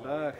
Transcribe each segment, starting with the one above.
Dag.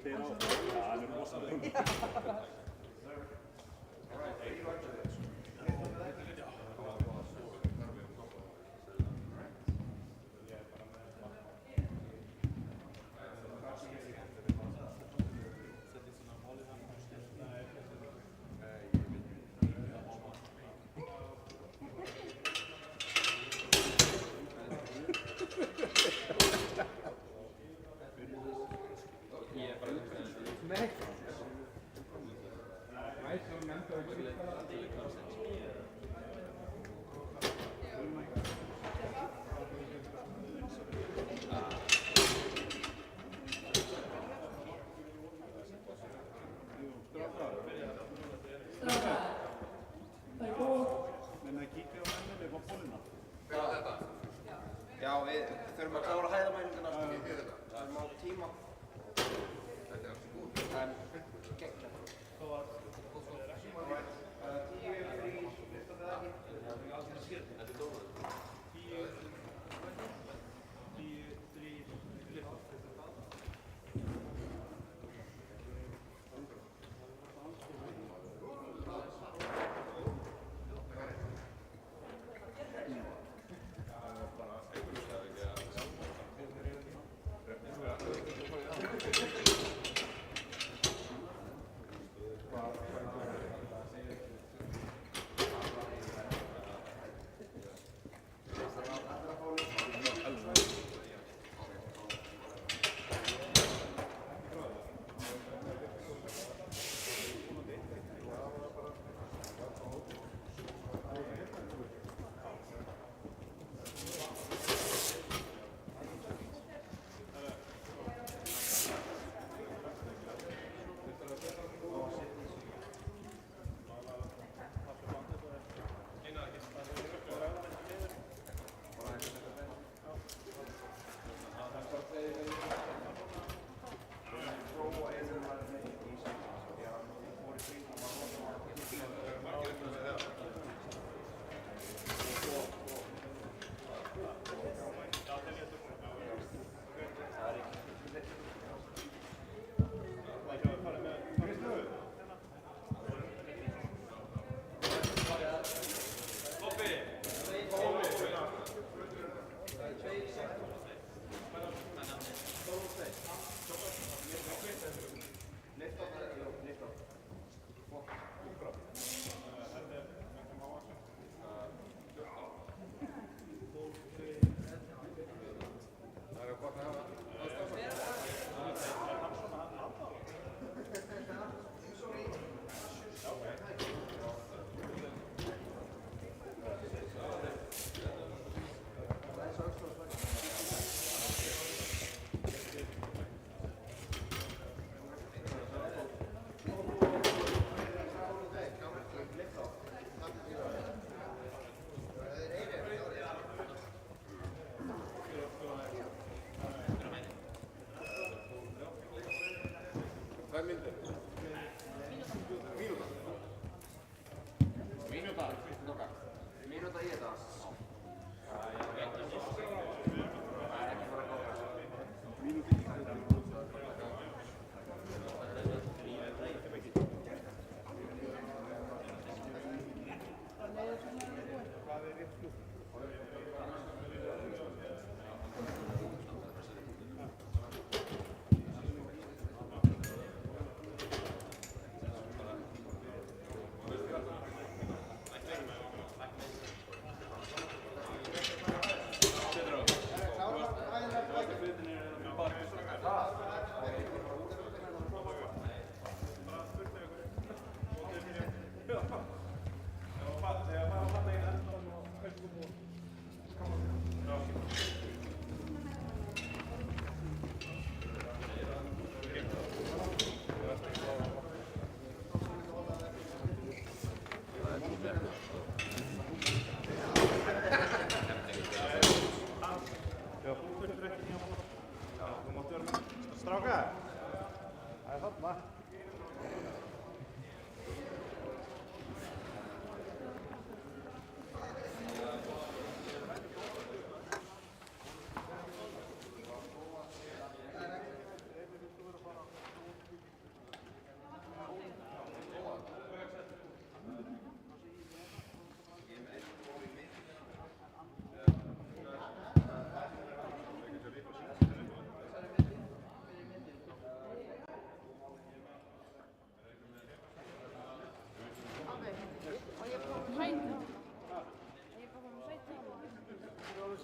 sten á. Já, hann rosalega. Já, við þurfum að klára hæðamælinguna. Við þurfum á tíma. En geggjað. Hvað var? 10 yfir í fyrsta dag. Þetta er dómur. 10, 3, flippa.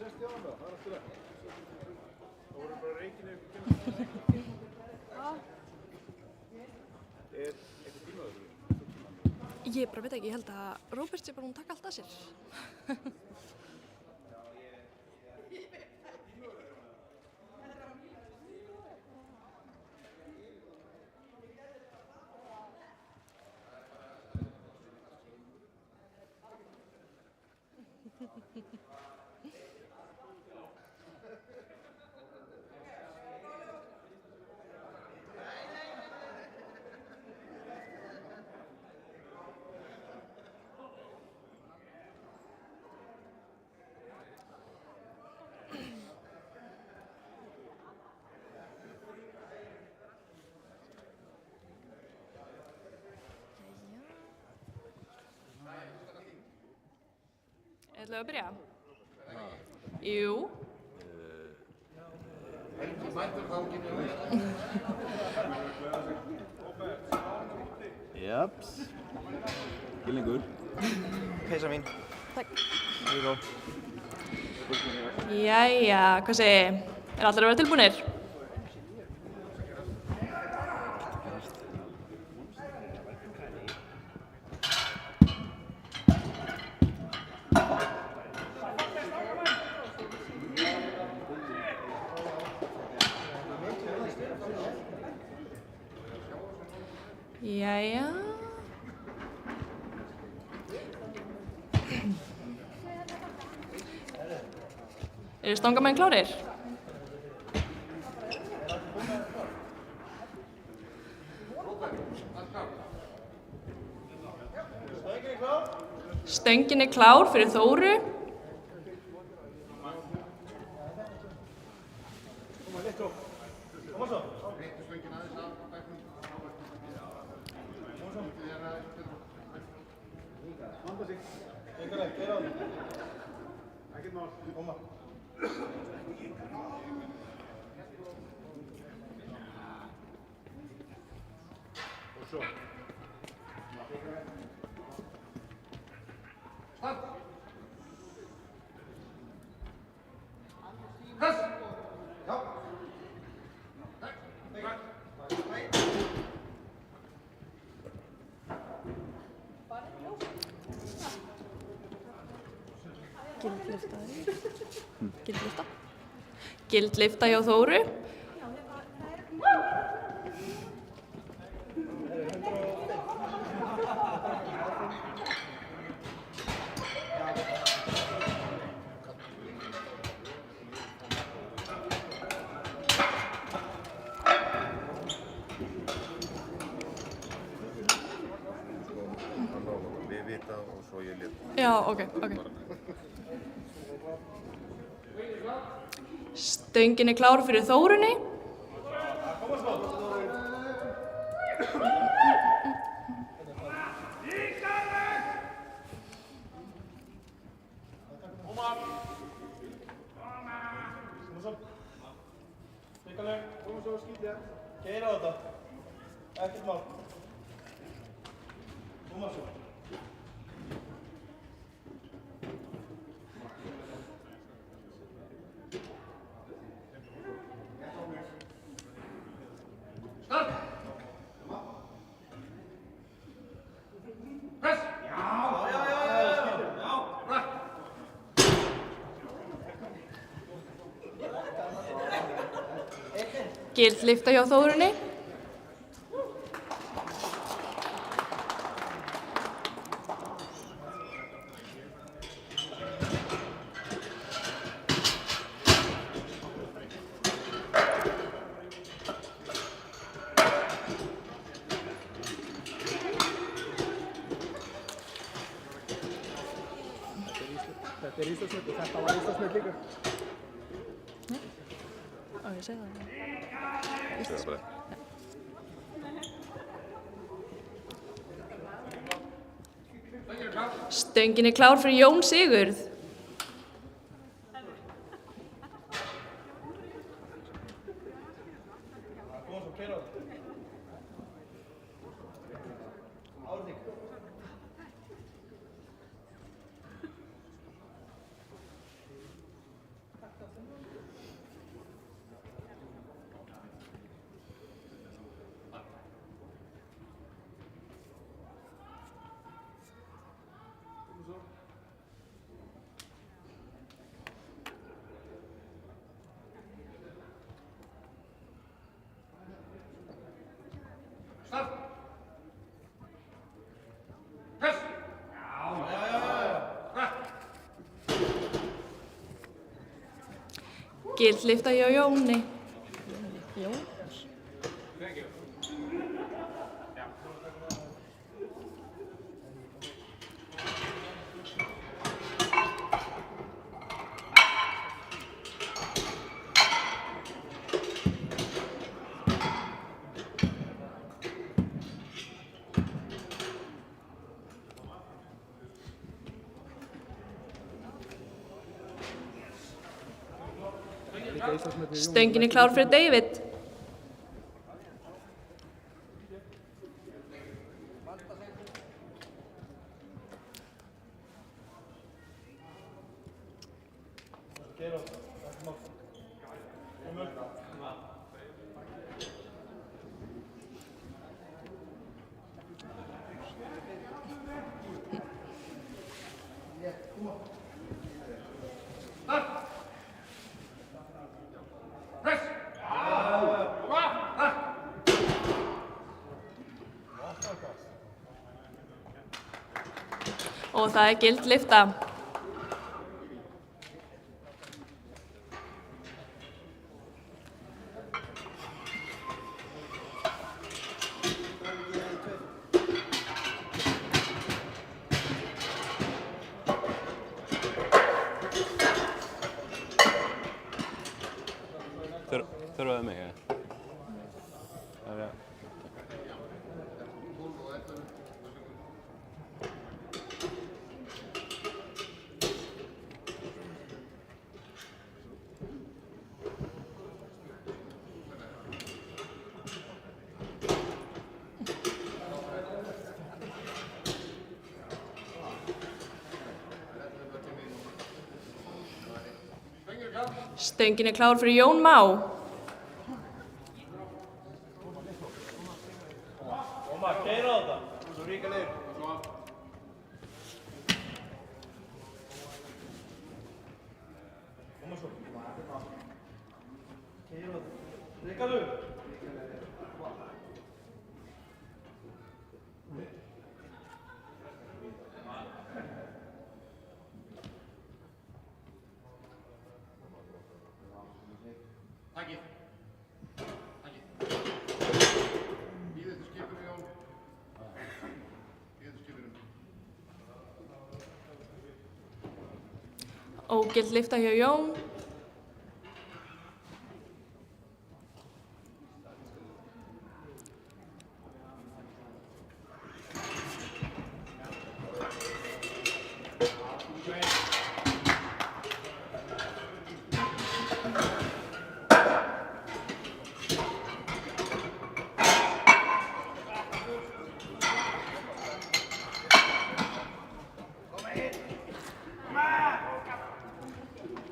sest hjá hann það, það alltaf það. Það voru bara reikinu ykkur kemur. Eitthvað tímaður? Ég bara veit ekki, ég held að Róbert sé bara hún taka allt að sér. Ætlaðu að byrja? Jú. Japs. Gillingur. Peysa mín. Takk. Hér á. Jæja, hvað segi? Er allir að vera tilbúinir? Jæja. Eru stangamenn klárir? Stöngin er klár fyrir Þóru. Gildlifta. Gildlifta hjá Þóru. Við vita og svo ég lét. Já, ok. Stöngin er klár fyrir Þórunni. Keyra á þetta. Ekkert mál. Koma svo. Gildlifta hjá Þórunni. Þetta er Íslandsmet og þetta var Íslandsmet líka. Á, ég segi það. Það bara. Stöngin er klár fyrir Jón Sigurð. Koma svo, keyra á þetta. Árið þig. Gild lyfta hjá Jóni. Jón. Stöngin er klár fyrir David. Keyra á þetta. Ekki mál. Og það er gild lyfta. Þurfaði mig, eða? Það er Stöngin er klár fyrir Jón Má. Ómar, keyra á þetta. Svo ríka niður. Ómar svo. Keyra á þetta. Ríkaðu. Ógild lyfta hjá Jón.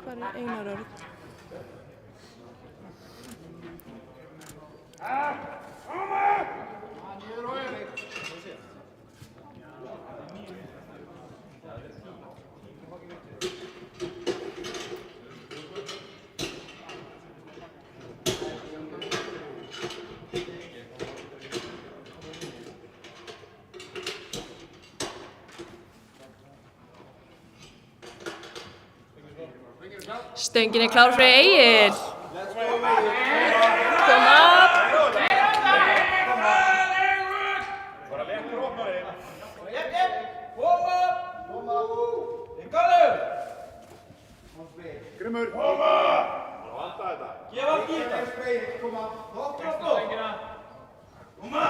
Hvar er Einar Örn? Stöngin er klár fyrir Egil. Koma. Bara léttur opnari. Koma. Ríkaðu. Grimmur! Halda þetta! Gefa allt í þetta. Koma. Nokkur á stóð. Koma.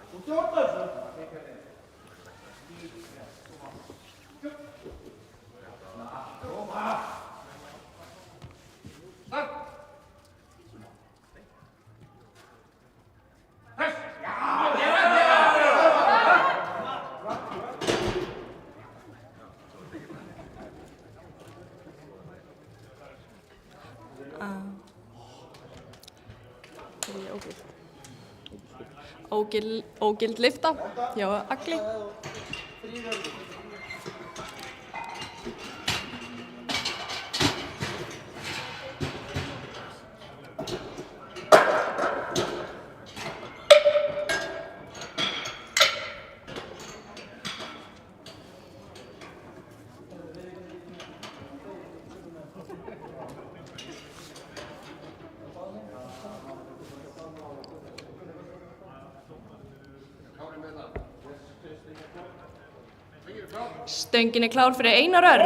Þú stjórnar þessu. Ógild lyfta hjá Agli. Stöngin er klár fyrir Einar Örn.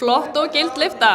Flott og gild lyfta.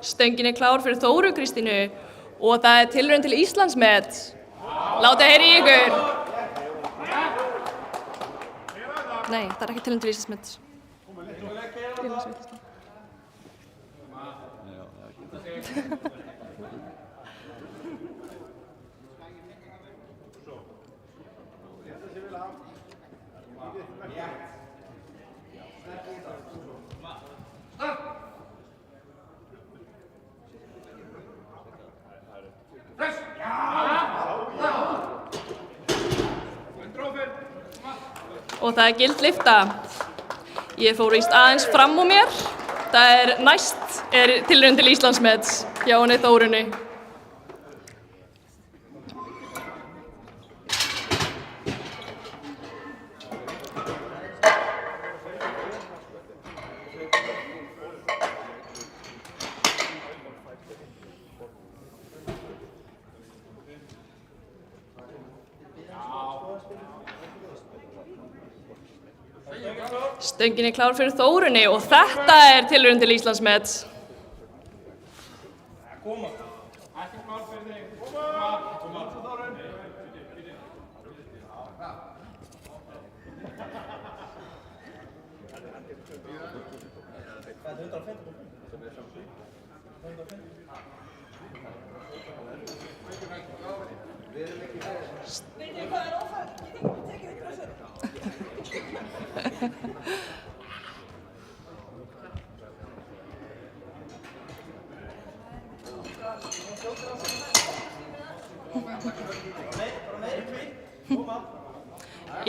Stöngin er klár fyrir Þóru Kristínu og það er tilraun til Íslandsmet. Látið heyra í ykkur. Nei, það er ekki tilraun til Íslandsmet. Og það er gild lyfta. Ég fór víst aðeins fram úr mér. Það er næst tilraun til Íslandsmets hjá henni Þórunni. Stöngin er klár fyrir Þórunni og þetta er tilraun til Íslandsmets.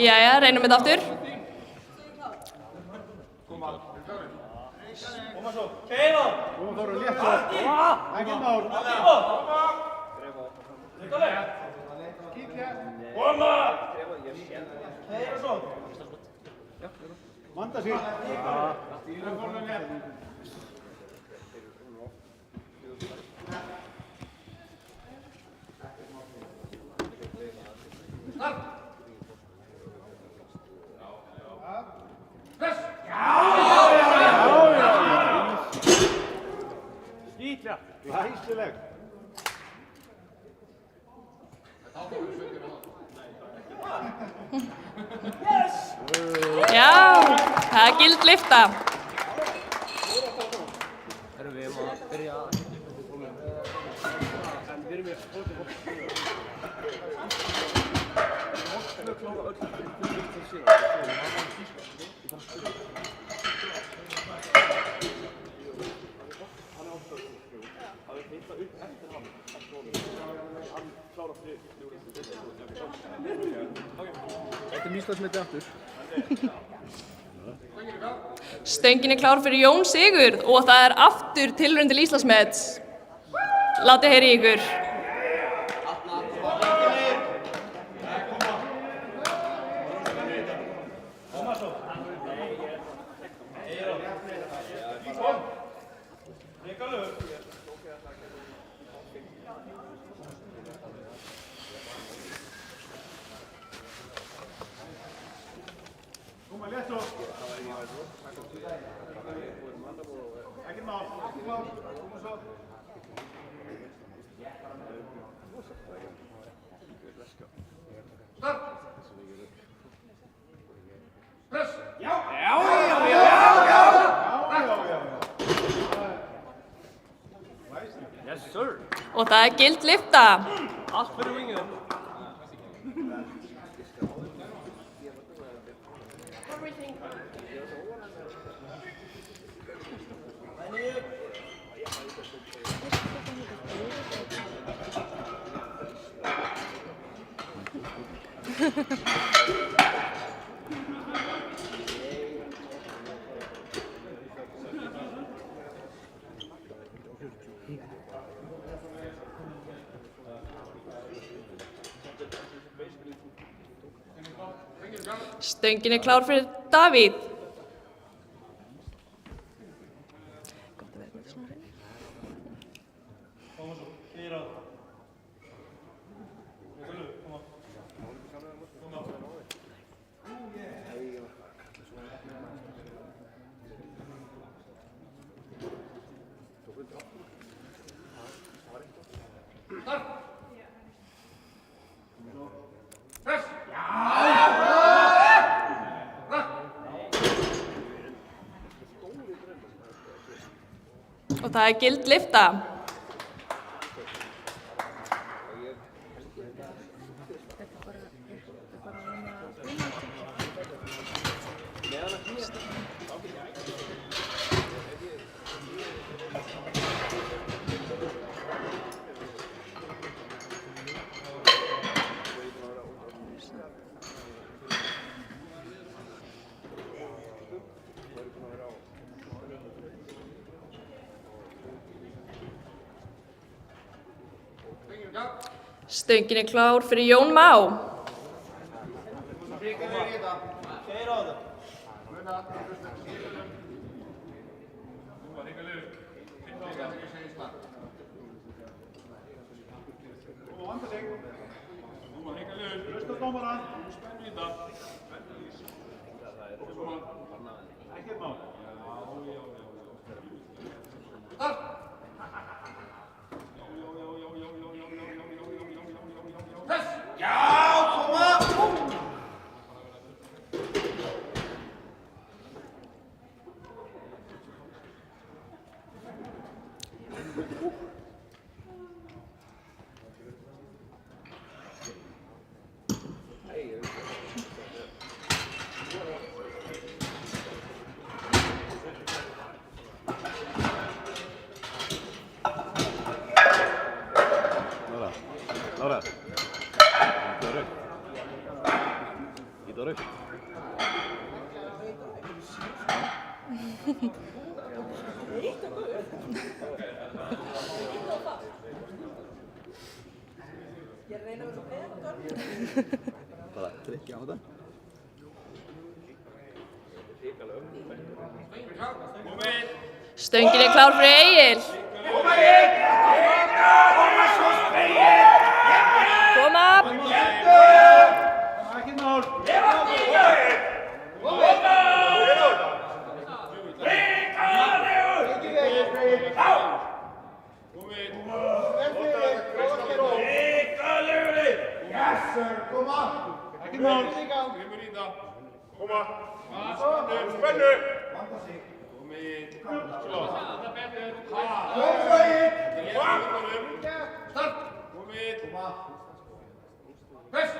Jæja, reynum þetta aftur. Vanda sig. Glæsileg. Já, það er gild lyfta. Þetta er Íslandsmetið aftur. Stöngin er klár fyrir Jón Sigurð og það er aftur tilraun til Íslandsmets. Látið heyra í ykkur. létt svo. Ekkert mál, ekkert mál. Koma svo. Start! Press! Já! Yes, sir. Og það er gild lyfta. Allt fyrir vingið. Stöngin er klár fyrir Davíð. Og það er gild lyfta. Stöngin er klár fyrir Jón Má. Laura. Itu rek. Bara trykkja á þetta. Stöngin er klár fyrir Egil. Koma! Ekkert mál. Yes, sir. Koma. Ekkert mál. Koma. Spennu. Vanda sig. Start. Koma. Press.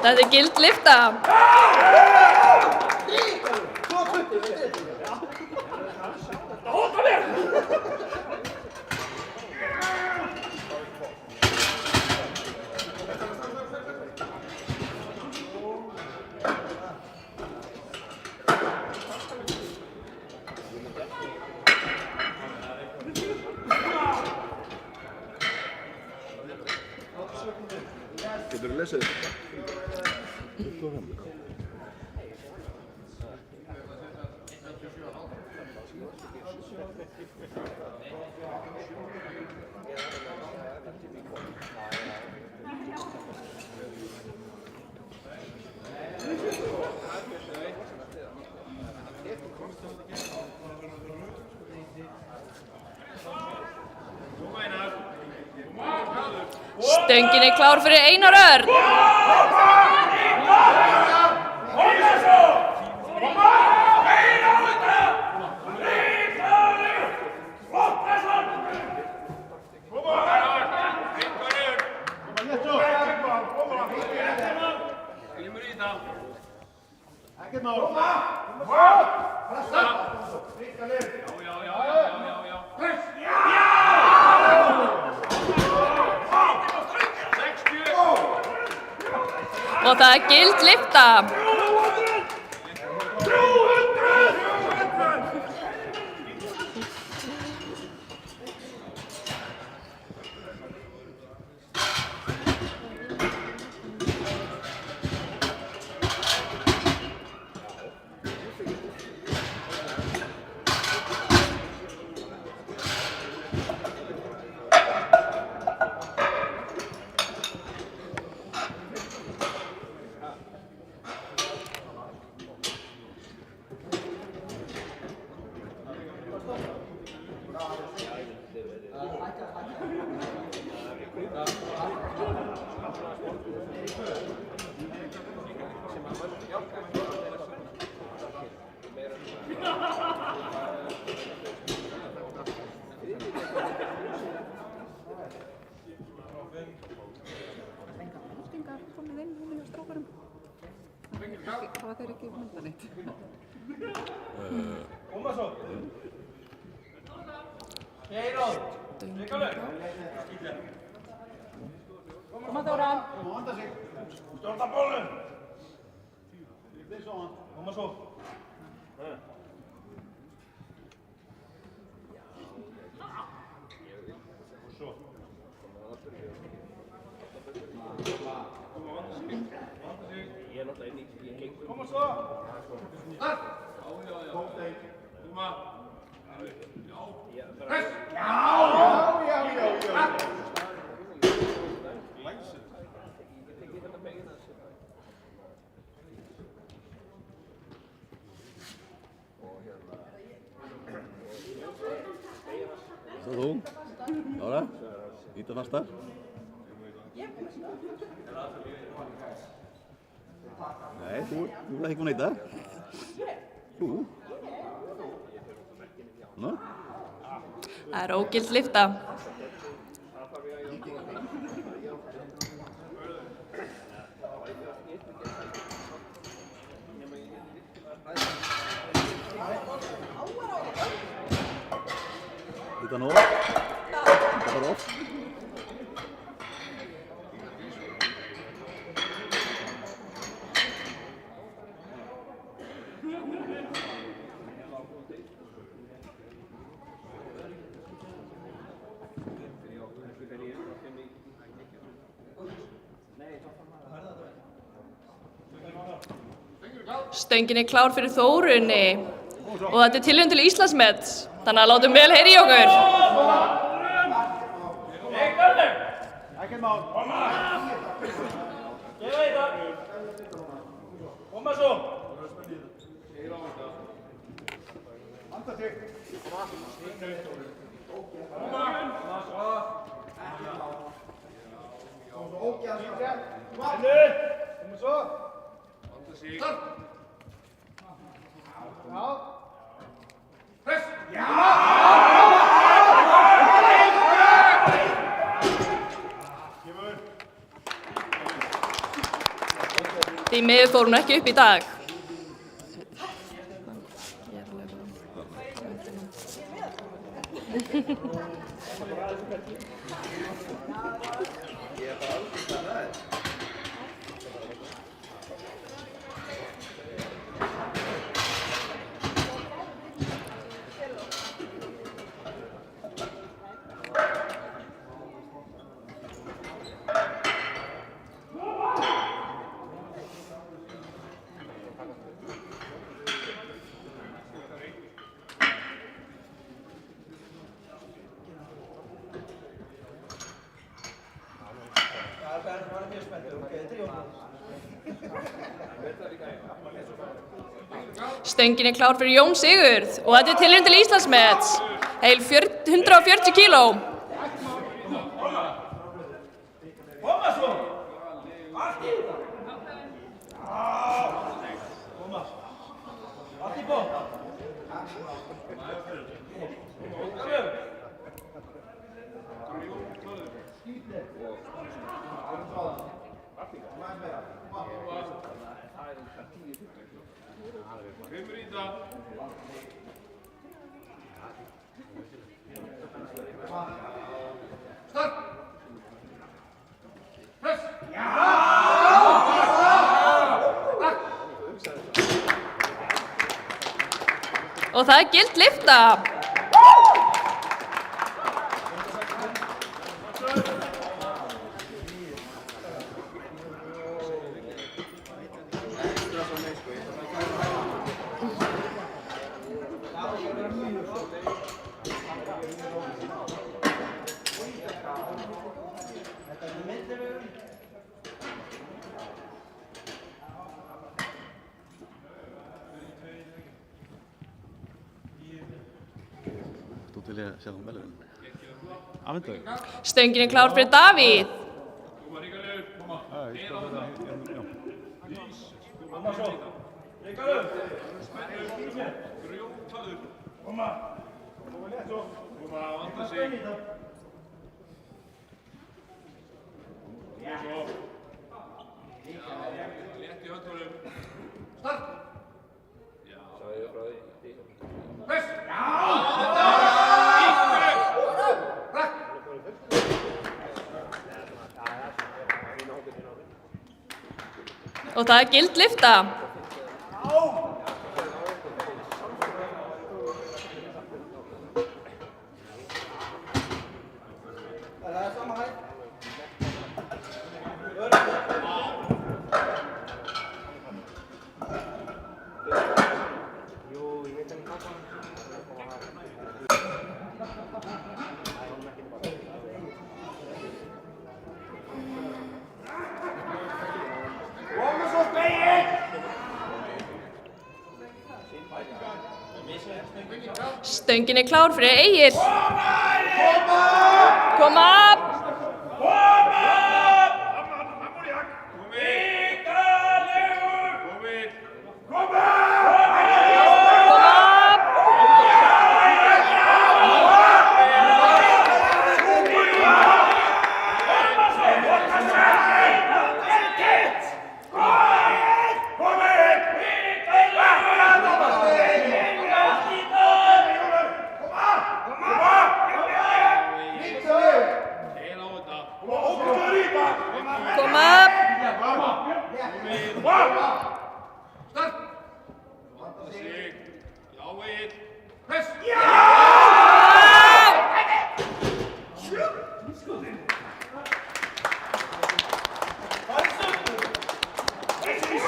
Það er gild lyfta. Getur þú lesið þetta? Stöngin er klár fyrir Einar Örn. Ekkert mál. Pressa. Rikka lið. Og það er gild lyfta. Hafa þeir ekki myndað neitt? Koma svo. Heiðar. Koma Þóra. Koma anda sig. Stjórna bollen. Koma svo. Koma svo! Start! Koma! Press! Já! Svo þú, Lára, íta fastar. Nei, þú ert ekki búin að íta. Þú. Ná? Það er ógild lyfta. Íta nú. Íta bara oft. Stöngin er klár fyrir Þórunni og þetta er tilraun til Íslandsmet, þannig að látum vel heyra í okkur. Ekkert mál. Ég veit það. Koma svo. Anda sig. Koma. Koma svo. Koma svo ógeðslega. Koma svo. Anda sig. Start. Já. Press. Já! Því miður fór hún ekki upp í dag. Stöngin klár fyrir Jón Sigurð og þetta tilraun til Íslandsmets. Heil 140 kíló. Koma svo! Allt í þetta! Koma! Allt í bótt! Og það gild lyfta. Þú til ég að sjá velun. Afhentu. Stöngin klár fyrir Davíð. Koma svo! Ríkarður! Koma! Koma létt svo! Koma, vanda sig! Svo! Létt í höndunum! Start! Já! Sæði frá því. Press! Já! Og það gild lyfta. Stöngin klár fyrir Egil. Koma!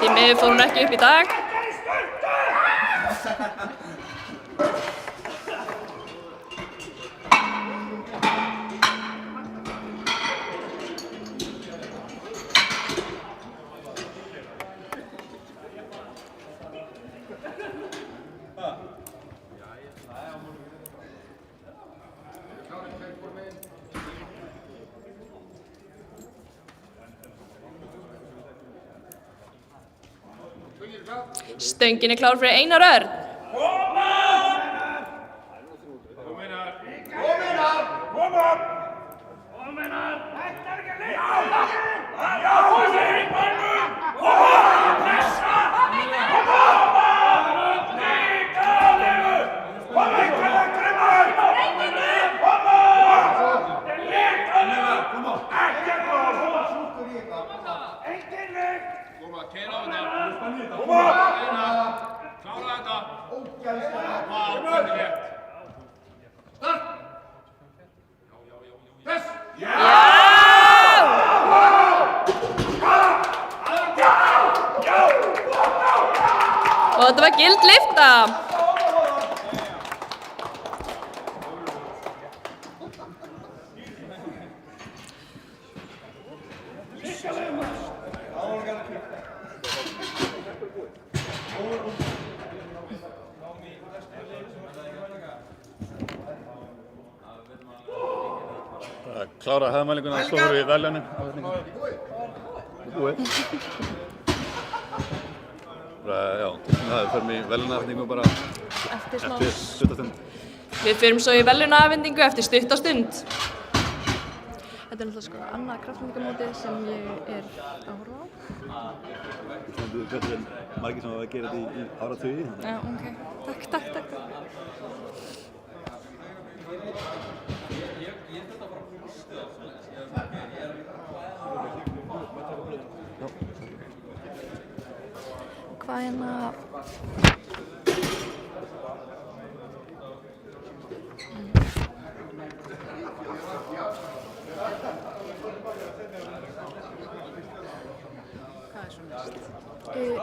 Því miður fór hún ekki upp í dag. Stöngin klár fyrir Einar Örn. Og þetta var gild lyfta. klára hæðamælinguna, svo fyrir við veljunin. Búið. Já, það fyrir mig veljunaafhendingu bara Eftir smá. eftir stuttastund. Við förum svo í verðlaunaafhendingu eftir stuttastund. Þetta er náttúrulega sko annað kraftmyndagamótið sem ég er að horfa á. Þú stendur betur en margir sem hafa að gera þetta í áratugi. Já, ok. Takk. Hvað hérna...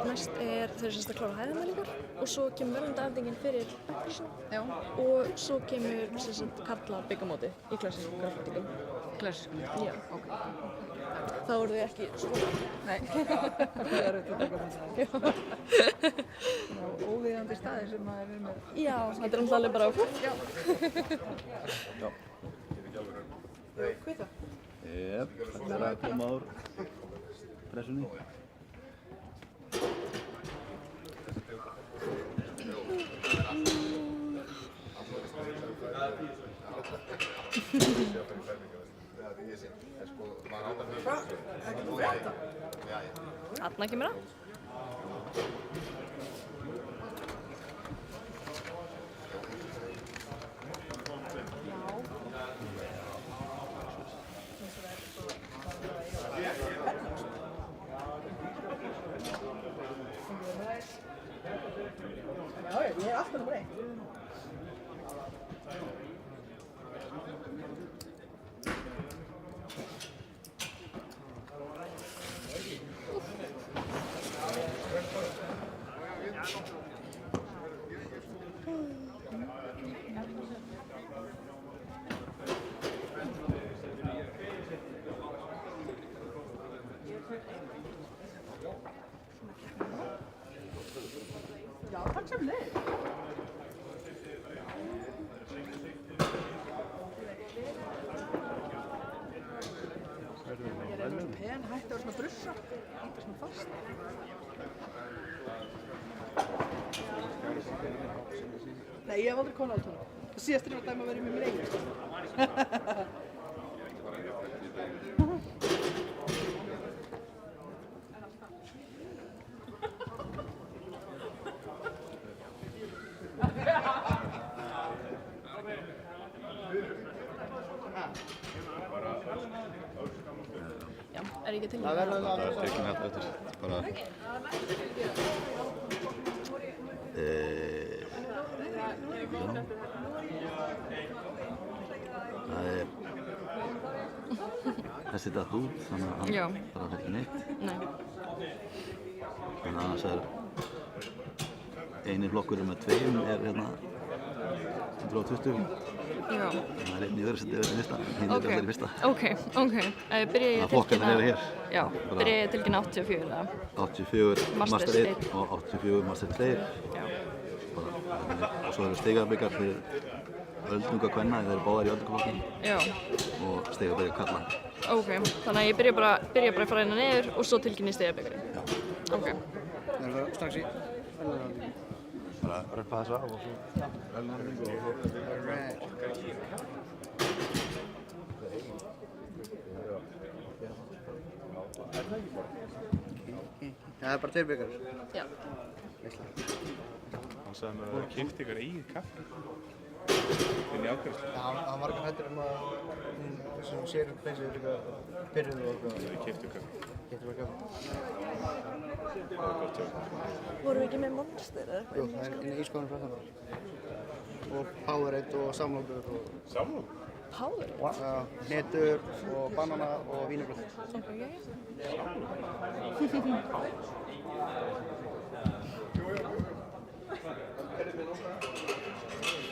Næst er þau semst að klára hæðamælingar og svo kemur verðlaunaafhendingin fyrir Appelsín og svo kemur semst karla byggamótið í klassískum kraftmyndingum. Klassískum? Já. Ok. Þá eru þau ekki svona. Nei. Það er auðvitað að taka þetta. Já. Óviðandi staðir sem maður er með. Já, þetta er náttúrulega alveg bara okkur. Já. Já. Hvita? Jep, það er að koma úr pressunni. Þarna kemur það. Já, ég er alltaf nummer 1. Já, takk sem leið. Ég er svona pen, hætti að vera svona brussa. Hætti svona fast. Nei, ég hef aldrei konað á tónu. Það síðast er að dæma að vera með mér eigin. Já, er ekki til í Það er tekinn hérna eftir bara það er þessi datt út þannig að Já. hann bara fer ekki neitt Nei. þannig að annars er eini flokkurinn með tveim er hérna 120 Já. það er einn í öðru seti verið fyrsta hinn er Ok. allir í fyrsta Ok. Byrja ég Það flokkarnir eru hér. Já, Bara- byrja ég tilkynna 84 eða? 84 Master Master 1 og 84 Master 2 Já. og svo eru stigabikar fyrir öldunga kvenna þeir eru báðar í öldungaflokknum Já. og stigabikar kalla Ok, þannig að ég byrja bara að fara hérna niður og svo tilkynni stigabikarinn. Já. Ok. Það er bara strax í velunarafhendingu. bara röpa þess af og svo velunarafhendingu og svo Það er bara tveir byggar. Já. Hann sagði mér að það keypti ykkur eigið kaffi inn í ákvæmstu. Já, hann var ekki hættur að hún sem sér þessi er líka byrjuð og eitthvað. Þau keyptu kaffi. Getur bara gafn. Það var gott hjá. Vorum við ekki með Monster eða eitthvað? Jú, það er inn í ískóðinu frá þannig. Og Powerade og samlokur og Samlokur? Powerade? hnetur og banana og vínabröð.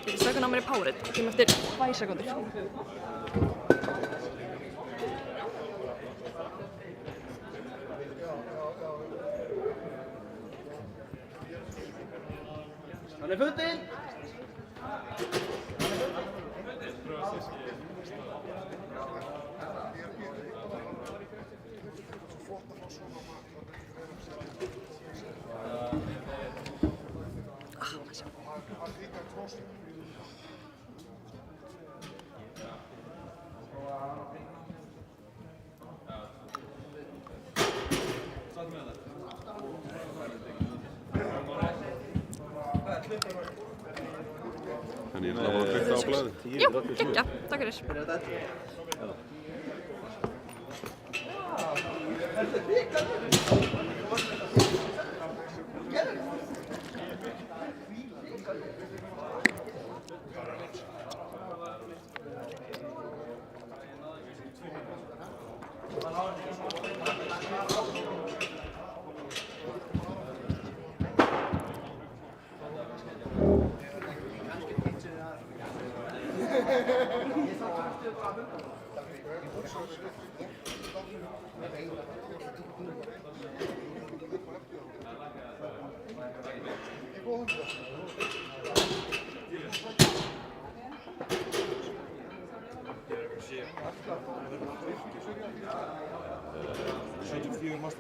Ég sögur ná mér í Powerade. Það kemur eftir 2 sekúndur. Hann er fundinn! Þannig ég ætla bara að kveitta á blaði. Já, geggja, takk fyrir.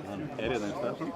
Hann er hérna einhvers staðar.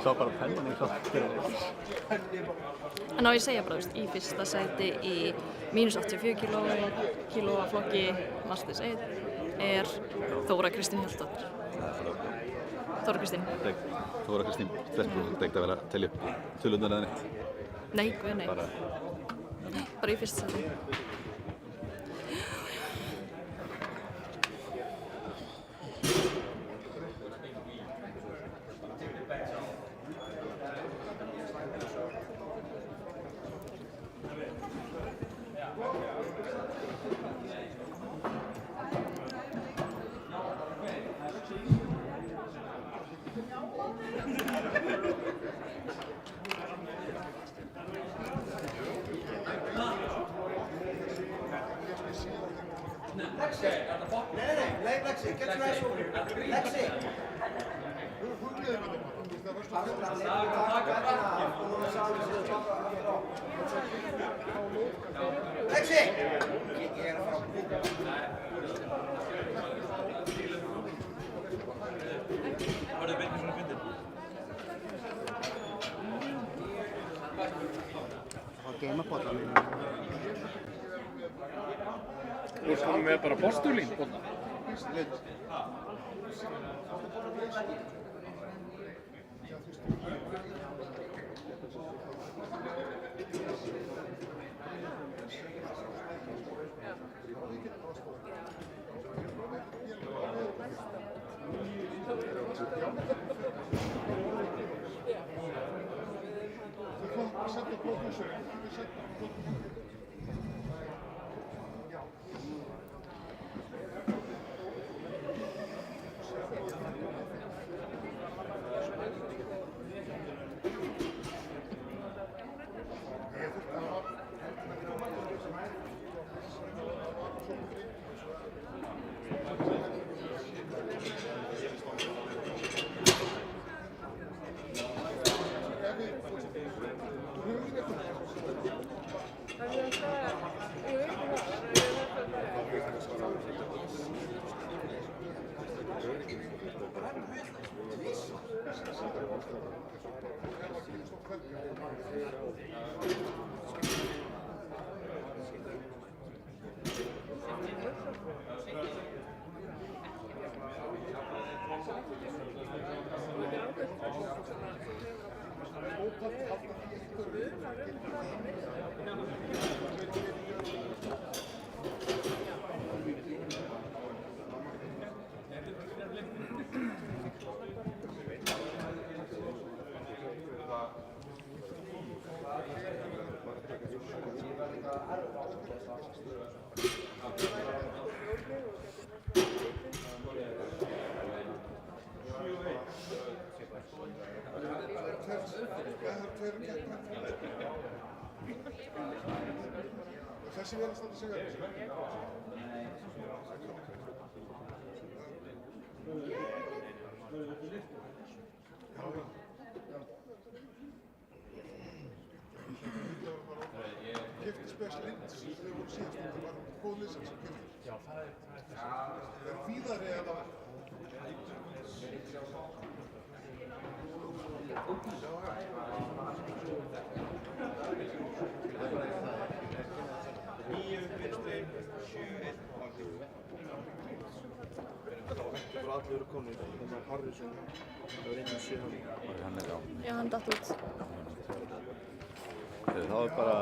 Sá bara pennan í hvað. En á ég segja bara, í fyrsta sæti í -84 kílóa flokki Masters 1 er Þóra Kristín Hjaltadóttir. Þóra Kristín. Þóra Kristín, stelpur, þú tekt að vera að telja upp tölurnar eða neitt? Nei, guð nei. Bara í fyrsta sæti. Lexi, get your ass over here. Lexi! Lexi! Ég er að fara að búka. Var þið beinni svona fyndin? Og geima bollan. Þú ert komið með bara postulín, bóna. Þessi vel að standa sig að þessu. Kefti Special Ints þegar við vorum síðast, það var góð liðsans sem kefti. Já, það er víðari að það var. Allir eru komnir, þannig að Harrison hefur einhvern síðan. Hann er á. Já, hann datt út. Þá er bara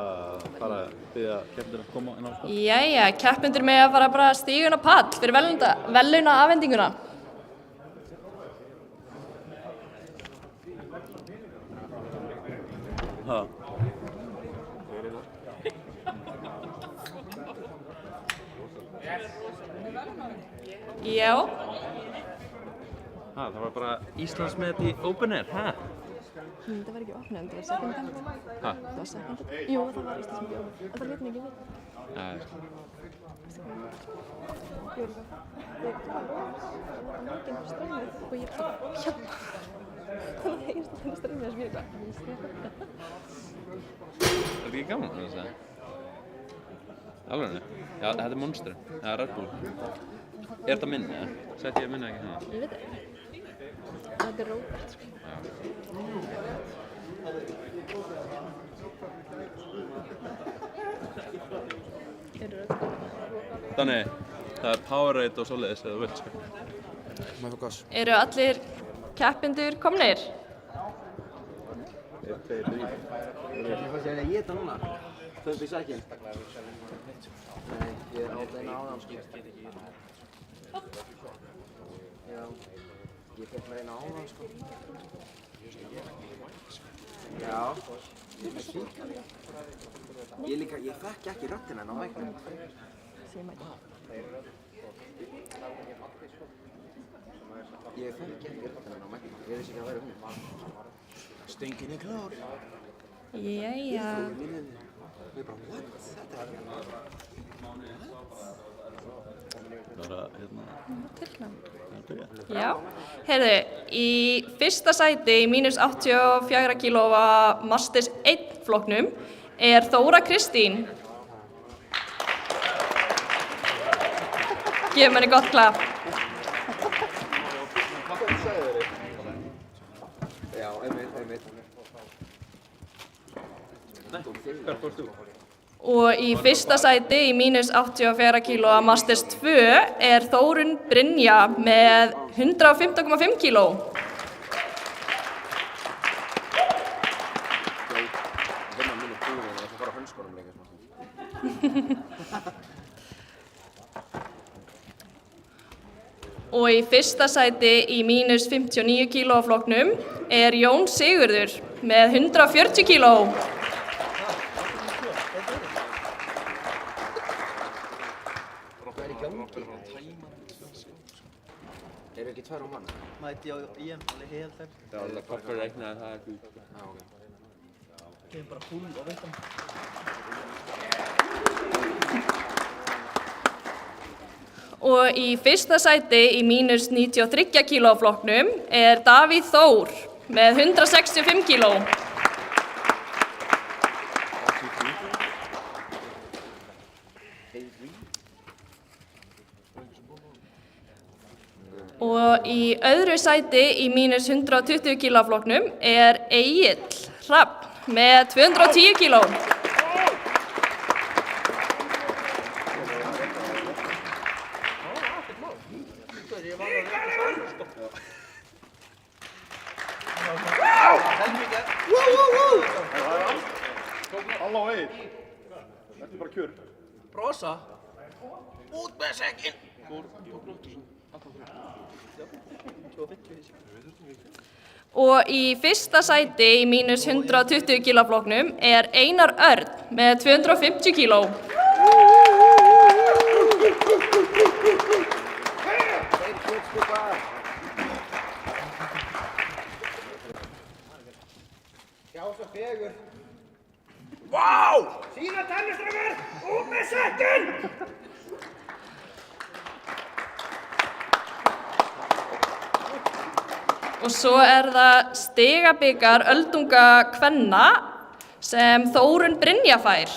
að biðja keppnir að koma inn á skott. Jæja, keppendur með að fara bara stígun á pall fyrir verðlauna afhendinguna. Ha. Já. Það var bara Íslandsmet í Open Air, hæ? Það var ekki opnað, það var second hand. Hæ? Það var second hand. Jú, það var Íslandsmet í Open Air. Það lét mig ekki við. Nei. Mikið strömmið og ég bara hérna. Það er heyrst að það er strömmið að smíða eitthvað. Er þetta ekki gaman, það að segja? Alveg? Já, þetta er Monster. Það er Red Bull. Er þetta minni, eða? Sett ég minni ekki það? Ég veit það ekki. Þetta er Róbert, sko. Þannig, það er Powerade og svoleiðis, eða þú vilt, sko. Maður fór gas. Eru allir keppendur komnir? Ég fannst ég að ég þetta núna. Þau byrja sækinn. Nei, ég er álega áðan, sko. Já, ég fekk mér eina áðan, sko. Já, ég er sík. Ég fekk ekki röddina en á mæknum. Ég fekk ekki röddina en á mæknum. Ég vissi ekki að það væri hún. Stöngin er klár. Jæja. Og ég bara, what? Þetta er Bara, hérna. Já, heyrðu, í fyrsta sæti í mínus 84 kílóa Masters 1 flokknum er Þóra Kristín. Gefum henni gott klapp. Já, einmitt. Hver fórst þú? Og í fyrsta sæti í mínus 84 kílóa Masters 2 er Þórunn Brynja með 115,5 kíló. Vinna mínu búin og það fara á hönskunum líka. Og í fyrsta sæti í mínus 59 kílóa flokknum er Jón Sigurður með 140 kíló. Hvað er í gangi? Eru ekki tvær mann? Mæti á EM, alveg hel þær. Það var alveg pappa reiknaði það ekki. Já, ok. Kemur bara húl á veitan. Og í fyrsta sæti í mínus 93 kílóa flokknum er Davíð Þór með 165 kíló. Og í öðru sæti í mínus 120 kílóa flokknum er Egill Hrafn með 210 kíló. Halló, Egill. Þetta er bara kjör. Brosa. Út með sekkin. Og í fyrsta sæti í mínus 120 kílóa flokknum er Einar Örn með 250 kíló. Já, svo fegur. Sína tennistrákar, út með sekkinn! Og svo það stigabikar öldunga kvenna sem Þórunn Brynja fær.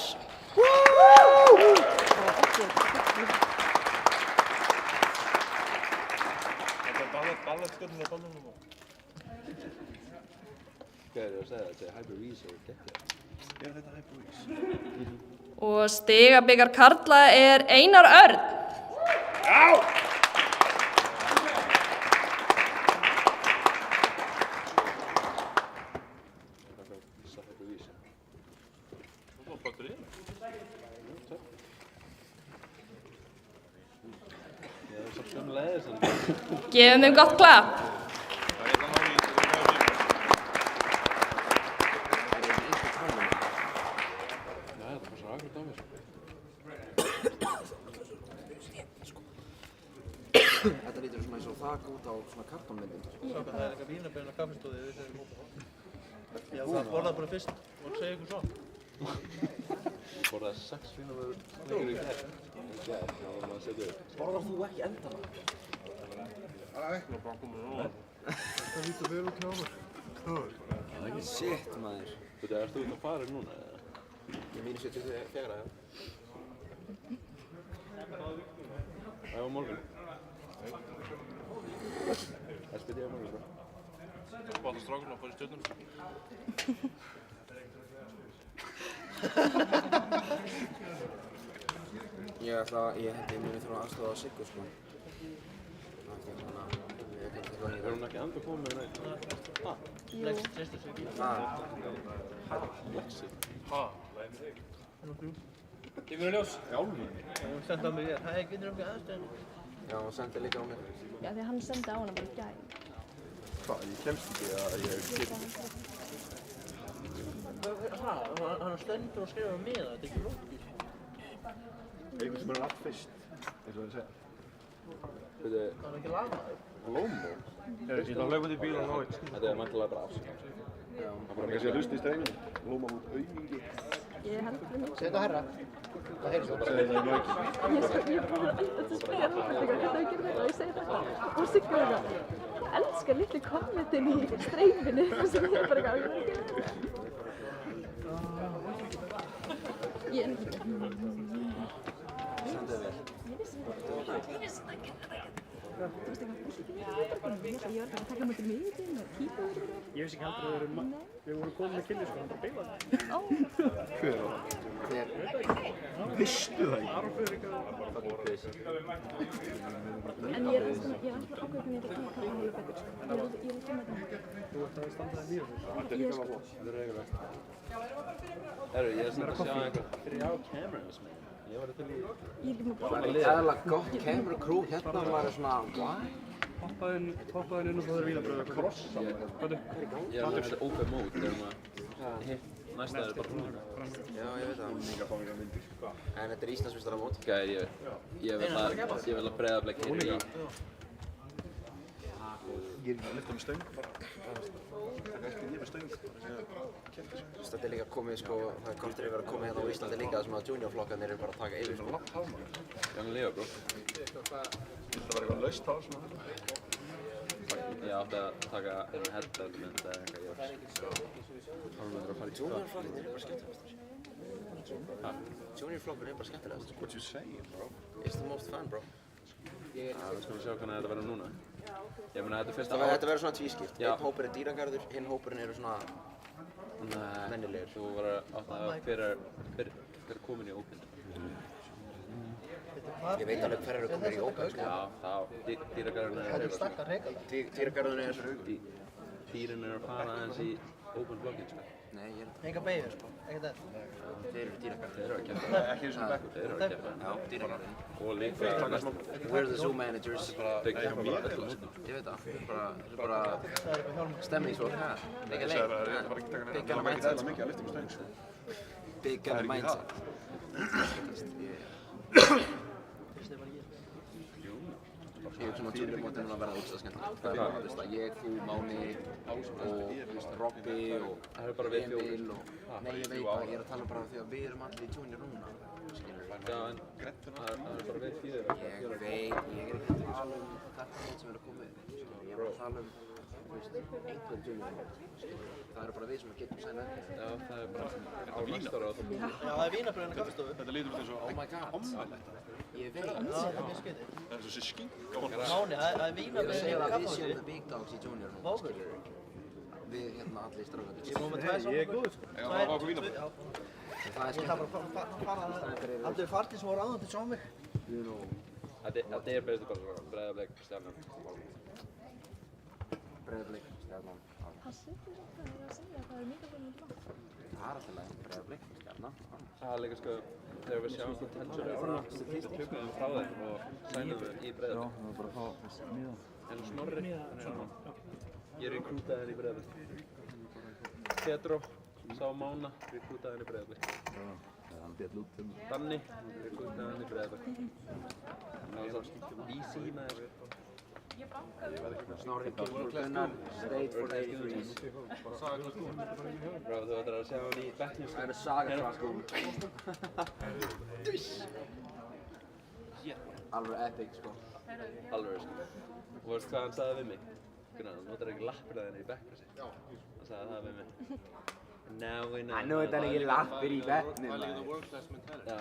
Hvað er það að segja? Þetta er Hyper-Reese og geggja. Er þetta Hyper-Reese? Og stigabikar karla Einar Örn. Já! Gefum þeim gott klapp. Þetta lítur svona eins og þak út á svona kartónmyndum. Sáka, það eitthvað vínarbein á kaffestóði við þegar við mópa. Já, það borðaði bara fyrst og segja ykkur svo. Borðaði 6 vínarbein lengur í gær. Já, það var maður að setja upp. Borðar þú ekki endana? Það lítur vel út hjá mér. Shit, maður. Þú ert út að fara núna, eða? Ég mínus 74, já. Það var morgun. Það spyrir ég á morgun, bro. Báta strákurinn að fara í stjórnum. Ég held ég muni þurfa aðstoða á Siggu, sko. Er hún ekki enda komið með neitt? Ha? Lexi, treystu sig ekki. Lexi? Ha? Kemur það ljós? Já, Hún sendi á mig hér. Hæ, getur þú aðstöðinu? Já, hún sendi líka á mig. Já, því hann sendi á hana bara í gær. Hvað, ég kemst ekki að ég get ekki. Hann stendur og skrifar með það, þetta er ekki lókið. Einhvern sem allt fyrst, eins og það segja. Þetta er Hann ekki lamaður. Lómo? Ég ætla að hlaupa út í bíl og ná eitt. Þetta er mæntilega bara afsökun. Það bara kannski að hlusta í strenginu. Lóma út auðvíki. Ég held fyrir mig. Setja herra. Það heyrðis það bara. Segði það í mækinn. Ég er búin að spyrja hann þetta, geta ekki verið og ég segi þetta. Og Sigga ég elskar litli kommentin í streifinu sem ég bara ekki að gera þetta. Ég er ekki. Sendið vel. Ég vissi það ekki. Þú veist ekki að búið ekki með þetta. Ég var bara að taka mútið miðin og típa úr þetta. Ég vissi ekki heldur að við vorum komið með kynni, sko, hann bara beilaði. Ó. Hver var það? Hver? Vistu það ekki? En ég er alltaf ákveðin í þetta koma alveg betur, sko. Ég er alltaf með þetta. Þú ætti að standa það mjög. Þetta er líka flott. Þetta er reygulegt. Herru, ég er svona að sjá einhver 3 cameras, man. Ég var til í... Ég er ekki með Það er eðalega gott camera crew hérna og maður er svona, what? Poppaðinn inn og það er vínabröð að krossa. Ég er alveg þetta open mode, þegar maður hitt næsta er bara brúna. Já, ég veit það. Líka fá mikið myndir. En þetta er Íslandsmeistaramót. Gæði, ég vil að Breiðablik hér í... Ég er ekki að lyfta með stöng bara. Það er ekki með stöng. Þetta er líka komið, sko, það er kortur yfir að koma hérna á Íslandi líka þar sem að juniorflokkarnir eru bara að taka yfir, sko. Young Leo, bro. Það var eitthvað laust á svona. Ég átti að taka einn headband eða eitthvað ég var hálfmyndur að fara í Juniorflokkarnir eru bara skemmtilegastur. Juniorflokkurinn er bara skemmtilegastur. What you saying, bro? It's the most fun, bro. Við skulum sjá hvernig þetta verður núna. Ég meina, þetta er fyrsta Þetta verður svona tvískipt. Einn hópur er dýragarður, hinn hópurinn eru svona venjulegir. Þú var að átta að hver er komin í Open. Ég veit alveg hver eru komin í Open, sko. Já, dýragarðurinn er... Þetta er stakkar reykala. Dýragarðurinn er... Dýrin er að fara aðeins í Open blokkin, sko. Nei, ég er... Enga beigir, sko. Ekkert það. Þeir eru dýragarður. Þeir eru að keppa. Ekki eins og bekkur. Þeir eru að keppa. Já, dýragarðurinn. Og líka... We're the zoo managers. Þau keppa bara öllum mótum. Ég veit það. Þetta er bara stemningsfólk, hæ? Big Það er bara ekki taka neina. Það var ekki eðla mikið að lyfta með stöng, sko. Big mindset. Jú, bara Ég hugsa að juniormótið núna verða ógeðslega skemmtilegt. Það bara, þú veist að ég, þú, Máni og Robby og Emil og... Nei, ég veit það, ég er að tala bara því að við erum allir í junior núna. Já, en það er bara við fyrir það. Ég veit, ég er ekki að tala þetta mót sem er að koma upp. Ég er að tala einhver juniormót. Það eru bara við sem getum sæna þetta. Já, það er bara á næsta ára. Já, það er vínabrauð í kaffistofu. Þetta lítur út eins og Oh my god. Ég veit. Það er mjög skytið. það er eins og sé skink á Máni, það er Ég er vínabrauð að í segja að við kaffistofu. séum the big dogs í junior núna, Vágur. Við allir strákarnir. Ég er búinn með tvær saman. Ég er góður. Já, það var okkur vínabrauð. Það er Ég þarf bara að fara allir fartir sem voru áðan til sjá mig. Þetta er bestu bara svona Breiðablik, Stjarnan. Breiðablik, Stjarnan. Passið þér að það er að segja að það er mikið fyrir mjög langt. Það er alltaf leið, Breiðablik, Stjarnan. Það er líka sko, þegar við sjáum potential í ára, við tökum þeim frá þeim og sænum við í Breiðablik. Já, það var bara að fá þessi miða. En Snorri, hann er svona, ég rekrútaði henni í Breiðablik. Pedro, sá Mána, rekrútaði henni í Breiðablik. Hann bjall út Danni, rekrútaði henni í Breiðablik. Það var svo easy með þessu. Snorri Gilmore Gunnar, State for 83s. Bro, þú ætlar að sjá hann í bekknum. Það er sagaklaskún. Alveg epic, sko. Alveg sko. Og veist hvað hann sagði við mig? Gunnar, þú notar ekki lappir að henni í bekknum sig. Hann sagði það við mig. Now we know. Hann notar ekki lappir í bekknum. Já.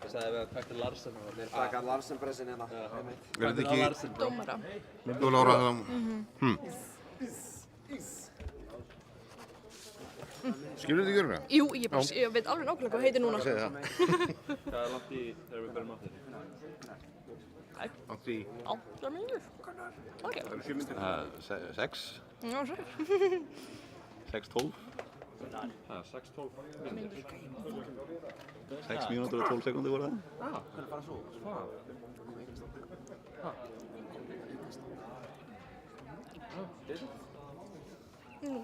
Ég sagði við hann Petter Larsen og mér Taka Larsen-pressin hérna. Verður þetta ekki... Larsen, bro. Dómara. Þú Lára, skilur þetta ekki örgulega? Jú, ég veit alveg nákvæmlega hvað heitir núna. Ég segi það. Hvað er langt í þegar við byrjum aftur? Átti í... 8 mínútur. Ok. Það eru 7 myndir. 6. Já, svo. 6:12. Það er 6:12. 6 mínútur og 12 sekúndir voru það. Hvernig fara svo?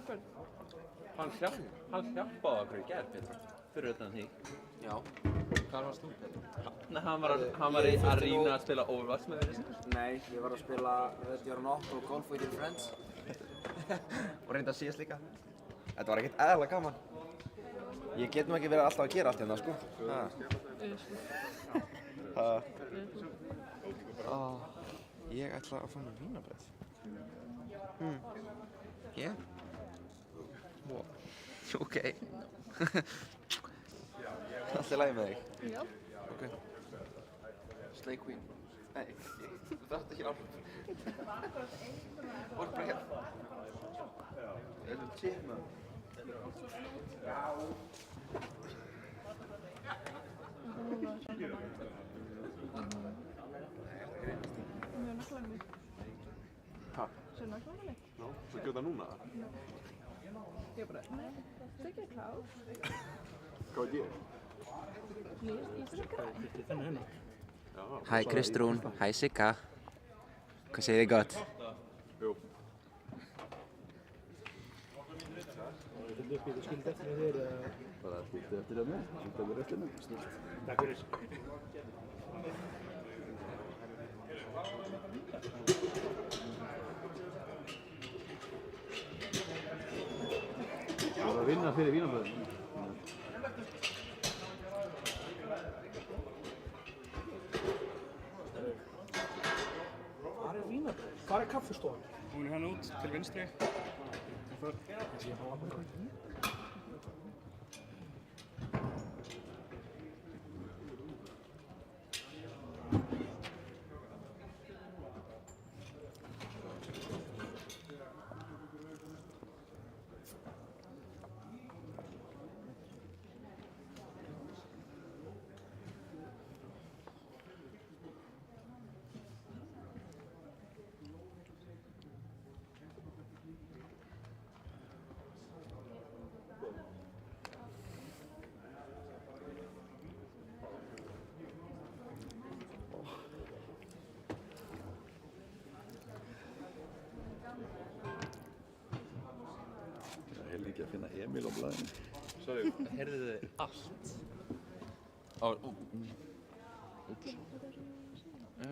Hvern? Hann hjálpaði okkur í gerð, Petra. Fyrir utan því. Já. Hvar varst þú, Petra? Nei, hann var í Arena að spila Overwatch með þeirri sinni. Nei, ég var að spila Red Dead Not og Golf with your friends. Og reynda að síðast líka. Þetta var ekkert eðalega gaman. Ég get nú ekki verið alltaf að gera allt hérna, sko. Ég ætla að fá mér vínarbrauð. Ég? Wow. Ok. Allt í lagi með þig? Já. Ok. Slay Queen. Nei, þú þarft ekki alveg. Voru bara hérna. Þetta er shit, man. Svo nákvæmlega. Svo gjóta núna? Ég bara, nei, þetta er klár. Hvað ég? Ég er græn. Hæ Kristrún, hæ Sigga. Hvað segir þið gott? Jú. Þú skildi eftir þér eða... Bara skildi eftir það með, sem takur restina. Takk fyrir. Þú var að vinna fyrir vínarbröðinu. Hvar er vínarbrauð? Hvar er kaffistofan? Hún er hann út til vinstri. Það er líka að finna Emil á blaðinu. Sorry, heyrðu þið allt? Já,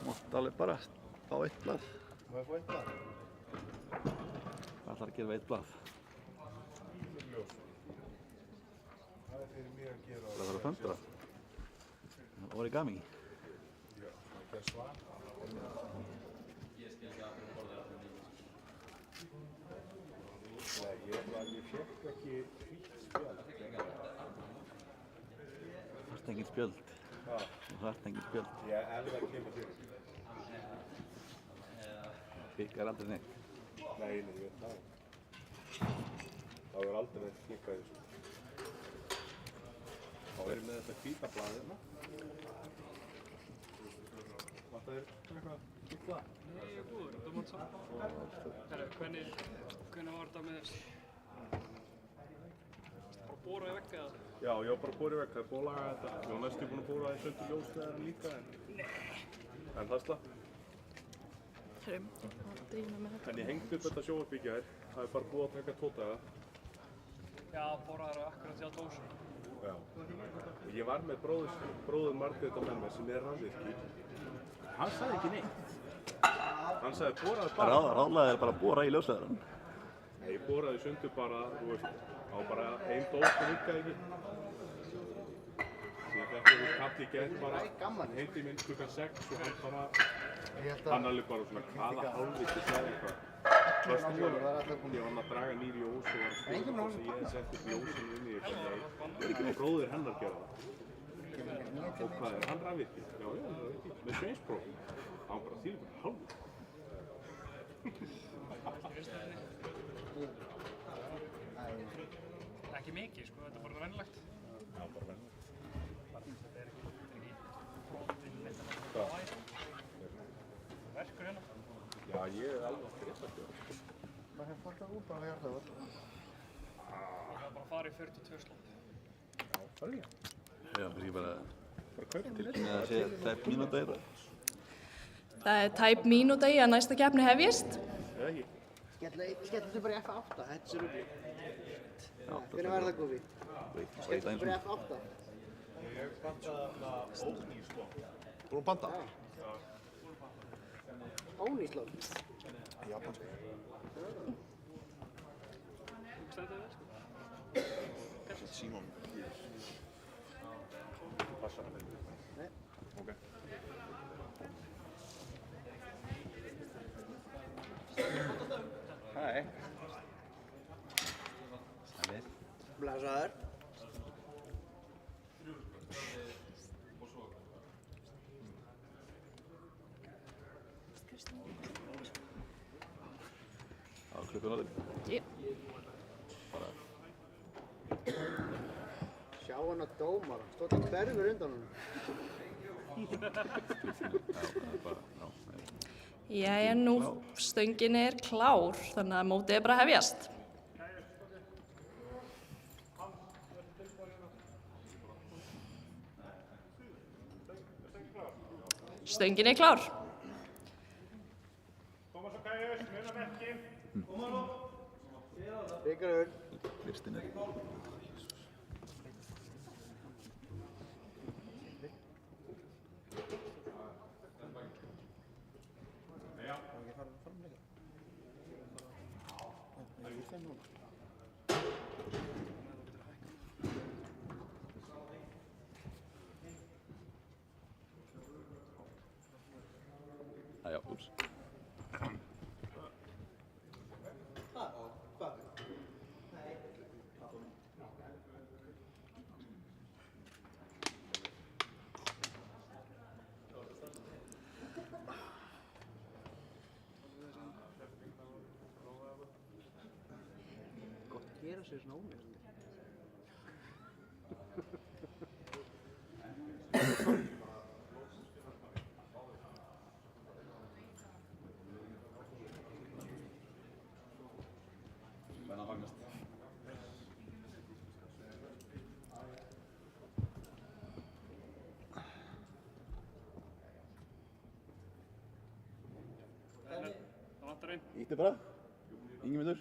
mátt alveg bara fá eitt blað. Má ég fá eitt blað? Hvað ætlar að gera við eitt blað? Það fyrir mér að gera... Það þarf að föndra. Origami. Já, það er svart. Nei, ég fékk ekki hvítt spjald. Það er engin spjöld. Það er engin spjöld. Já, ef það kemur fyrir. Fikkar aldrei neitt. Nei, ég veit það. Það verður aldrei neitt klikkað í þessu. Þá erum við þetta hvíta blaðið hérna. Vantar þér eitthvað hvítt blað? Nei, ég er búinn, þú mátt saman. Herru, hvernig var þetta með þess? Bara bóra í vegg eða? Já, ég var bara að bóra í vegg, það er búið að laga þetta. Ég var næstu búinn að bóra það í söndu ljósleðar líka, en það slapp. Herru, að drína með þetta. En ég hengdi upp þetta sjónvarpíkja hér, það er bara búið að taka 2 daga. Já, bóraður akkurat því á dósu. Já. Og ég var með bróður Margrétar með mér sem er rafvirki. Hann sagði ekki neitt. Hann sagði bóraði bara. Ráðlagið er bara að bóra í ljósleðarann. Nei, ég bóraði sundu bara, þú veist, á bara ein dós sem virkaði ekki. Síðan þetta við kalli gett bara, heiti minn klukkan 6 og hann bara, hann alveg bara svona hvaða hálfviti sagði eitthvað. Förstu fjórum, ég var að draga nýr ljós og var að skoða það sem ég hef sett upp ljósinu inn í þetta. Og bróðir hennar gera það. Og hvað er hann rafvirki? Já, rafvirki. Með sveinspróf. Hann bara þýr bara hálfviti. Ekki mikið, sko, þetta er bara venjulegt. Já, bara venjulegt. Þetta er ekki brotinn neitt að Hvað? verkur hérna. Já, ég er alveg að greiða þetta. Hvað hefði fattað út á að gera það? Ég var bara að fara í 42 slótt. Já, farið ég. Já, kannski bara kaupa til með að segja tæp mínúta í þetta. Það er tæp mínúta í að næsta keppni hefjist. Eða ekki. Skelltu bara í F8, þetta er svo rúgli. Já, Hvernig var það góði? Skelltu bara í F8. Ég pantaði þarna ónýslón. Búin að panta? Ónýslón? Japansk. Stendur það, sko? Símon. Passar það með. Nei. Ok. Hæ. Sælir. Blessaður. Á klukkan orðin. Sjá hann að dómara, stótt að hverfur undan hann. Jæja, nú stöngin er klár, þannig að mótið er bara að hefjast. Stöngin er klár. Tómas og Kæjus, muna merkin. Ríkarur. Listin er. Já, úps. Gott að gera sér svona ónýst. Lítið bara. Ingimundur.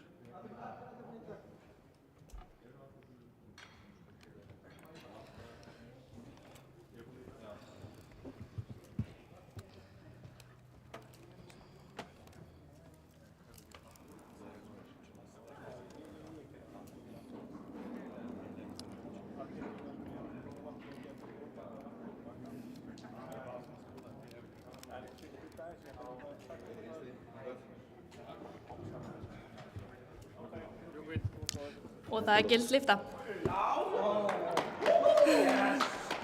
Og það gild lyfta.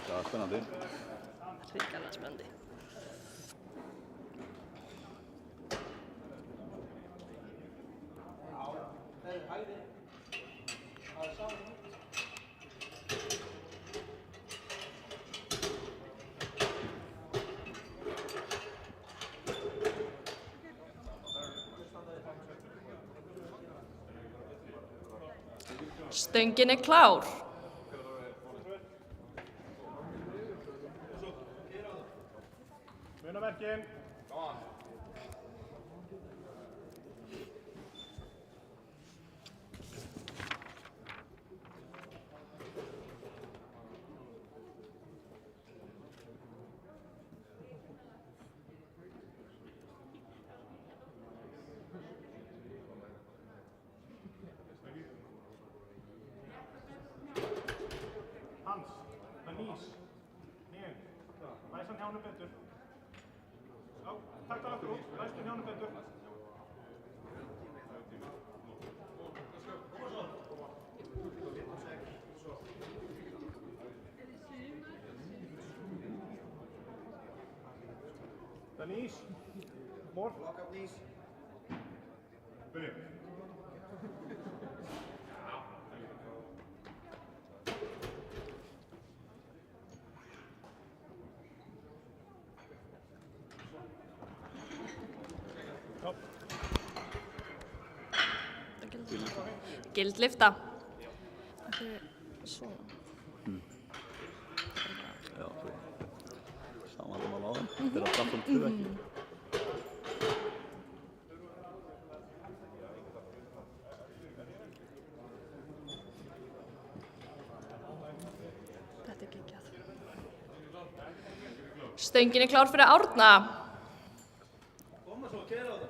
Það var spennandi. Hrikalega spennandi. Stöngin er klár. Munaverkin. Hans, Denise, Nén, læs hann hjá honum betur. Já, takk það aftur út, læs hann hjá honum betur. Denise, more. Lock up these. Brilliant. Gild lyfta. Svona. Já, svo. Samanlega á þeim. Þetta er að tappa 2 ekki. Þetta er geggjað. Stöngin er klár fyrir Árna. Koma svo, kæra á það.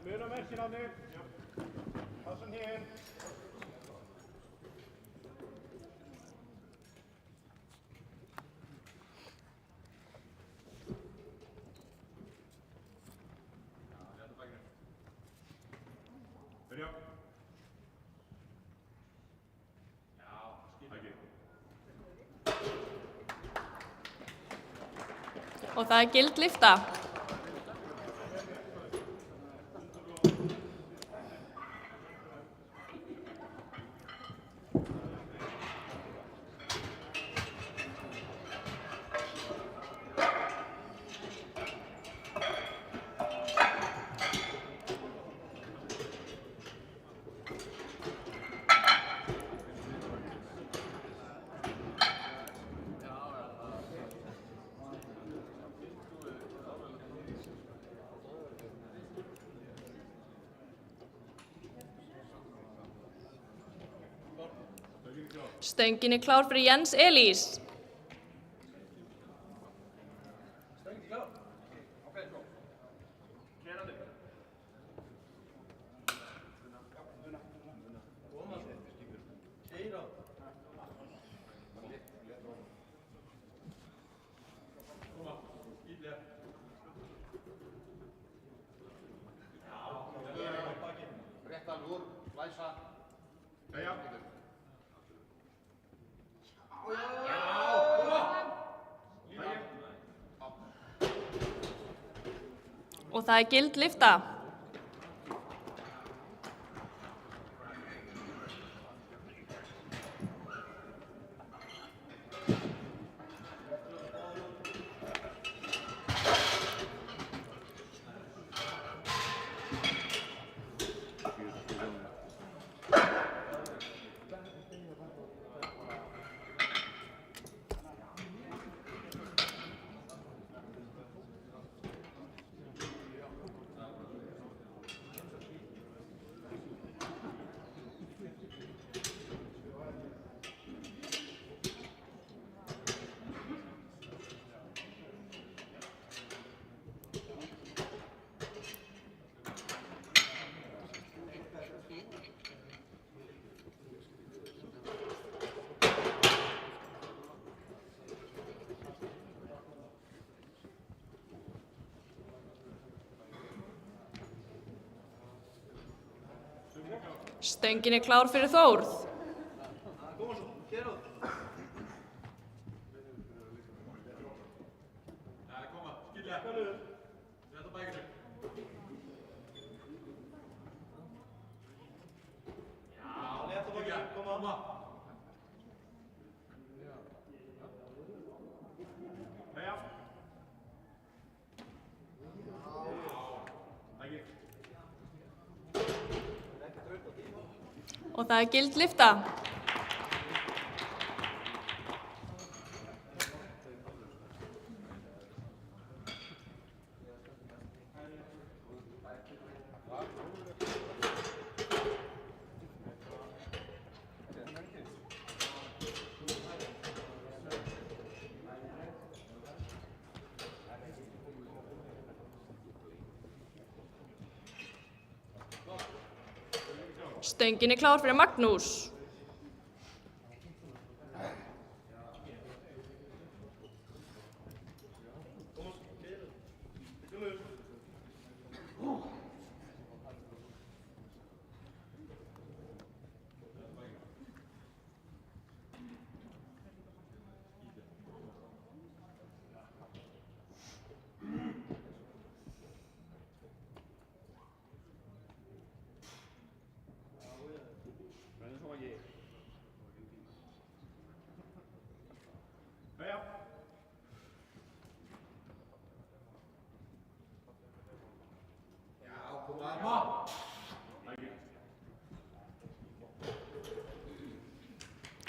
Munaverkin á þig. Passa hann hér. Byrja. Og það er gild lyfta. Stöngin er klár fyrir Jens Elís. Stöngin klár. Ok, svo. Kæra á þig. Koma svo. Kæra á. Koma, ídlega. Réttan úr, læsa. Jæja. Og það er gild lyfta. Stöngin er klár fyrir Þórð. Og það er gild lyfta. Stöngin er klár fyrir Magnús.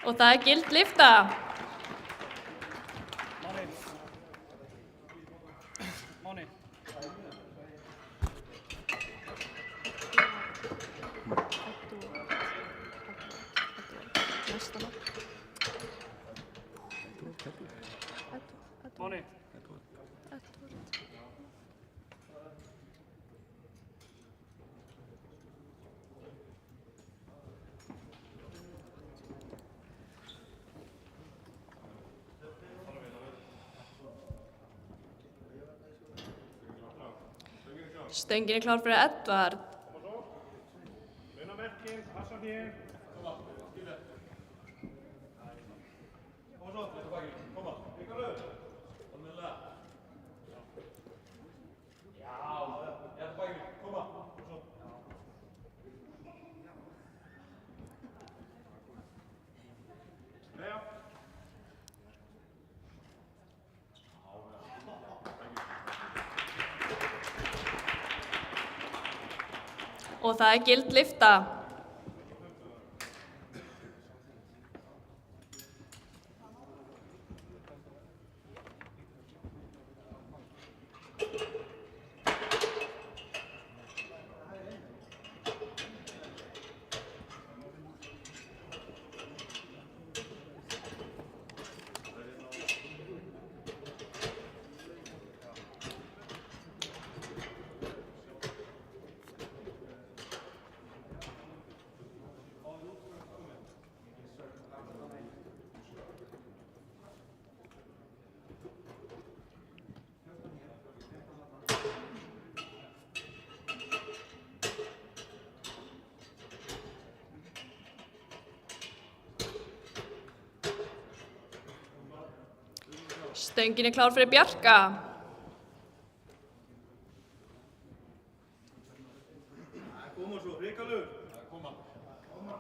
Og það er gild lyfta. Máni. Máni. Stöngin er klár fyrir Edvard. Launa merkin, passa hér. Koma svo, koma. Ríkarður. Almennilega. Já, ég ætla bækið. Koma. Svo. Jæja. Og það er gild lyfta. Stöngin er klár fyrir Bjarka. Koma svo, Ríkarður. Koma. Koma.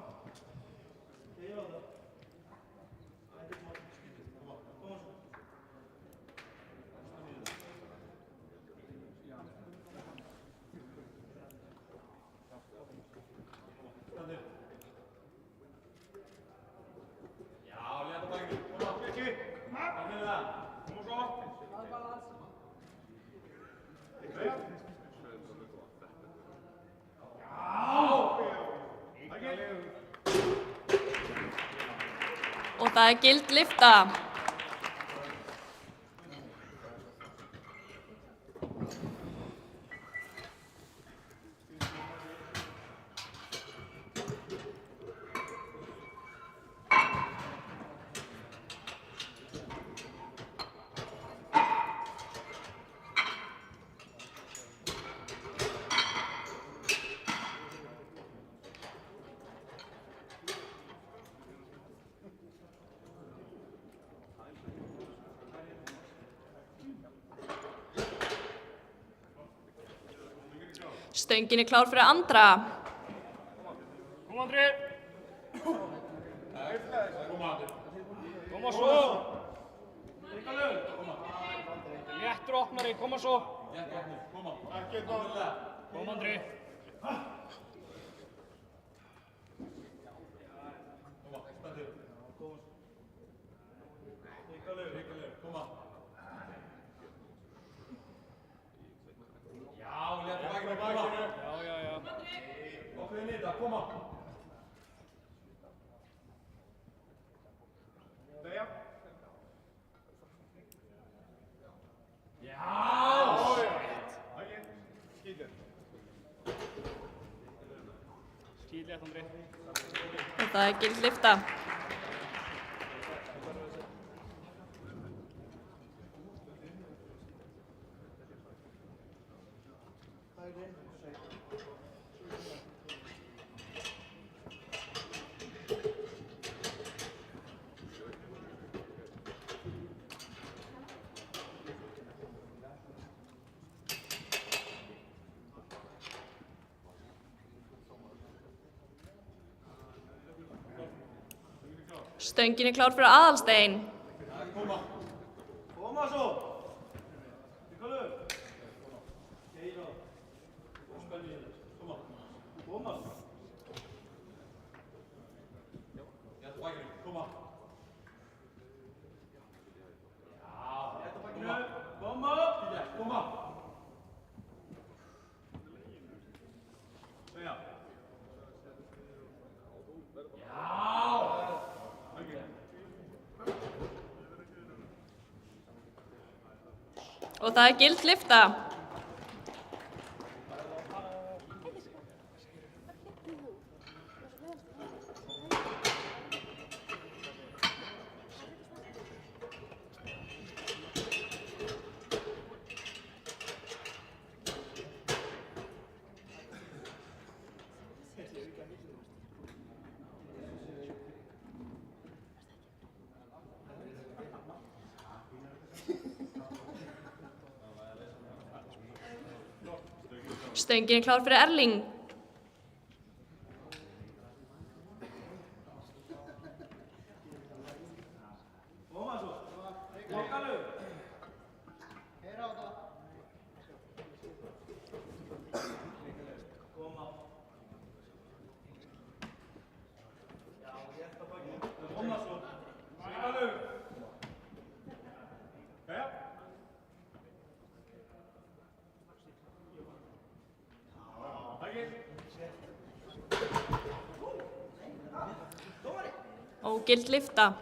Ég á það. Koma svo. Já, létta bækið. Koma, ekki. Almennilega. Koma svo. Og það er gild lyfta. Stöngin er klár fyrir Andra. Kom Andri! Koma svo! Léttur opnari, koma svo! Kom Andri! Skýrlétt Andri. Og það er gild lyfta. Stöngin er klár fyrir Aðalstein. Koma svo! Nikolur! Koma! Koma! Koma! Og það er gild lyfta. Stöngin er klár fyrir Erling. Koma svo! Lokalur! Heyra á það! Koma! Já, ég ætla bara ekki. Koma svo! Lokalur! Jæja! Og gild lyfta.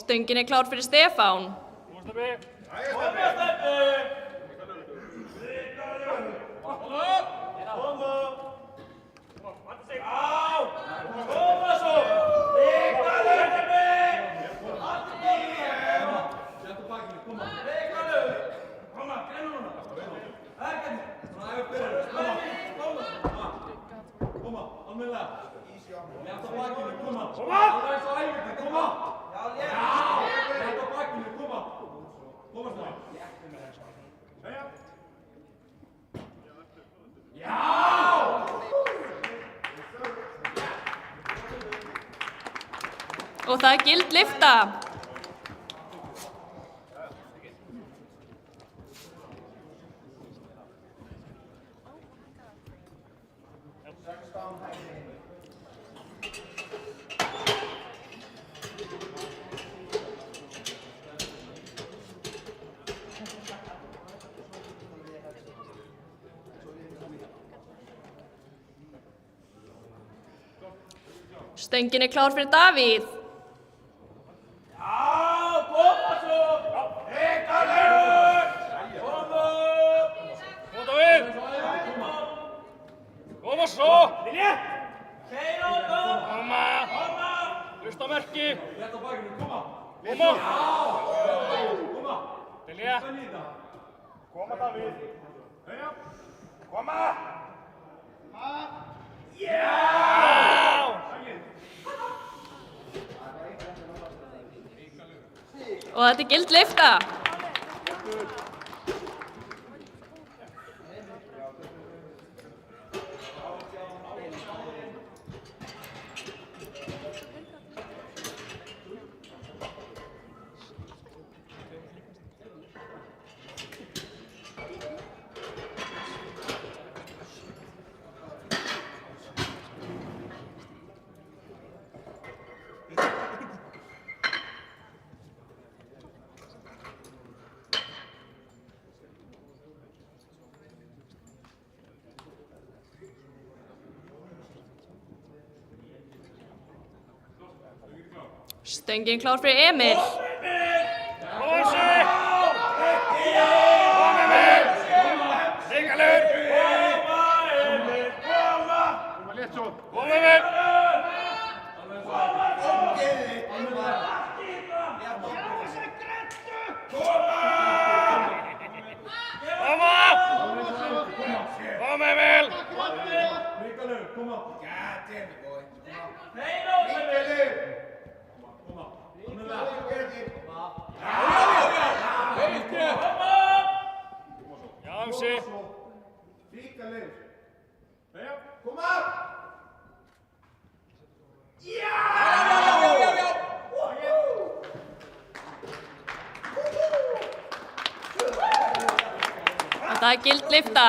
Stöngin er klár fyrir Stefán. Koma Steffi! Koma Steffi! Koma! Koma svo! Nikolur! Settu bakinu, koma! Nikolur! Koma, greinu núna! Ekkert! Svona æfum byrjar! Koma, almennilega! Settu bakinu, koma! Koma! Það er svo æfingu, koma! Já! Settu bakinu, koma! Koma svona! Jæja! Já! Og það er gild lyfta. Stöngin er klár fyrir Davíð. Já, koma svo! Nikolur! Koma! Koma svo! Koma! Hlusta á merki! Létt á bakinu, koma! Koma! Til létt! Koma Davíð! Koma! Já! Og þetta gild lyfta. Stöngin klár fyrir Emil. Það er gild lyfta.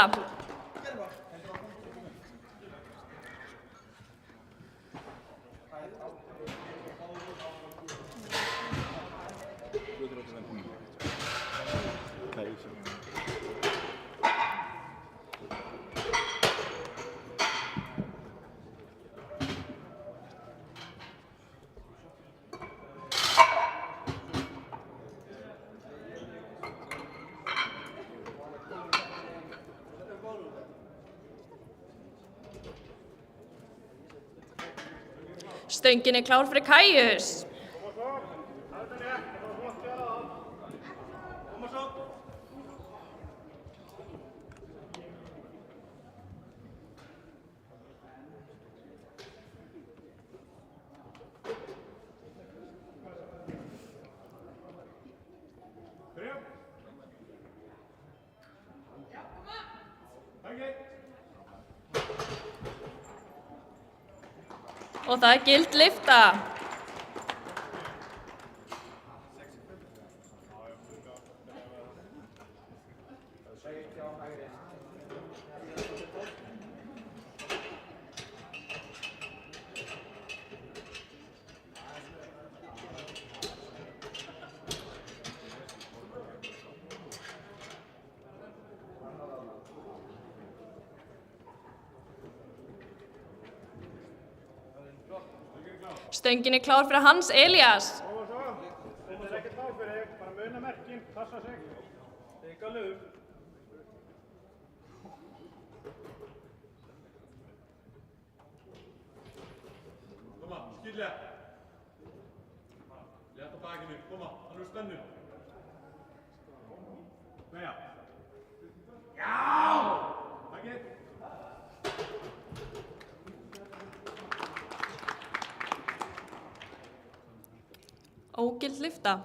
Stöngin er klár fyrir Kaius. Og það er gild lyfta. Stöngin er klár fyrir Hans Elías. Þetta er ekkert mál fyrir þig, bara muna merkin, passa sig. Þig að lög. Koma, skilja. Létt á bakinu, koma, hann er spennu. Meja. Já! Takk. Ógild lyfta.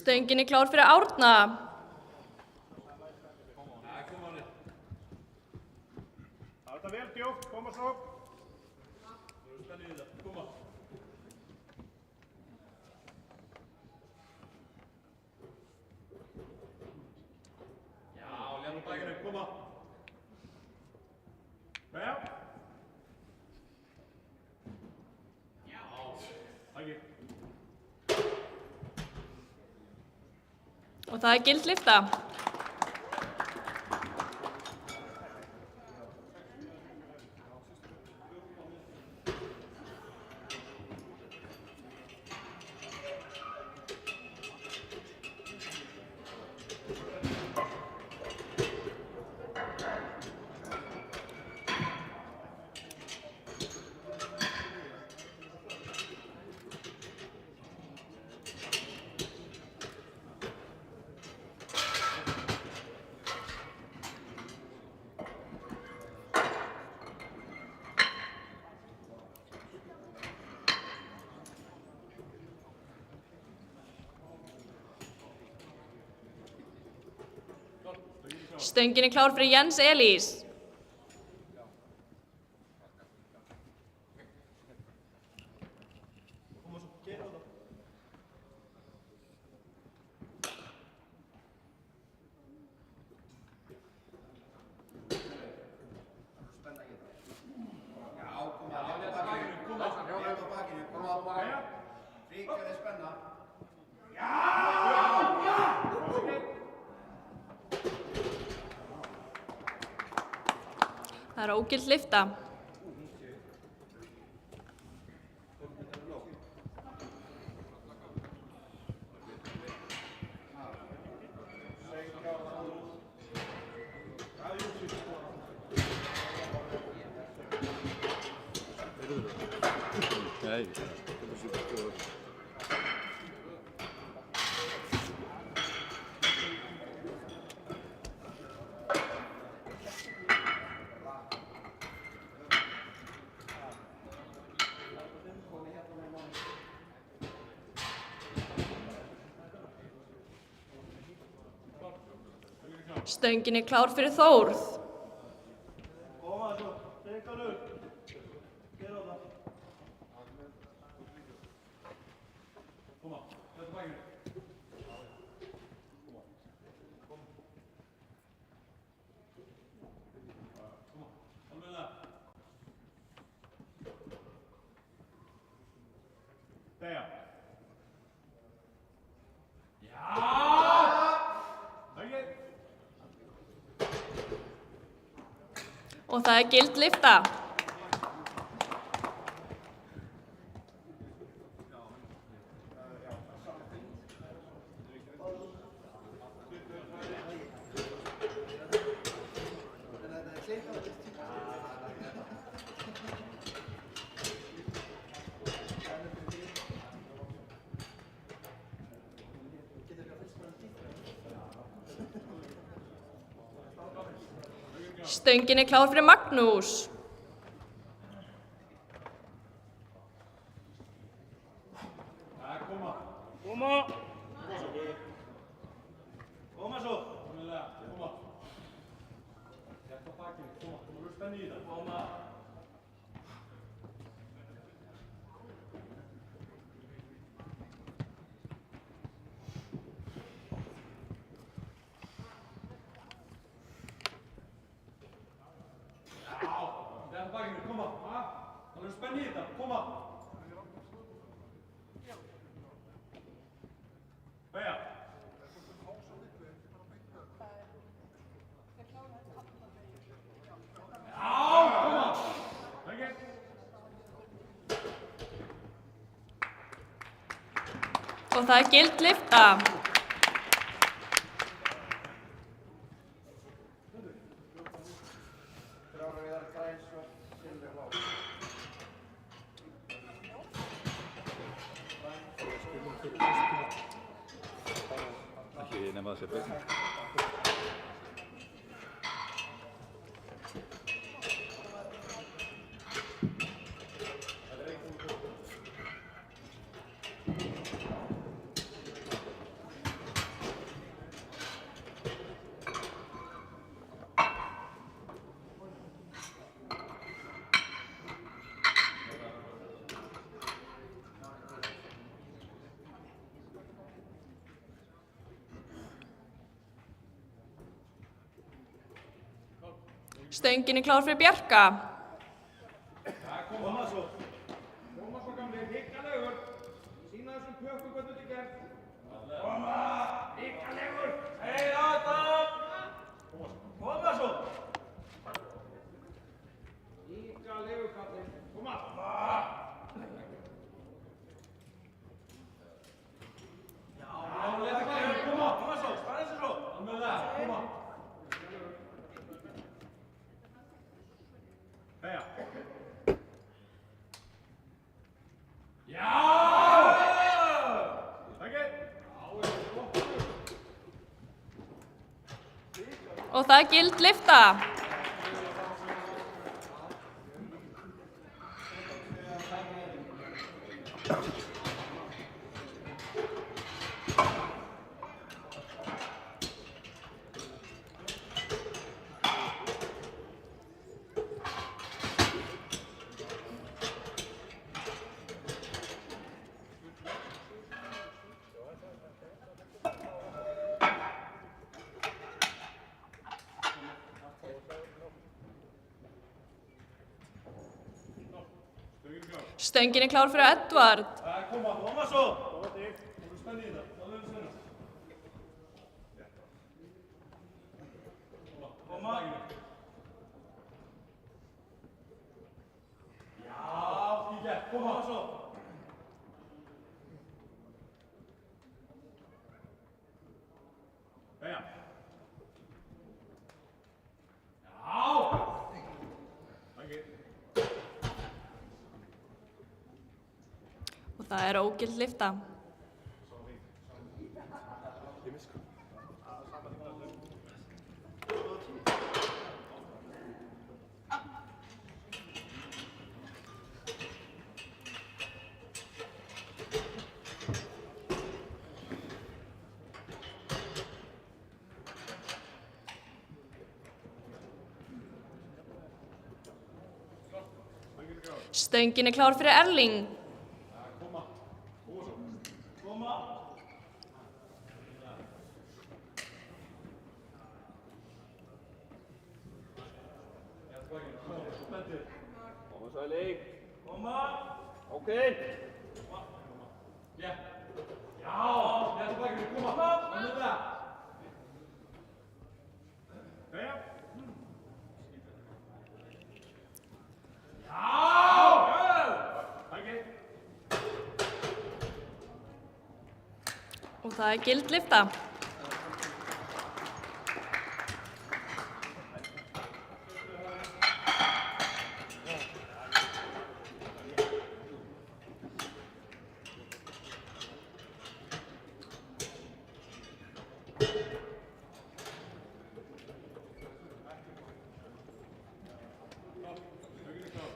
Stöngin er klár fyrir Árna. Þetta vel djókt, koma svo. Þú erum spennið í þetta, koma. Já, létt á bakinu, koma. Beja. Já. Takk. Og það er gild lyfta. Stöngin er klár fyrir Jens Elís. Það er ógild lyfta. Nei. Stöngin er klár fyrir Þórð. Beja. Og það er gild lyfta. Stöngin er klár fyrir Magnús. Koma. Koma svo. Koma. Þetta bakið. Koma. Þú ert spennt í það. Koma. Þetta bakið. Koma. Þú ert spennt í þetta. Koma. Beja. Og það er gild lyfta. Ekki nema það sé breyting. Stöngin er klár fyrir Bjarka. Koma svo. Koma svo gamli, hikkalegur. Sýna þessum pökkum hvað þetta er gert. Koma, hikkalegur. Hei, Adam. Koma svo. Hikkalegur kallinn. Koma. Já, leta kallinn. Koma svo. Spara þessu svo. Alveg það. Koma. Heia. Já! Takk. Og það er gild lyfta. Stöngin er klár fyrir Edvard. Koma svo. Koma þig. Þú eru spennt í þetta. Það er spennt. Koma. Já, skýkja. Koma svo. Heia. Já. Takk. Og það er ógild lyfta. Stöngin er klár fyrir Erling. Koma Sæling. Koma. Ok. Já. Já, þetta er bakið. Koma. Annað það. Heia. Já! Takk. Og það er gild lyfta.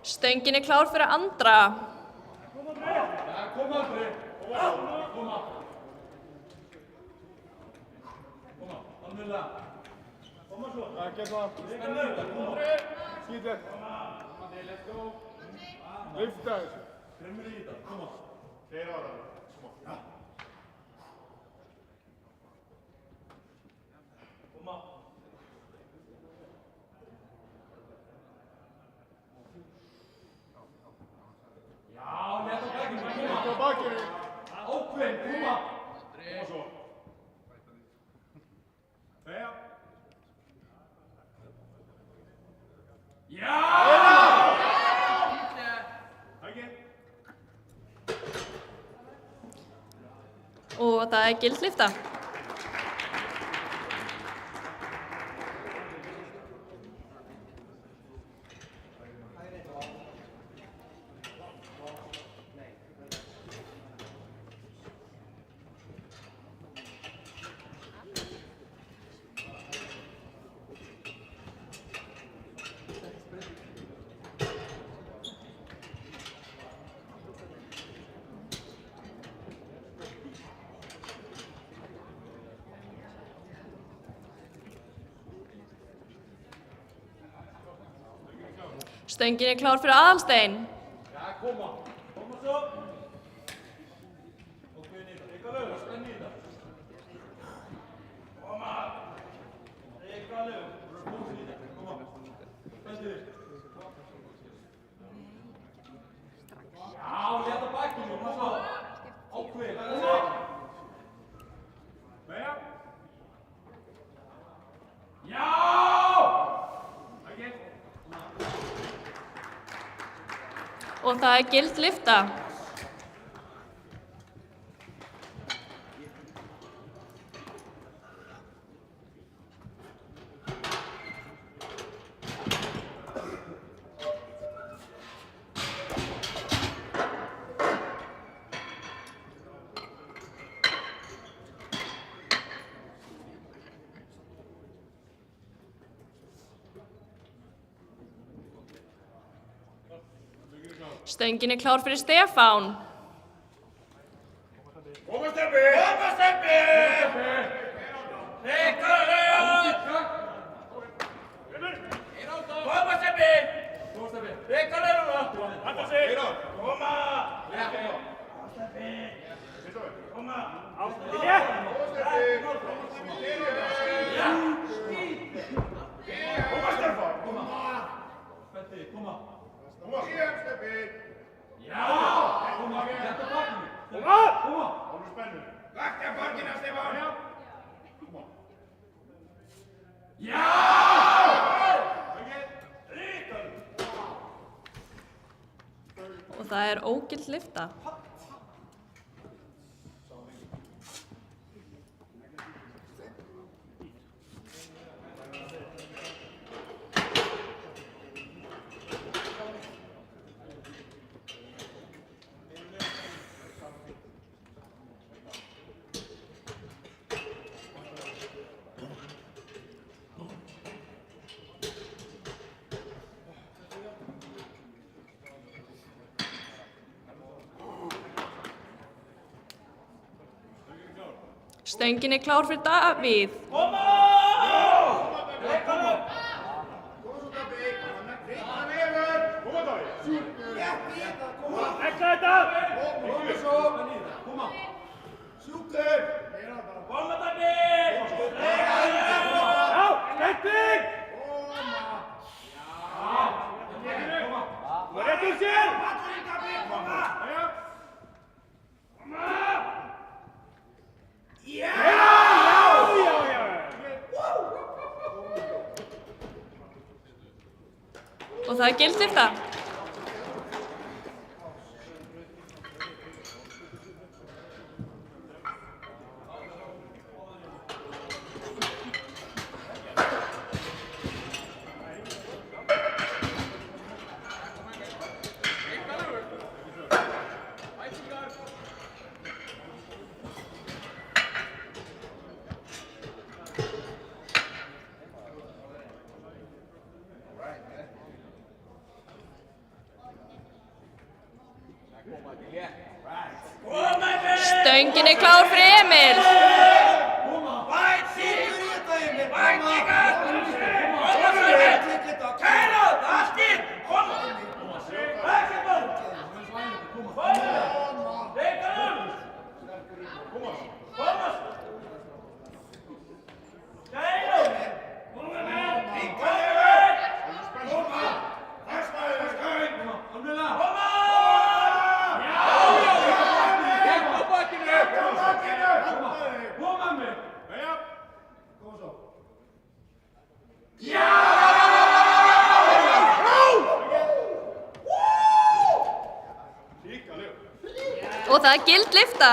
Stöngin er klár fyrir Andra. Koma Andri. Koma. Koma, alveg. Koma svo. Ekki það. Spennur. Skýt. Let's go. Lyfta þessu. Kremur í þetta. Koma. Keyra á það. Koma. Koma. Já, leta á bakinu. Leta á bakinu. Ákveðin, koma. Koma svo. Heia. Já! Og það er gild lyfta. Stöngin er klár fyrir Aðalstein. Já, koma. Koma svo. Og hvað er þetta? Eitthvað lögur, spenn í þetta. Koma. Eitthvað lögur. Koma í þetta. Koma. Og það gild lyfta. Stöngin klár fyrir Stefán. Koma Stebbi! Koma Stebbi! Ríkalaður! Koma Stebbi! Ríkalaður! Hætta sig! Koma! Stebbi! Koma! Vilja! Koma Stefán! Koma! Stebbi, koma! Koma! Stebbi! Já! Koma! Þetta bakinu! Koma! Koma! Koma spennu! Vakta borgina, Stefán! Já! Koma! Já! Og það ógild lyfta. Stöngin klár fyrir Davíð. Koma! Koma! Koma Davíð! Koma! Ekka þetta! Koma svo! Koma! Sjúktur! Koma Davíð! Já! Skætting! Koma! Já! Koma! Rétt úr sér! Koma! Koma! Já! Og það gild lyfta. Stöngin klár fyrir Emil. Væt sigur í þetta, Emil! Væt sigur! Koma svo Emil! Kæra! Allt inn! Koma! Ekki bara! Koma! Reykjavík! Koma! Koma! Kæra! Koma með! Reykjavík! Koma! Þessmaður! Koma! Koma! Koma mig! Jæja! Koma svo! Já! Ríkalegur! Og það gild lyfta.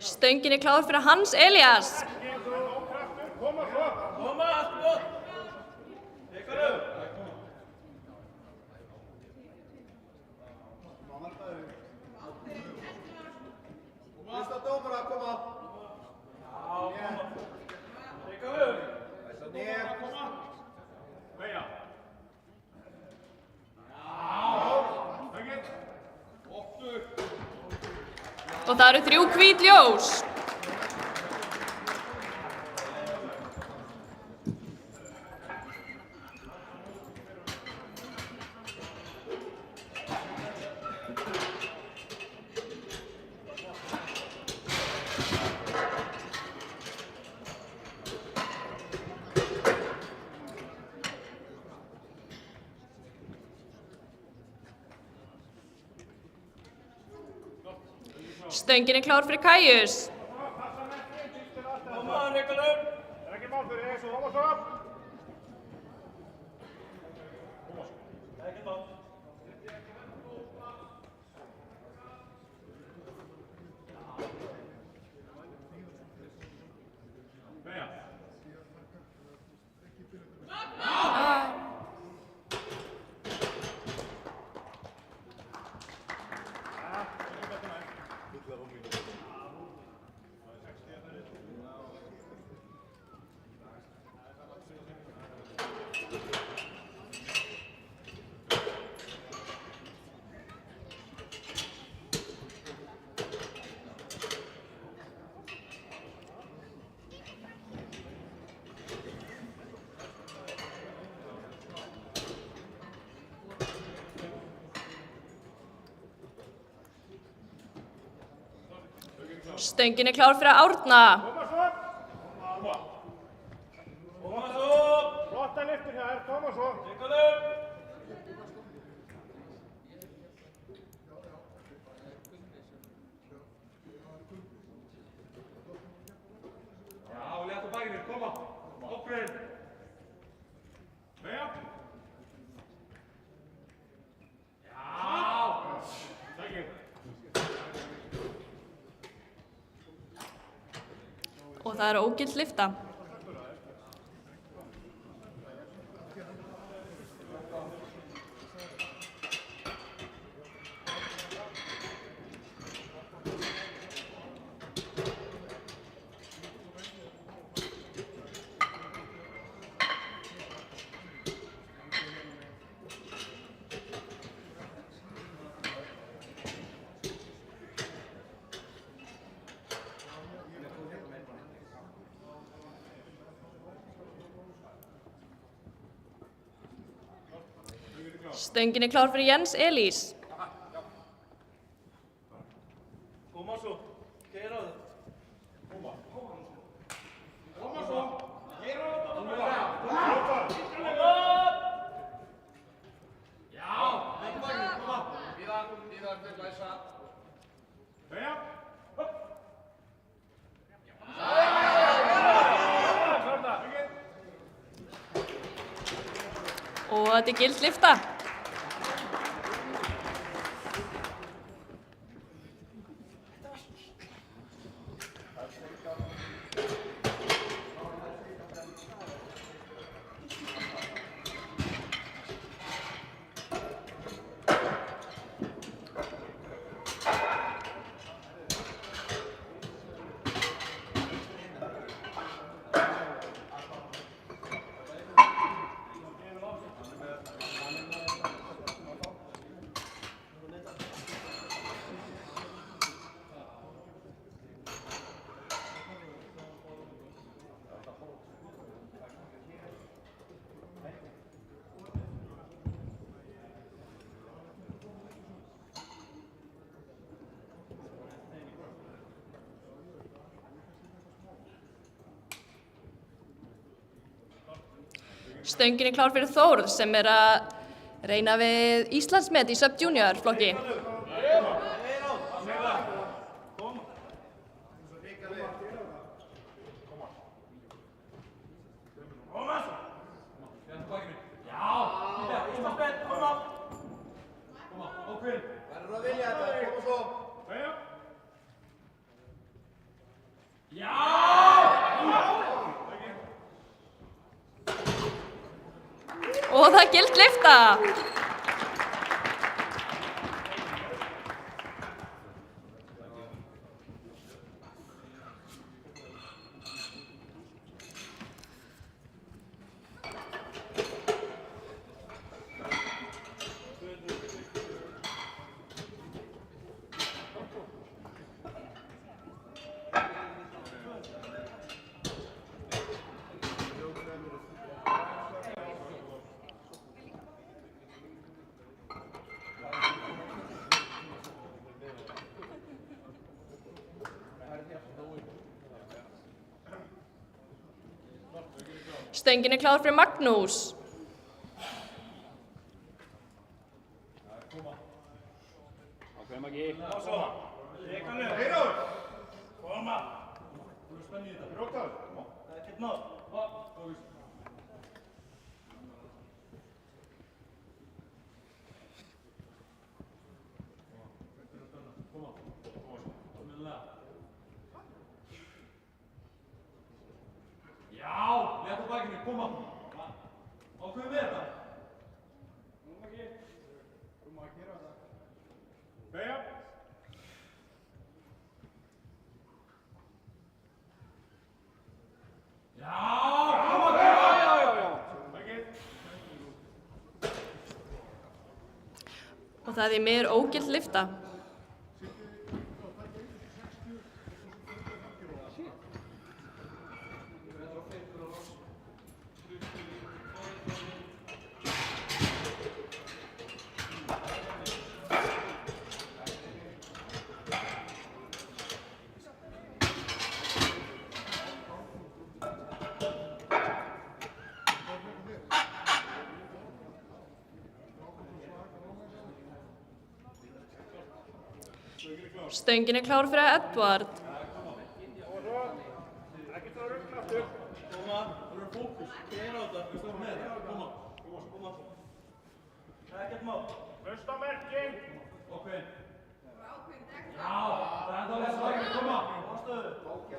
Stöngin klár fyrir Hans Elías. Koma svo! Koma allt gott! Reykjavík! Fyrsta dómara að koma! Já, koma! Reykjavík! Koma! Og það eru 3 hvít ljós. Stöngin er klár fyrir Kajus. Koma, Nikolur! Er ekki mál fyrir þessu, koma svo! Ekki mál. Meja. Stöngin er klár fyrir Árna. Koma svo! Flotta lyftur hér, koma svo! Nikolur! Já, létt á bakinu, koma! Ákveðin! Meja! Já! Sækir! Og það er ógild lyfta. Stöngin er klár fyrir Jens Elís. Koma svo, gera það. Koma svo, gera það. Koma! Já! Koma! Víðar til læsa. Meja! Og þetta er gild lyfta. Stöngin er klár fyrir Þórð sem er að reyna við Íslandsmet í Sub-Junior flokki. Og það er gild lyfta. Stöngin er klár fyrir Magnús. Ok, Maggi. Já, létt á bakinu, koma. Ákveðum við þetta. Beigja. Já, koma, já. Og það er því miður ógild lyfta. Stöngin er klár fyrir Edvard. Ekkert að rugla aftur. Koma, þú eru fókus. Keira á þetta, við stöðum með þetta. Koma. Ekkert mál. Hlusta merkin. Ákveðin. Já, það er enda að lesa vægir. Koma. Ástöðu.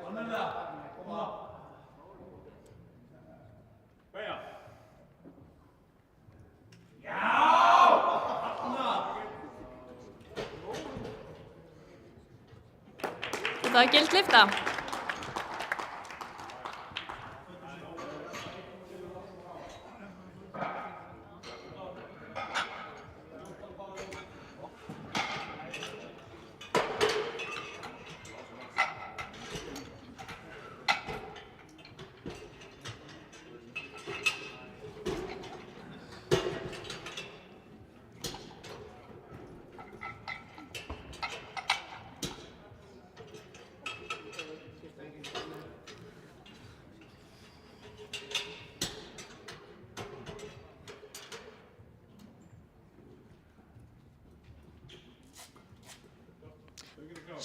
Almennilega. Koma. Beigja. Já! Og það er gild lyfta.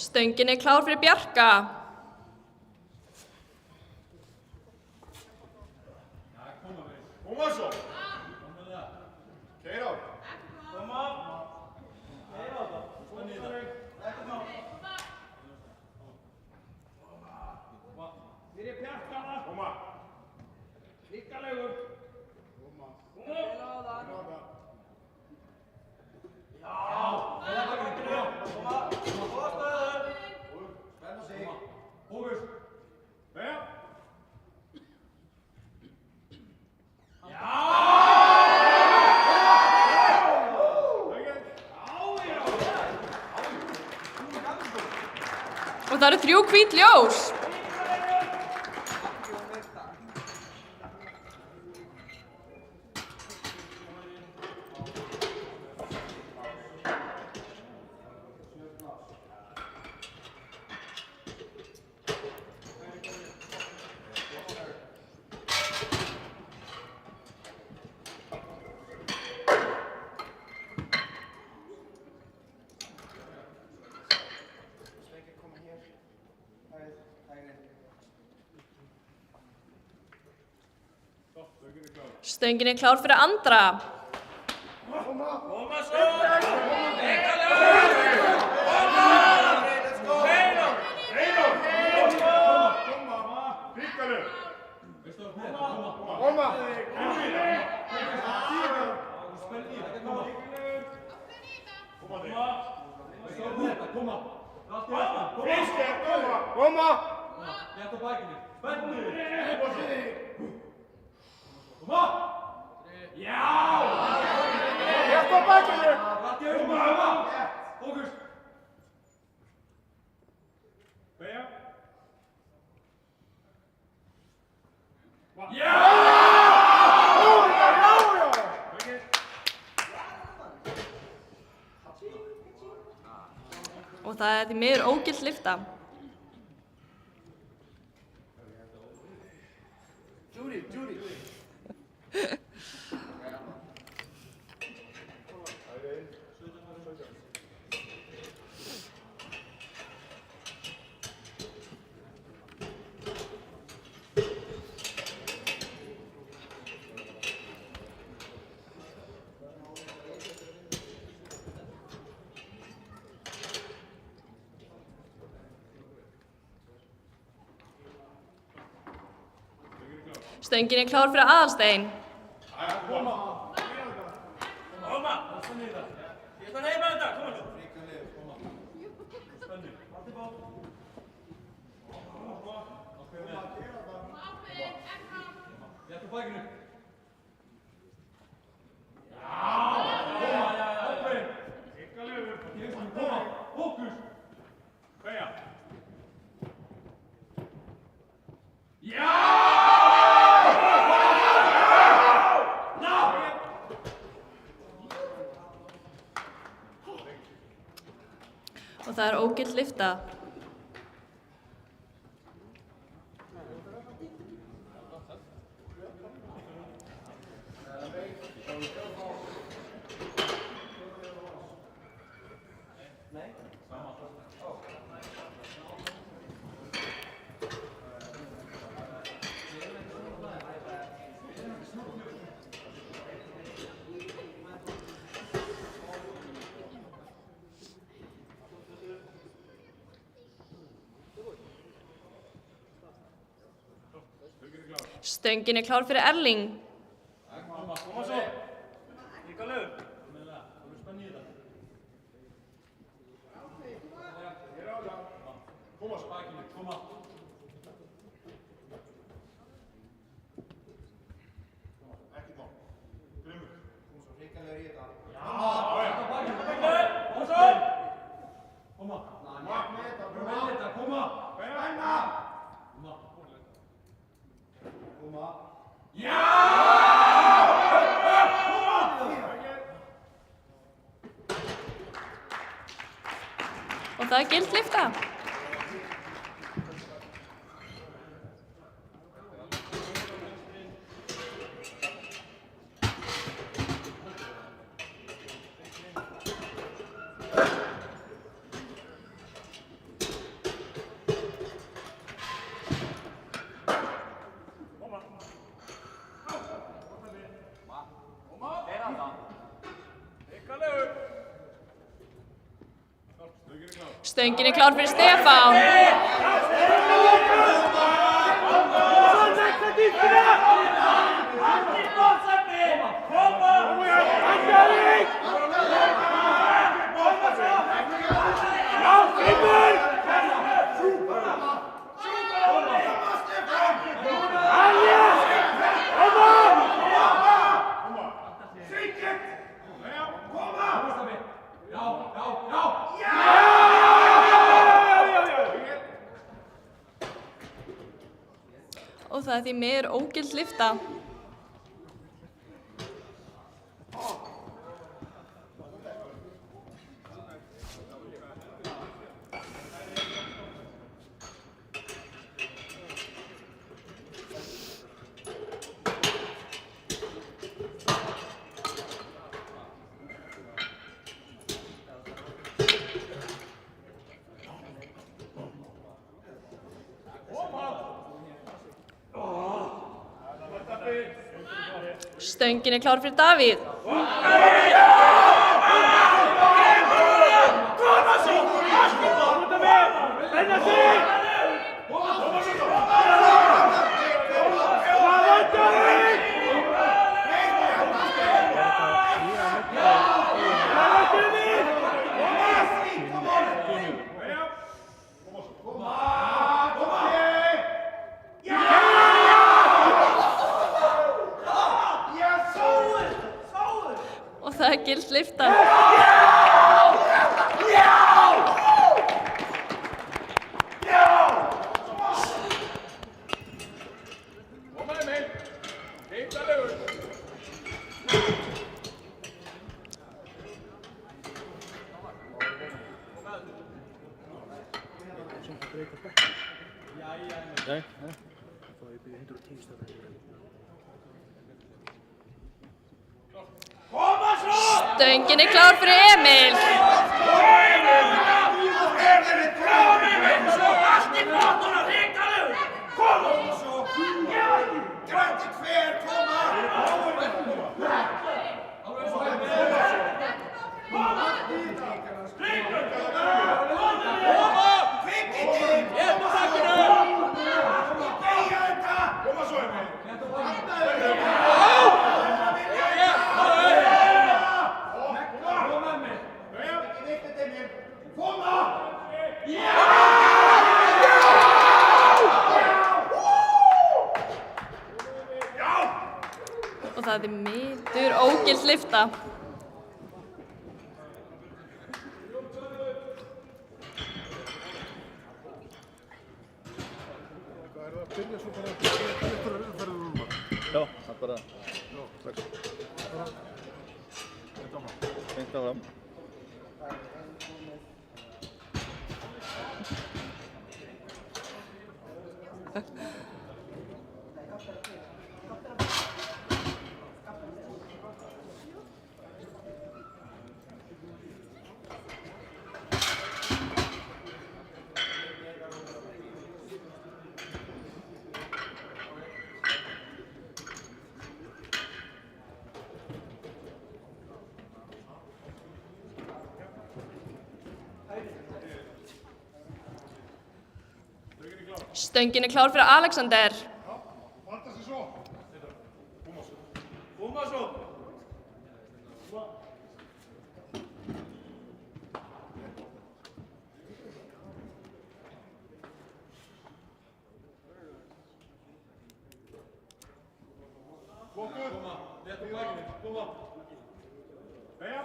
Stöngin er klár fyrir Bjarka. Koma svo. Keira á þetta. Koma. Keira á þetta. Spenni í þetta. Ekkert mál. Fyrir Bjarkana. Koma. Líkalegur. Koma. Keira á það. Já. Keira á þetta. Koma. Góða stöðu. Spenna sig. Fókus. Beigja. Og það eru 3 hvít ljós. Stöngin er klár fyrir Andra. Koma svo! Líkalegur! Koma! Keira! Koma! Líkalegur! Koma! Koma! Létt á bakinu. Spennu! Koma! Já! Létt á bakinu! Rætt í augunum. Koma! Fókus. Beigja. Já! Og það er því miður ógild lyfta. Judy. Stöngin er klár fyrir Aðalstein. Og það er ógild lyfta. Stöngin er klár fyrir Erling. Og það er gild lyfta. Stöngin er klár fyrir Stefán. Og það er því miður ógild lyfta. Stöngin er klár fyrir Davíð. Og það er gild lyfta. Stöngin er klár fyrir Emil. Dugir ógild lyfta. Hvað er það að byrja svo bara eftir umferðinu núna? Já, það er bara strax. Beint áfram. Stöngin er klár fyrir Alexander. Vanda sig svo. Koma svo. Flottur. Létt á bakinu. Koma. Beja.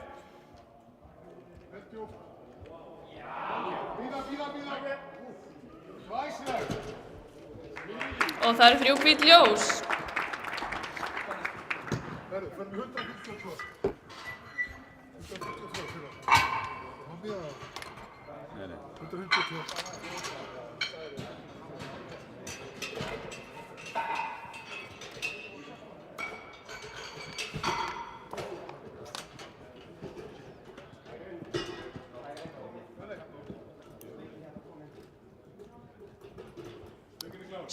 Helt djúpt. Bíða. Svæslega. Og það eru 3 hvít ljós. Verður 152. 152 fyrir það. Hann bíða það. Nei. 152.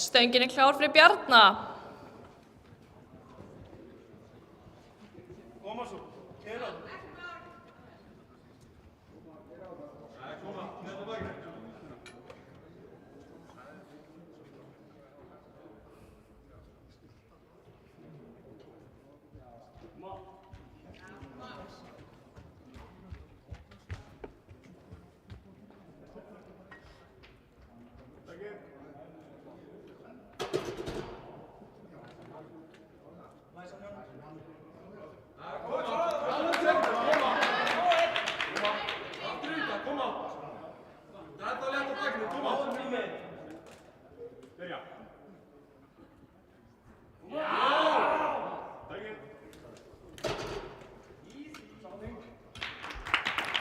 Stöngin er klár fyrir Bjarna. Koma svo. Kera. Koma. Létt á bakinu.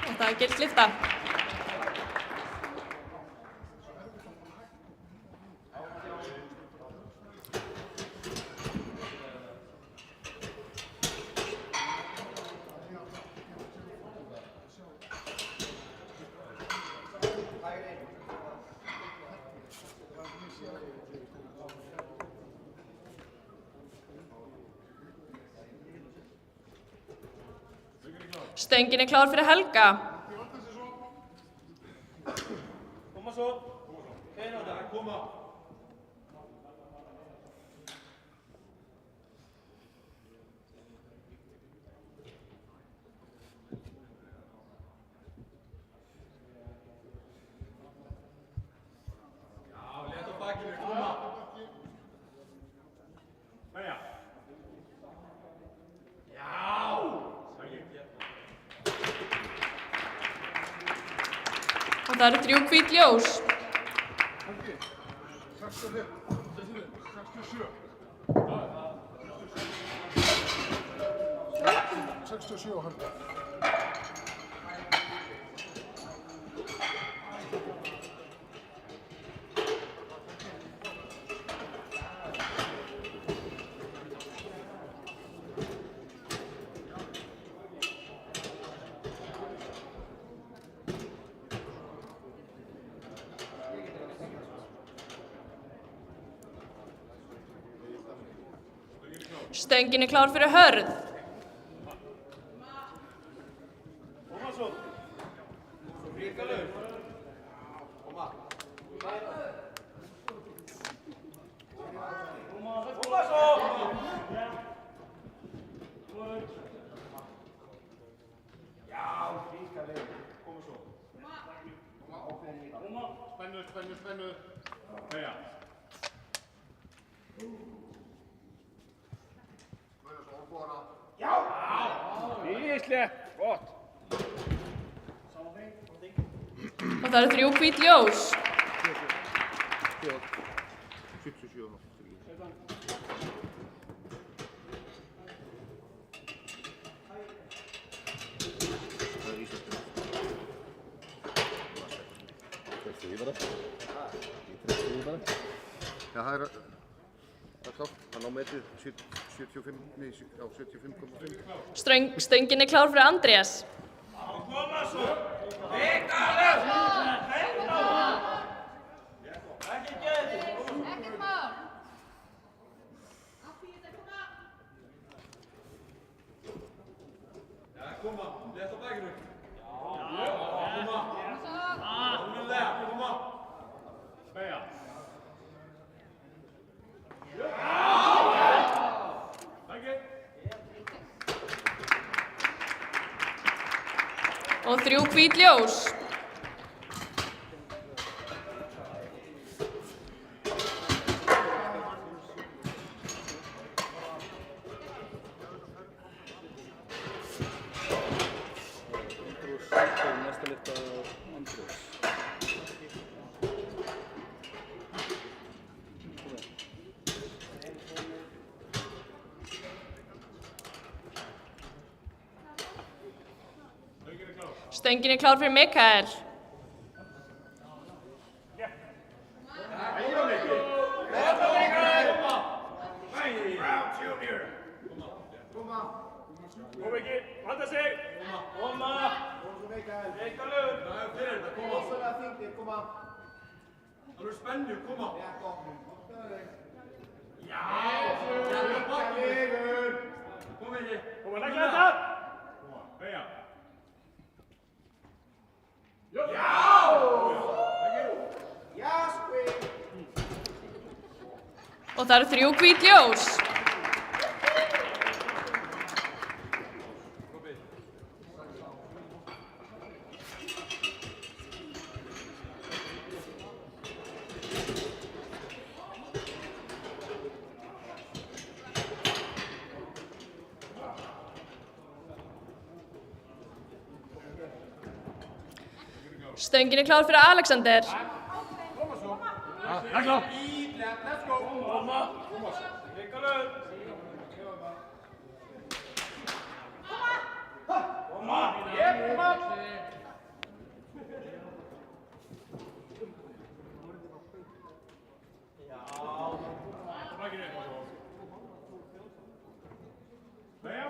Og það er gilt lyfta. Stöngin er klár fyrir Helga. Koma svo. Kera það. Koma. Já, létt á bakinu. Koma. Beja. Og það eru 3 hvít ljós. 67. 67 á Helga. Stöngin er klár fyrir Hörð. Koma svo. Ríkalur. Koma. Koma svo. Já, ríkalur. Koma svo. Koma. Spennu. Beja. Já! slétt, gott. Og það eru 3 hvít ljós. 77. Já, það er klárt. Hann á metið 75,5. Stöngin er klár fyrir Andrés. Koma svo! Ekki geði! Ekkert mál! Já, koma, létt á bakinu. Já, koma. Almennilega, koma. Beja. Og 3 hvít ljós. Næsta lyfta Andrés. Stöngin er klár fyrir Mikael. Kom ekki, vanda sig. Koma. Mikael. Koma. Koma. Það eru spennu, koma. Já. Kom ekki. Koma, leggja þetta. Koma, beja. Já! Já, skvið! Og það eru 3 hvít ljós. Stöngin er klár fyrir Alexander. Koma svo. Legla. Let's go. Koma. Koma svo. Mikael. Koma. Ég, koma. Beja.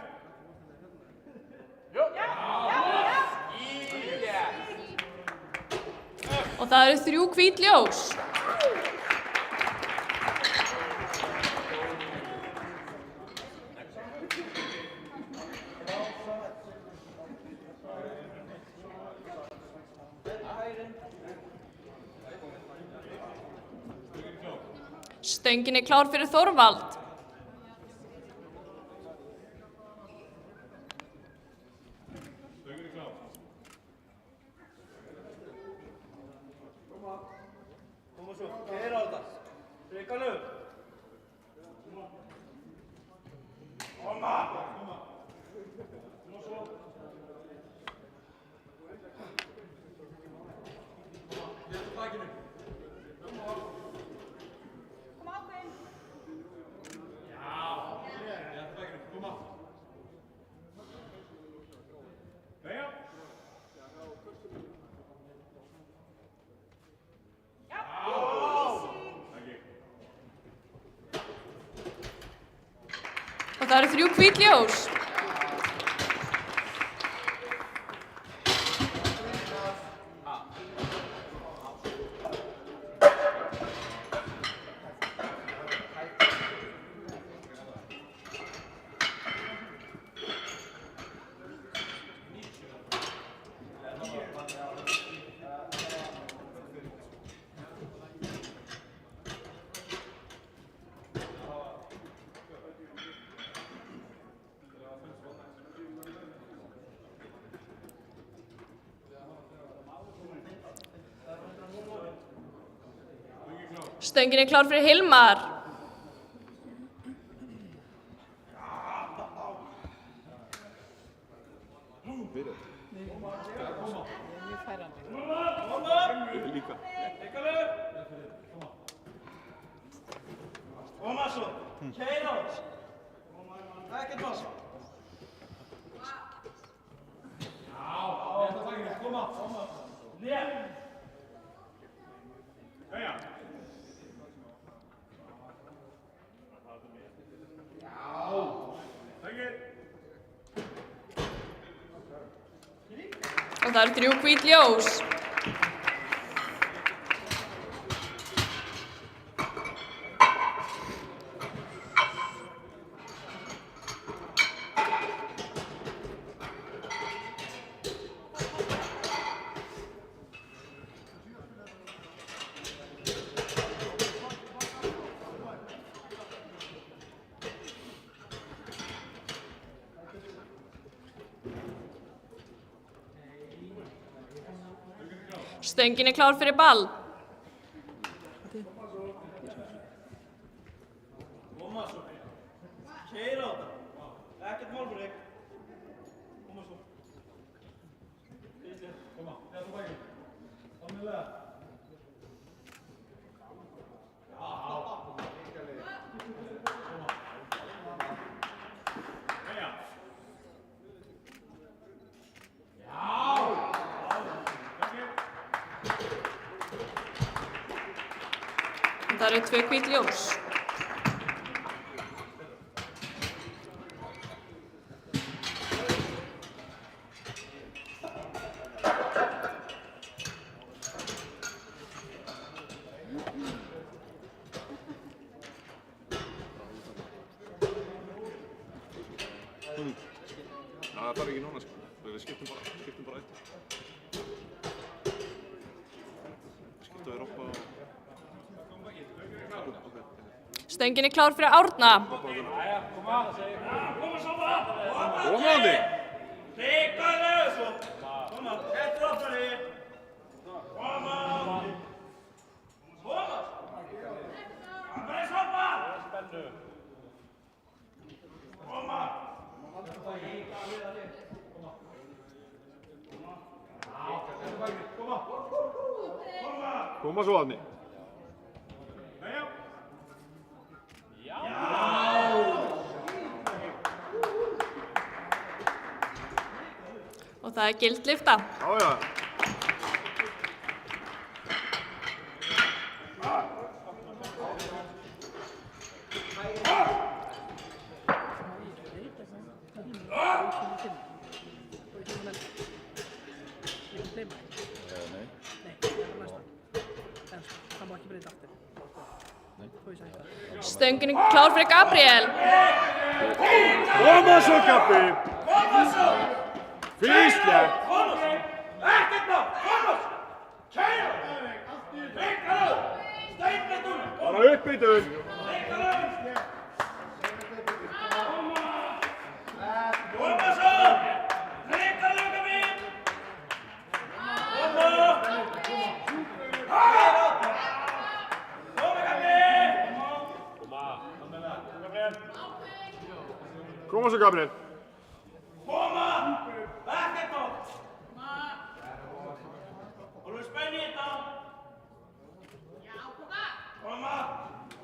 Og það eru 3 hvít ljós. Stöngin er klár fyrir Þorvald. Koma svo, keyra á þetta. Mikael. Koma. Koma svo. Létt á bakinu. Koma ákveðin. Já. Létt á bakinu, koma. Beja. Og það eru 3 hvít ljós. Stöngin er klár fyrir Hilmar. fyrir. Ég er mjög færandi. Ég líka. Koma svo, keyra á þess. Ekkert mál. Þetta takk ekki, koma. Nef. Jæja. Og það eru 3 hvít ljós. Stöngin er klár fyrir ball. Koma svo, keyra á þetta. Ekkert mál fyrir þig. Koma svo. Koma, þetta takk ekki. Almennilega. Það eru 2 hvít ljós. Það þarf ekki núna, sko. Við skiptum bara eftir. Skiptum við Robba og... Stöngin er klár fyrir Árna. Koma svo bara. Koma á þig! Ríkaðu svo. Koma, þetta er opnari. Koma. Koma. Bara stoppa. Spennu. Koma. Koma svo Árni. Og það er gild lyfta. Já. Stöngin er klár fyrir Gabriel. Koma svo, Gabbi! Koma svo. Físlegt! Koma svo. Ekkert mál. Koma svo. Keyra. Ríkaðu. Steinbrettur. Bara uppbytun! Ríkaðu. Koma svo. Ríkaðu, Gabi. Koma. Keyra. Koma, Gabi. Koma svo, Gabriel! Koma. Ekkert mál. Voru spenni í þetta? Koma.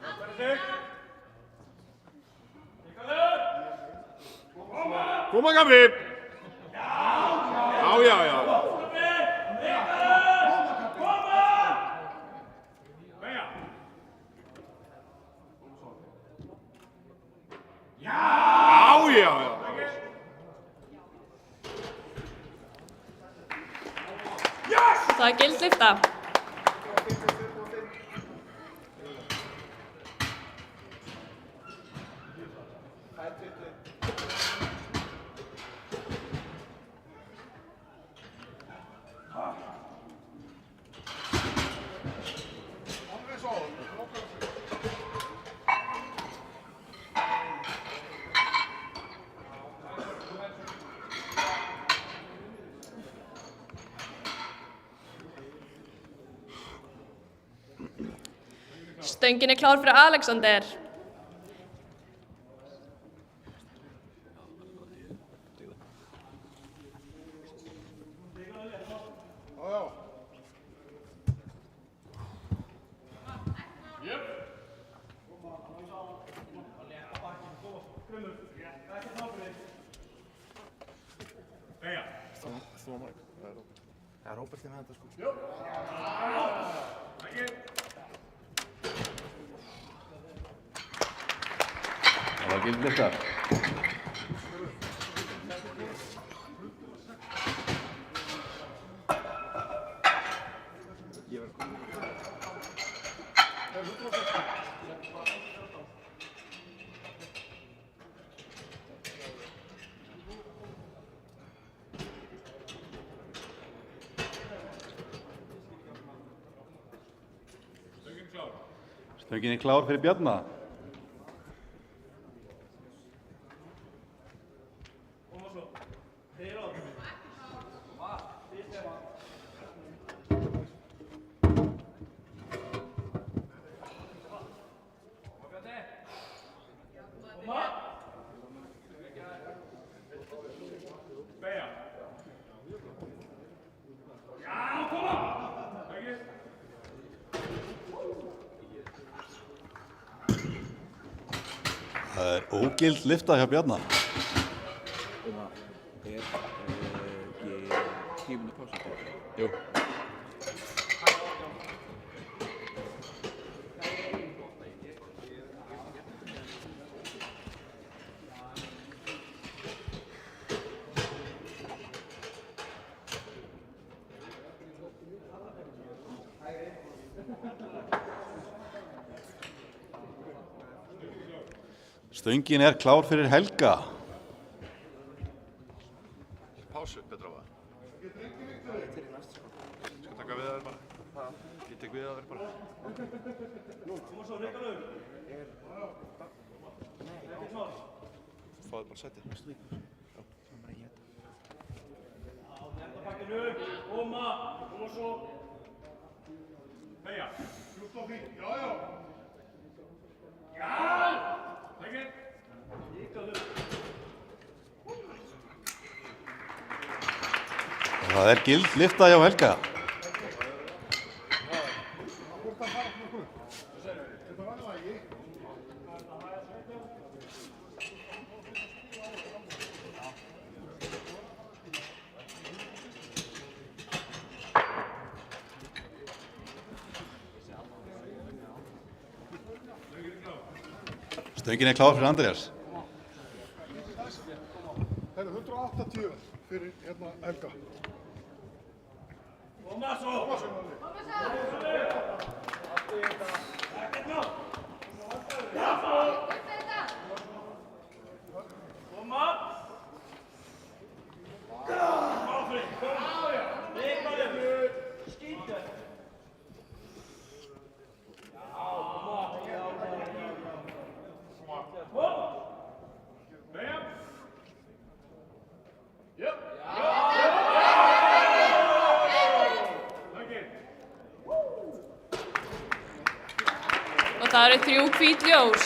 Fyrir þig. Ríkaðu. Koma. Koma, Gabbi! Já. Ríkaðu. Koma. Já. Og það er gild lyfta. Stöngin er klár fyrir Alexander. Þú og Mike. Það er Róberti með þetta sko. Það var gild lyfta. Stöngin er klár fyrir Bjarna. Það er ógild lyfta hjá Bjarna. Er ekki 10 mínútur pásu? Jú. Stöngin er klár fyrir Helga. Pásu, betra var. Skal taka við að þér bara? Ég tek við að þér bara. Fáðu bara sætið. Það er gild lyfta hjá Helga. Stöngin er klár fyrir Andreas. Það er 180 fyrir hérna Helga. Og það eru 3 hvít ljós.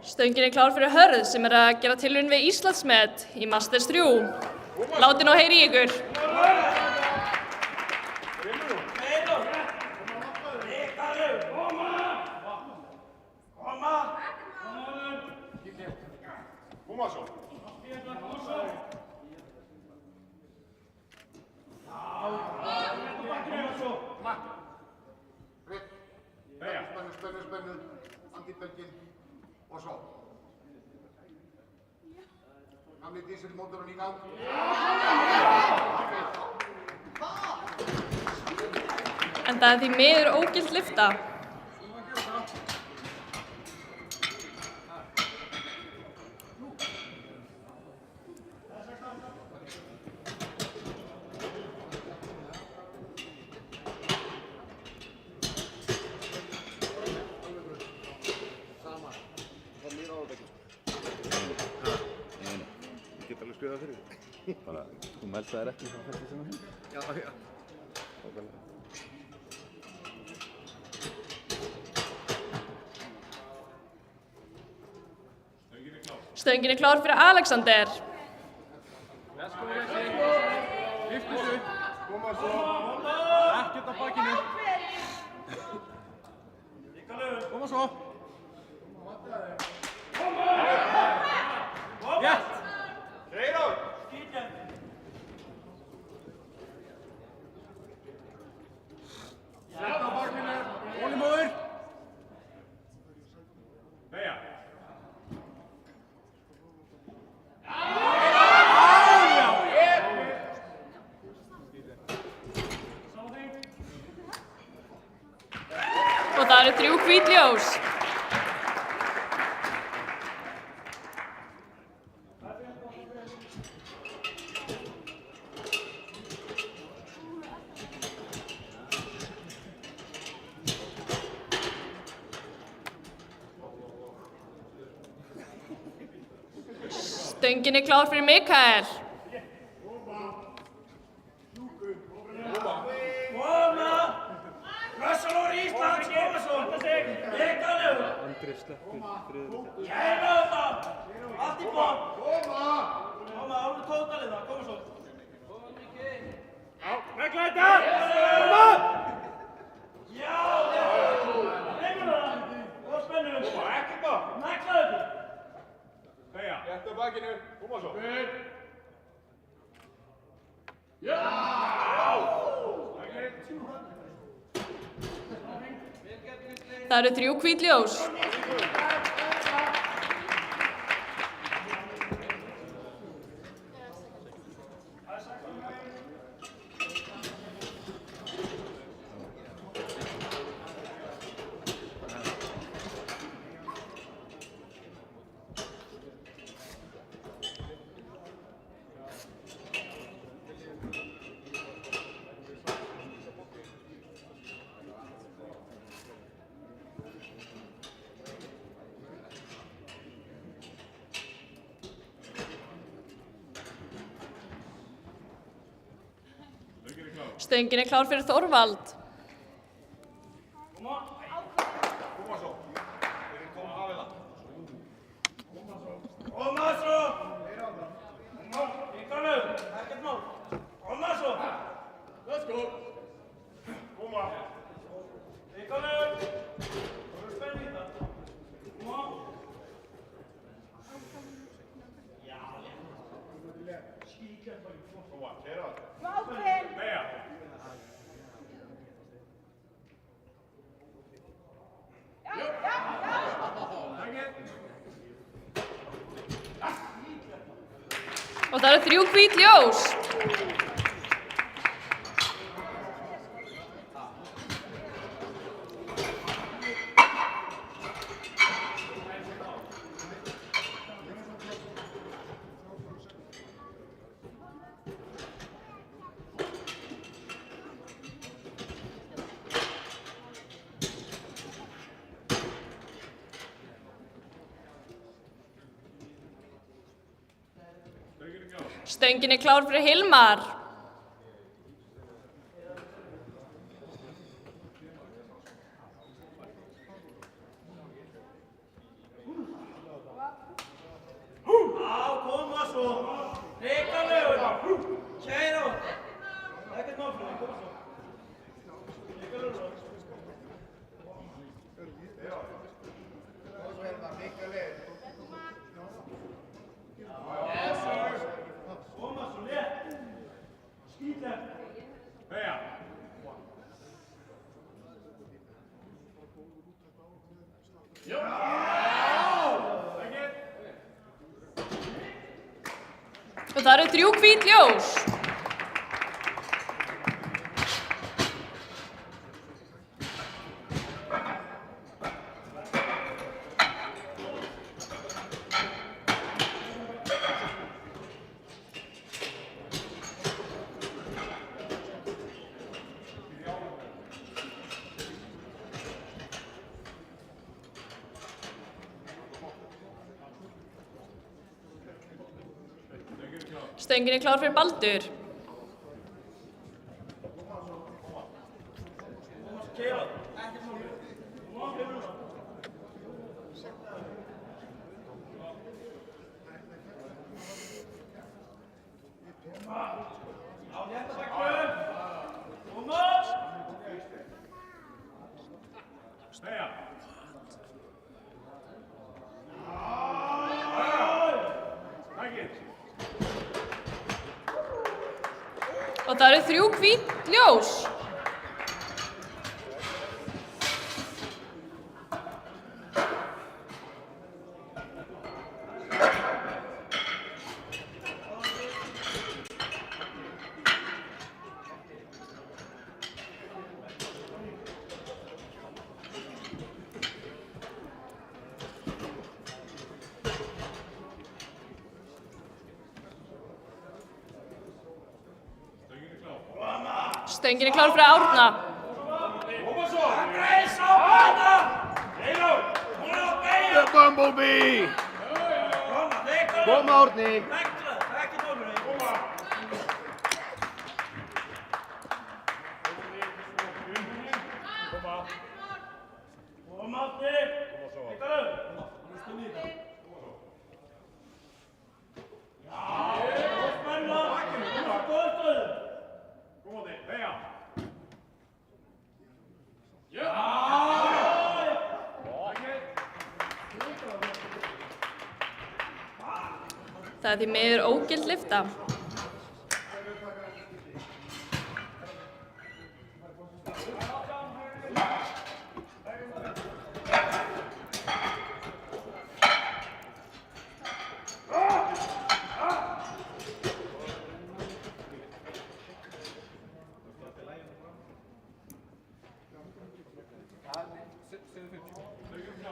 Stöngin er klár fyrir Hörð sem er að gera tilraun við Íslandsmet í Masters 3. Látið nú heyra í ykkur. Spennu, andibelgin og svo. Gamli dísilmótorinn í gang. En það er því miður ógild lyfta. get alveg skrifað fyrir því. Bara, þú melst það ekki frá fyrsta sem það? Já, já. Nákvæmlega. Stöngin er klár fyrir Alexander. Lyftu sig. Koma svo. Ekkert á bakinu. Koma svo. Rétt. Keyra. Sett á bakinu. Þolinmóður. Beygja. Og það eru 3 hvít ljós. Stöngin er klár fyrir Mikael. Rössalóri Íslands, koma svo! Leikalegur! Andri sleppur Friðrik. Kæra þetta! Allt í bótt! Koma, alveg tótalið það, koma svo! Negla þetta! Koma! Já! Neymur það! Og spennum! Ekki bótt! Negla þetta! Beygja. Rétt á bakinu. Koma svo. Já! Það eru 3 hvít ljós. Stöngin er klár fyrir Þorvald. Koma! Koma svo. Þeir eru koma hafið það. Koma svo! Koma! Leikalegur! Ekkert mál! Koma svo! Let's go. Koma. Leikalegur! Það er spenn í þetta. Koma! Já, skíkja bara í koma. Koma, keyra þetta. Ákveðin! Beygja. Og það eru 3 hvít ljós. Stöngin er klár fyrir Hilmar. Já, koma svo! Leikalegur! Kæra þetta! Ekkert mál fyrir þig, koma svo! Leikalegur! Koma svo létt! Skítlegt! Beygja. Og það eru 3 hvít ljós. Stöngin er klár fyrir Baldur. Og það eru 3 hvít ljós. Stöngin er klár fyrir Árna. The Bumblebee! Kom Árni! Það er því miður ógild lyfta.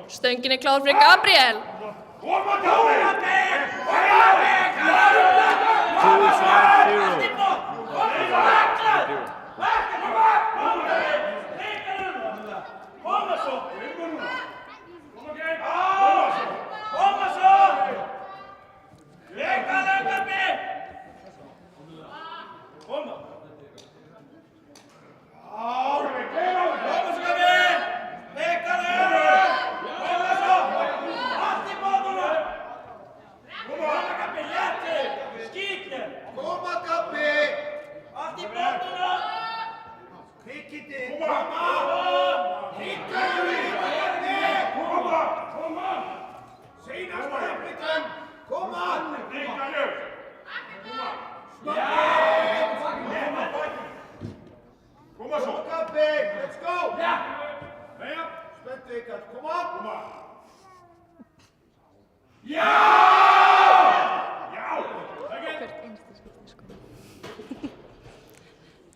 Stöngin er klár fyrir Gabriel.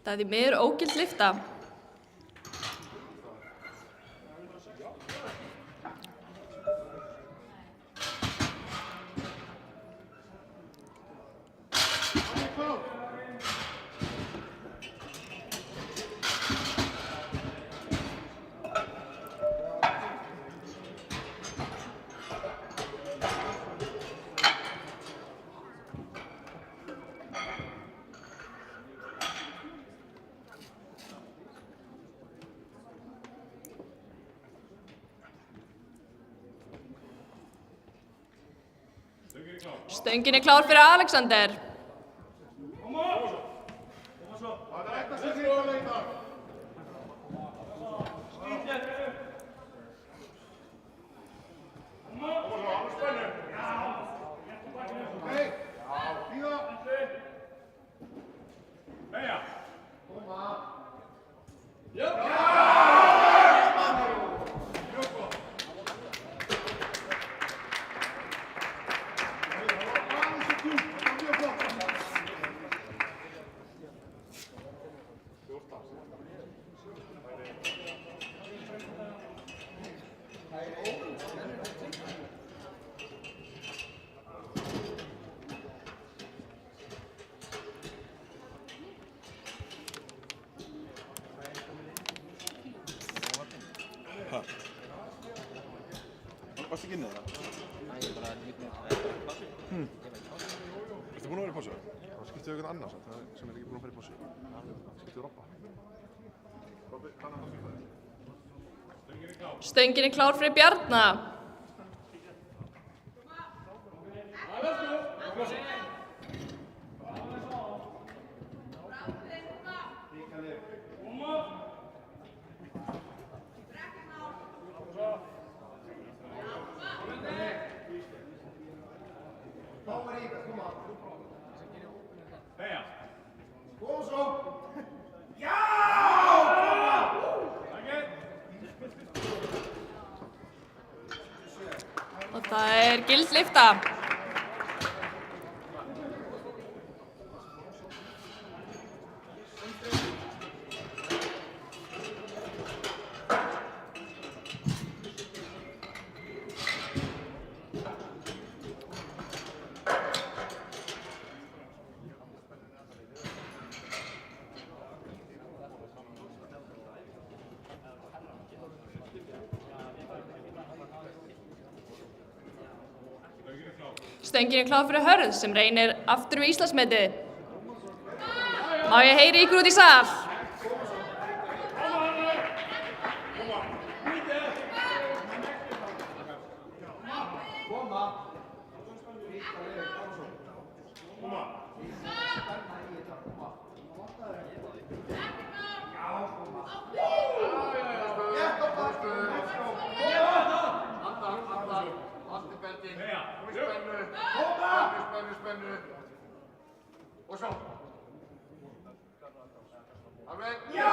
Það er því miður ógild lyfta. Stöngin er klár fyrir Alexander. Varstu ekki inn í það? Nei, ég bara lít mér. Ertu búinn að vera í pásu? Skiptu við einhvern annan samt, sem ekki búinn að fara í pásu. Skiptu við Robba. Robbi, hvað það fyrir? Stöngin klár fyrir Bjarna. Og það gild lyfta. Stöngin klár fyrir Hörð sem reynir aftur við Íslandsmetið. Má ég heyri ykkur út í sal? Spennu. Og svo. Alveg. Já!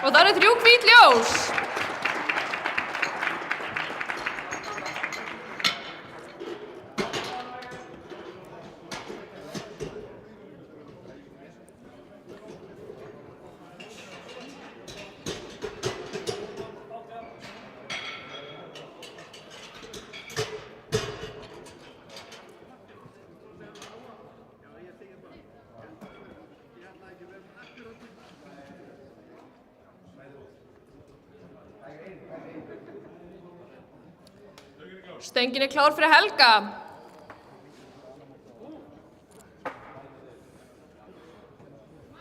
Og það eru 3 hvít ljós. Stöngin klár fyrir Helga.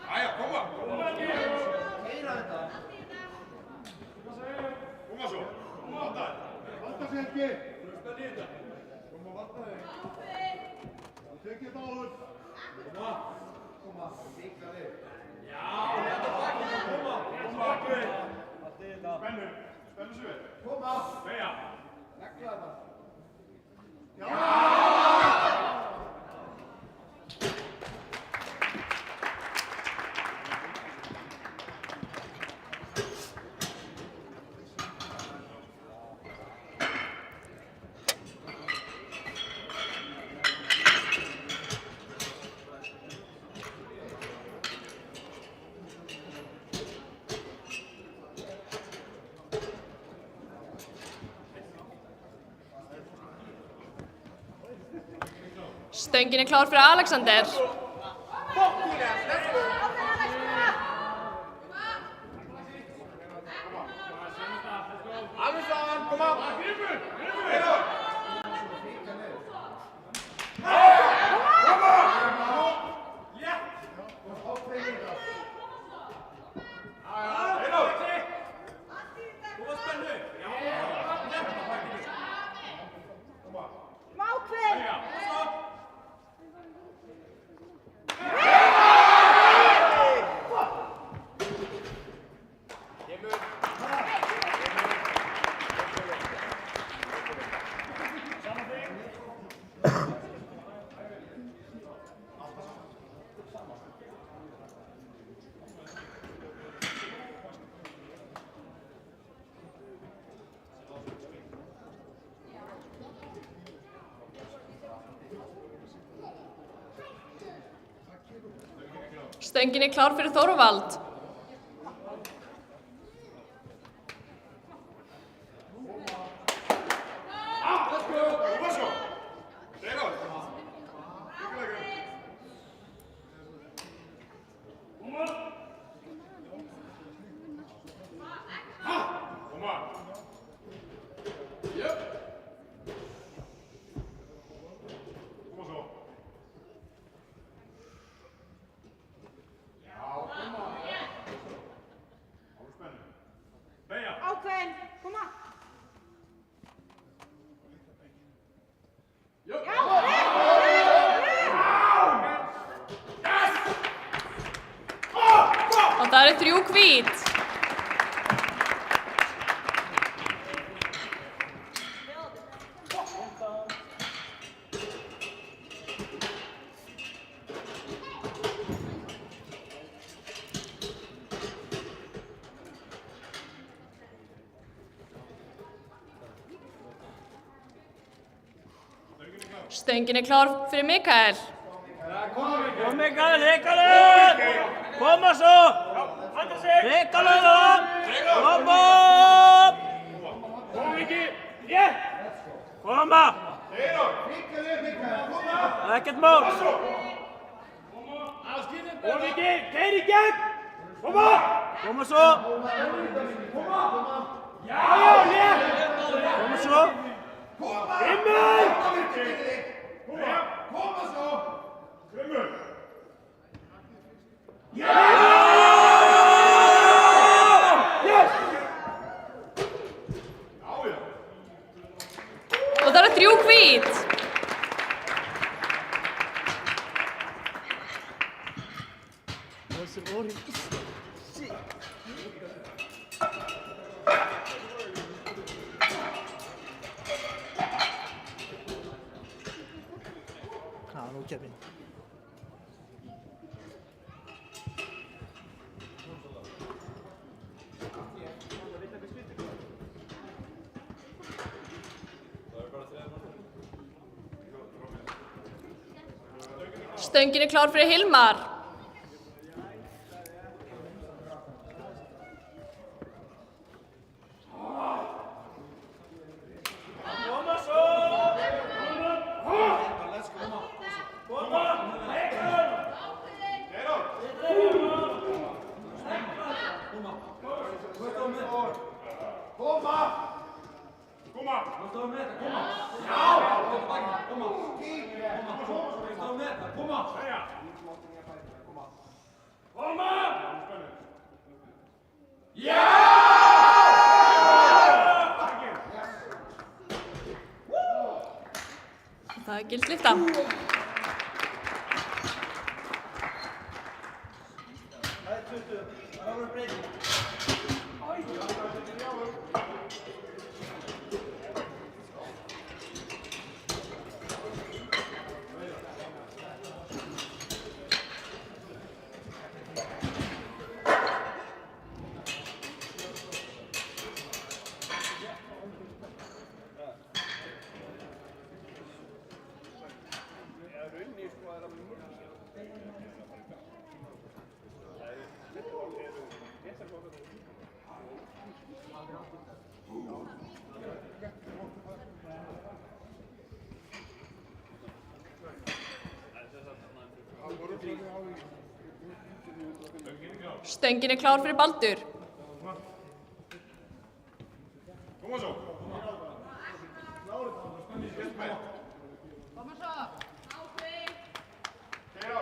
Jæja, koma! Keyra þetta. Koma svo. Valda sig ekki. Spenni þetta. Koma, valda þig. Tekið þetta áður. Koma. Koma. Líka þig. Já, þetta takkir. Koma. Koma. Spennu. Spennu sig við. Koma. Beja. Negla þetta. Stöngin klár fyrir Alexander. Alveg saman, koma! Grímur! Stöngin klár fyrir Þorvald. Ákveðin, koma! Og það eru 3 hvít. Stöngin er klár fyrir Mikael. Kom Mikael, Mikael! Koma svo! Mikael þá! Koma! Kom ekki! Koma! Ekkert mál! Kom ekki! Keir í gegn! Koma! Koma svo! Já! Koma svo! Grimmur! Koma svo! Grimmur! Já! Yes! Og það eru 3 hvít. Nú kefinn. Stöngin er klár fyrir Hilmar. Koma svo! Koma! Mikael! Koma! Koma! Já! Koma! Koma! Koma! Já! Það er gild lyfta. Það er 20. Það var breyting. Stöngin er klár fyrir Baldur. Koma svo! Koma svo! Ákveðin! Keir!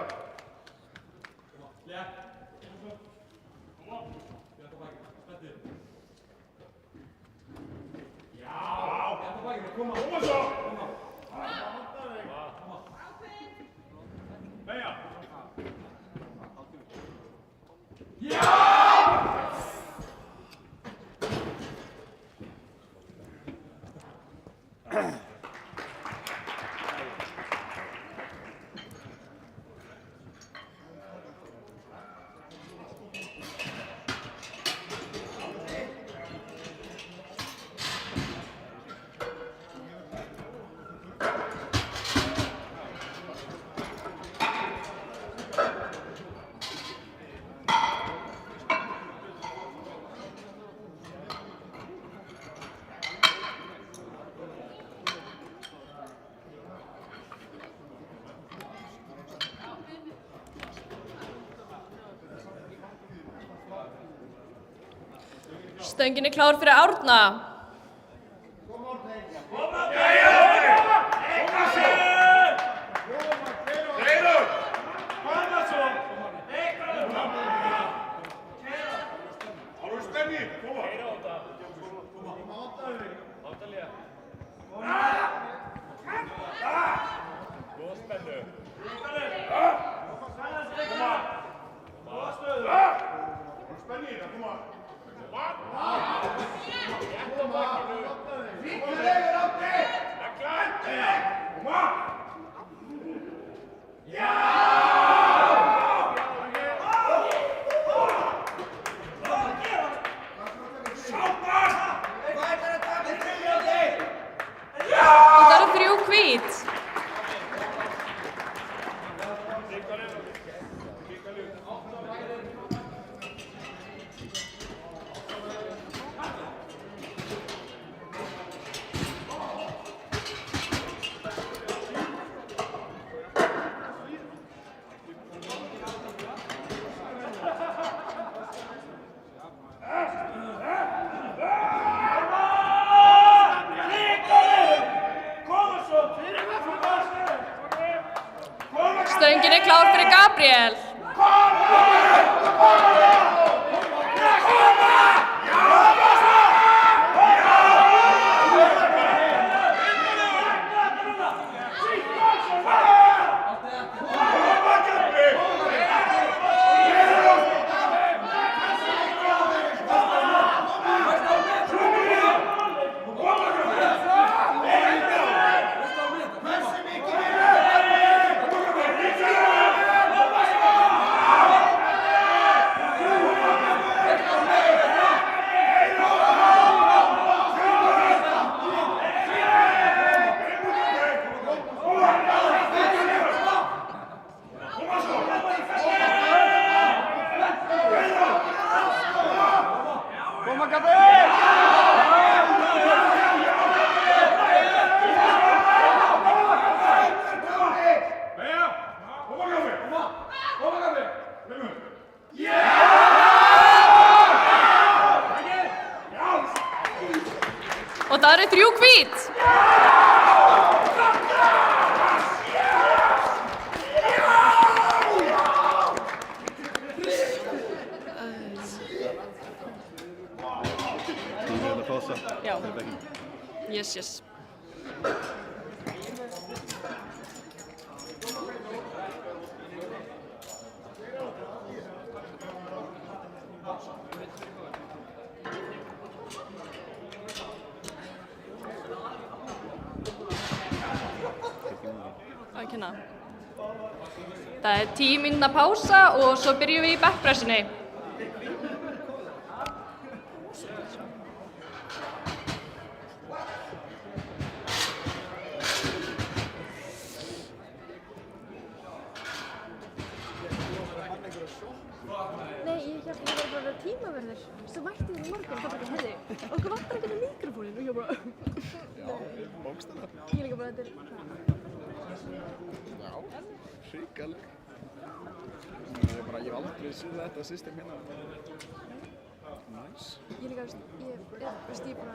Koma svo! Beja! Já! Stöngin er klár fyrir Árna. Og það eru 3 hvít. Stöngin er klár fyrir Gabriel. Og það eru 3 hvít. Já. Yes, yes. Að kenna. Það er 10 mínútna pása og svo byrjum við í backpressunni. Nei, ég hélt að það var bara tímaverður. Svo mætti þér í morgun og það bara, heyrðu, okkur vantar ekki með mikrofónin og ég bara... Já, bókstaflega. Ég líka bara, þetta er... Já, hrikaleg. Ég hef aldrei séð þetta system hérna. Nice. Ég líka, ég bara...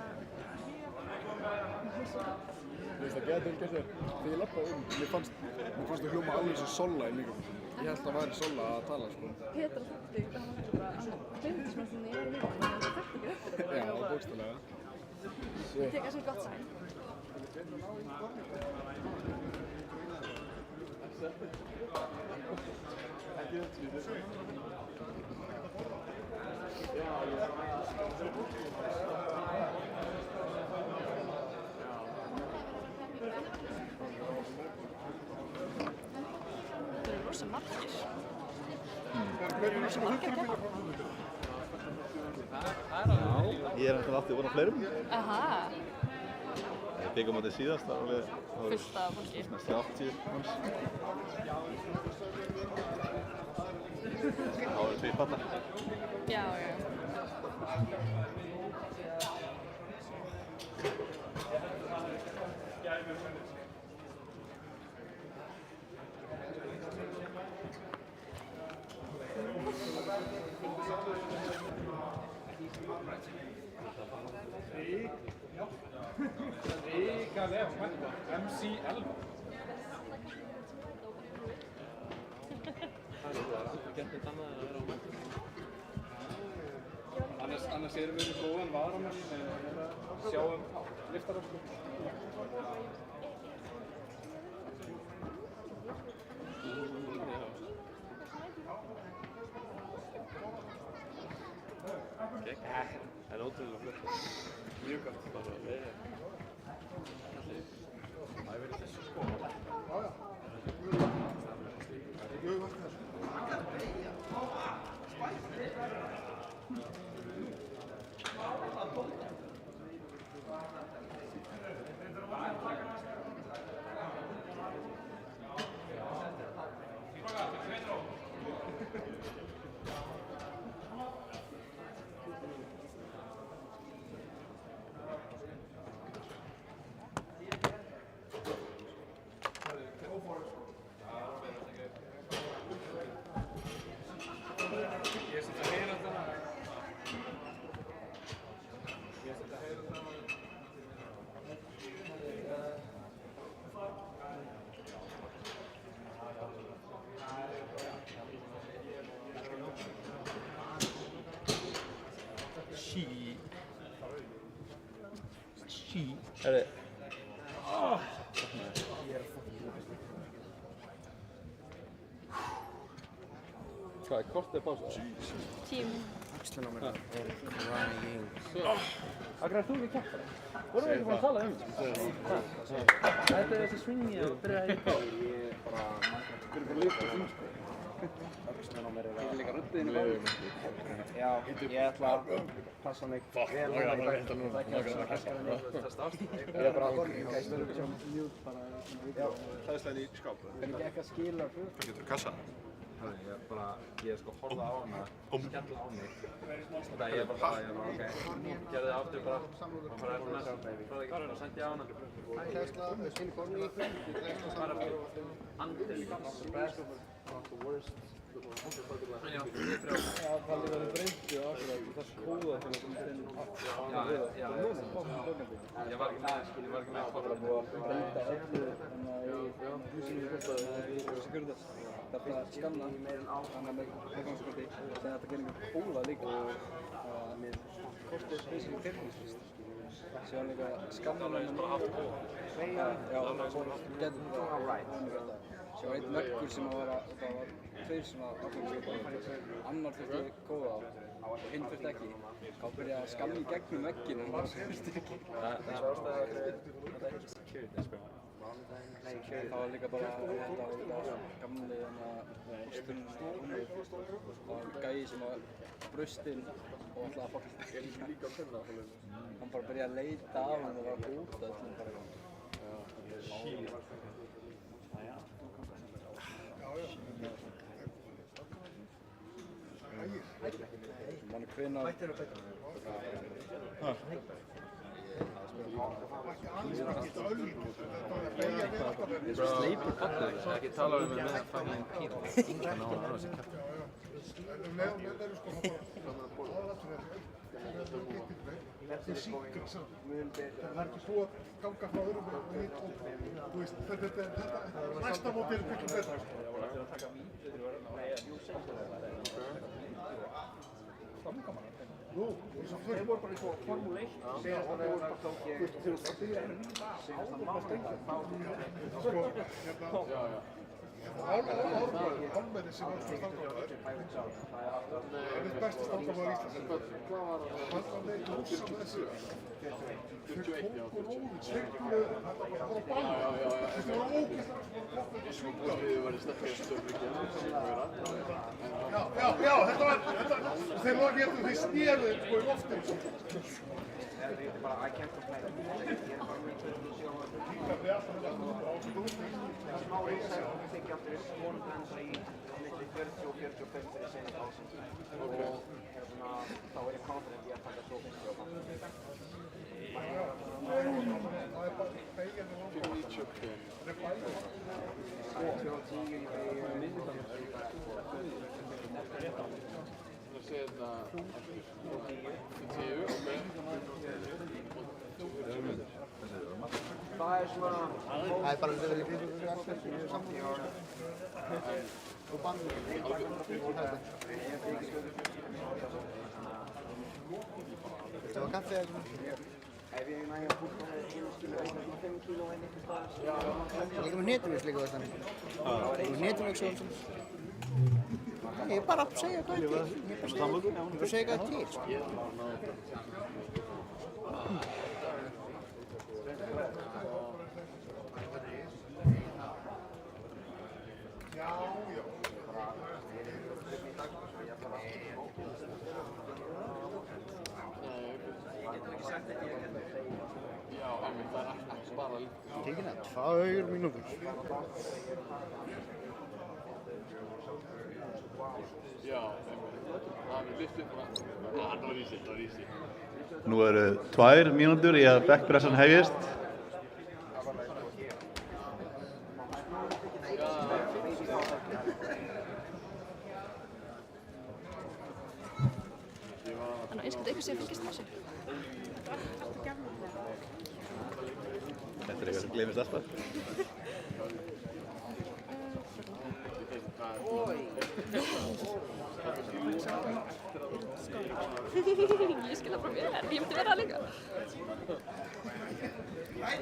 Það getur vel gert þér. Þegar ég lappaði mér fannst það hljóma alveg svo Solla í mikrofónum. Ég held að það væri Solla að tala, sko. Petra þátti, það var bara, hann gleymdi sem að það er mikrofónum, en það þekkt ekki upp þetta. Já, bókstaflega. Ég tek það sem gott sæn. Það eru rosa margir. Rosa margir bílar. Já, ég er alltaf aftur voru á fleirum. Aha. Ég byggum á þetta síðast, það var fullt af fólki. Svona 80 manns. Það voru 2 pallar. Já, já. Ríkalega smættu, MC11. Það er aldrei gert neitt annað en að vera á mættu. Annars erum við með góðan varamann að sjá liftara, sko. Það er ótrúlega flott. Mjög gott. Bara verið. Það er verið þessu, sko. Herri. Hvað, kortið pása? 10. Axlinn á mér er crying. Akkur er þú ekki kæft það? Vorum við ekki búin að tala um það? Þetta er þessi swingi að byrja að heipa á. Ég er bara, þú erum bara lyft á því, sko. Axlinn á mér er að... Ég er líka röddinn í báðum. Já, ég ætla að passa mig vel á það. Ég er bara að sjá mjút bara... Já, hlæðslega í skáp. Hvernig gekk að skila fyrir? Hvað getur þú kassað? Ég sko horfði á hana, skella á mig. Þetta ég bara, ok, gerði það aftur bara, maður bara eftir næst, bara sendi ég á hana. Hlæðsla, skinn korni, Bara andið líka, Já, það líka þau breyti akkurat, það skóða þegar þú finnir Já, ég var ekki með Það er búið að breyta öllu í húsinu í fólkstaði í Sigurðars. Þetta skanna, þannig með leikmannskorti, sem þetta gerir mjög hóla líka. Kortið basically fyrrnýsfrist. Síðan líka skanna með mjög já, getur það Svo einn veggur sem að vera, það var tveir sem að annar þurfti góða á og hinn þurfti ekki. Þá byrjaði að skamma í gegnum vegginn en það þurfti ekki. Það er ástæða að þetta er ekki security, sko. Það var líka bara gamli posturinn það var gæi sem var brustinn og ætlaði að fokka hann bara byrjaði að leita af hann og var að búta öllum bara manni hvenær Sleipur pattur, ekki tala um mig með að fara í pínu. Þannig að hann var þessi kæft. Þetta er síkert samt. Það er ekki búið að ganga frá öðrum og hitt og þú veist, þetta næsta móti er miklu betra. Nú, eins og þau voru bara í Formule 1 síðast að voru bara þegar þú byrjaði að nýta síðast að máta Álmenni sem var stangamæður er mitt besti stangamæður Íslands. Hann var með lúsa með þessu. Þau tóku róðin, sveikluðu, það var bara bæði. Þetta var ógeðslega flott að svinga. Við varum sterkir stöðvíkja. Já, þetta var, þeir var getur því snéruð sko í loftinu. Þetta er bara, I can't complain. Ég er bara með smá reysa og við tekja aftur upp vonandi enda í milli 40 og 45 fyrir seinni pásin og þá er ég confident í að taka svo 50 á þann. Það er bara beigjan og langt. 95. Það er bæði. 2 og 10 í beigjan. Það sé þetta aftur. 10 og með. Það er svona... Það er bara að vera í kringum fyrir allir sem eru saman. Og bandið. Það var kaffið eða svona? Ef ég nægja að búta með 1 kíló, 1,5 kíló en eitthvað staðar. Líka með netumix líka þetta. Með netumix og alls. Ég er bara að segja hvað er til. Ég er bara að segja hvað er til. Tekið það 2 mínútur. Já, það er lyft upp bara. Það var easy, það var easy. Nú eru 2 mínútur í að bekkpressan hefjist. Þannig að eins og eitthvað sé að fylgjast þessu. Þetta er eitthvað sem gleymist alltaf. Ég skil það frá mér, ég myndi vera það líka. Nei.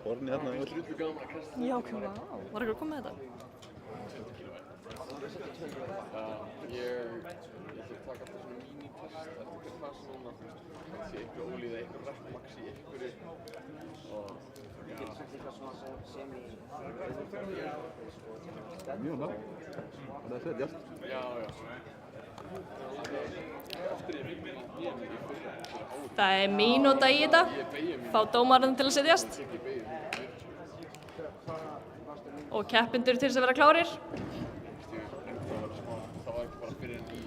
Borni hérna öll. Já, ok, vá. Var eitthvað að koma með þetta? Ég ætla að taka alltaf svona mini-test eftir hvað svona það sé eitthvað ólíða, eitthvað rettmax í einhverju og ég get sagt eitthvað svona sem Mjög ná. Það er setjast. Já. Eftir ég myndi í fyrra. Það er mínúta í þetta. Fá dómarinn til að setjast. Og keppendur til þess að vera klárir. Það var ekki bara fyrir í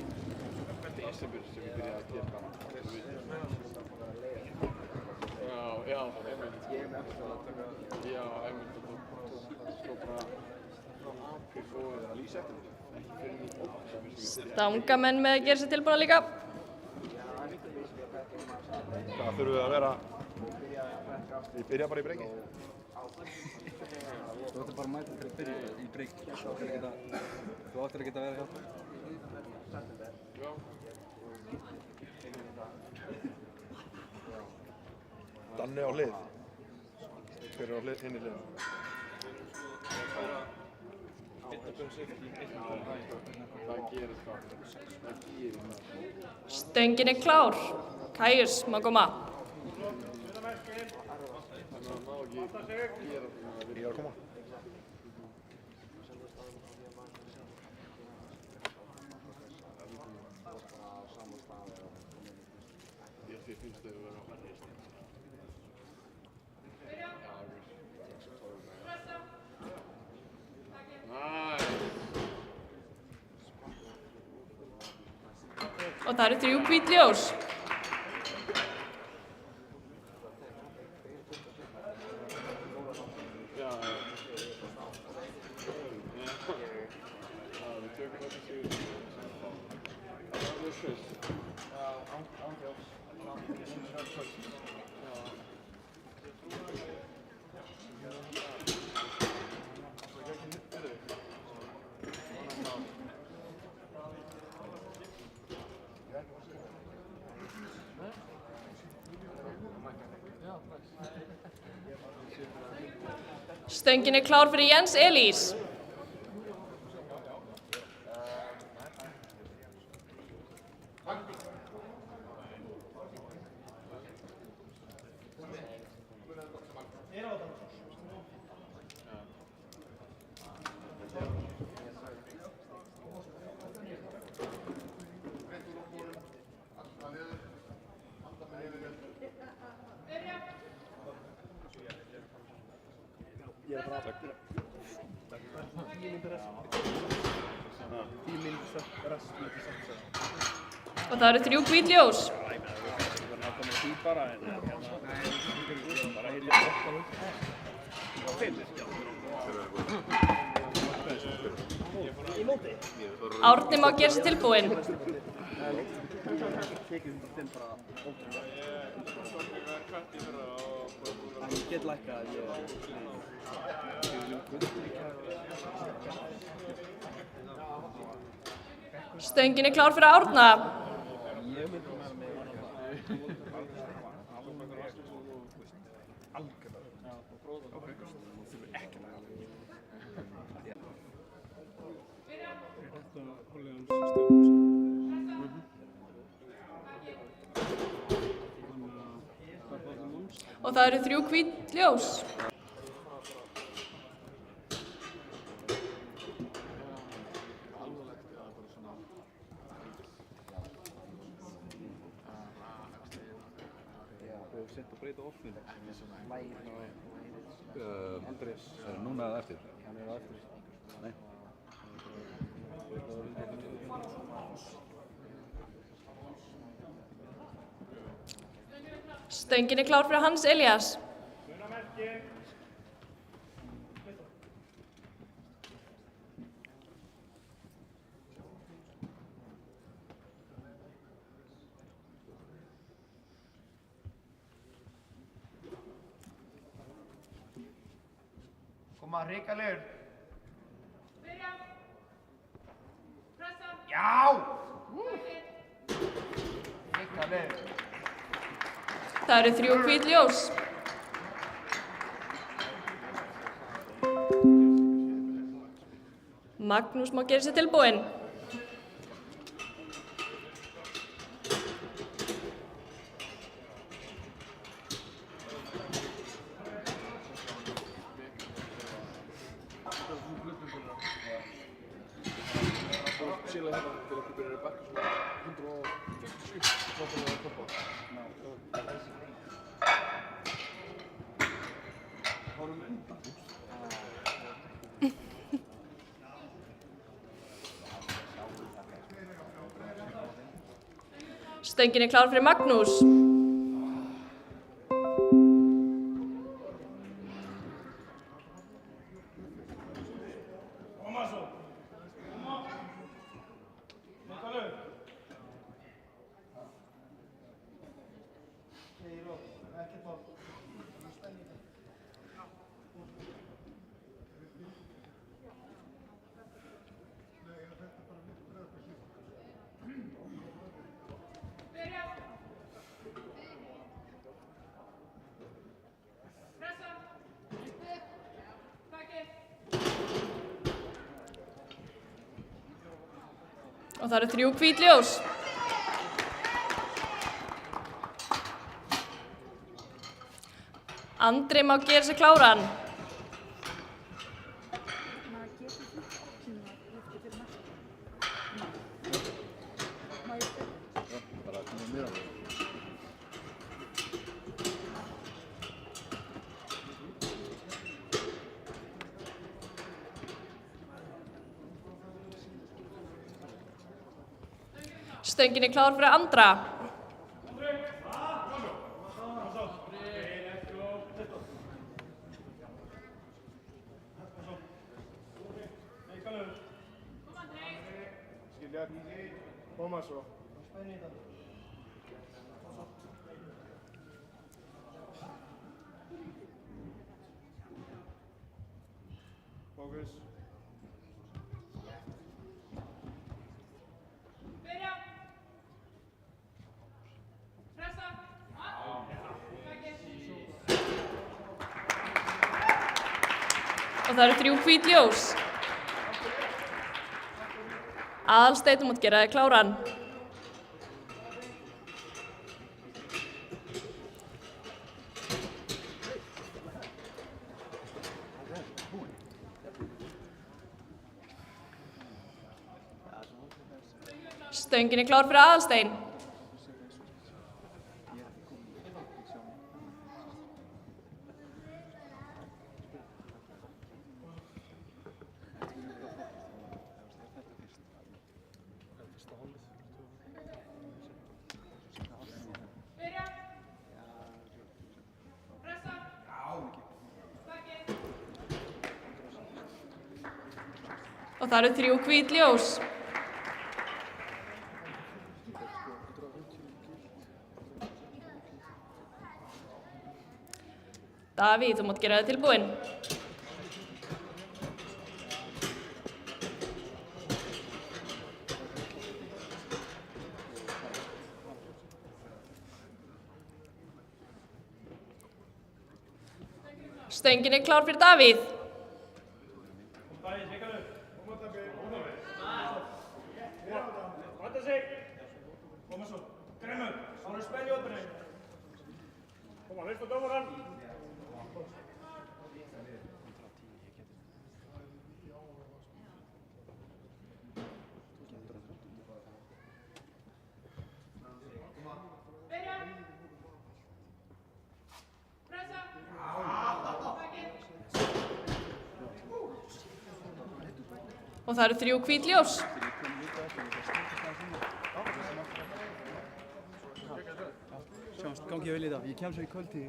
desember sem ég byrjaði að gera Já, einmitt. Já, einmitt. Svo bara apríl og lýsa eftir ekki fyrir í október. Stangamenn með að gera sér tilbúna líka. Hvað þurfum við að vera? Við byrja bara í breiki. Þú ættir bara að mæta til að byrja í breik. Þú áttir að geta verið hjálpa. Danni á hlið. Hver er á hlið, hinn í hlið? Það gerir það. Stöngin er klár. Kaius má koma. Ég er að koma. Ég finnst þau að vera á hærri stíl. Og það eru 3 hvít ljós. Stöngin er klár fyrir Jens Elís. Og það eru 3 hvít ljós. Árni má gera sér tilbúinn. Ég get lækkað, Stöngin er klár fyrir Árna. Og það eru 3 hvít ljós. Sent að breyta orðinu. Andrés. Núna eða eftir? Hann er á eftir. Nei. Stöngin er klár fyrir Hans Elías. Koma hrikalegur. Byrja. Pressa. Já! Hrikalegur. Það eru 3 hvít ljós. Magnús má gera sér tilbúinn. Sérlega hérna til okkur byrjar að bakka svona 150 náttúrulega að toppa. Hárum undan. Stöngin er klár fyrir Magnús. Og það eru 3 hvít ljós. Andri má gera sér kláran. Stöngin er klár fyrir Andra. Koma svo. Fókus. Byrja. Pressa. Og það eru 3 hvít ljós. Aðalsteinn mátt gera þér kláran. Stöngin er klár fyrir Aðalsteinn. Og það eru 3 hvít ljós. Davíð, þú mátt gera þig tilbúinn. Stöngin er klár fyrir Davíð. Koma, lyfta dómarann. Byrja. Pressa. Takið. Og það eru 3 hvít ljós. Sjáumst, gangi vel í það. Ég kem svo í kvöld í.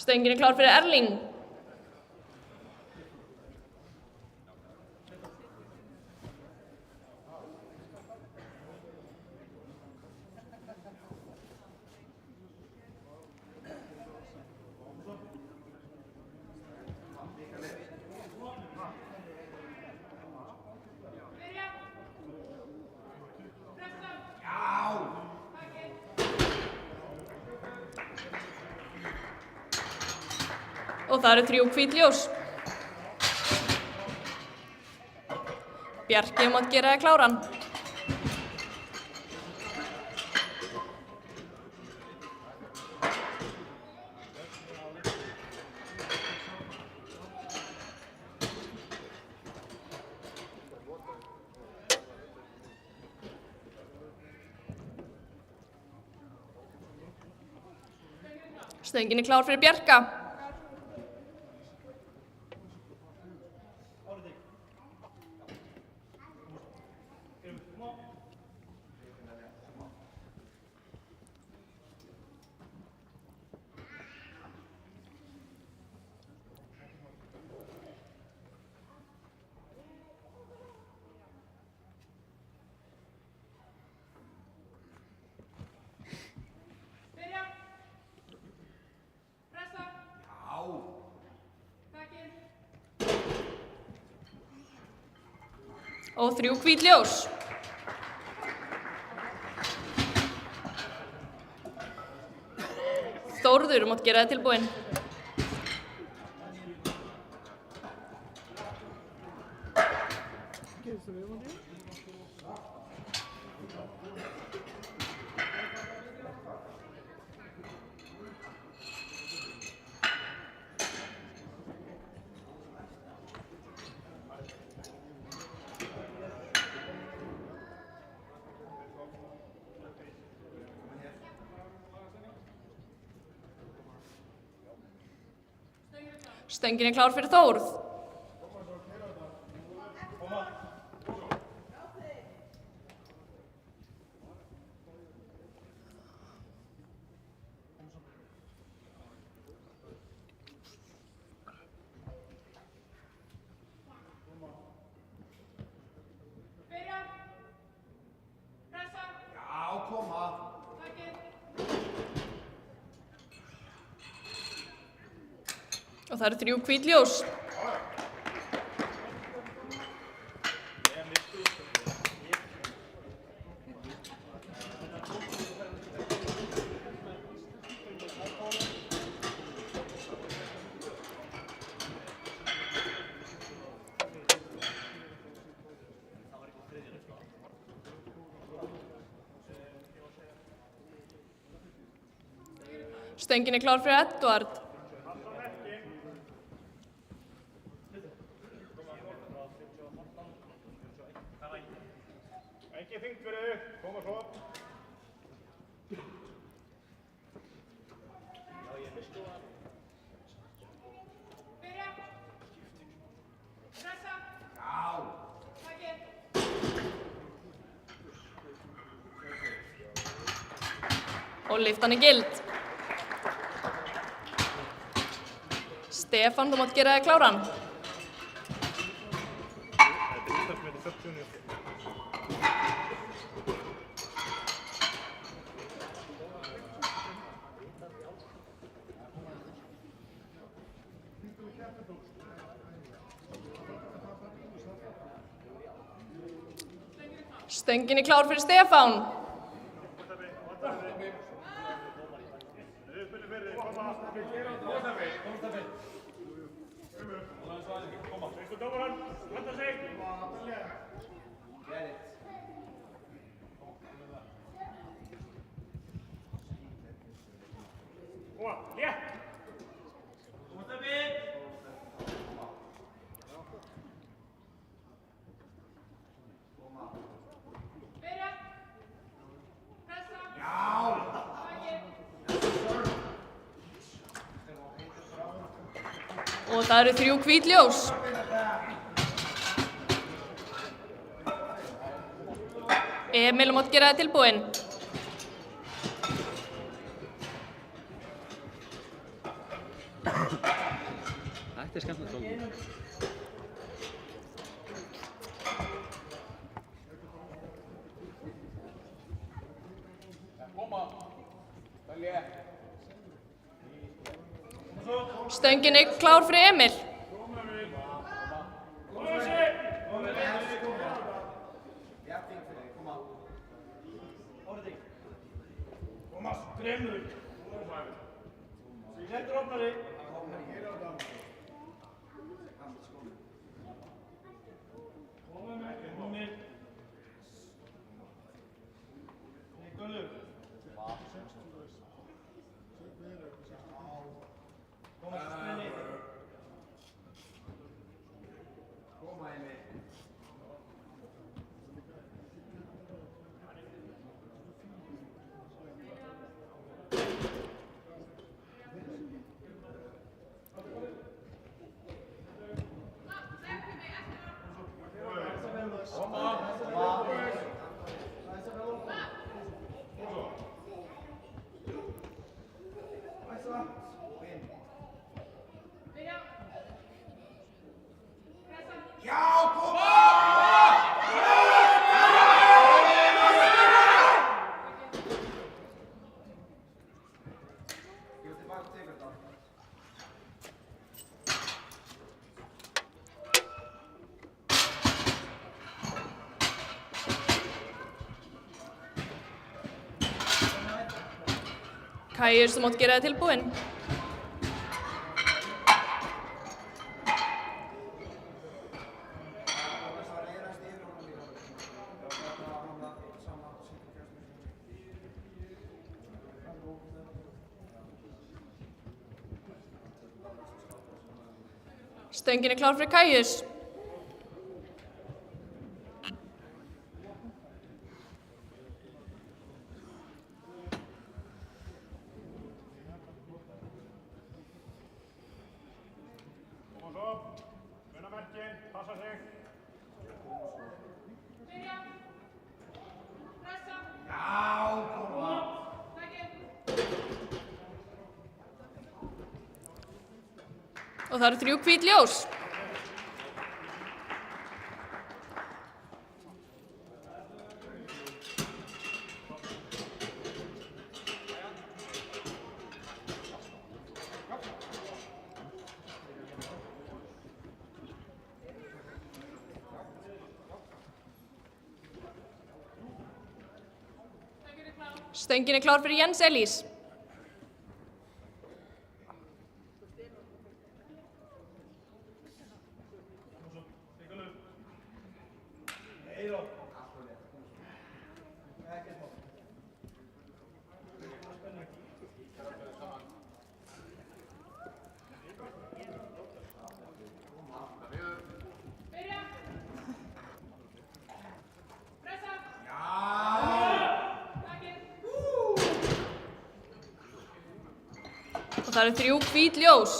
Stöngin er klár fyrir Erling. Og það eru 3 hvít ljós. Bjarki mátt gera þig kláran. Stöngin er klár fyrir Bjarka. Byrja. Pressa. Takið. Og 3 hvít ljós. Þórður mátt gera þig tilbúinn. Stöngin er klár fyrir Þórð. Byrja. Pressa. Takið. Og það eru 3 hvít ljós. Stöngin er klár fyrir Edvard. Ekki þyngt fyrir þig, koma svo. Byrja. Pressa. Takið. Og lyftan er gild. Stefán, þú mátt gera þig kláran. Stöngin er klár fyrir Stefán. Og það eru 3 hvít ljós. Emil mátt gera það tilbúinn. Þetta skemmtilegt dálítið. Stöngin er klár fyrir Emil. Kaius, þú mátt gera það tilbúinn. Stöngin er klár fyrir Kaius. Og það eru 3 hvít ljós. Stöngin er klár fyrir Jens Elís. Og það eru 3 hvít ljós.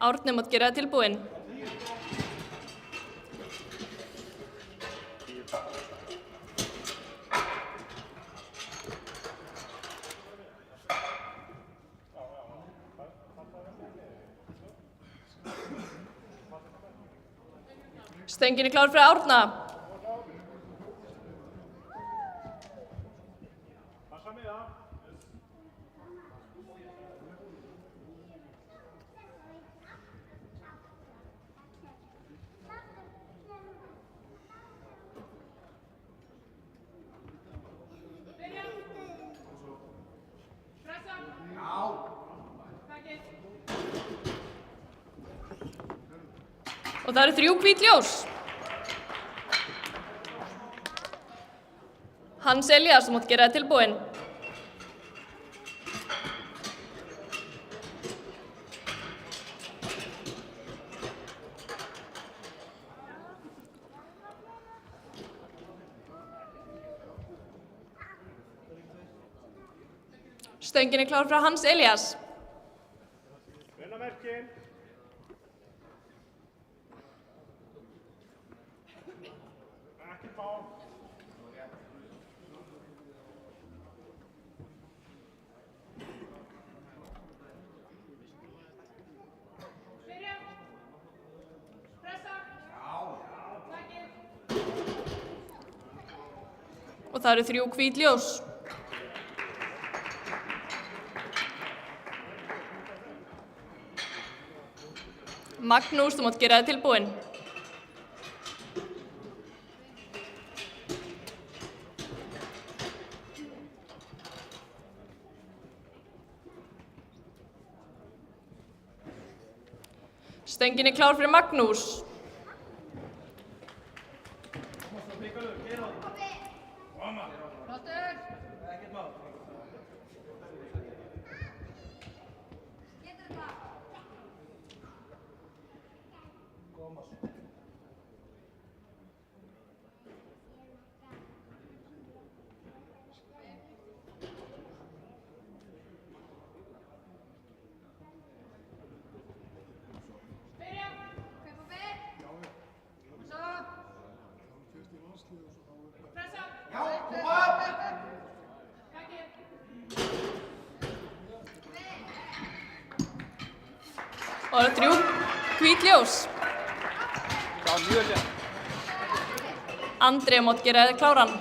Árni mátt gera það tilbúinn. Stöngin er klár fyrir Árna. Og það eru 3 hvít ljós. Hans Elías, þú mátt gera þig tilbúinn. Stöngin klár frá Hans Elías. Vinna merkin. Ekki bá. Byrja. Pressa. Takið. Og það eru 3 hvít ljós. Magnús, þú mátt gera þig tilbúinn. Stöngin klár fyrir Magnús. Og það eru 3 hvít ljós. Andri, mátt gera þig kláran.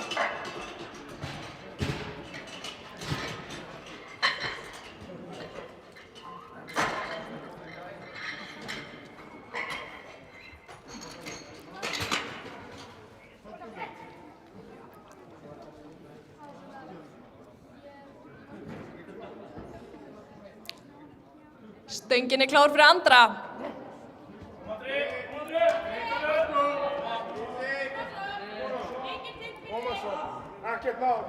Stöngin klár fyrir Andra. Ekkert mál.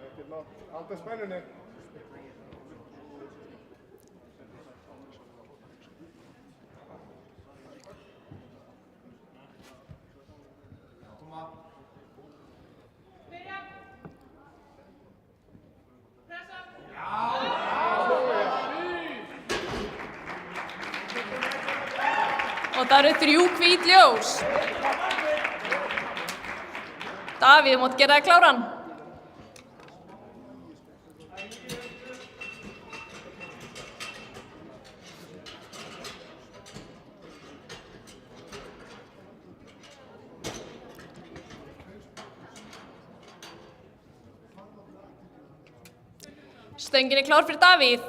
Ekkert mál. Alltaf spennunni. Og það eru 3 hvít ljós. Davíð, mátt gera þig kláran. Stöngin klár fyrir Davíð.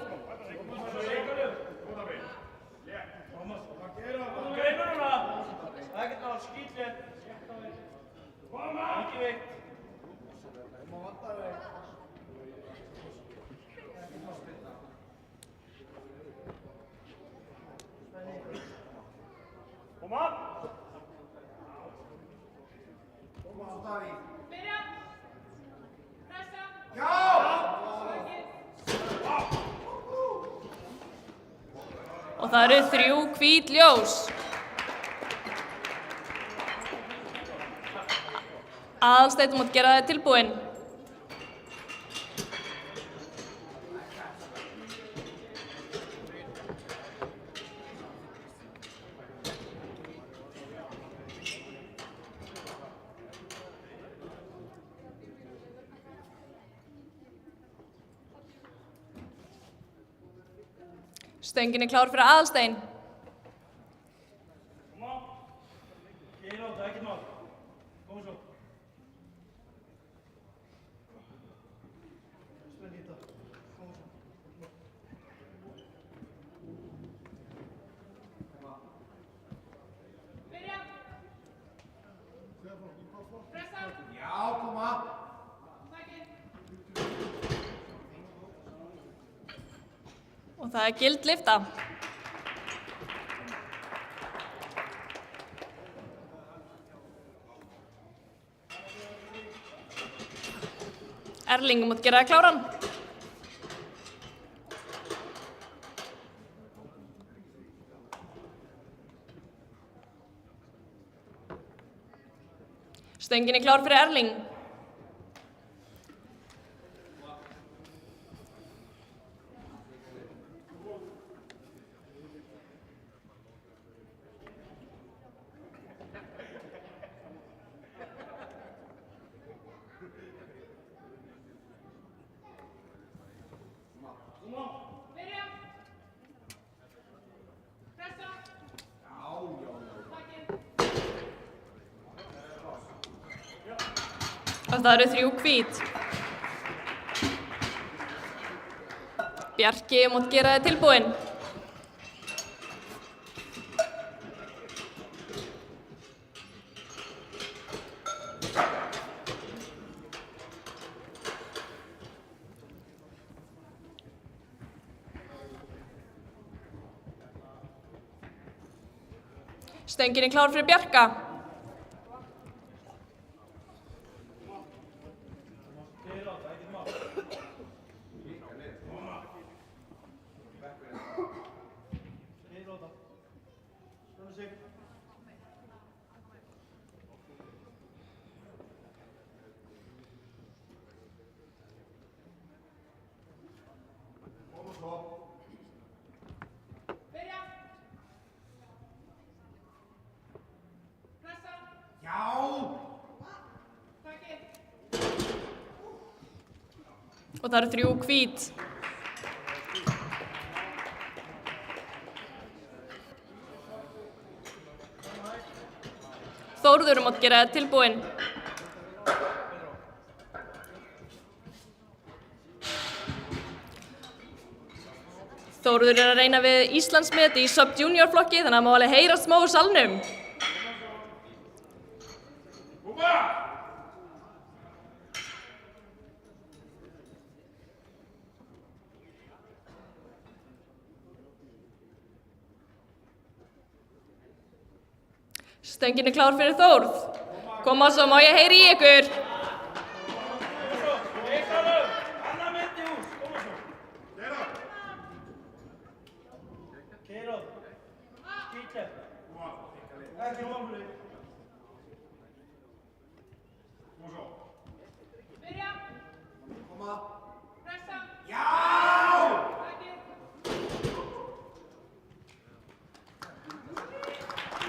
Og það eru 3 hvít ljós. Aðalsteinn, þú mátt gera þig tilbúinn. Stöngin klár fyrir Aðalsteinn. Og það gild lyfta. Erling mátt gera kláran. Stöngin klár fyrir Erling. Og það eru 3 hvít. Bjarki mátt gera þig tilbúinn. Stöngin klár fyrir Bjarka. Og það eru 3 hvít. Þórður mátt gera þig tilbúinn. Þórður að reyna við Íslandsmet í sub-junior flokki, þannig að má alveg heyrast smá úr salnum. Stöngin klár fyrir Þórð. Koma svo, má ég heyri í ykkur.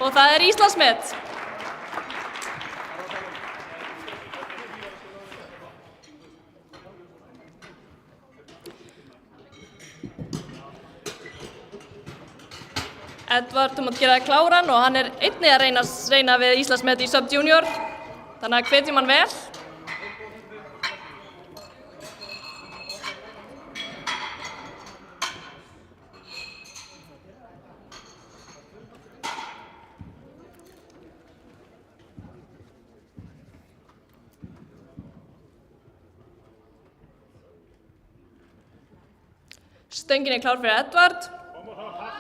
Og það er Íslandsmet. Edvard mátt gera kláran og hann er einnig að reyna við Íslandsmet í sub-junior. Þannig að hvetjum hann vel. Stöngin klár fyrir Edvard.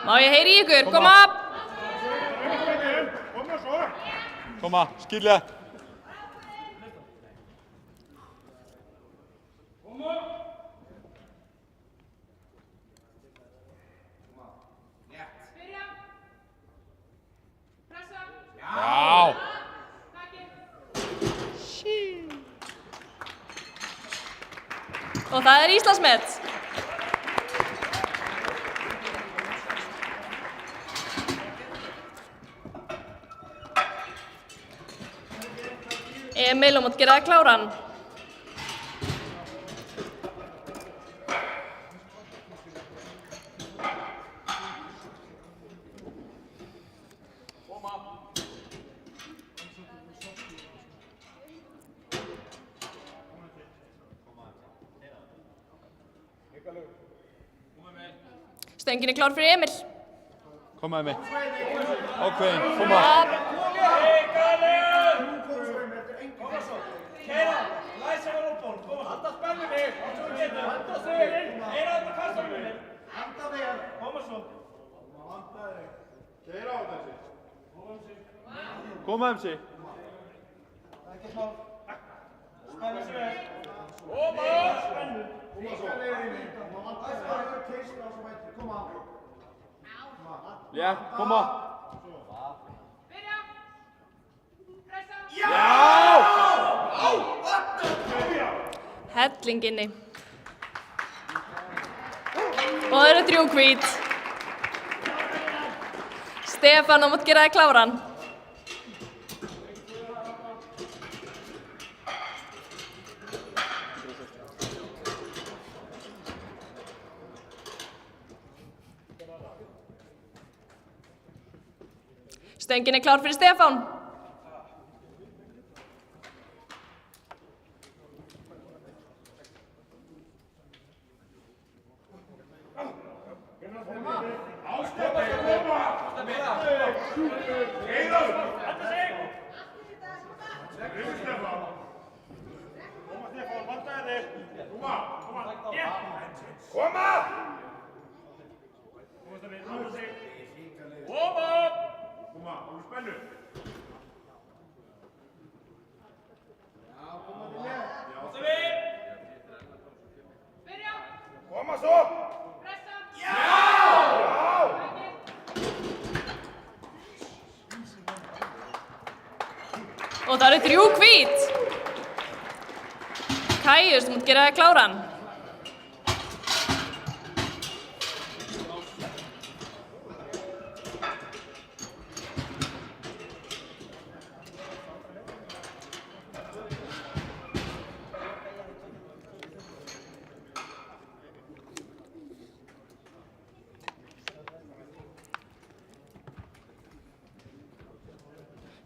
Má ég heyri í ykkur, koma! Koma, skilja. Já! Og það er Íslandsmet. Emil mátt gera kláran. Stöngin klár fyrir Emil. Koma Emil. Ákveðin, koma. Keira, læsa var óból, koma. Halda spennunni, halda sig, eina þetta kastar við. Halda þig. Koma MC. Ekkert mál. Spenna sig vel. Koma! Koma svo. Koma. Létt, koma. Byrja! Pressa! Já! Helling inni. Og það eru 3 hvít. Stefán, þú mátt gera þig kláran. Stöngin klár fyrir Stefán. Koma svo! Pressa! Já! Og það eru 3 hvít. Kaius, þú mátt gera þig kláran.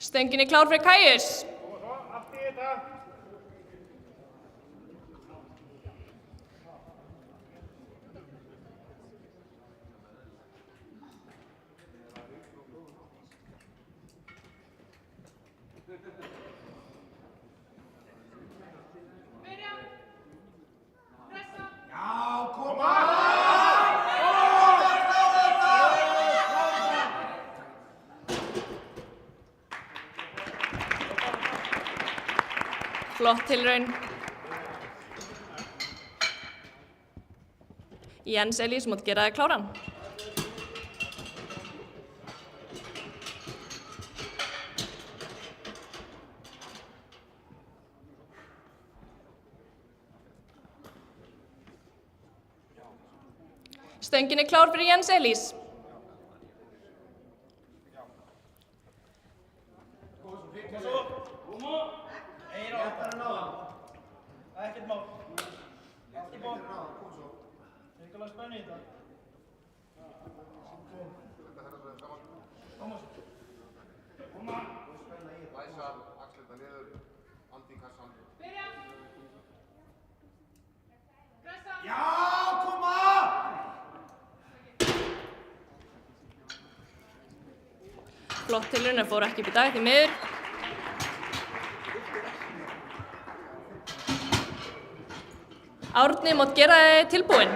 Stöngin klár fyrir Kaius. Allt í þetta. Byrja! Pressa! Já, koma! Flott tilraun. Jens Elís, þú mátt gera þig kláran. Stöngin klár fyrir Jens Elís. Ekkert mál. Allt í bótt. Ríkulega spennu í þetta. Koma svo. Koma. Læsa, axlita niður, andi í kassan. Byrja! Pressa! Já, koma! Flott tilraun, fór ekki upp í dag því miður. Árni, mátt gera þig tilbúin.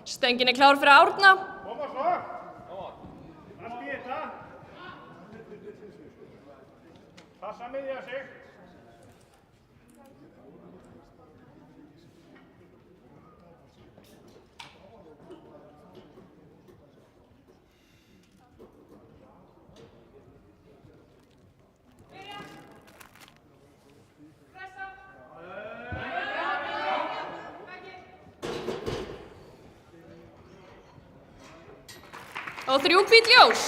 Stöngin klár fyrir Árna. Koma svo! Allt í þetta. Passa miðja sig. Byrja! Pressa! Veggi! Og 3 hvít ljós.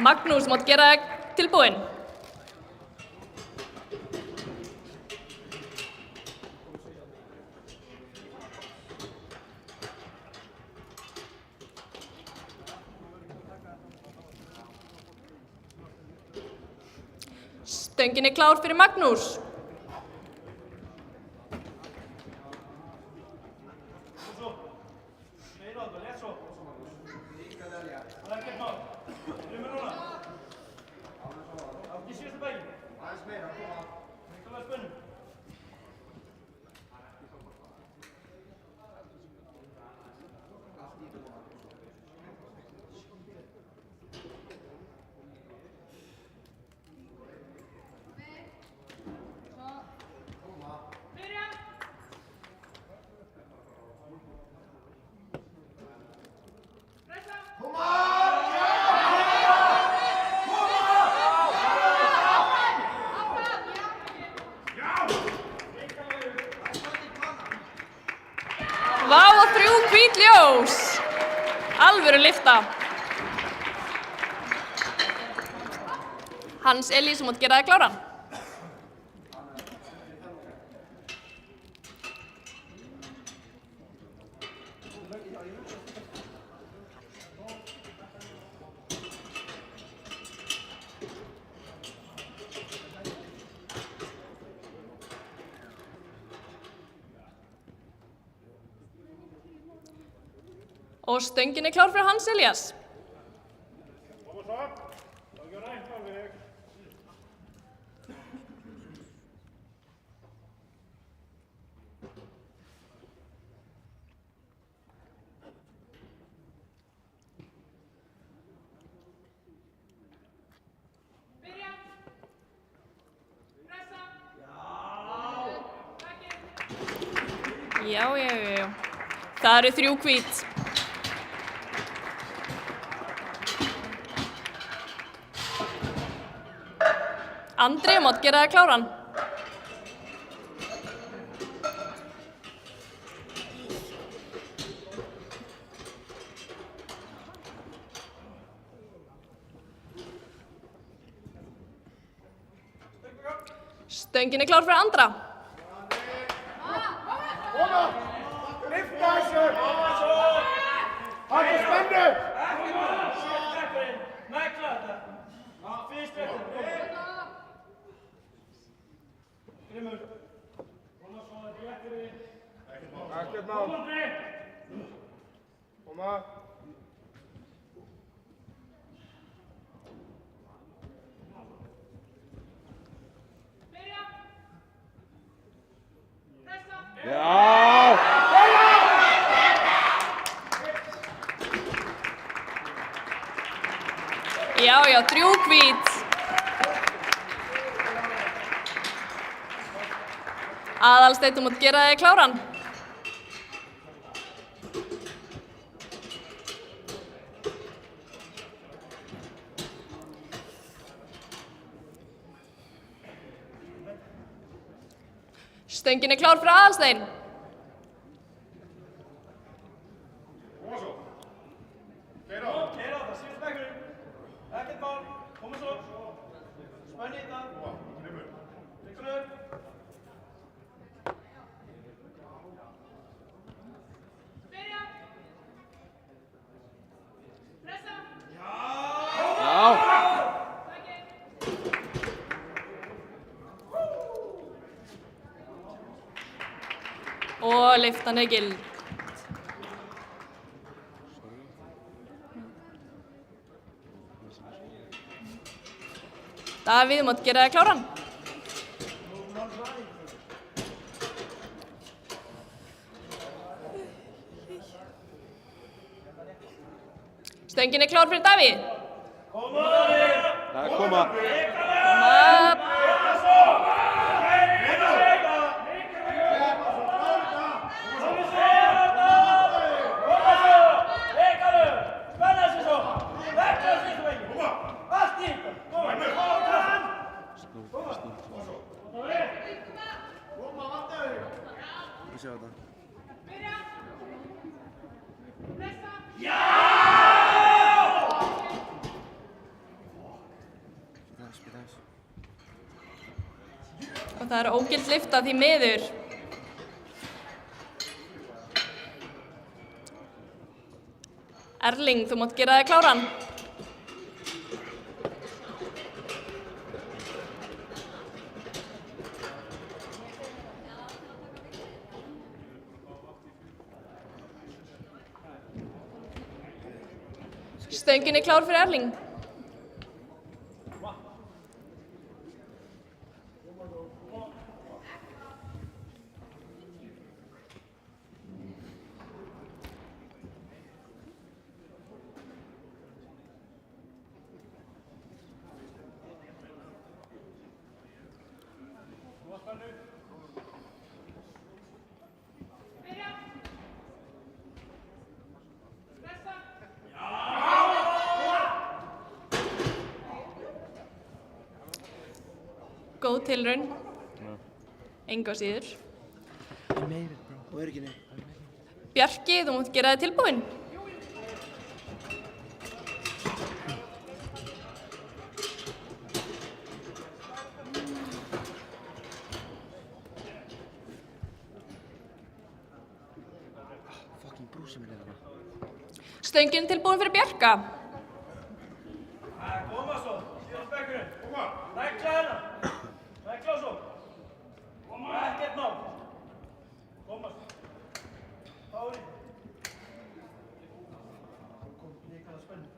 Magnús, mátt gera þig tilbúin. Stöngin klár fyrir Magnús. Svo. Meira á þetta, létt svo. Vá, og 3 hvít ljós. Alvöru lyfta. Hans Elís, þú mátt gera það kláran. Og stöngin er klár fyrir Hans Elías. Já. Það eru 3 hvít. Andri, þú mátt gera það kláran. Stöngin er klár fyrir Andra. Koma! Lyfta þessu! Halda spennu! Negla þetta! Fyrst eftir! Grimur! Koma svo, þetta er eftir því. Ekkert mál. Koma! Já, 3 hvít. Aðalsteinn, þú mátt gera þig kláran. Stöngin er klár fyrir Aðalsteinn. Keyra á það, síðust bekkurinn. Ekkert mál, koma svo. Spenni í þetta. Líksunur. Byrja. Pressa. Og lyftan er gild. Davíð, þú mátt gera þig kláran. Stöngin er klár fyrir Davíð. Koma! Sjá þetta. Og það er ógild lyfta því miður. Erling, þú mátt gera þig kláran. Stöngin er klár fyrir Erling. Góð tilraun. Engu að síður. Og örginni. Bjarki, þú mátt gera þig tilbúinn. Fucking brúsi minn þarna. Stöngin tilbúin fyrir Bjarka. Koma svo, síðan spekkurinn. Regla hérna. Regla svo. Ekkert mál. Koma svo. Fári. Líka það spennu.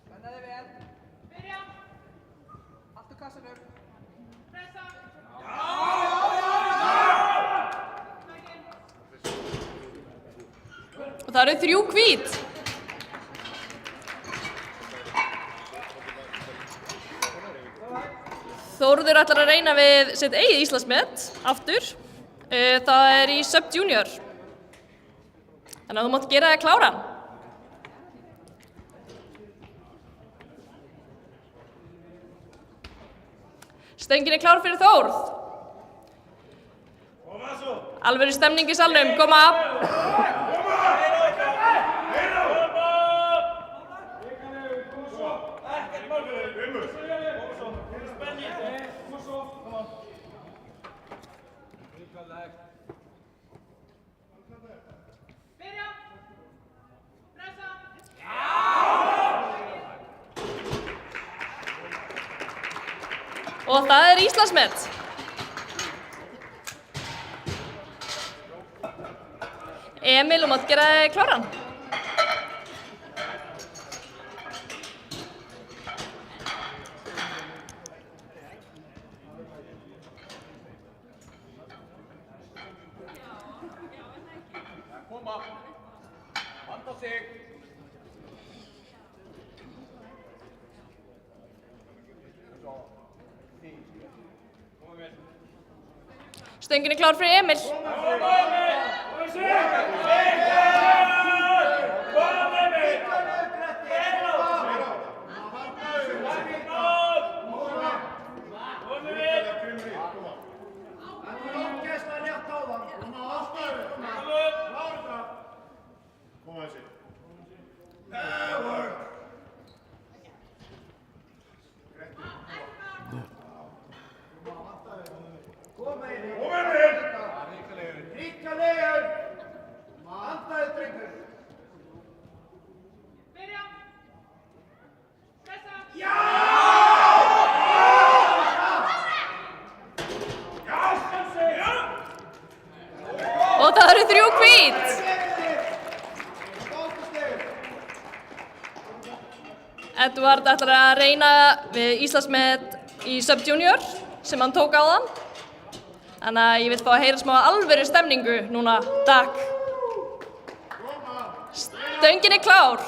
Spennaði vel. Byrja. Haltu kassanum. Pressa. Og það eru 3 hvít. Þórður ætlar að reyna við sitt eigið Íslandsmet aftur. Það er í Sub-Junior. Þannig að þú mátt gera þig kláran. Stöngin er klár fyrir Þórð. Alvöru stemning í salnum, koma. Byrja. Pressa. Og það er Íslandsmet. Emil, þú mátt gera þig kláran. Koma. Vanda sig. Stöngin er klár fyrir Emil. Og það eru 3 hvít. Edvard ætlar að reyna við Íslandsmet í Sub-Junior sem hann tók áðan. Þannig að ég vil fá að heyra smá alvöru stemningu núna, Dag. Stöngin er klár.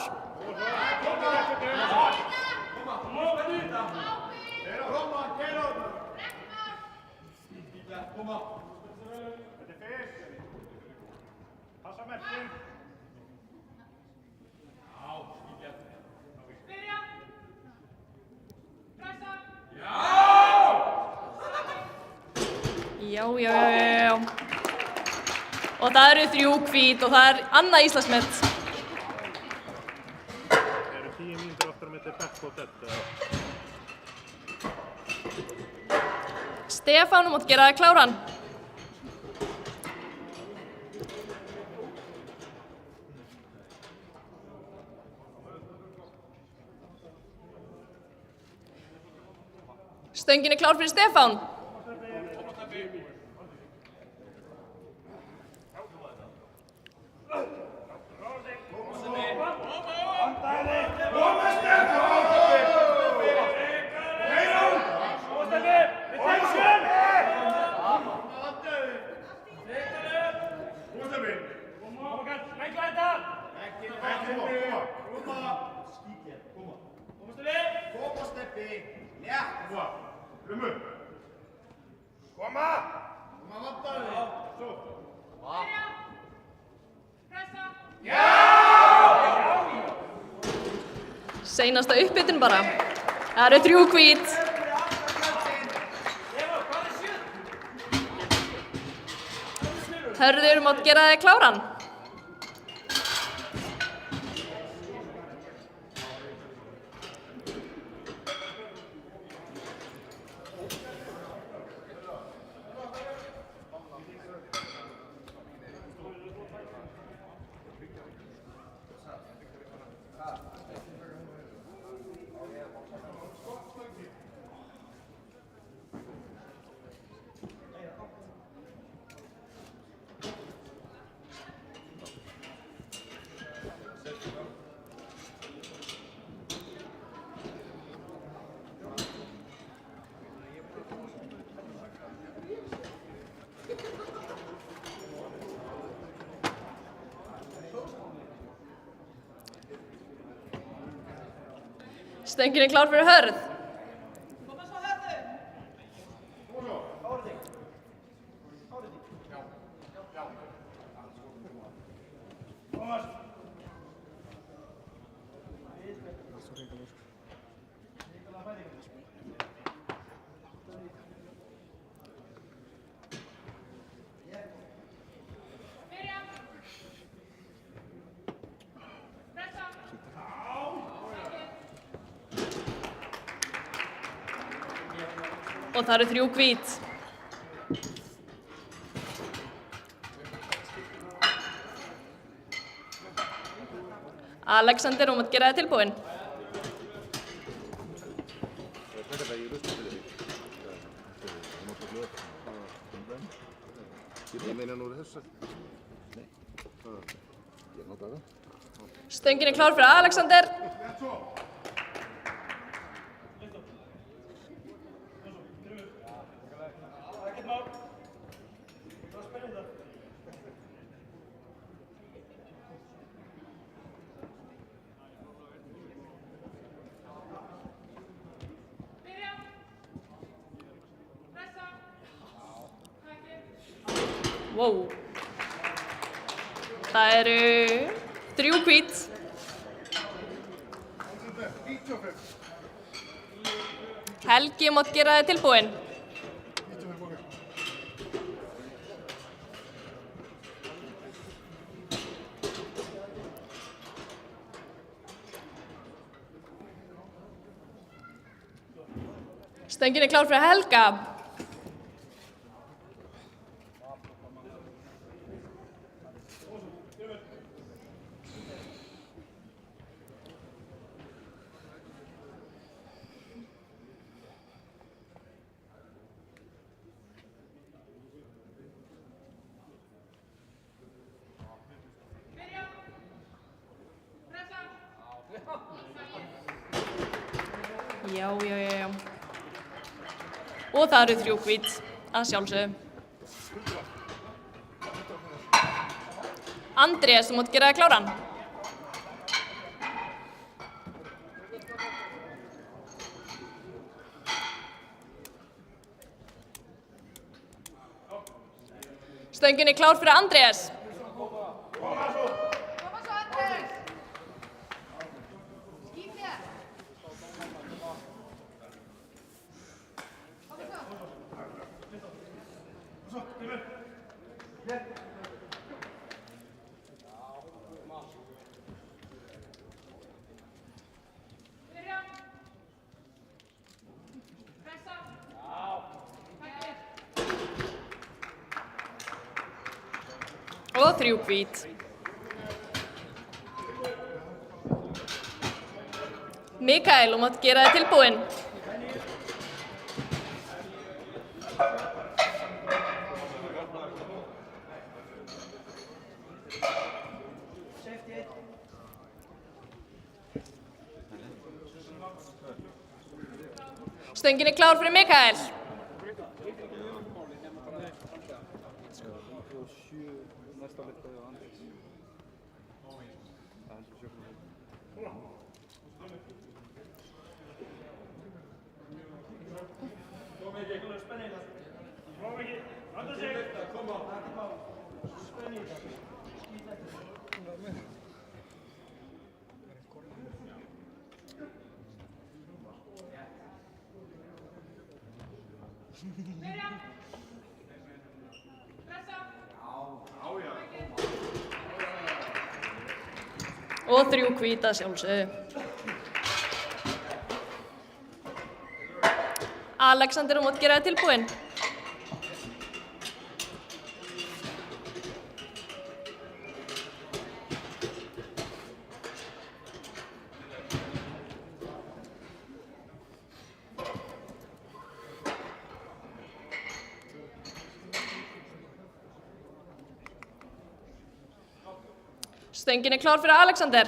Já. Og það eru 3 hvít og það er annað Íslandsmet. Eru 10 mínútur aftur á milli back og þetta? Stefán, þú mátt gera þig kláran. Stöngin er klár fyrir Stefán. Seinasta uppbytun bara. Það eru 3 hvít. Hörður mátt gera þig kláran. Stöngin er klár fyrir Hörð. Og það eru 3 hvít. Alexander, þú mátt gera þig tilbúinn. Stöngin er klár fyrir Alexander. Wow. Það eru 3 hvít. Helgi mátt gera þig tilbúinn. Stöngin er klár fyrir Helga. Já. Og það eru 3 hvít, að sjálfsögðu. Andrés, þú mátt gera þig kláran. Stöngin er klár fyrir Andrés. Og 3 hvít. Mikael, þú mátt gera þig tilbúinn. Stöngin er klár fyrir Mikael. Nikolaj, spænd í það. Prófa ekki, vanda sig. Kom á. Spænd í það. Skýt eftir. Byrja. Pressa. Og 3 hvít að sjálfsögðu. Alexander mátt gera þig tilbúinn. Stöngin er klár fyrir Alexander.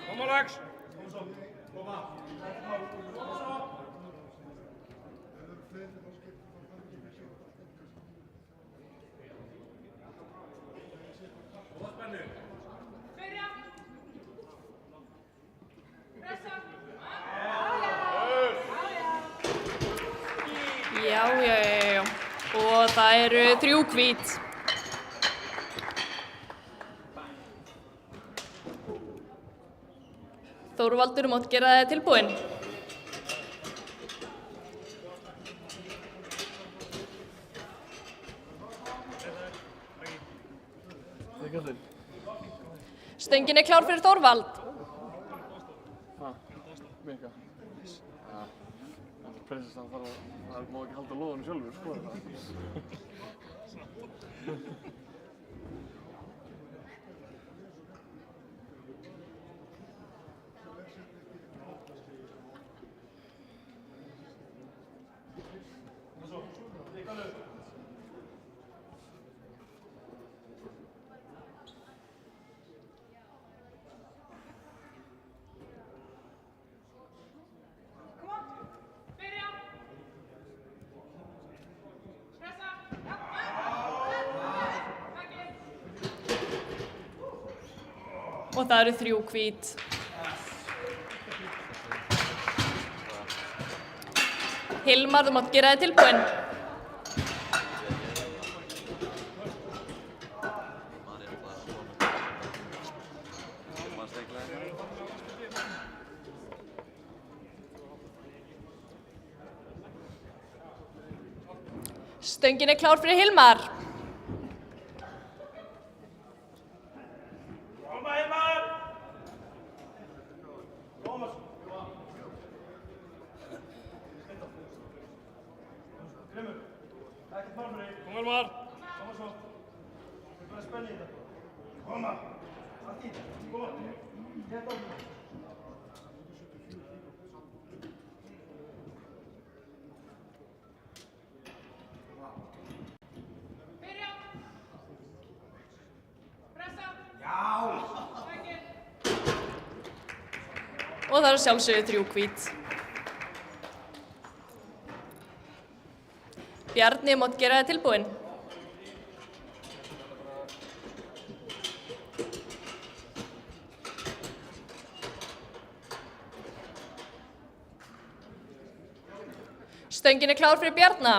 Kom Alex. Byrja. Pressa. Já. Og það eru 3 hvít. Þórvaldur mátt gera þig tilbúinn. Stöngin er klár fyrir Þórvald. Mika. Já. Prinsess hann þarf að má ekki halda loðunum sjálfur, sko. Og það eru 3 hvít. Hilmar, þú mátt gera þig tilbúinn. Stöngin er klár fyrir Hilmar. Og það eru sjálfsögðu 3 hvít. Bjarni mátt gera þig tilbúinn. Stöngin er klár fyrir Bjarna.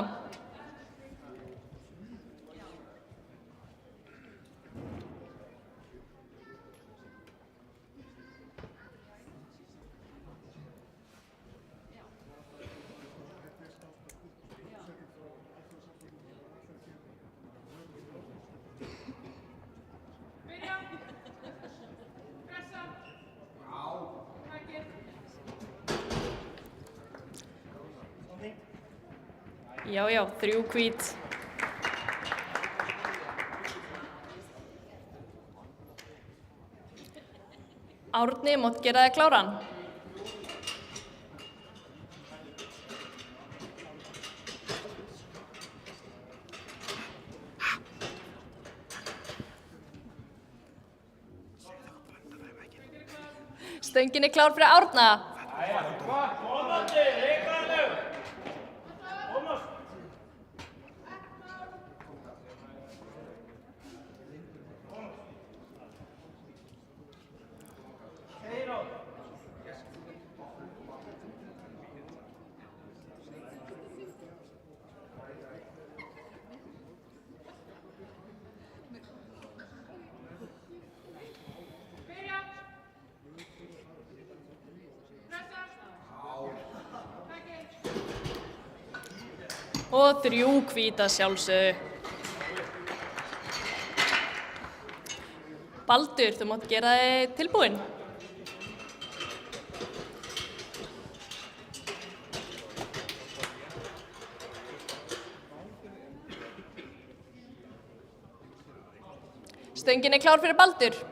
Já, 3 hvít. Árni mátt gera þig kláran. Stöngin er klár fyrir Árna. Og 3 hvít að sjálfsögðu. Baldur, þú mátt gera þig tilbúinn. Stöngin klár fyrir Baldur.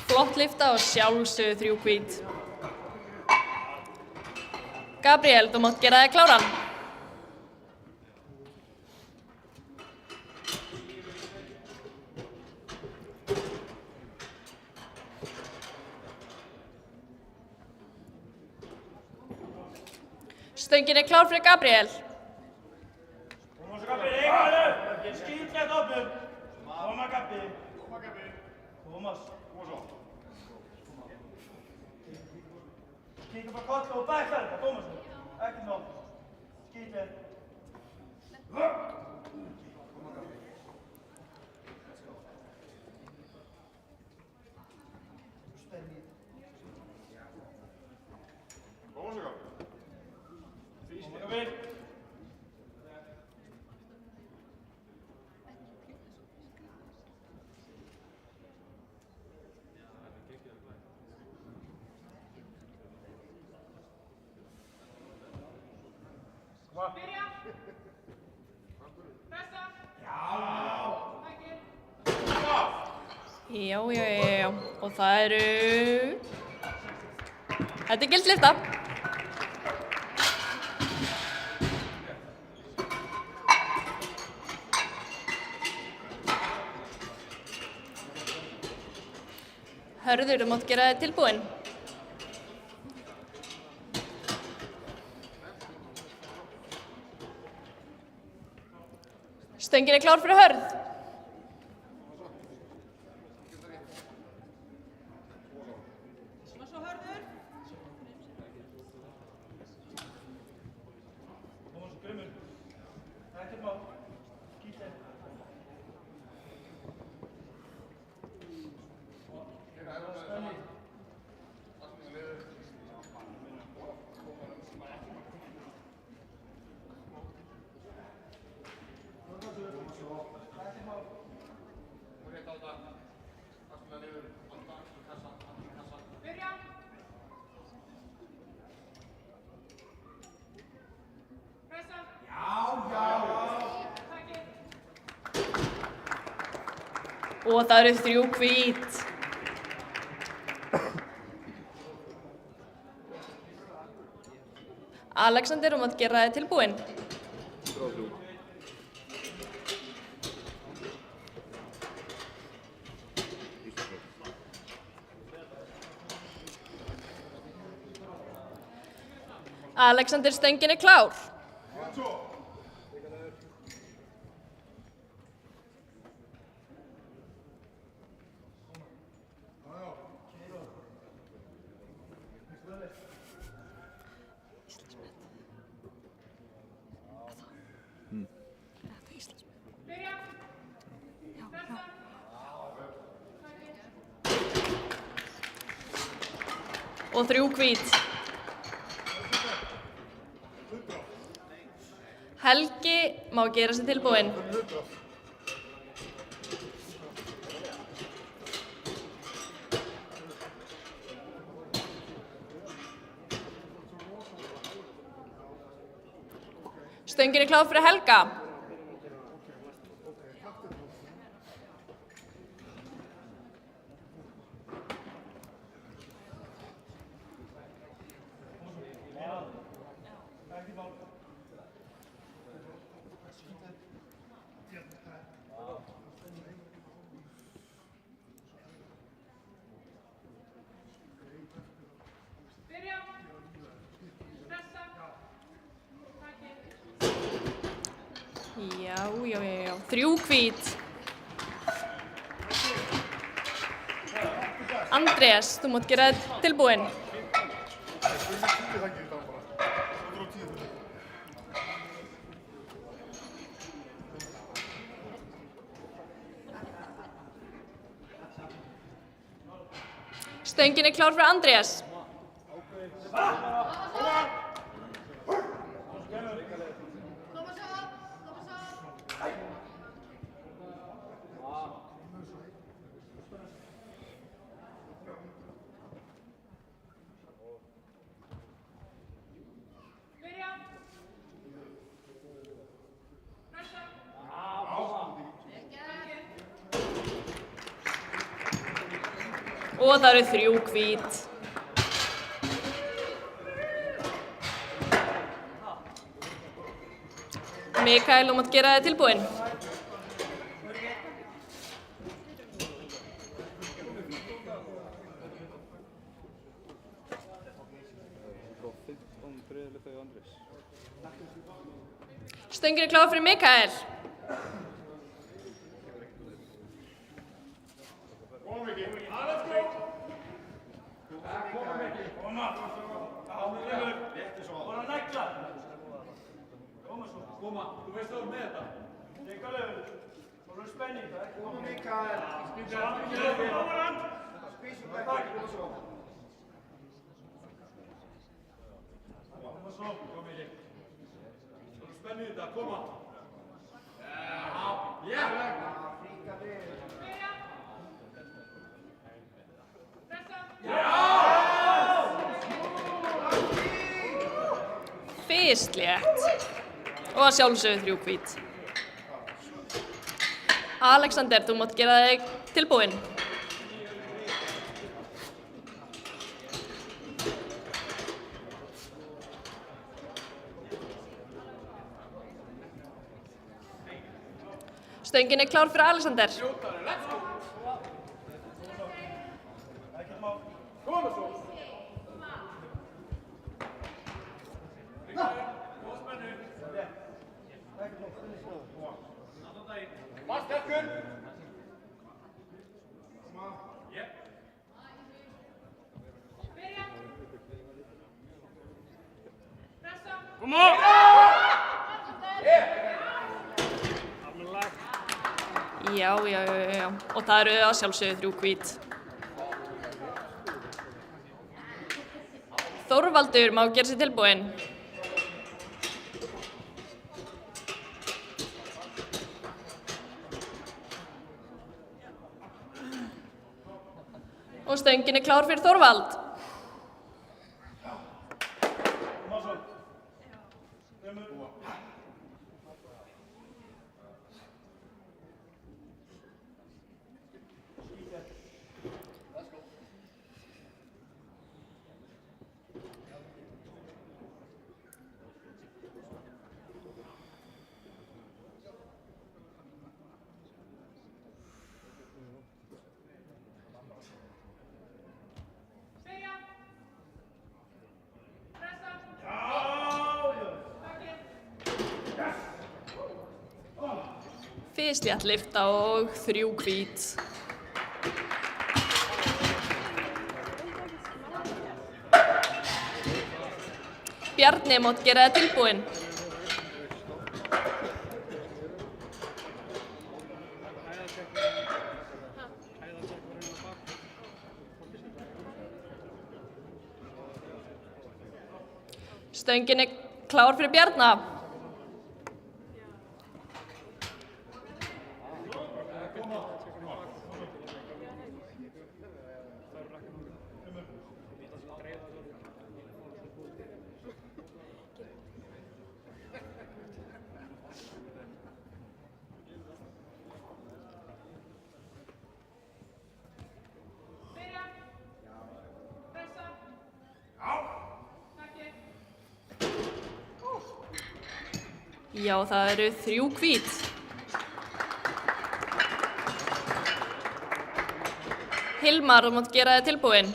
Flott lyfta og sjálfsögðu 3 hvít. Gabriel, þú mátt gera þig kláran. Stöngin klár fyrir Gabriel. Koma svo Gabriel, einhverju! Skýtlegt opnum! Koma Gabriel! Thomas! Kíkja bara kolla og bæklar þetta, Thomas! Ekki nóg. Skýtlegt. Byrja! Pressa! Já. Og það eru... Þetta gildslyfta. Hörður, þú mátt gera þig tilbúinn. Stöngin klár fyrir Hörð. Svo Hörður. Koma svo Grimmur. Ekkert mál. Skýtlegt. Byrja! Pressa! Og það eru 3 hvít. Alexander, þú mátt gera þig tilbúinn. Alexander, stöngin klár. Byrja! Pressa! Og 3 hvít. Helgi má gera sig tilbúinn. Stöngin klár fyrir Helga. Byrja! Pressa! Já. 3 hvít. Andrés, þú mátt gera þig tilbúinn. Stöngin klár fyrir Andrés. Og það eru 3 hvít. Mikael, þú mátt gera þig tilbúinn. Stöngin klár fyrir Mikael. Þú veist þú með þetta? Gekka lögur. Svo er spenning. Koma Mikael. Spísum ekki. Koma svo. Kom ekki. Svo er spenning þetta. Koma. Já. Fríka við. Fyrstlétt. Og að sjálfsögðu 3 hvít. Alexander, þú mátt gera þig tilbúinn. Stöngin klár fyrir Alexander. Já. Og það eru að sjálfsögðu 3 hvít. Þorvaldur má gera sig tilbúinn. Og stöngin klár fyrir Þorvald. Fyrstlétt lyfta og 3 hvít. Bjarni mátt gera þig tilbúinn. Stöngin klár fyrir Bjarna. Já, það eru 3 hvít. Hilmar, þú mátt gera þig tilbúinn.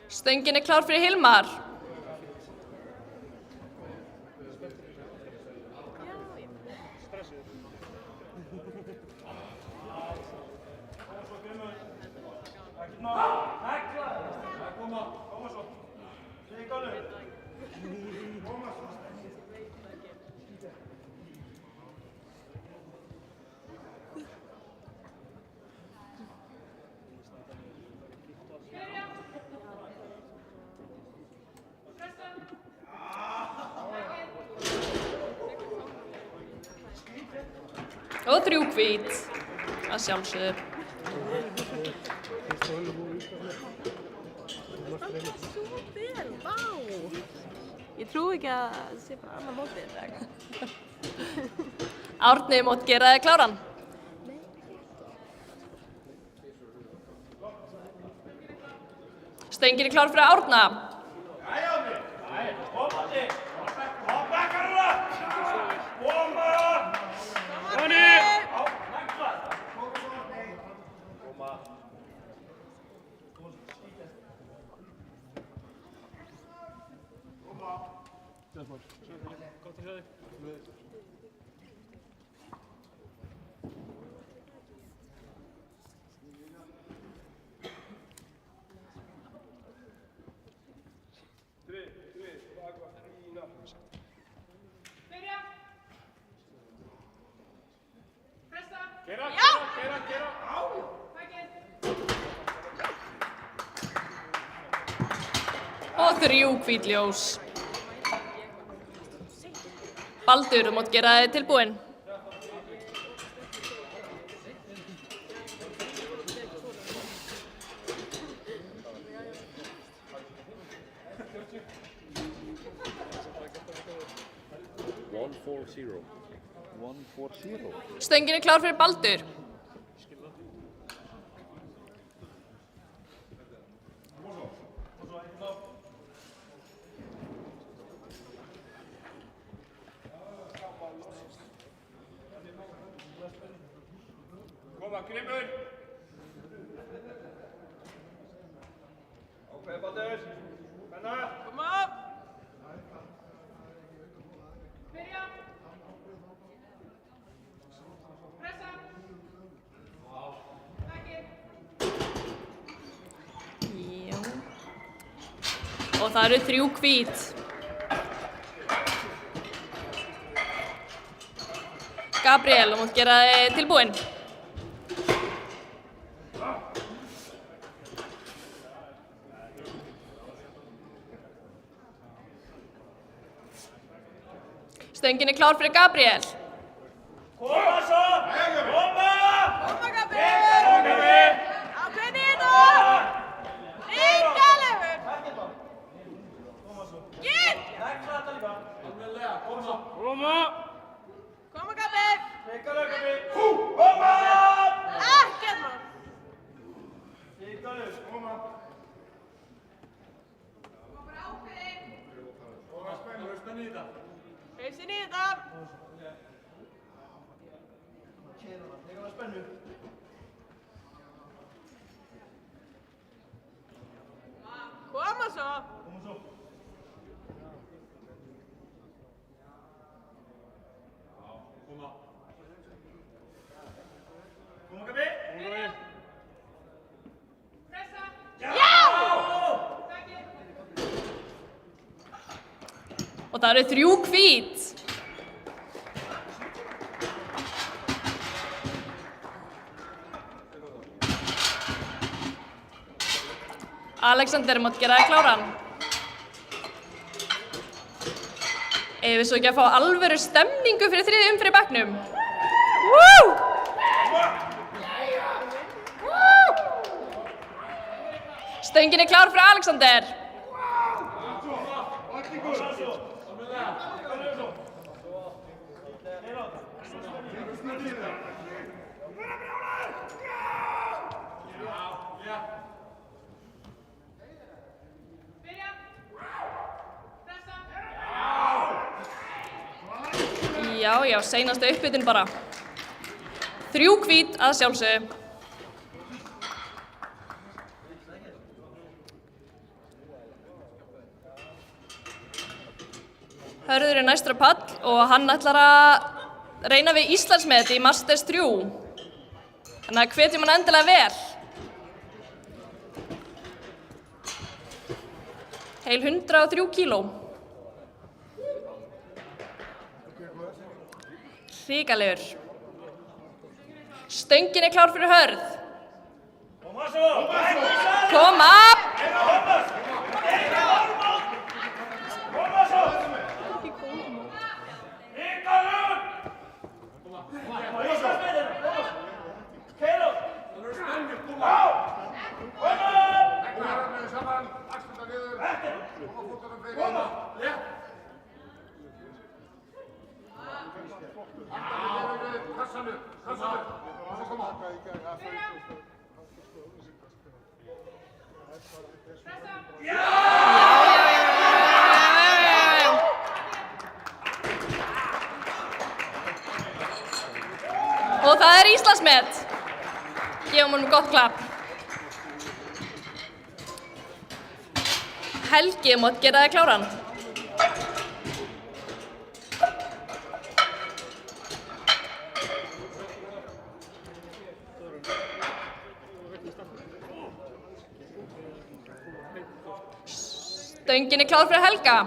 Stöngin klár fyrir Hilmar. Og 3 hvít, að sjálfsögðu. Svo vel, vá! Ég trúi ekki að það sé bara annað mótið eða eitthvað. Árni, mátt gera þig kláran. Stöngin klár fyrir Árna. Gott að sjá þig. Byrja. Pressa. Gera. Á! Takið. Og 3 hvít ljós. Baldur, þú mátt gera þig tilbúinn. Stöngin klár fyrir Baldur. Koma, Grimur! Ákveði, Baldur! Spenna! Koma! Byrja. Pressa. Takið. Já. Og það eru 3 hvít. Gabriel, þú mátt gera þig tilbúinn. Stöngin klár fyrir Gabriel. Koma svo! Koma! Koma, Gabriel! Ákveðin í þetta! Ríkalegur! Ginn! Koma! Koma, Gabriel! Ríkalegur, Gabriel! Koma! Ekkert mál! Ríkalegur, koma! Koma, spenni í þetta! Hausin í þetta! Tegur spennu! Koma svo! Koma svo! Koma! Koma, Gabi! Byrja. Pressa. Já! Takið. Og það eru 3 hvít. Alexander, mátt gera þig kláran. Ef við svo ekki að fá alvöru stemningu fyrir 3. umferð í bekknum. Woo! Stöngin klár fyrir Alexander. Byrja. Pressa. Já, seinasta uppbytun bara. 3 hvít að sjálfsögðu. Hörður er næstur á pall og hann ætlar að reyna við Íslandsmet í Masters 3. Þannig að hvetjum hann endilega vel. Heil 103 kíló. Hrikalegur. Stöngin er klár fyrir Hörð. Koma! Og það er Íslandsmet. Gefum honum gott klapp. Helgi mátt gera þig kláran. Stöngin er klár fyrir Helga.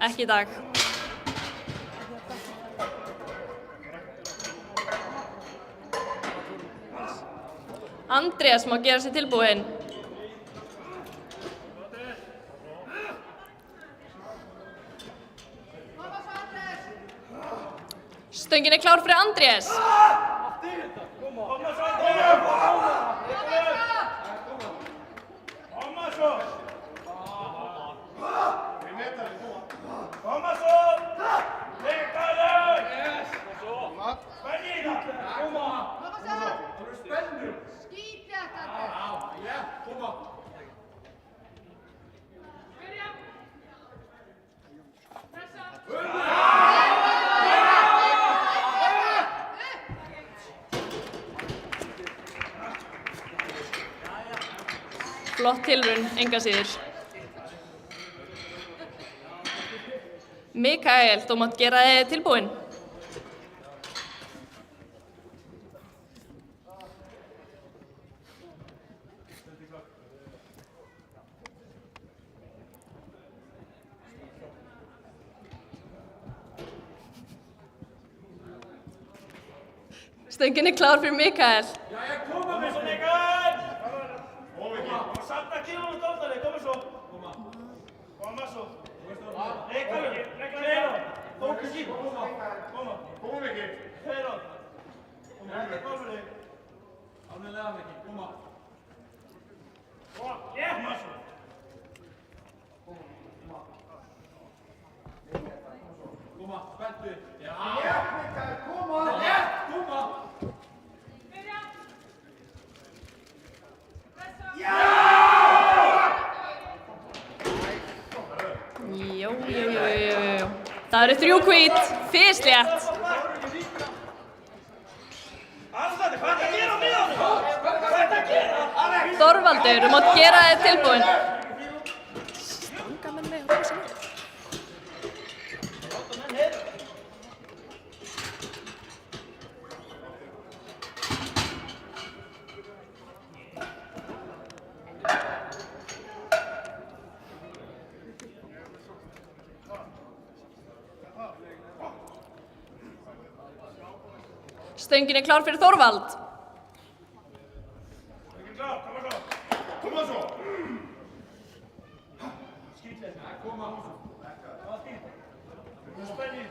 Ekki í dag. Andrés má gera sig tilbúinn. Stöngin er klár fyrir Andrés. Flott tilraun, enga síður. Mikael, þú mátt gera þig tilbúinn. Stöngin er klár fyrir Mikael. Jæja, koma með svo Mikael! Salta kílónu dóttari, koma svo. Koma svo. Kleiro, fókus í. Koma. Koma Miki. Kleiro. Þetta komur þig. Almennilega Miki, koma. Koma svo. Koma, spenntu. Já, Mikael, koma. Koma. Jú. Það eru 3 hvít, fislétt. Þorvaldur, þú mátt gera þig tilbúinn. Stanga menn með rosa vel. Stöngin er klár fyrir Þorvald. Stöngin klár, koma svo. Koma svo. Skýtlega, koma. Hvað skýt? Spenni.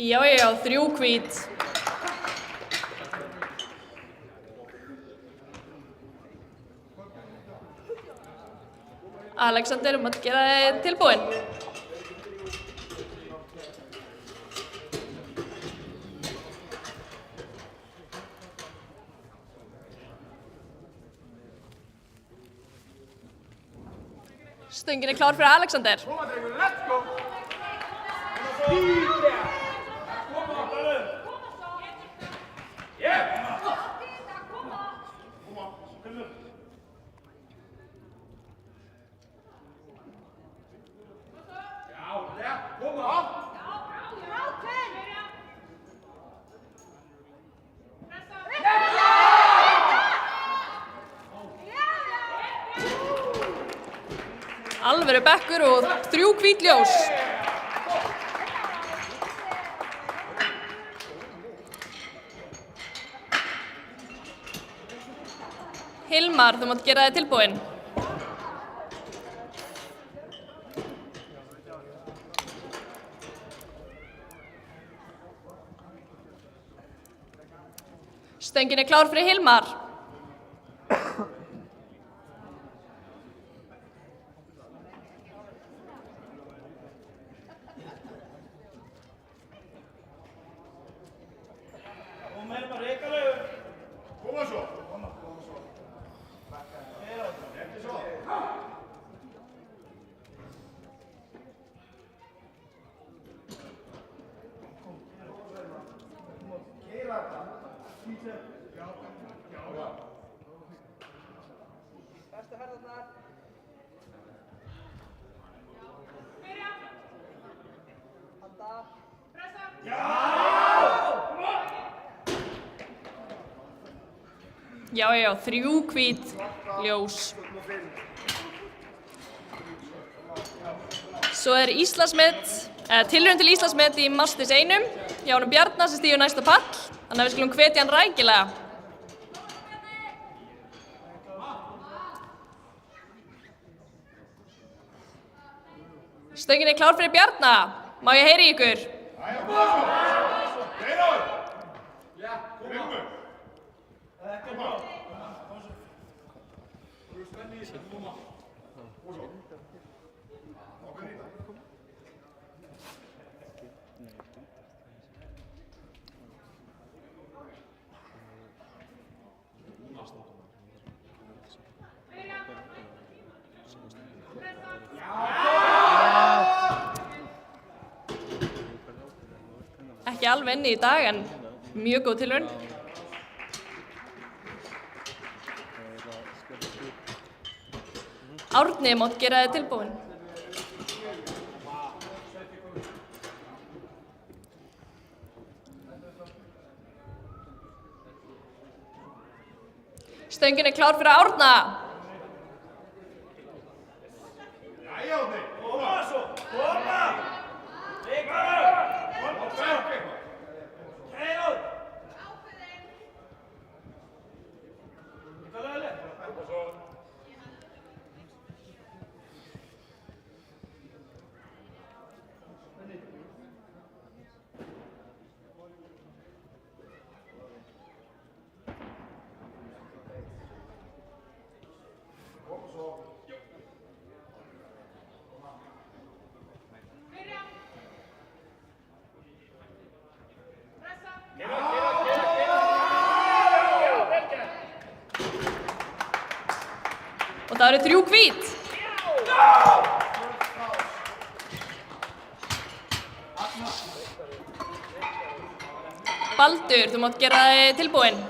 Já, 3 hvít. Alexander, mátt gera þig tilbúinn. Stöngin klár fyrir Alexander. Alvöru bekkur og 3 hvít ljós. Hilmar, þú mátt gera þig tilbúinn. Stöngin klár fyrir Hilmar. Já, 3 hvít ljós. Svo Íslandsmet, tilraun til Íslandsmet í Masters 1 hjá honum Bjarna sem stígur næsta pall, þannig að við skulum hvetja hann rækilega. Stöngin klár fyrir Bjarna. Má ég heyri ykkur? Ekki alveg inni í dag, en mjög góð tilraun. Árni, mátt gera þig tilbúinn. Stöngin klár fyrir Árna. Og það eru 3 hvít. Baldur, þú mátt gera þig tilbúinn.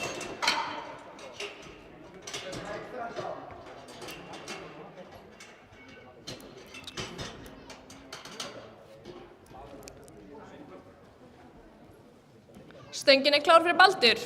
Stöngin klár fyrir Baldur.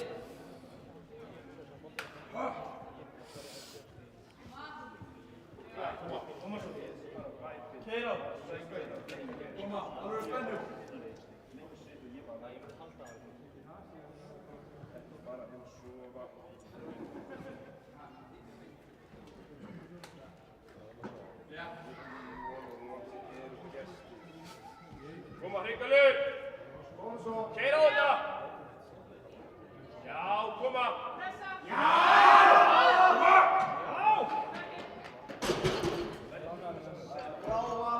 Koma hrikalur! Keyra á þetta! Já, koma! Já! Koma!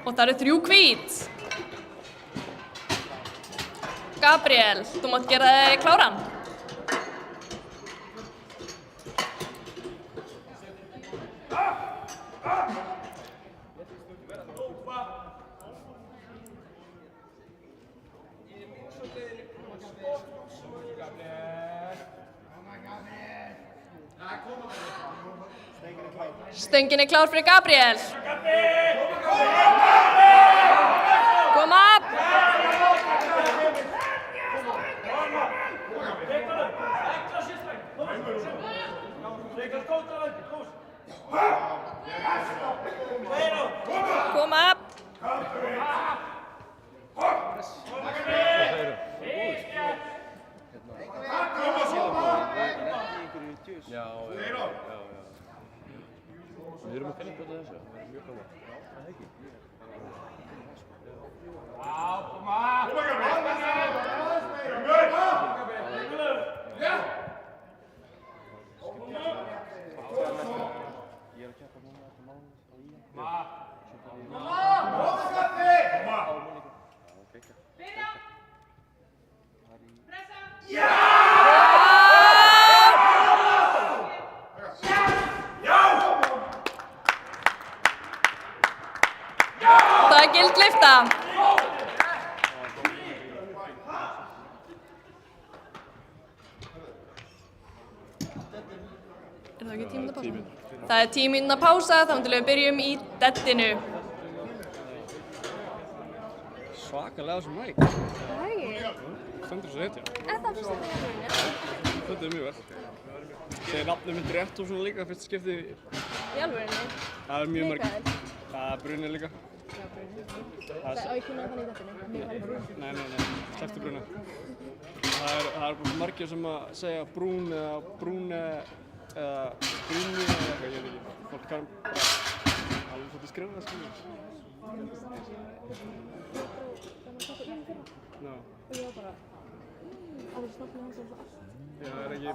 Og það eru 3 hvít. Gabriel, þú mátt gera þig kláran. Stöngin er klár fyrir Gabriel. Koma! Koma! Já. Við erum að finna upp á þessu, það er mjög gaman. Það ekki. Ég er að keppa núna eftir mánuð á IA. Það er gild lyfta. Er það ekki 10 mínútna pása? Það er 10 mínútna pása, þá til við byrjum í deddinu. Svakalega sem mæk. Það er ekki. Stendur svo hetja. Er það fyrst að það er alveg? Stendur mjög vel. Segir nafnið mitt rétt og svona líka fyrst skipti. Í alvörinni? Það er mjög Mikael? margir. Það er Brunni líka. Já, Brunni. Það á ekki náða þannig í dettinu? Mikael Brunni? Nei, sleppti Brunni. Það er bara margir sem að segja Brún eða Brúne eða Brunni eða eitthvað, ég veit ekki. Fólk kann bara alveg svolítið skrifa það, skilur. Já. Og ég var bara, alveg snabbt með hans og allt. Já, það er ekki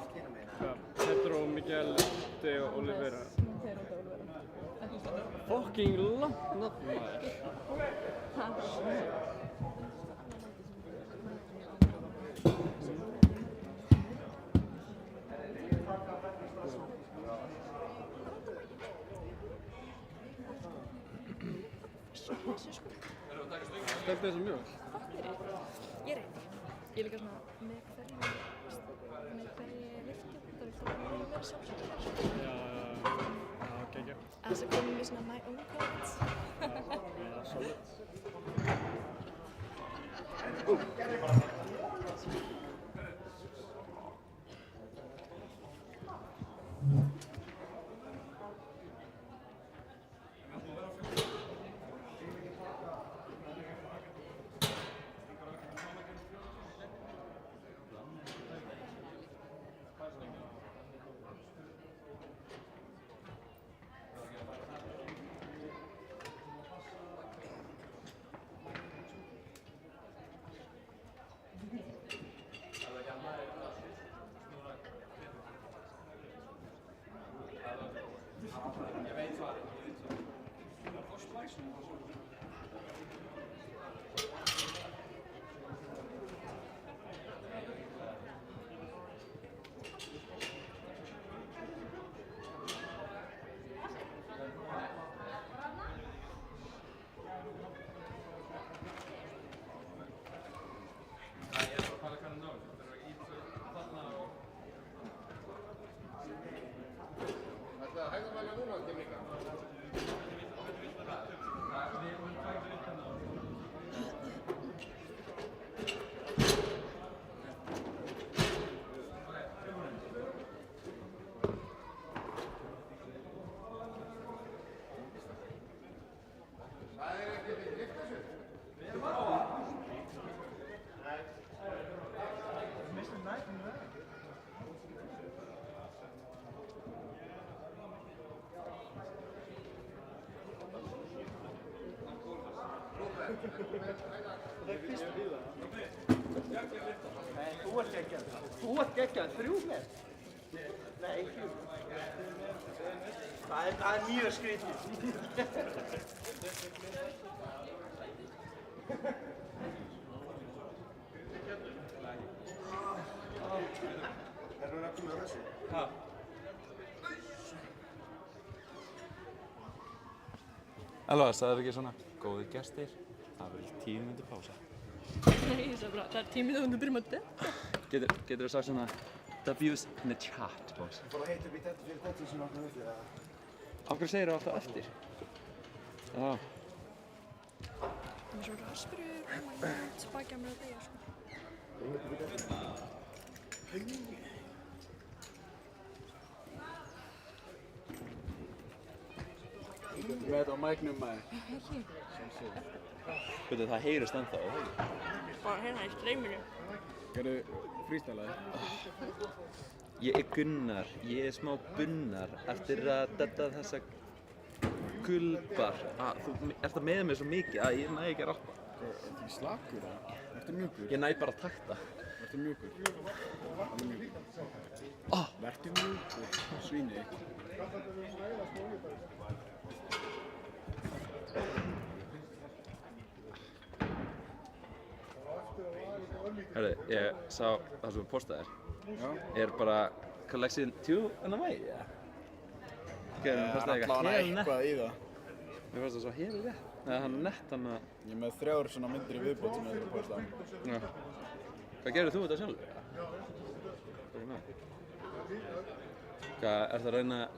Pedro, Miguel, Teo, Olivera. Fucking langt nafn, maður. Stelti þessu mjög vel. Ég reyni. Ég er líka svona með hverju lyftu, það vil það mjög vera sjálfsögðar. Já, geggja. Þess að komum við svona my own comments. Já, solid. Það er fyrst Þú ert geggjaður. Þú ert geggjaður, 3 met. Nei, 4. Það er mjög skrítið. Hann að koma á þessu? Ha? Elva, sagðir ekki svona, góðir gestir, það verður 10 mínútur pása. Nei, ég sagði bara, það er 10 mínútur byrjum að detta. Getur þú sagt svona, W's in the chat, boss? Bara heitt upp í þetta fyrir þetta sem okkur höfði það. Af hverju segir þú alltaf eftir? Já. Það er svo raspurur, oh my god, spakja mér að deyja, sko. Með þetta á mæknum maður. Ekki. Veitu, það heyrist ennþá, eða ekki? Bara hérna í streyminu. Gerðu frístælaði? Ég er Gunnar, ég er smá bunnar eftir að detta þessa gulbar. Þú ert að meða mig svo mikið að ég næ ekki að rappa. Ertu slakur eða? Ertu mjúkur? Ég næ bara að takta. Vertu mjúkur. Vertu mjúkur. Vertu mjúkur, svíni. Herri, ég sá það sem þú postaðir. Já. Er bara collection 2 and away, ja? Það er allavega eitthvað í það. Mér fannst það svo hel rétt. Nei, hann er nett hann að... Ég er með 3 svona myndir í viðbót sem ég hefur postað. Já. Hvað gerir þú þetta sjálfur? Hvað, ert það að reyna að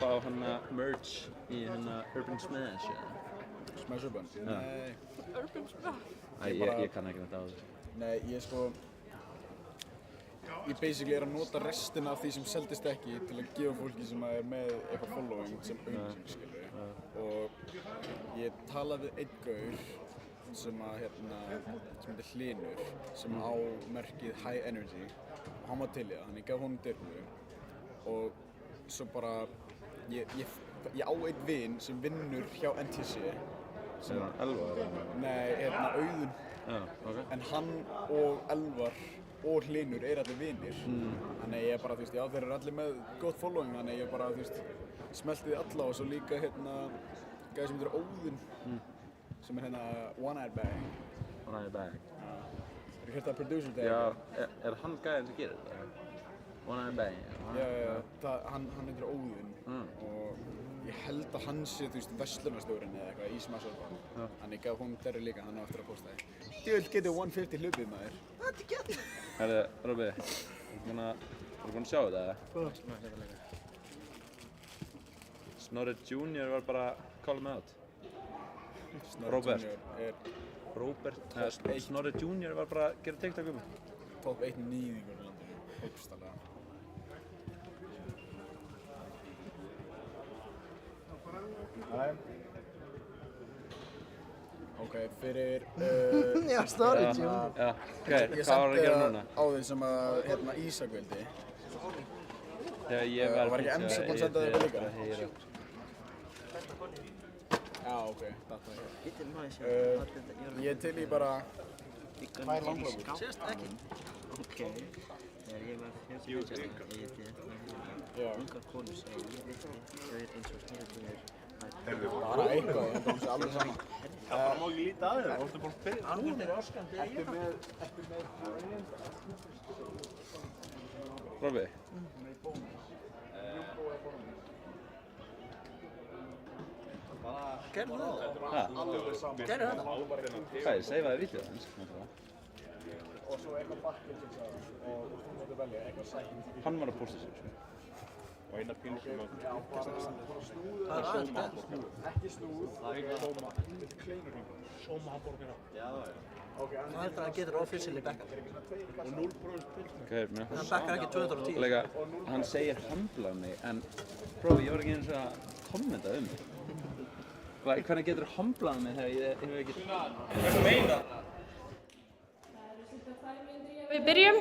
fá hann að merge í hann að Urban Smash, eða? Smash Urban? Nei. Urban Smash? Æ, ég kann ekki þetta á þessu. Nei, ég sko... Ég basically er að nota restina af því sem seldist ekki til að gefa fólki sem er með eitthvað following sem auglýsing, skilur við. Og ég talaði við einn gaur sem að sem heitir Hlynur, sem á merkið High Energy og hann var til í það, þannig ég gaf honum dyrnu og svo bara ég á einn vin sem vinnur hjá NTC Sem Elvar? Nei, Auðun. Já, ok. En hann og Elvar og Hlynur allir vinir. Þannig ég er bara, þú veist, já, þeir eru allir með gott following, þannig ég er bara, þú veist, smelti þið alla og svo líka gæði sem heitir Óðinn, sem er One Eyed Bag. One Eyed Bag. Hefur heyrt það Producer Day? Já, er hann gæðin sem gerir þetta? One Eyed Bag? Já, hann heitir Óðinn og ég held að hann sé, þú veist, verslunarstjórinn eða eitthvað í Smash Urban. Þannig ég gaf honum derri líka, hann á eftir að posta þig. Djöfull getur 150 hlupið, maður. Þetta er getur. Herri, Robby, ertu búinn að sjá þetta, eða? Hvað? Snorri Junior var bara að call me out. Robert. Snorri Junior var bara að gera TikTok um mig. Top 1 nýðingur í landinu, hópstallega. Ok, fyrir... Já, Snorri Junior. Já, ok, hvað var að gera núna? Ég sendi á þeim sem að Ísak vildi. Já, ég var ekki MC búinn að senda þér líka? Já, ok, þetta ég til í bara... Hvað er langlokur? Sérst ekki. Ok. Þegar ég var 40 ungar konur segja ég veit þau eins og snöðunir. Bara eitthvað, ég held að hún sé alveg saman. Það bara má ekki líta að þér, þú ertu bara að byrja. Hún er öskandi að ég Ekki með... Robby? Gerðu það? Hæ? Gerðu það? Hvað, ég seifaði vítið það? Og svo eitthvað bakkinn sem sagði og þú mútti velja eitthvað sætt. Hann var að posta sér, sko. Og eina pínu sem að... Það er allt það. Ekki snúð. Það er eitthvað sóma. Kleinurhingur. Sóma hamborgara. Já, það er. Það heldur að hann getur officially backað. Og 0% pilsnir. Okay, hann backar ekki 210. Lega, hann segir hamblað mig, en bróði, ég var ekki eins að kommenta um mig. Hvernig getur þú hamblað mig þegar ég hef ekki... Hvað meina? Við byrjum.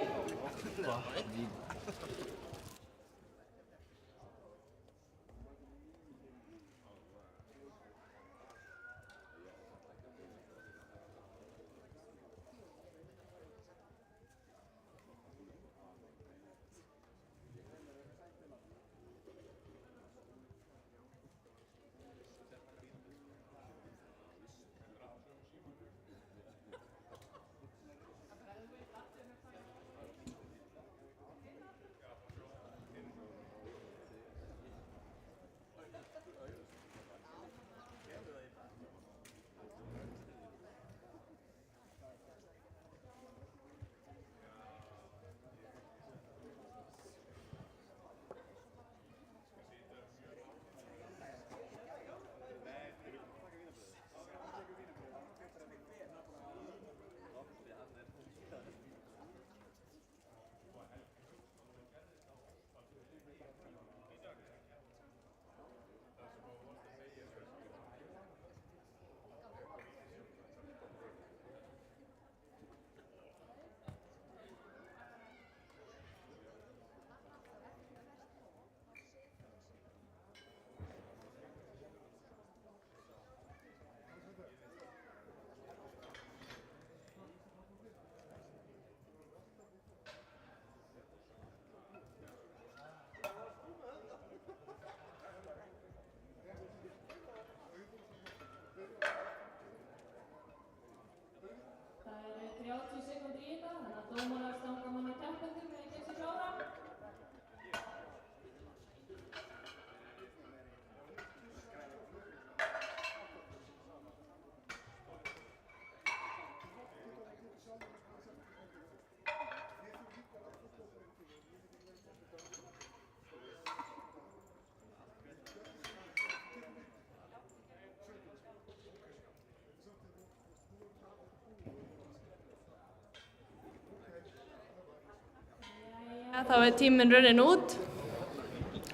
Þá er tíminn runnin út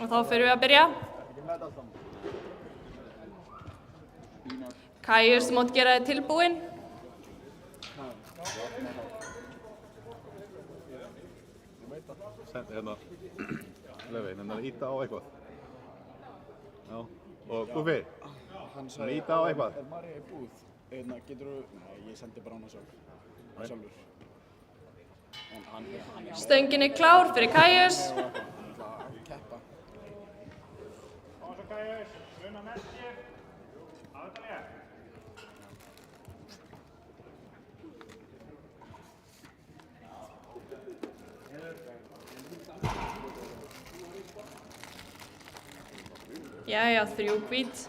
og þá förum við að byrja. Kaius, þú mátt gera þig tilbúinn. Hérna, Laufey, að íta á eitthvað. Já, og Guffi, íta á eitthvað. Er Marja í búð? Geturðu... Nei, ég sendi bara hana sjálfur. Stöngin er klár fyrir Kaius. Keppa. Kom svo Kaius, vunna merkir. Aðallega. Jæja, 3 hvít.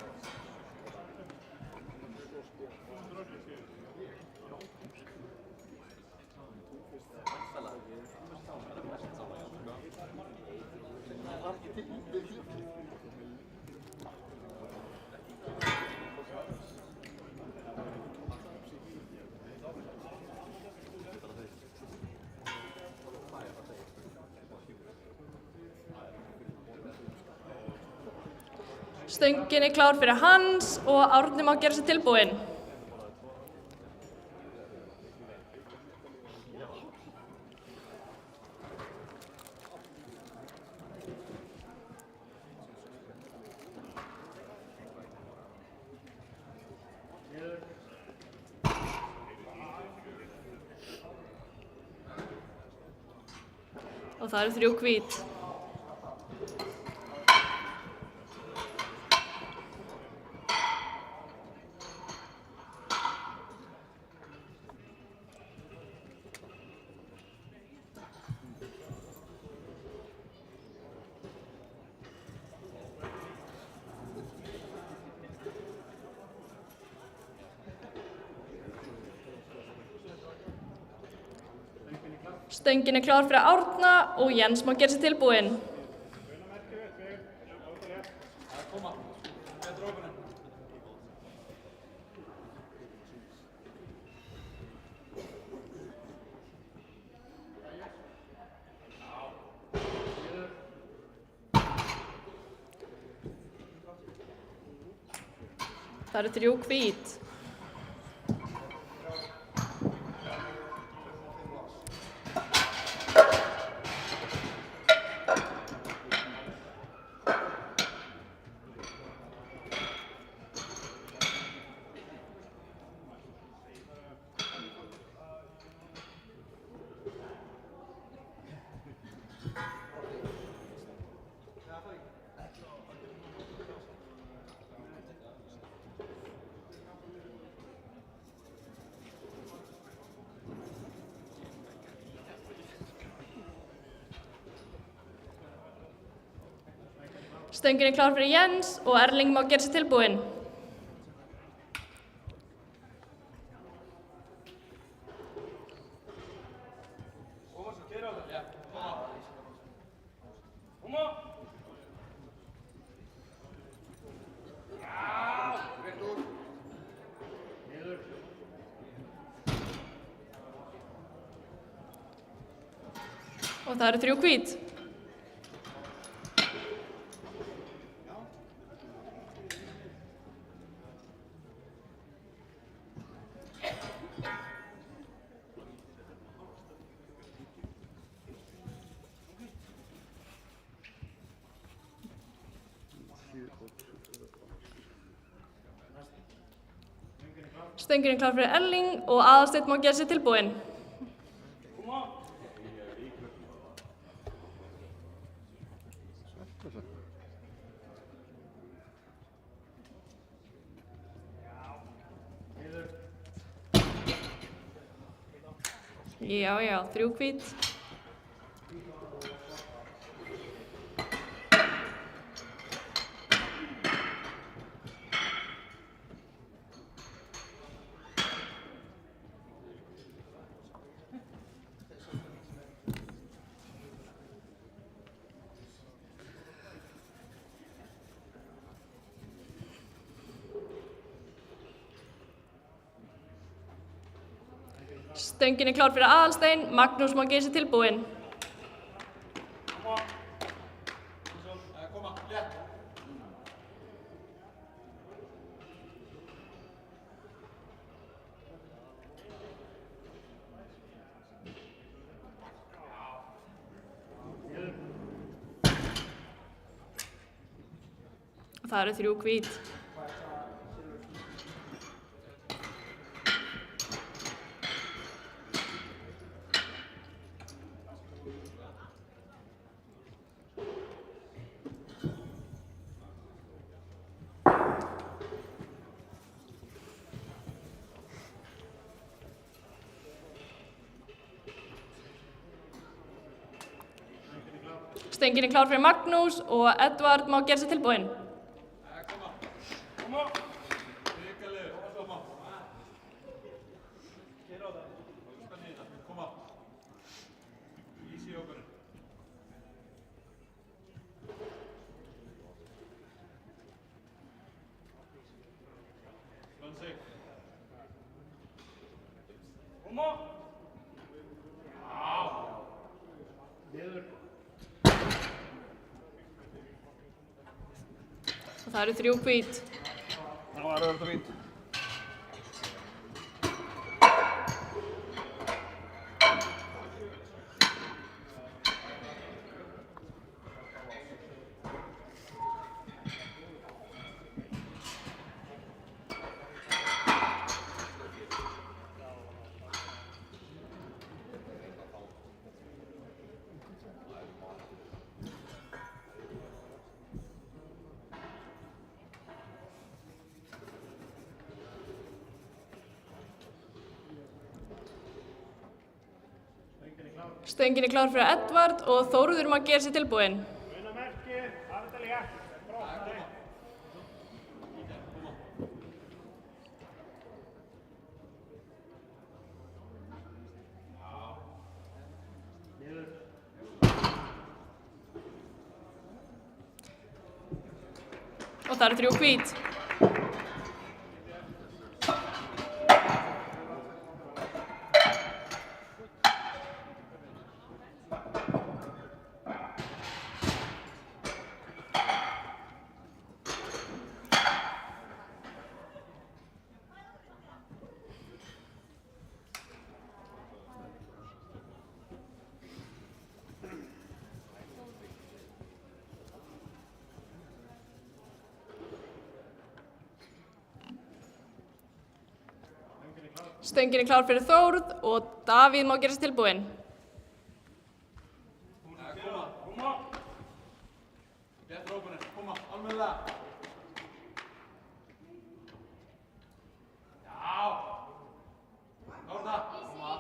Stöngin er klár fyrir Hans og Árni má gera sig tilbúinn. Og það eru 3 hvít. Stöngin er klár fyrir Árna og Jens má gera sig tilbúinn. Það eru 3 hvít. Stöngin er klár fyrir Jens og Erling má gera sig tilbúinn. Og það eru 3 hvít. Stöngin er klár fyrir Erling og Aðalsteinn má gera sig tilbúinn. Já, 3 hvít. Stöngin er klár fyrir Aðalsteinn, Magnús má gera sig tilbúinn. Og það eru 3 hvít. Stöngin er klár fyrir Magnús og Edvard má gera sig tilbúinn. Og það eru 3 hvít. Það var auðvitað fínt. Stöngin er klár fyrir Edvard og Þórður má gera sig tilbúinn. Og það eru 3 hvít. Stöngin er klár fyrir Þórð og Davíð má gera sig tilbúinn. Gett rópunni, koma, almennilega. Já. Norða. Koma.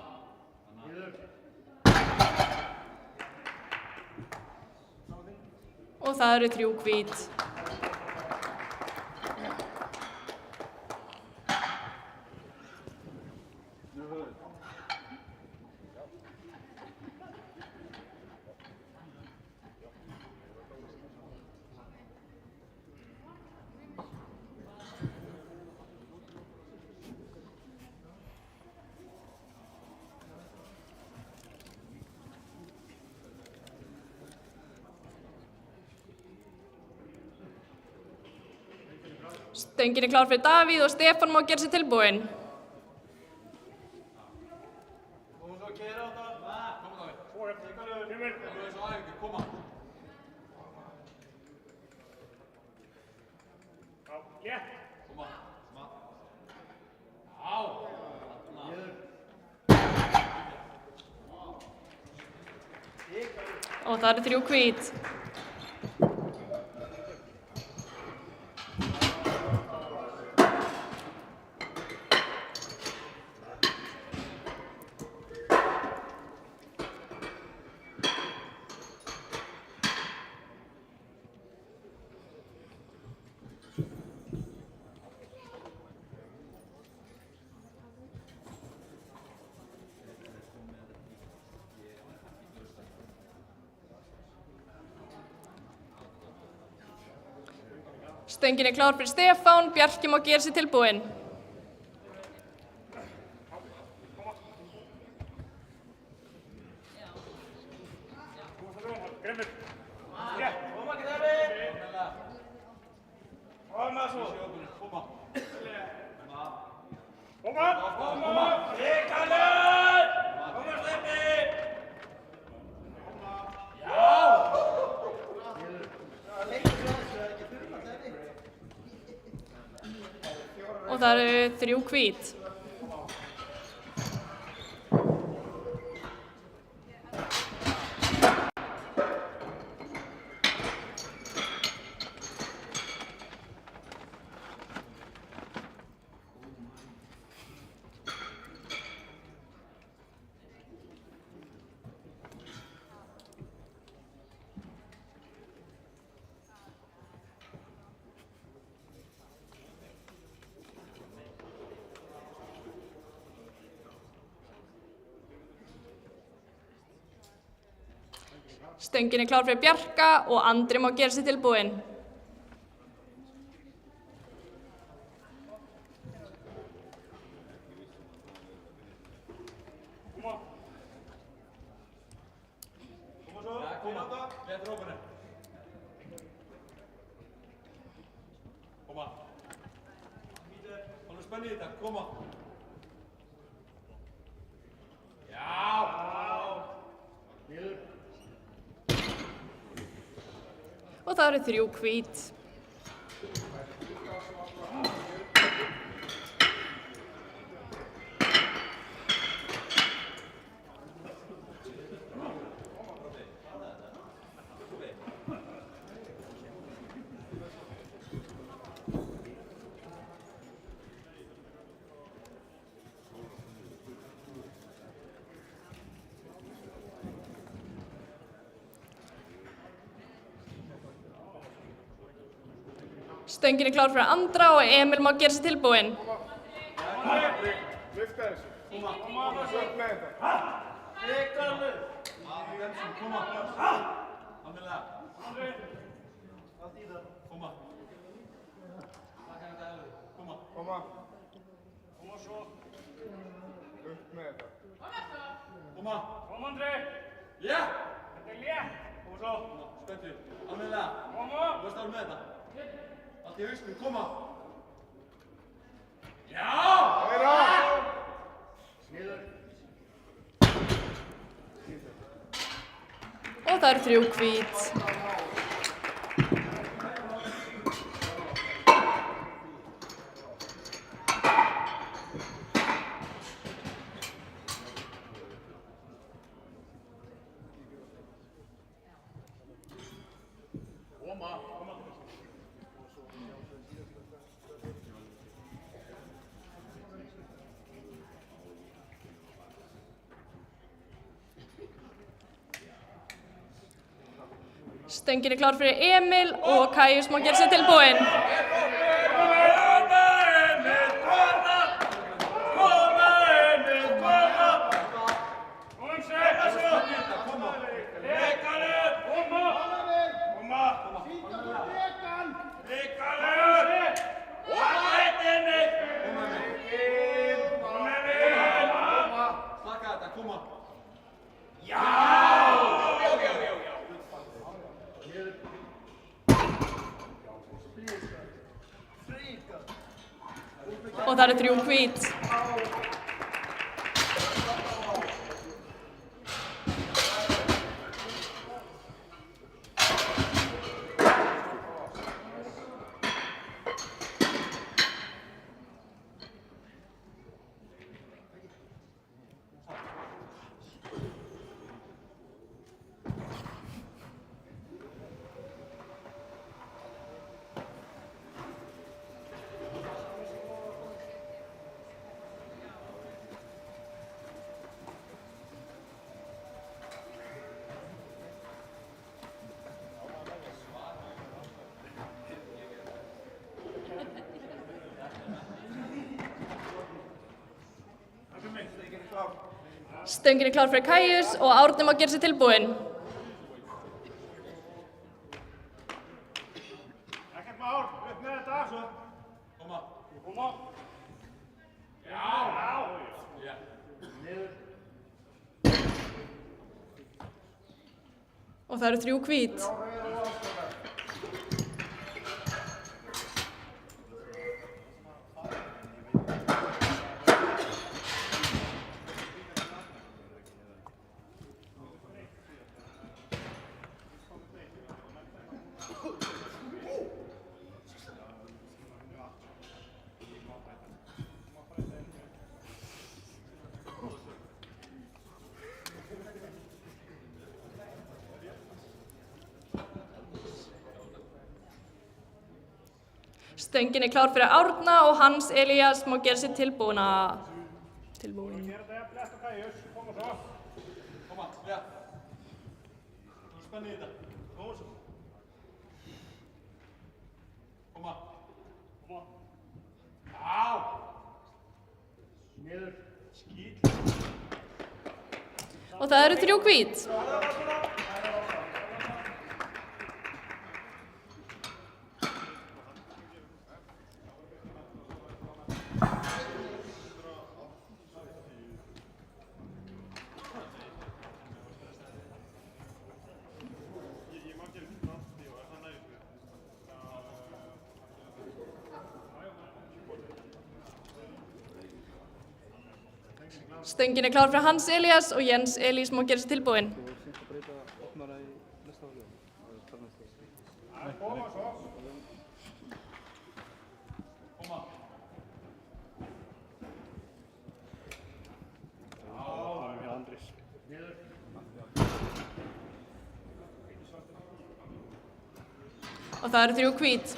Niður. Og það eru 3 hvít. Stöngin er klár fyrir Davíð og Stefán má gera sig tilbúinn. Koma svo að keyra á þetta. Koma Davíð. Svo eftir. Kemur. Kemur þessu æfingu, koma. Já, létt. Koma. Koma. Já. Niður. Og það eru 3 hvít. Stöngin er klár fyrir Stefán, Bjarki má gera sig tilbúinn. Grimmur. Létt. Koma, Grimmur. Koma svo. Koma. Koma. Koma. Ríkalur. Koma, Steffi. Já. Og það eru 3 hvít. Stöngin er klár fyrir Bjarka og Andri má gera sig tilbúinn. Og það eru 3 hvít. Stöngin er klár fyrir Andra og Emil má gera sig tilbúinn. Lyfta þessu. Svöld með þetta. Hrikalegu. Koma. Andri. Allt í það. Koma. Koma. Koma svo. Upp með þetta. Koma. Koma Andri. Já. Þetta er létt. Koma svo. Spenntur. Almennilega. Koma. Þú veist alveg með þetta. Allt í hausnum, koma! Já! Meira! Og það eru 3 hvít. Stöngin er klár fyrir Emil og Kajus má gera sig tilbúinn. Og það eru 3 hvít. Stöngin er klár fyrir Kajus og Árni má gera sig tilbúinn. Ekkert mál, upp með þetta. Koma. Koma. Já. Niður. Og það eru 3 hvít. Stöngin er klár fyrir Árna og Hans Elías má gera sér tilbúin. Koma, ja. Spenni þetta. Koma svo. Koma. Á! Niður. Skít. Og það eru 3 hvít. Stöngin er klár fyrir Hans Elías og Jens Elís má gera sér tilbúin. Og það eru 3 hvít.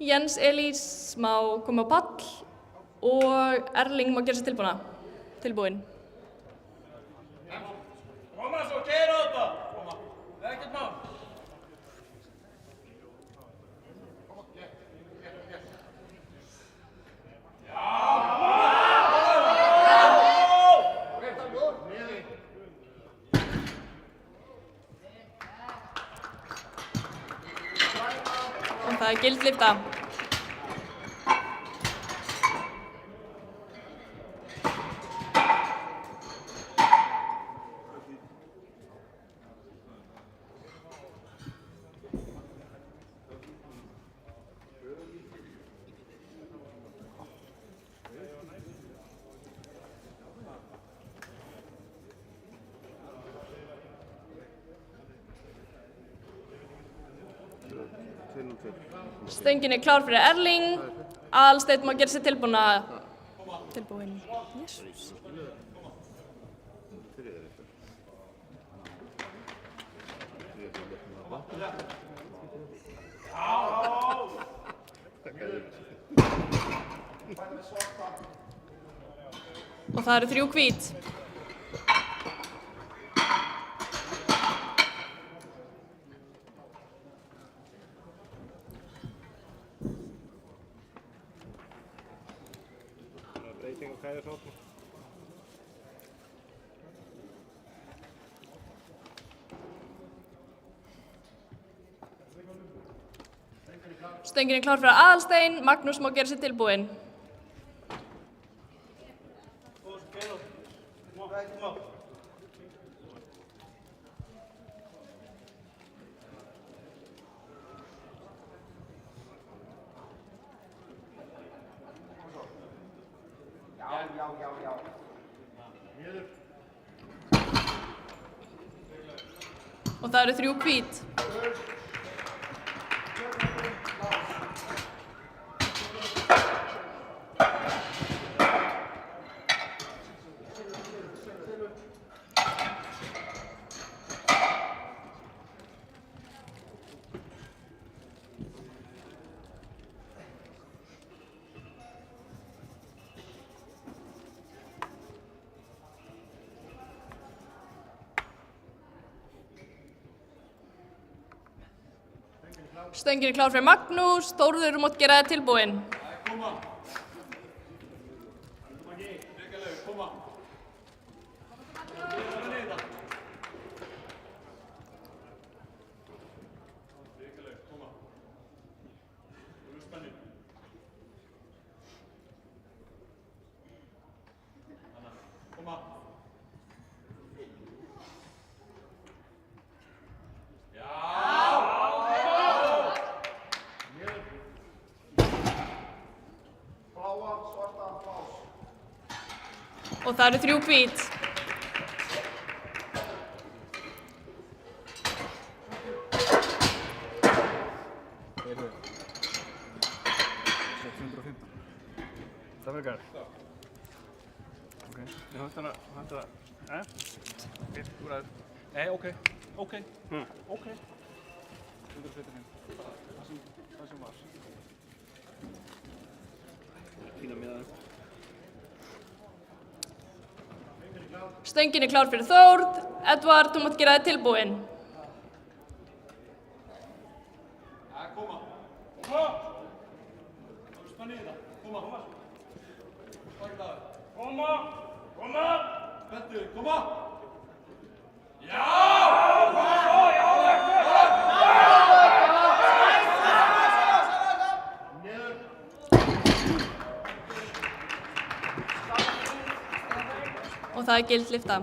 Jens Elís má koma á pall og Erling má gera sér tilbúin. Koma svo, keyra á þetta. Koma. Ekkert mál. Og það er gild lyfta. Stöngin er klár fyrir Erling. Aðalsteinn má gera sér tilbúin. Jesus. Og það eru 3 hvít. Stöngin er klár fyrir Aðalsteinn. Magnús má gera sér tilbúin. Og það eru 3 hvít. Stöngin er klár fyrir Magnús. Þórður mátt gera þér tilbúin. Koma. Koma. Og það eru 3 hvít. Það verður gæri. Ok, ég höfði hana, ok, þú ræður. Nei, ok. 175, það sem var. Fína miðaði. Stöngin klár fyrir Þórð. Edvard, þú mátt gera þig tilbúinn. Koma! Spennið þetta, koma! Koma! Spenntu, koma! Já! Og það gild lyfta.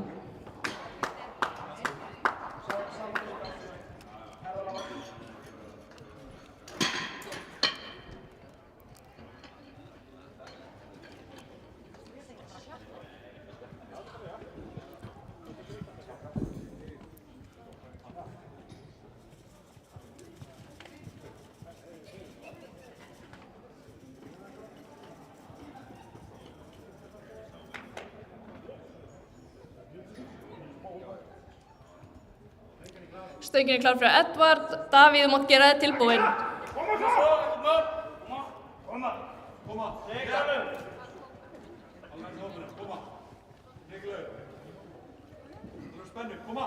Stöngin klár fyrir Edvard. Davíð, þú mátt gera þig tilbúinn. Koma! Leikaðu! Alveg hópinu, koma! Leikaðu! Þú eru spennu, koma!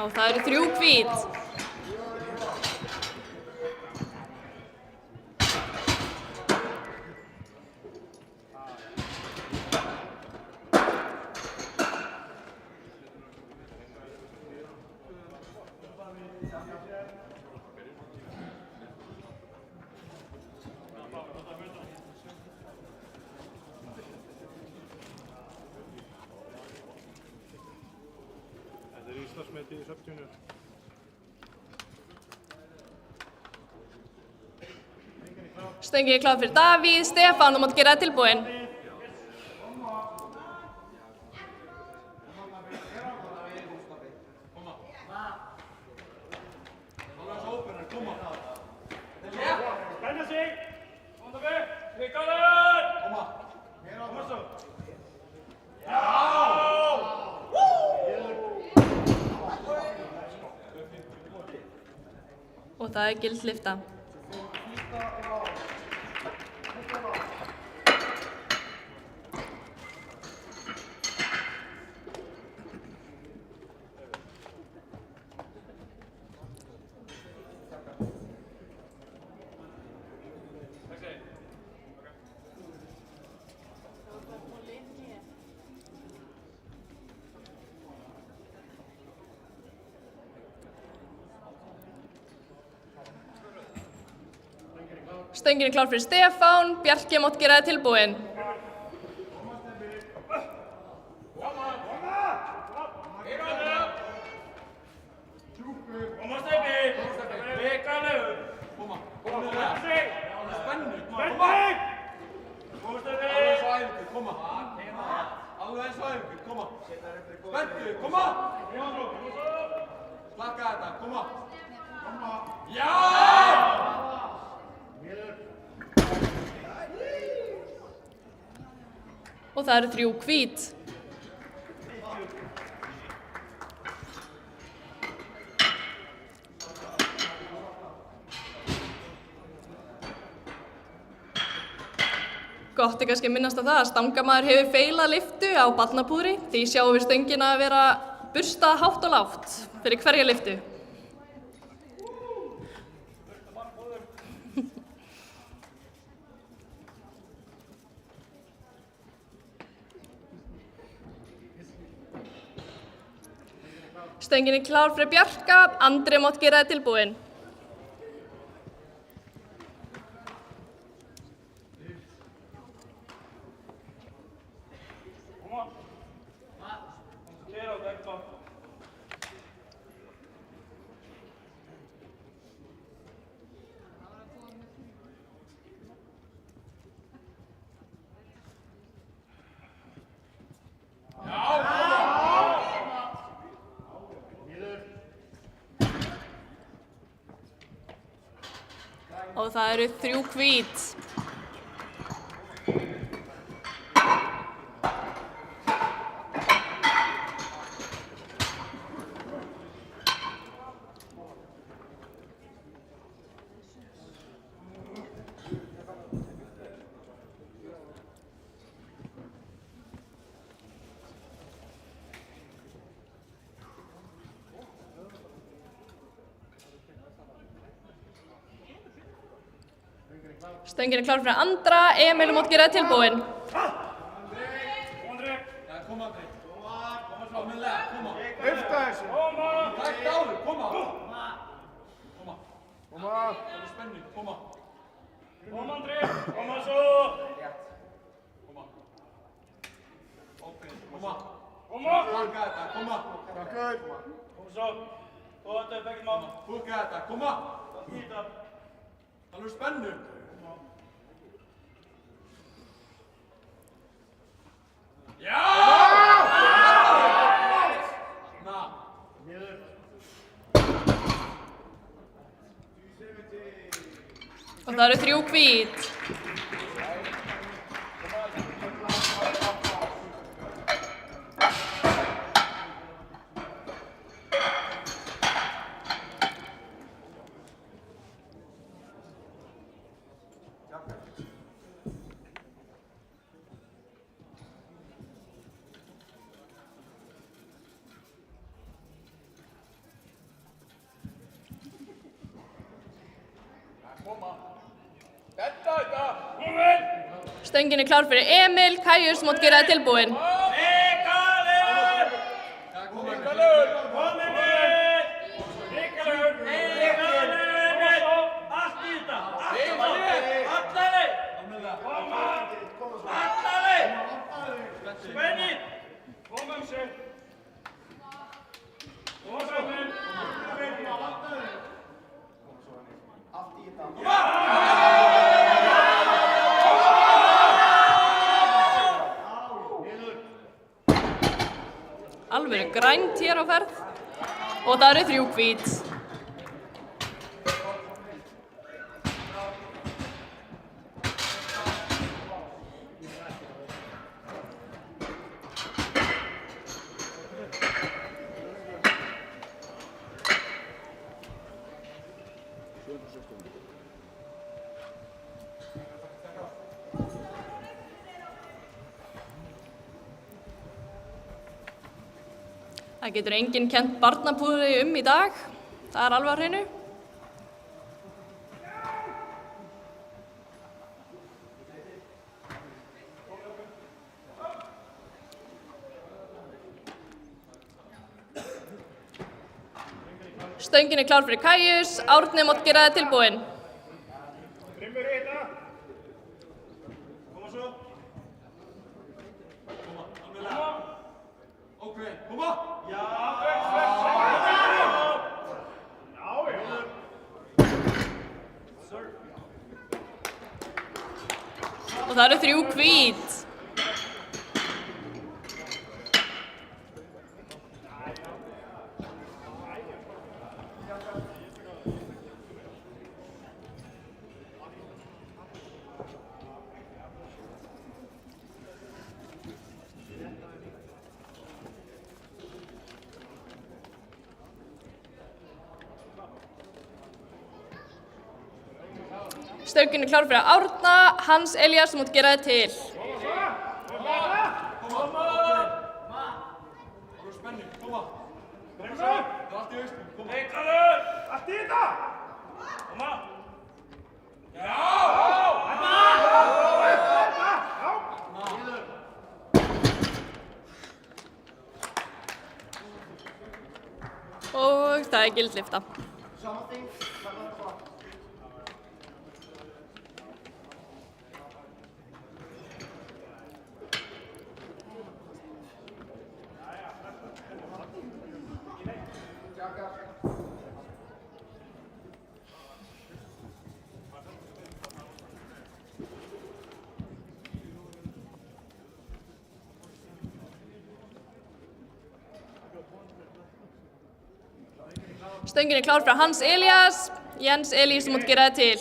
Og það eru 3 hvít. Þetta er Íslandsmetið í Sub-Junior. Stöngin klár fyrir Davíð. Stefán, þú mátt gera þig tilbúinn. Spenna sig! Komdu við! Leikaðu! Koma svo! Já! Og það gild lyfta. Stöngin klár fyrir Stefán. Bjarki, mátt gera þig tilbúinn. Koma Steffi! Leikaðu! Koma! Steffi! Spennu! Koma Steffi! Alveg svo æfingu, koma! Alveg svo æfingu, koma! Spennu, koma! Slaka þetta, koma! Já! Og það eru 3 hvít. Gott er kannski að minnast á það að stangamaður hefur feilað lyftu á barnapúðri. Því sjáum við stöngina að vera burstað hátt og lágt fyrir hverja lyftu. Stöngin klár fyrir Bjarka. Andri, mátt gera þig tilbúinn. og það eru 3 hvít. Stöngin er klár fyrir Andra, Emil er mótgerað tilbúinn. Lyfta þessu. Takk dáður, koma. Koma. Það er spenning, koma. Koma Andri, koma svo. Koma. Ok, koma. Koma. Takka þetta, koma. Takkur. Koma svo. Og þetta er begge mann. Fúka þetta, koma. Hýta. Það er spenning. Já! Na. Niður. Og það eru 3 hvít. Stöngin er klár fyrir Emil, Kajus mótgerað tilbúinn. Ríkalur! Ríkalur! Komið við! Ríkalur! Ríkalur! Allt í þetta! Alla leið! Alla leið! Spenni! Komum sér! Koma saman! Allt í þetta! Alveg grænt hér á ferð. Og það eru 3 hvít. Það getur enginn kennt barnapúðri í dag. Það er alveg á hreinu. Stöngin er klár fyrir Kajus, Árni mótgerað tilbúinn. Grimmur í þetta. Koma svo. Koma, alveg. Ok, koma. Já, Og það eru 3 hvít. Stöngin er klár fyrir Árna, Hans Elías mótgerað til. Og það er gild lyfta. Stöngin er klár fyrir Hans Elías, Jens Elís mótgerað til.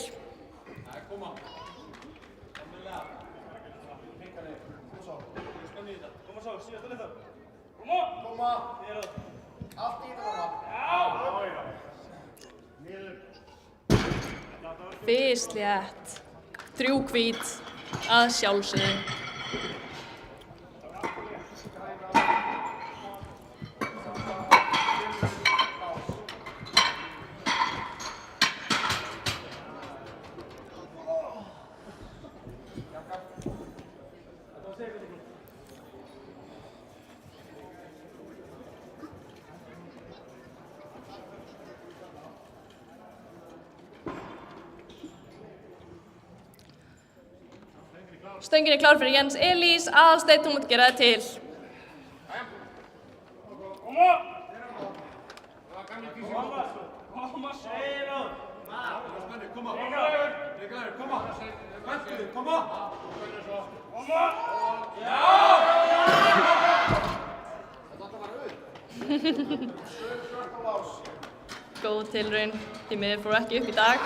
Koma svo, síðasta lið þar. Koma. Niður. Allt í þetta, Fislétt. 3 hvít að sjálfsögðu. Stöngin klár fyrir Jens Elís, Aðalsteinn, þú mátt gera það til. Koma. Koma, segir það. Koma. Koma. Koma. Koma. Já! Góð tilraun, því miður fór ekki upp í dag.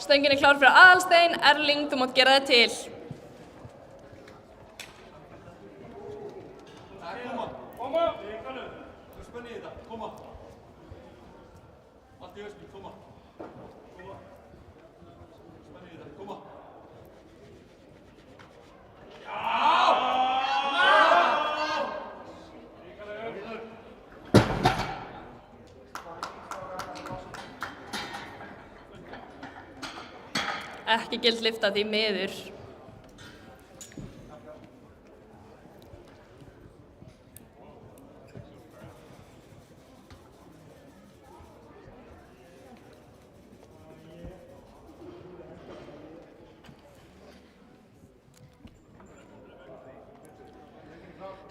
Stöngin klár fyrir Aðalsteinn, Erling, þú mátt gera það til. Koma. Koma. Þú spenni í þetta. Koma. Allt í hausnum, koma. Koma. Spenni í þetta. Koma. Já! Ekki gild lyfta því miður.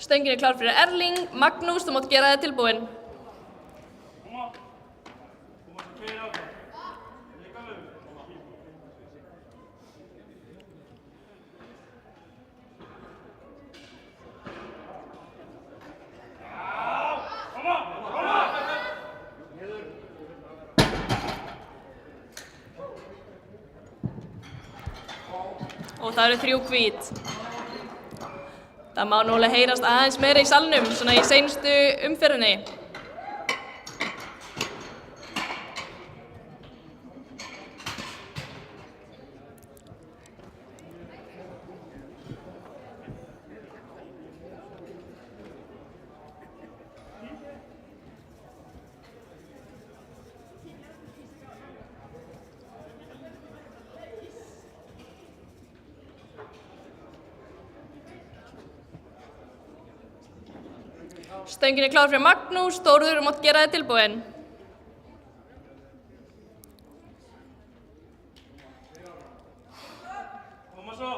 Stöngin klár fyrir Erling, Magnús, þú mátt gera það tilbúinn. Koma. Koma svo tveir á það. Líka. Og það eru 3 hvít. Það má nú alveg heyrast aðeins meira í salnum, svona í seinustu umferðinni. Stöngin klár fyrir Magnús, Þórður, þú mátt gera það tilbúinn. Koma svo.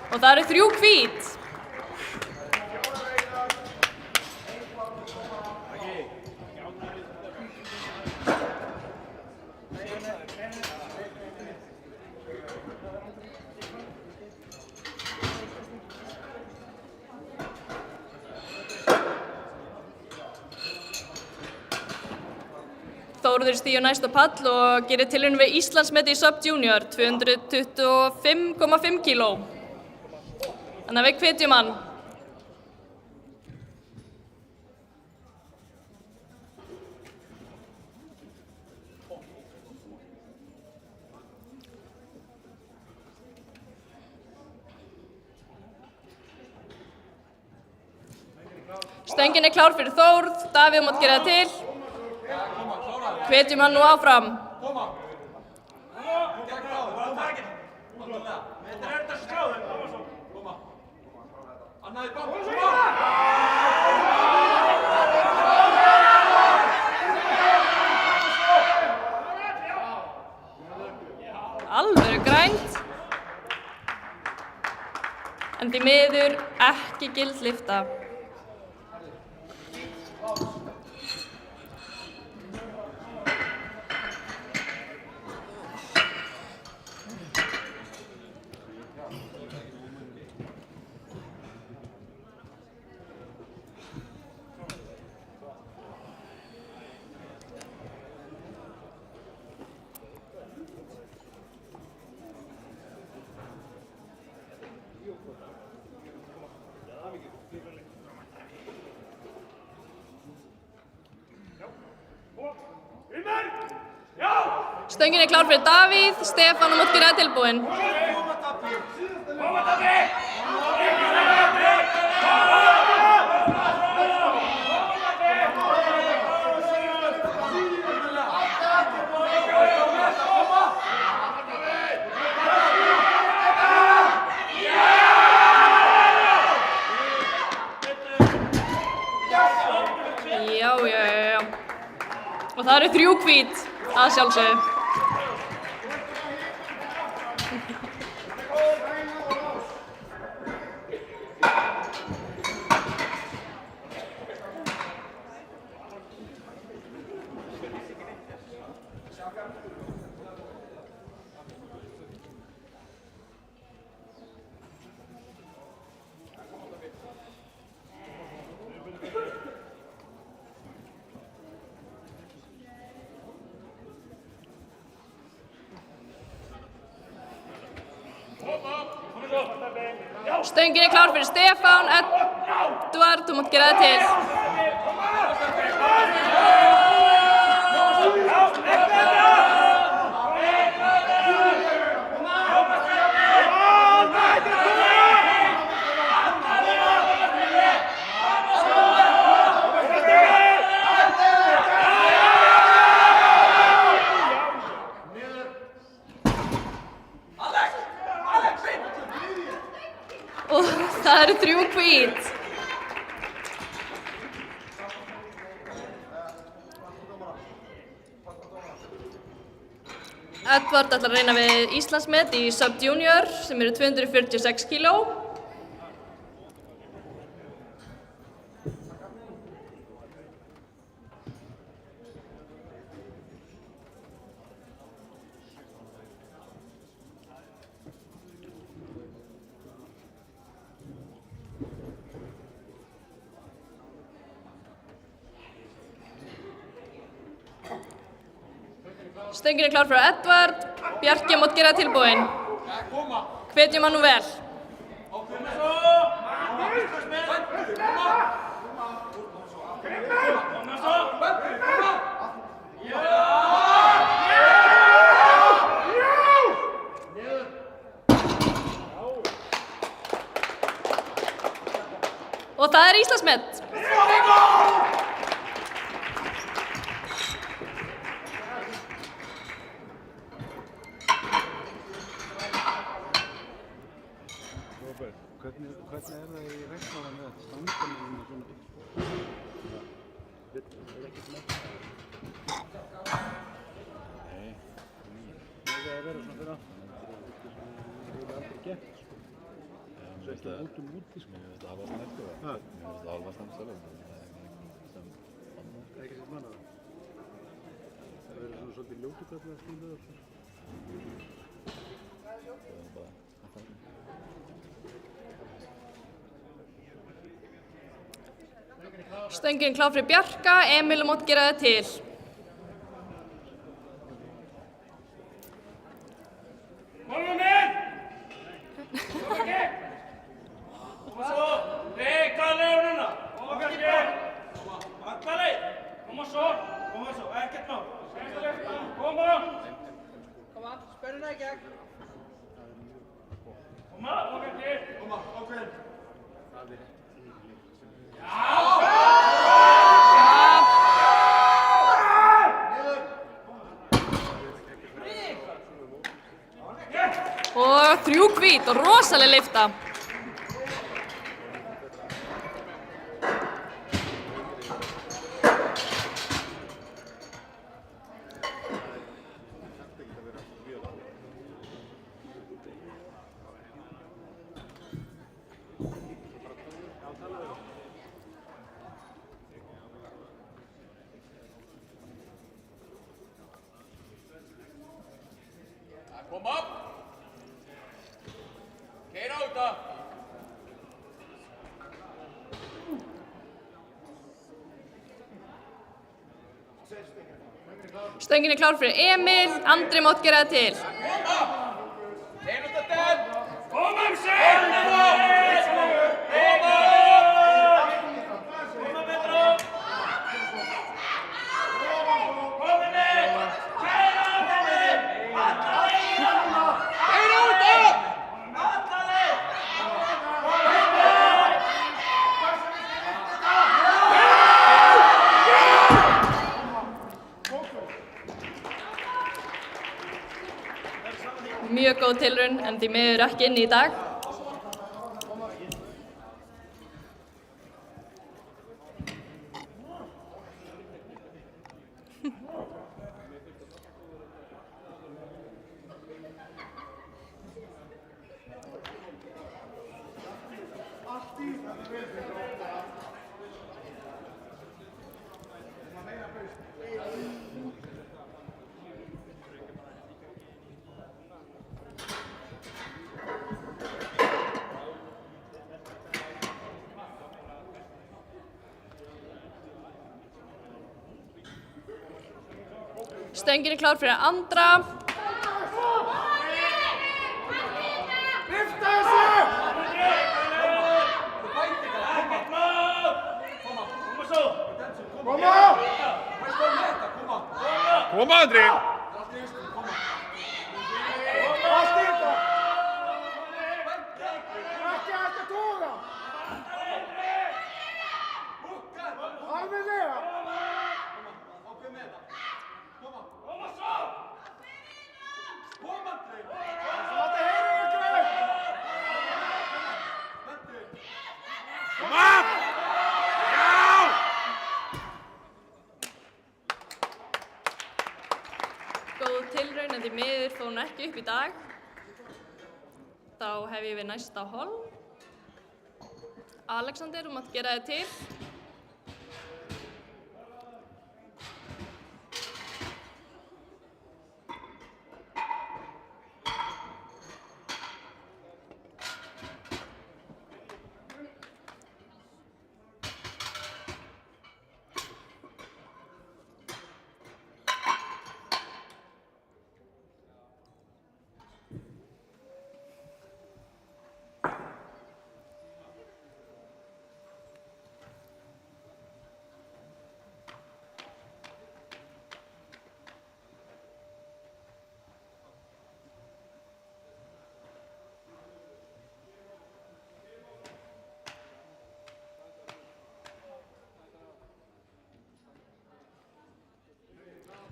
Og það eru 3 hvít. Þórður stígur næst á pall og gerir tilraun við Íslandsmet í Sub Junior, 225,5 kíló. Þannig að við hvetjum hann. Stöngin er klár fyrir Þórð, Davíð mátt gera það til. Hvetjum hann nú áfram. Alvöru grænt. En því miður ekki gild lyfta. Stöngin er klár fyrir Davíð, Stefán mátt gera það tilbúinn. Já. Og það eru 3 hvít, að sjálfsögðu. Stöngin er klár fyrir Stefán, Edvard, þú mátt gera það til. Og það eru 3 hvít. Edvard ætlar að reyna við Íslandsmet í Sub Junior sem eru 246 kíló. Stöngin er klár fyrir Edvard, Bjarki mátt gera það tilbúinn. Hvetjum hann nú vel. Og það er Íslandsmet. Hvernig er það í reiknáðan með standunum og svona? Er ekkert með það? Nei. Það er að vera svona fyrir aftan. Það er aldrei gert, sko. Svo ekki mótum úti, sko. Mér finnst það alveg snert það. Mér finnst það alveg snert sjálf. Það er ekki sem manna það. Það verður svona svolítið ljótukaflega að stýna það. Stöngin klár fyrir Bjarka, Emil mátt gera það til. Málum inn! Koma ekki! Koma svo! Reykjaði leiður núna! Koma Bjarki! Alla leið! Koma svo! Ekkert mál! Koma! Koma, spennuna í gegn! Koma Bjarki! Koma, ákveðin! Já! hvít og rosaleg lyfta. Kom op! Kære ud der! Stöngin klár fyrir Emil, Andri mátt gera það til. Kom sig! Mjög góð tilraun en því miður ekki inni í dag. Stöngin klár fyrir Andra. Lyfta þessu! Koma! Koma, Andri! Allt í þetta! Ekki hægt að toga! Almennilega! Góð tilraun en því miður fór hún ekki upp í dag. Þá hef ég við næsta hol. Alexander, þú mátt gera þig til.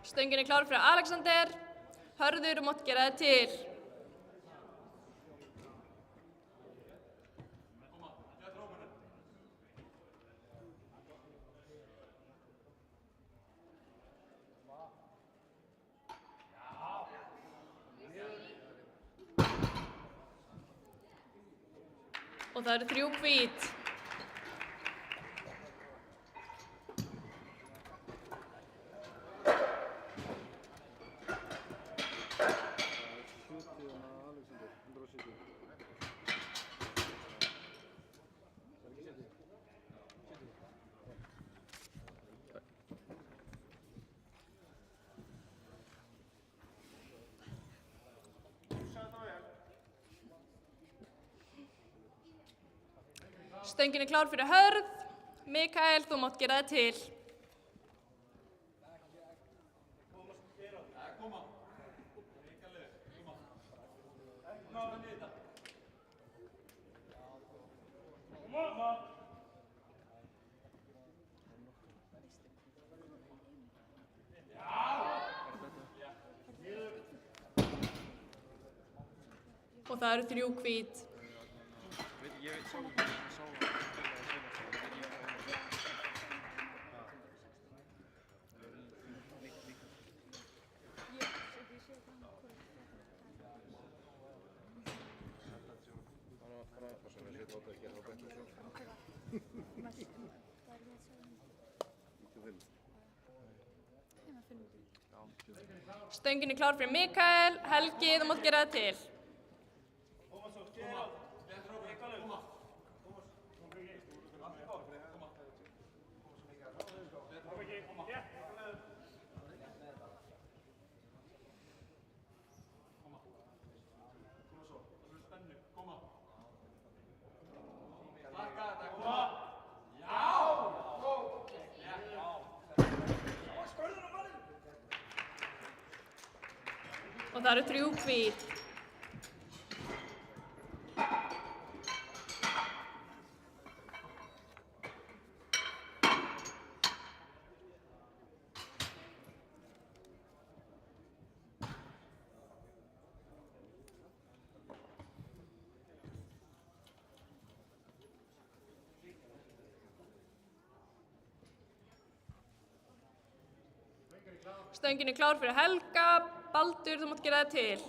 Stöngin klár fyrir Alexander. Hörður, þú mátt gera þig til. Og það eru 3 hvít. Stöngin klár fyrir Hörð. Mikael, þú mátt gera þig til. Og Og það eru 3 hvít. Ég sá það Stöngin er klár fyrir Mikael. Helgi, þú mátt gera það til. Og það eru 3 hvít. Stöngin er klár fyrir Helga. Baldur, þú mátt gera það til.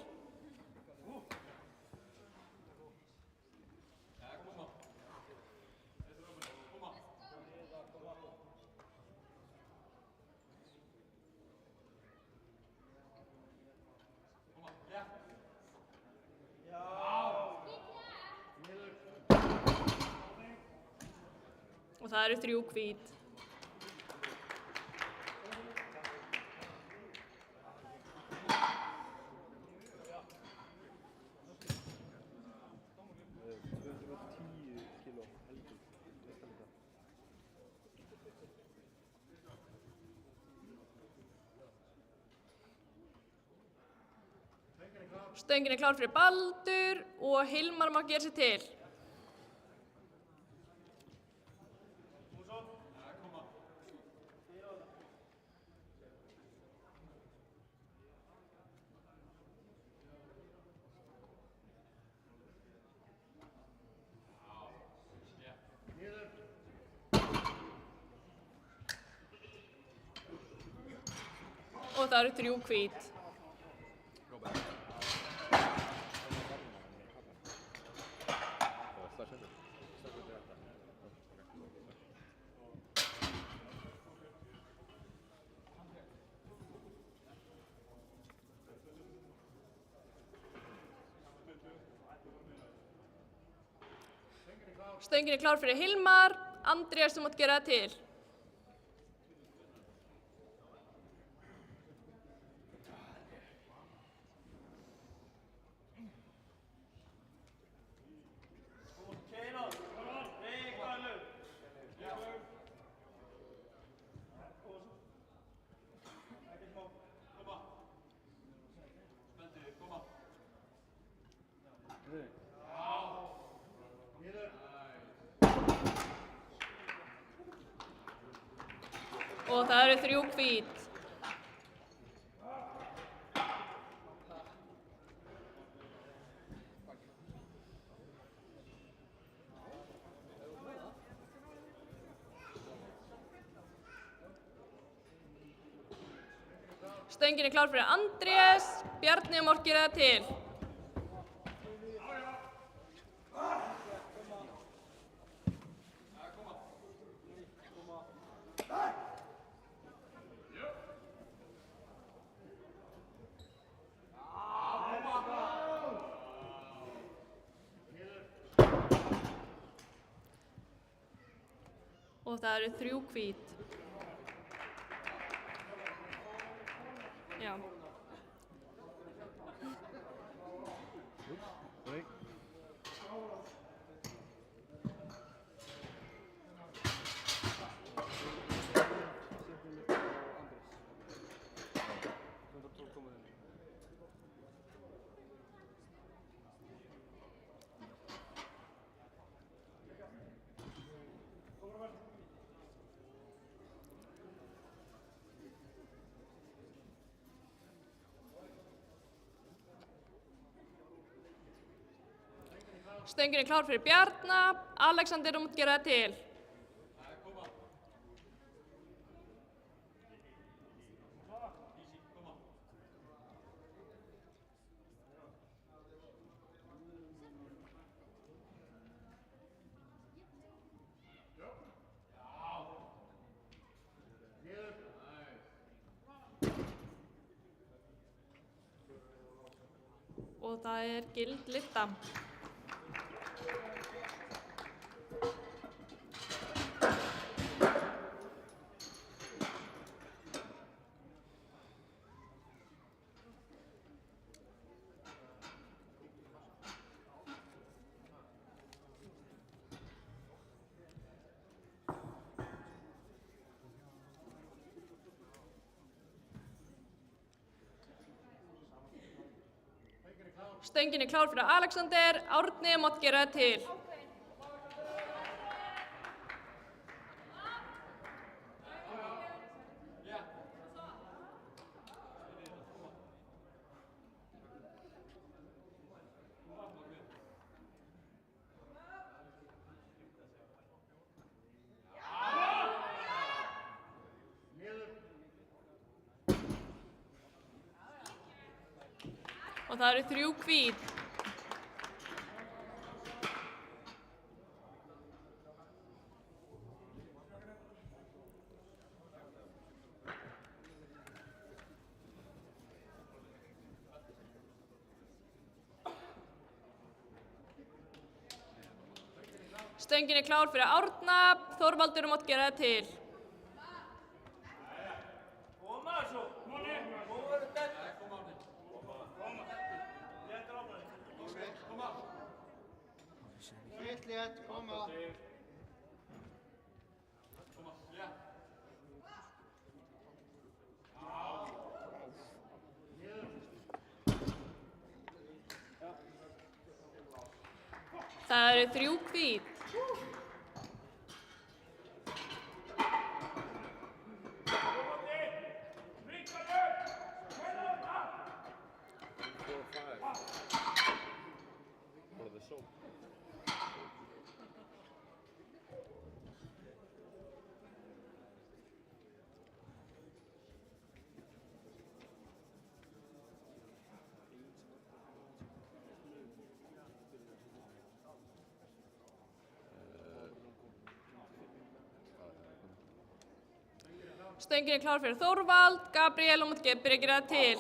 Og það eru 3 hvít. Stöngin er klár fyrir Baldur og Hilmar má gera sig til. Og það eru 3 hvít. Stöngin er klár fyrir Hilmar. Andrés, þú mátt gera það til. Og það eru 3 hvít. Stöngin er klár fyrir Andrés. Bjarni, þú mátt gera það til. Og það eru 3 hvít. Já. Stöngin klár fyrir Bjarna. Alexander mátt gera það til. Og það gild lyfta. Stöngin klár fyrir Alexander. Árni mátt gera það til. Og það eru 3 hvít. Stöngin klár fyrir Árna. Þorvaldur mátt gera það til. Það eru 3 hvít. Stöngin klár fyrir Þorvald. Gabriel mátt byrja að gera það til.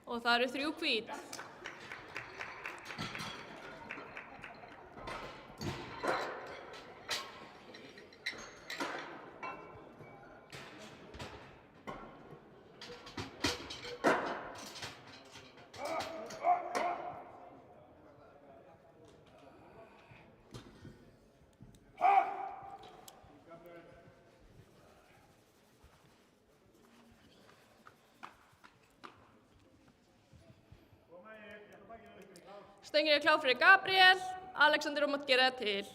Og það eru 3 hvít. Stöngin klár fyrir Gabriel. Alexander mátt gera það til.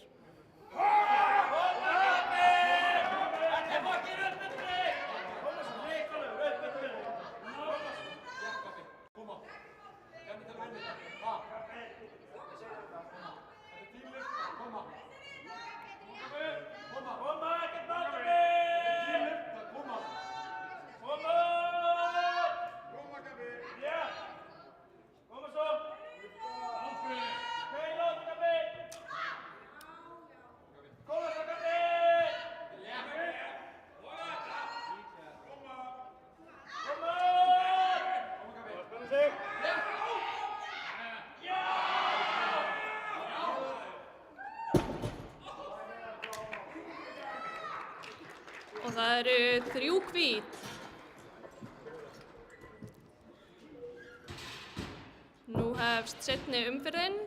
eru 3 hvít. Nú hefst seinni umferðin.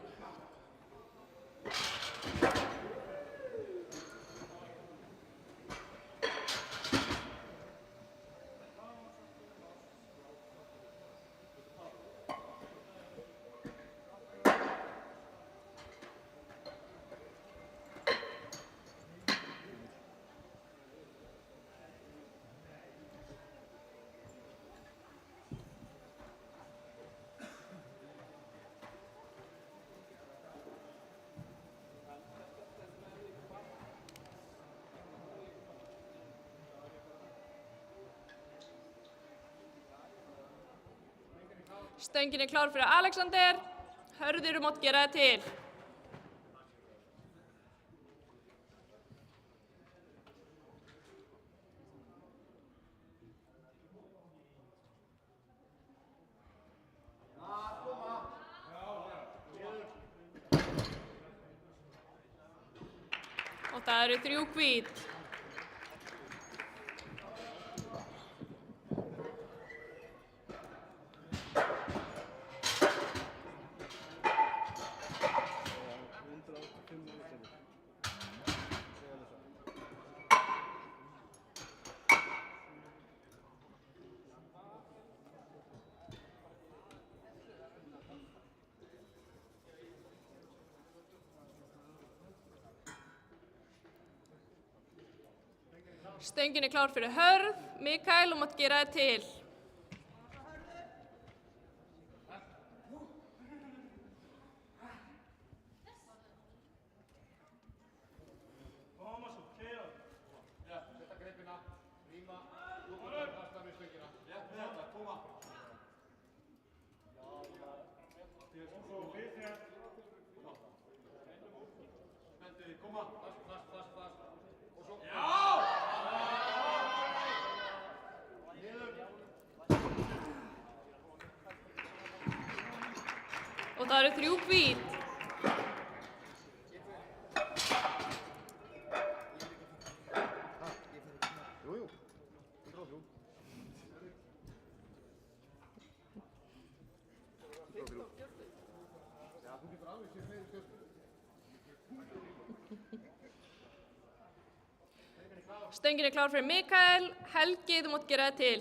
Stöngin er klár fyrir Alexander. Hörður mátt gera það til. Og það eru 3 hvít. Stöngin er klár fyrir Hörð. Mikael, þú mátt gera það til. Og það eru 3 hvít. Stöngin er klár fyrir Mikael. Helgi, þú mátt gera það til.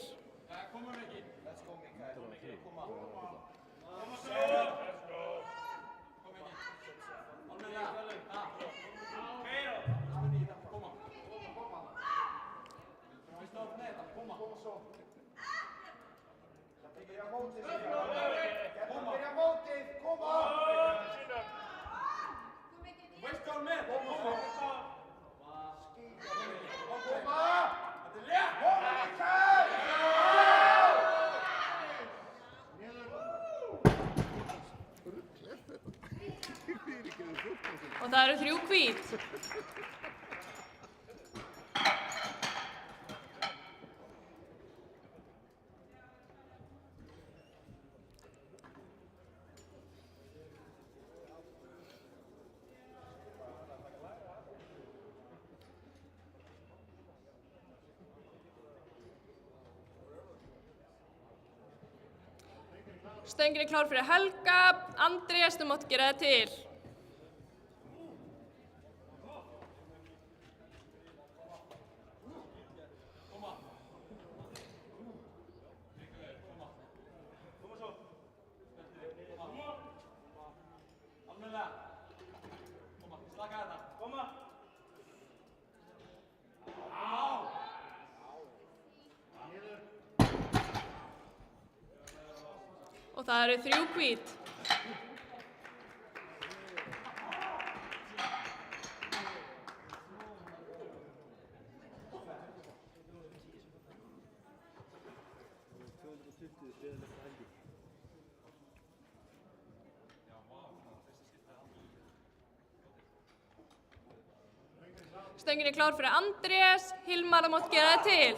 Og það eru 3 hvít. Stöngin er klár fyrir Helga. Andrés, þú mátt gera það til. Og það eru 3 hvít. Stöngin er klár fyrir Andrés. Hilmar, þú mátt gera það til.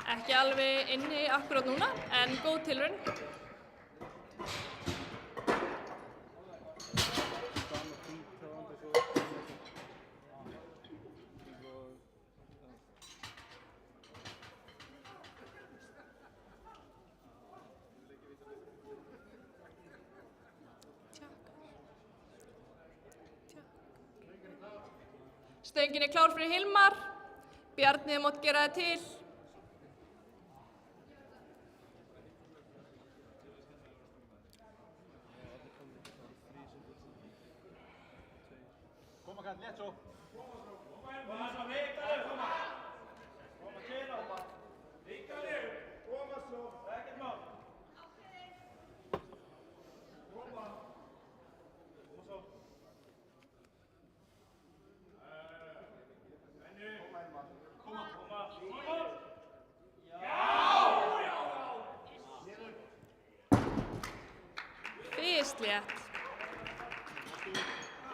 Ekki alveg inni akkurát núna, en góð tilraun. Stöngin er klár fyrir Hilmar. Bjarni mátt gera það til. Koma Karl, létt svo. Koma svo, vikaðu, koma. Koma til á. Vikaðu. Koma svo, ekkert mál. Koma. Koma svo. Vennu. Koma, koma. Koma. Fyrst létt.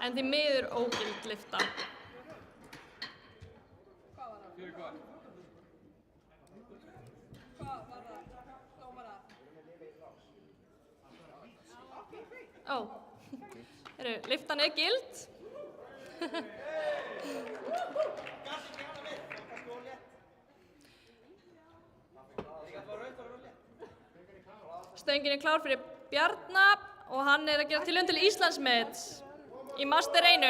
En því miður ógild lyfta. Hvað var það? Fyrir hvað? Hvað var það? Dómara? Ó, lyftan er gild. Stöngin er klár fyrir Bjarna og hann er að gera tilraun til Íslandsmet í Master 1,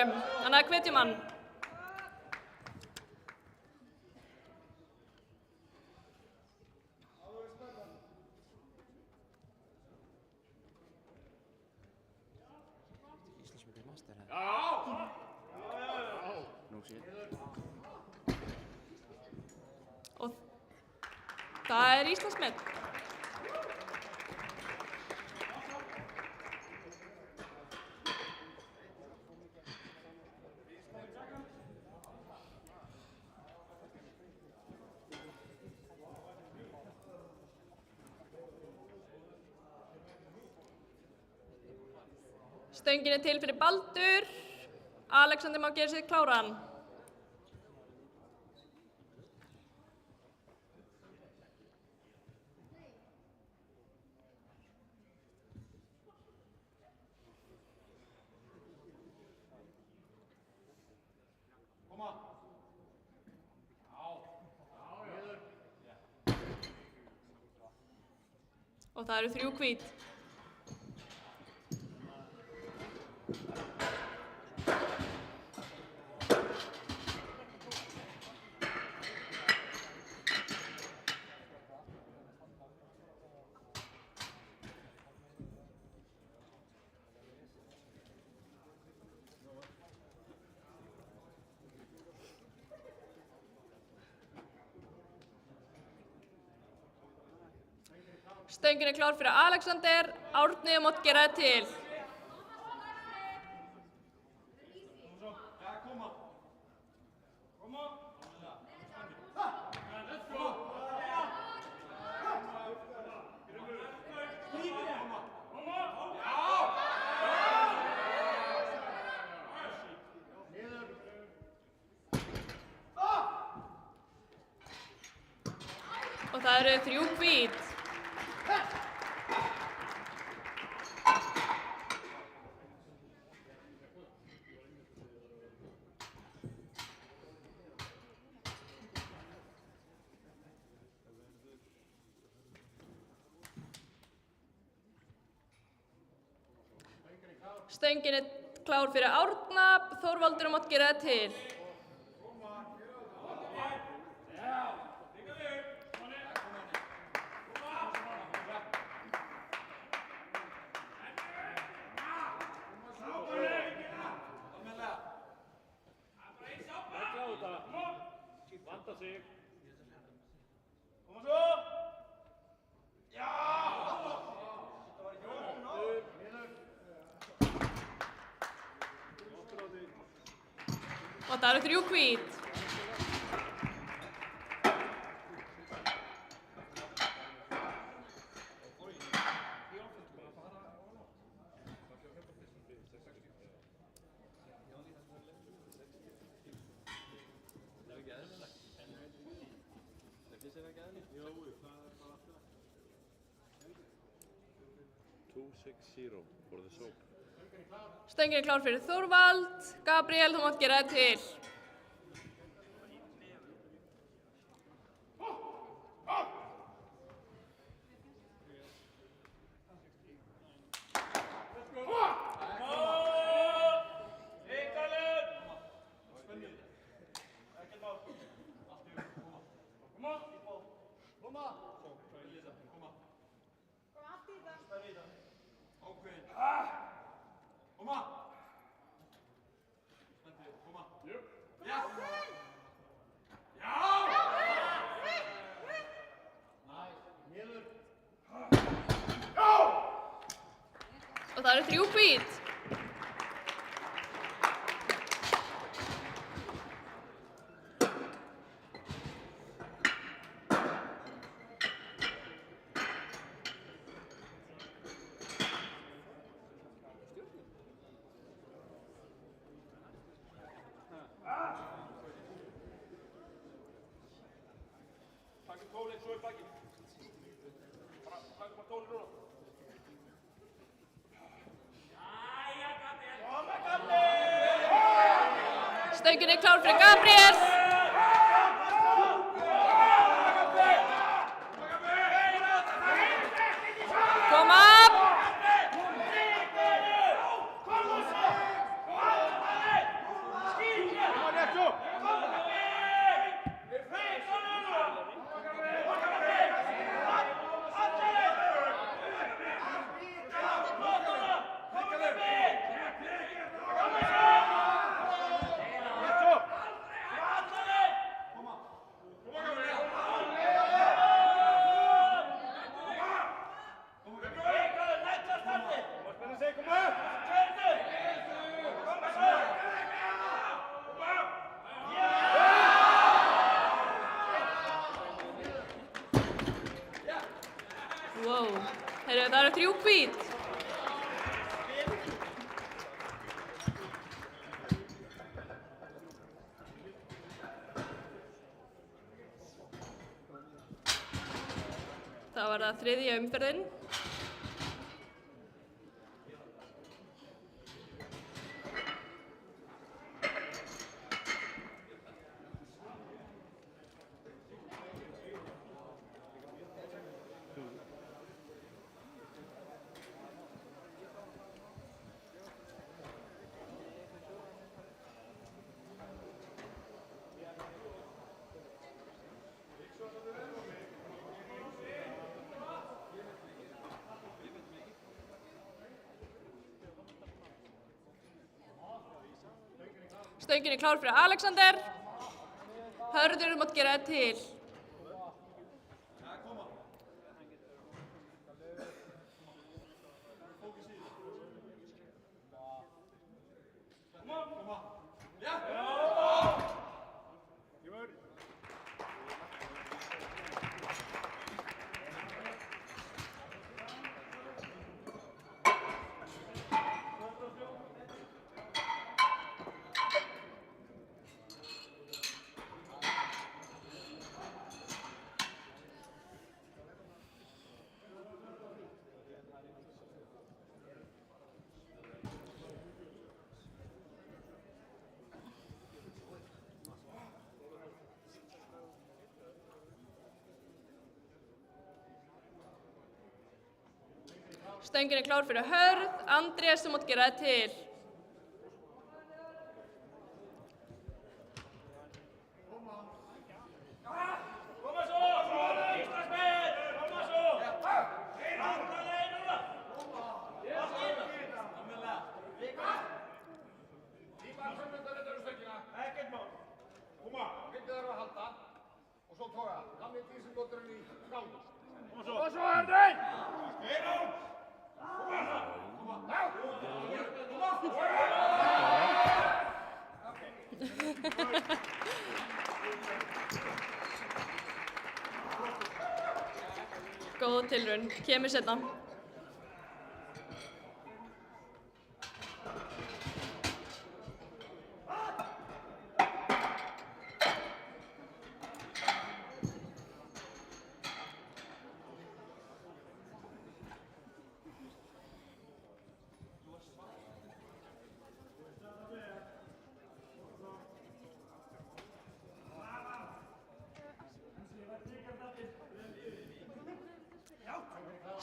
þannig að hvetjum hann. Íslandsmet í Master, Já! Nú shit. Og það er Íslandsmet. Stöngin er til fyrir Baldur. Alexander má gera sig kláran. Koma. Já. Niður. Og það eru 3 hvít. Stöngin er klár fyrir Alexander. Árni mátt gera það til. Koma. Koma. Let's go. Og það eru 3 hvít. Stöngin er klár fyrir Árna. Þorvaldur mátt gera það til. Vanda sig. Koma svo. Já! Og það eru 3 hvít. 260 for the soap. Stöngin er klár fyrir Þorvald. Gabriel, þú mátt gera þér til. Og það eru 3 hvít. Takk tólið svo í baki. Takk tólið núna. Stöngin er klár fyrir Gabriel. Koma. Wow, heyrðu, það eru 3 hvít. Það var það 3. umferðin. Stöngin er klár fyrir Alexander. Hörður, þú mátt gera þér til. Stöngin er klár fyrir Hörð. Andrés, þú mátt gera þér til. Góð tilraun, kemur seinna.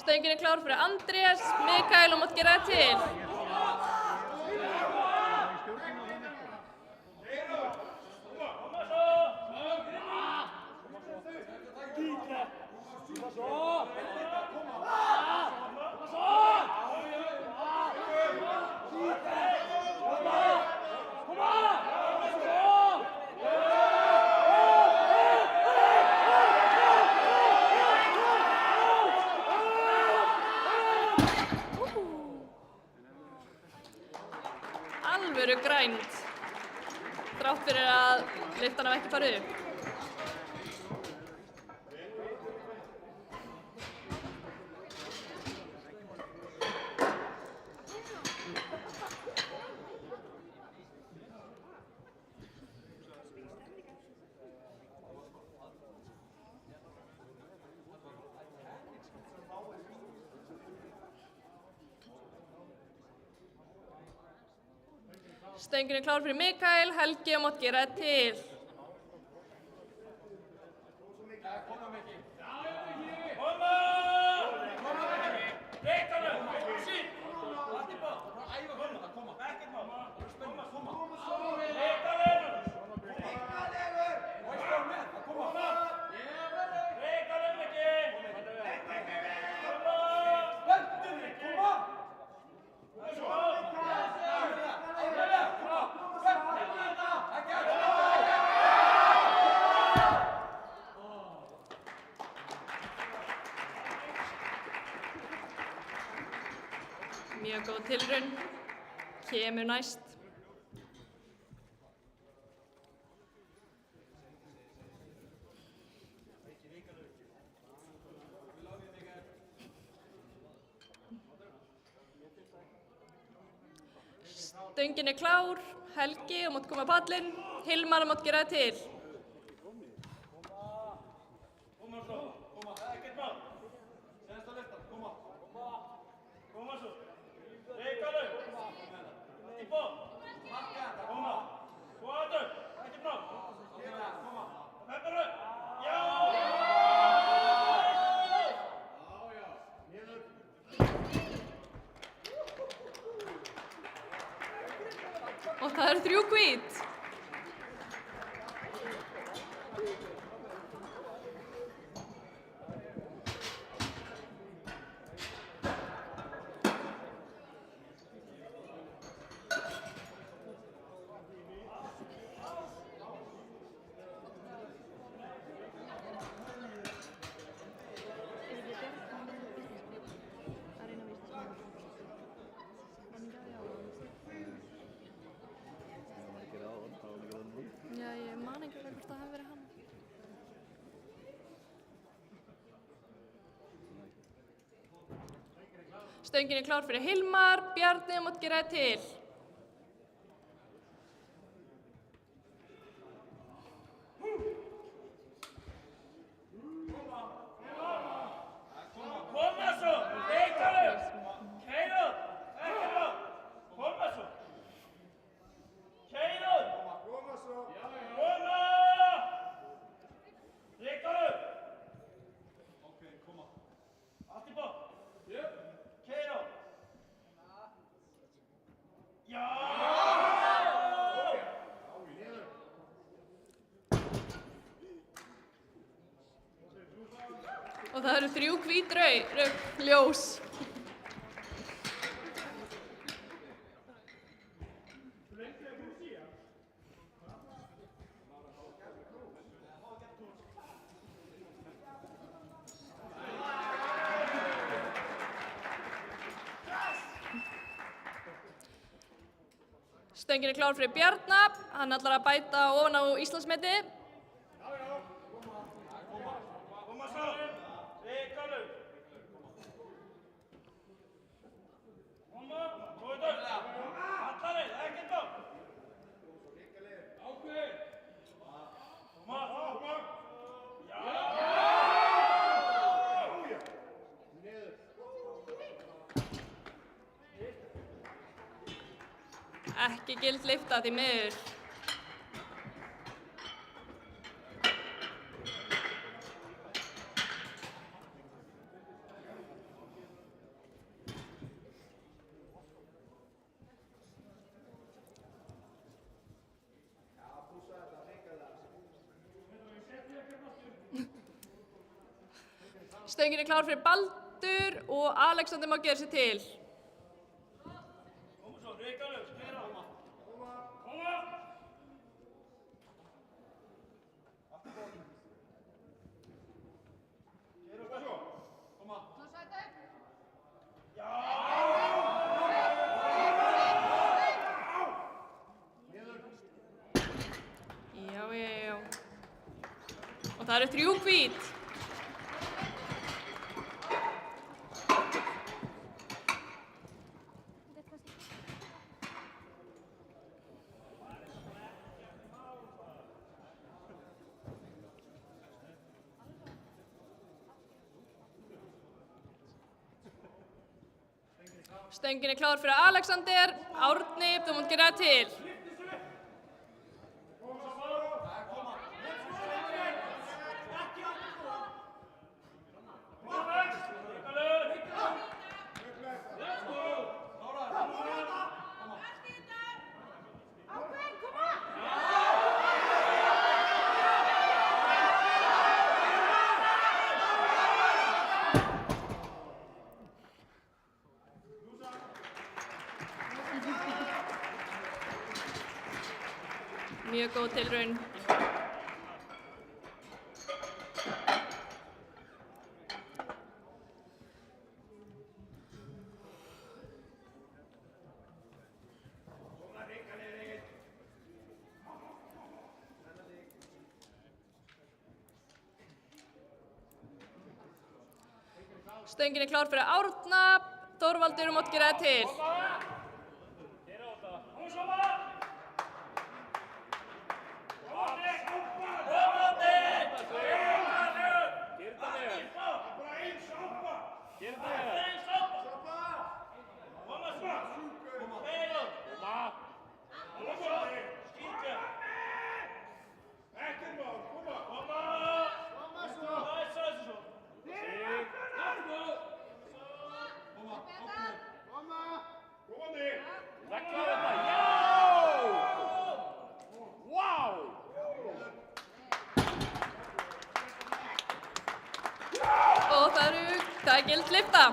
Stöngin klár fyrir Andrés, Mikael mátt gera það til. Alvöru grænt, þrátt fyrir að lyftan hafi ekki farið upp. Stöngin klár fyrir Mikael, Helgi mátt gera það til. Mjög góð tilraun, kemur næst. Stöngin klár, Helgi mátt koma á pallinn, Hilmar mátt gera það til. Og það eru 3 hvít. Já, ég man ekki alveg hvort það hafi verið hann. Stöngin klár fyrir Hilmar, Bjarni mátt gera það til. Og það eru 3 hvít ljós. Stöngin klár fyrir Bjarna, hann ætlar að bæta ofan á Íslandsmeti. Ekki gild lyfta því miður. Stöngin klár fyrir Baldur og Alexander má gera sig til. Já. Og það eru 3 hvít. Stöngin klár fyrir Alexander. Árni, þú mátt gera til. Mjög góð tilraun. Stöngin klár fyrir Árna. Þorvaldur mátt gera til. Og það er gild lyfta.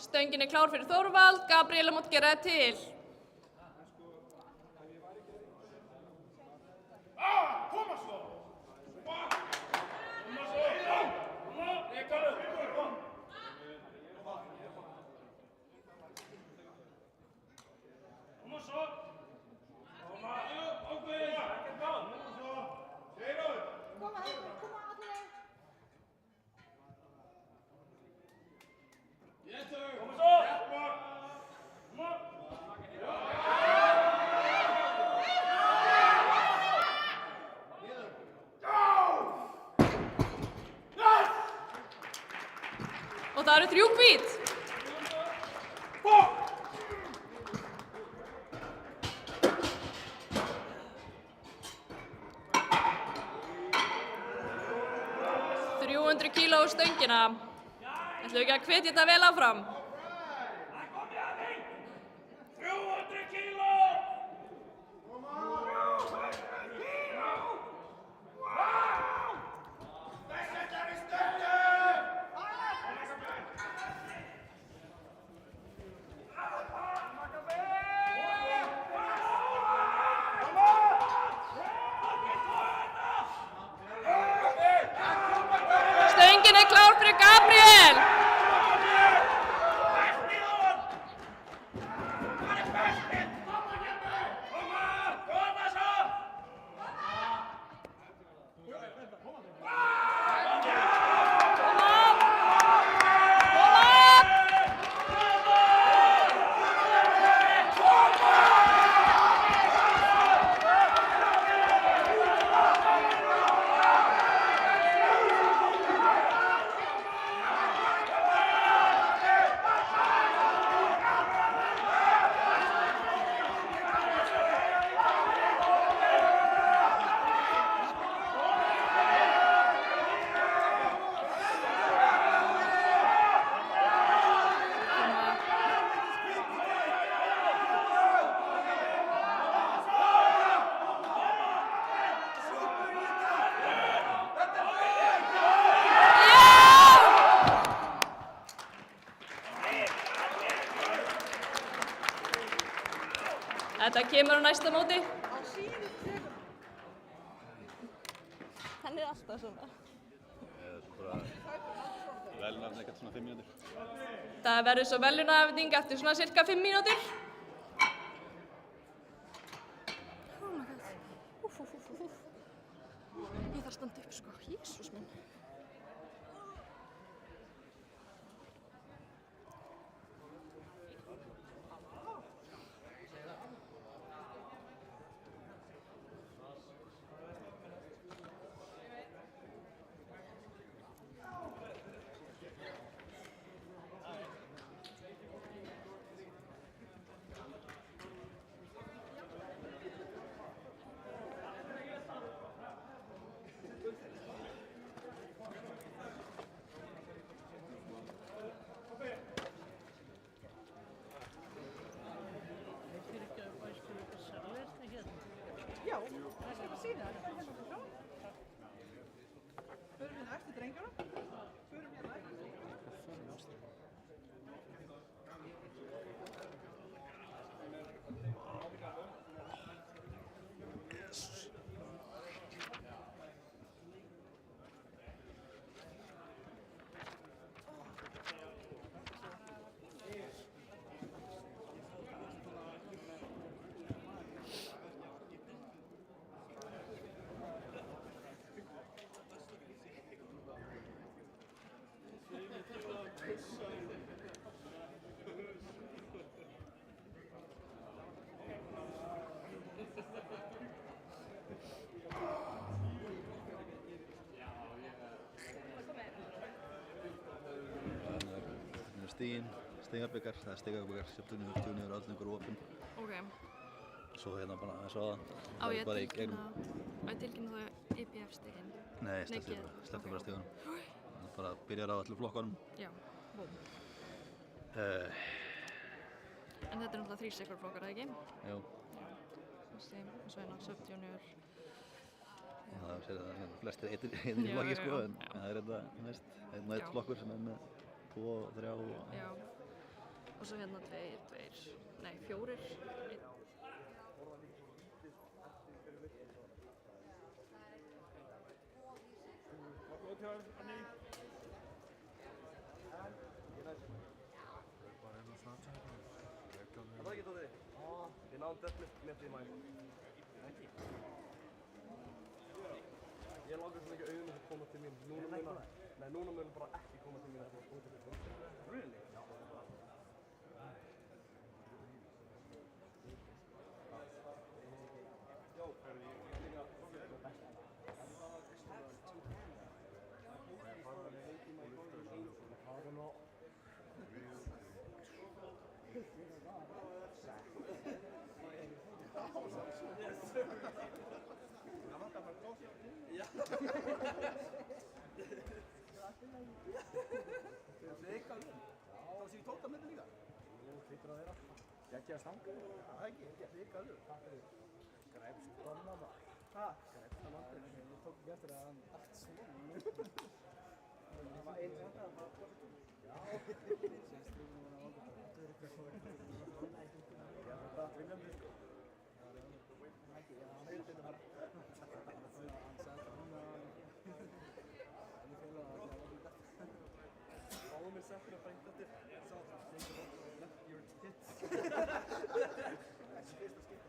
Stöngin klár fyrir Þorvald. Gabriela mátt gera til. Og það eru 3 hvít. kíló á stöngina. Ætlum við ekki að hvetja þetta vel áfram? Stöngin er klár fyrir Gabriel. Þetta kemur á næsta móti. Hann er alltaf svona. Bara velunafn ekkert svona 5 mínútur. Það verður svo verðlaunaafhending eftir svona cirka 5 mínútur. Oh my god. Úff. Ég þarf að standa upp sko, Jesús minn. Já, það er að sína þetta hérna fyrir frá. Förum hérna eftir drengjunum. Förum hérna eftir. Stigabikar, það er stigabikar, Septunior, Junior, Allingur og Opin. Ok. Svo hérna bara eins og það. Á ég að tilkynna það IPF-stigin? Nei, sleppti bara stigunum. Það bara byrjar á allir flokkunum. Já, búm. En þetta er náttúrulega 3 stigar flokkar, eða ekki? Jú. Og svo hérna Sub-Junior. Það sér það hérna flestir einir í flokki sko, en það er þetta, einn og einn flokkur sem er með 2 og 3 og... Já. Og svo hérna 4, 1. Það ekki Tóti? Við náðum deadlift með því mæl. Ekki? Ég langar svona ekki auðvitað að koma til mín. Núna mun bara ekki koma til mín að koma til mín. Really? Já. Þá sé ég 12 metri líka? Jú, hlýtur að vera. Geggjaður stangur. Það er ekki, hrikaður. Takk fyrir. Græfst donna bara. Hæ? Græfst að landinu. Ég tók ekki eftir að hann allt svona. Það var einn þetta, það var positív. Já. Sérst trúið hann að valda. Það er eitthvað svona. Já, þetta er viljandi sko. Ekki, já, hann vildi þetta bara. Hann sagði hann að ég félagði að það var þetta. Fáðu mér settur að frænda til. Sá það, þengur okkur left your tits. Þessi fyrsta skipta.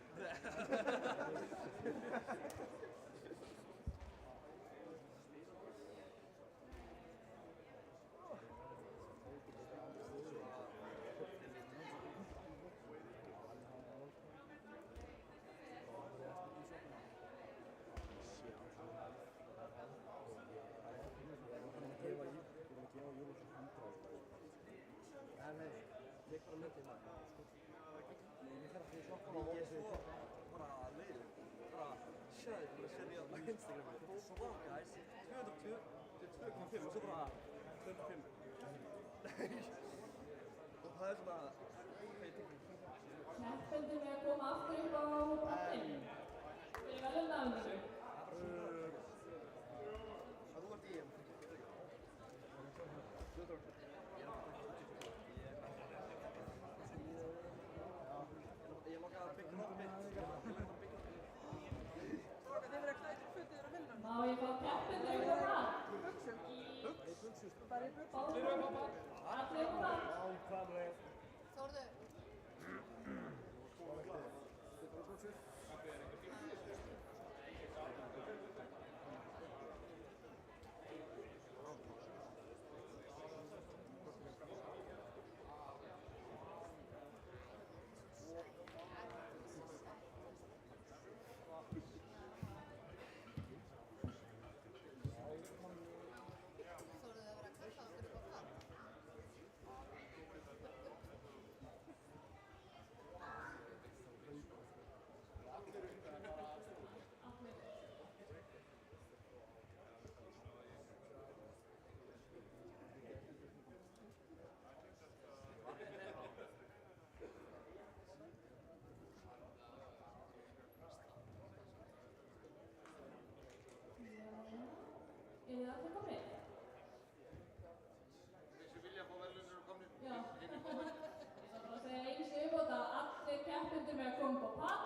Nefnföldin er að koma aftur upp á pottinn. Fyrir verðlaunafhendingu. Þú ert í Ég langaði að byggja upp mitt Allir upp á pall. Þórður. Eru þið allir komnir? Þeir sem vilja fá verðlaun eru komnir. Já. Ég þarf bara að segja eins og viðbót að allir keppendur með að koma upp á pall.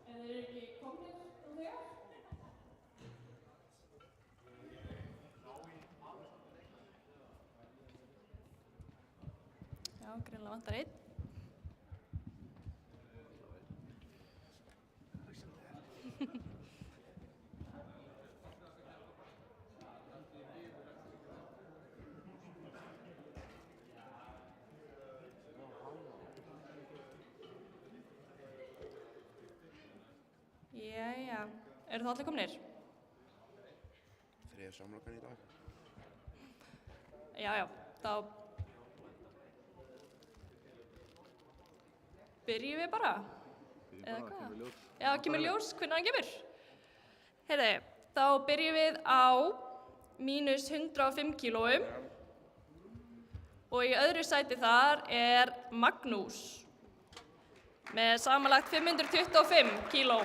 Ef þeir eru ekki komnir nú þegar. Já, greinilega vantar einn. Jæja, eru það allir komnir? Þriðja samlokan í dag. Já, þá byrjum við bara. Eða hvað? Kemur ljós. Já, kemur ljós, hvernig hann kemur. Heyrðu, þá byrjum við á mínus 105 kílóum og í öðru sæti þar er Magnús með samanlagt 525 kíló.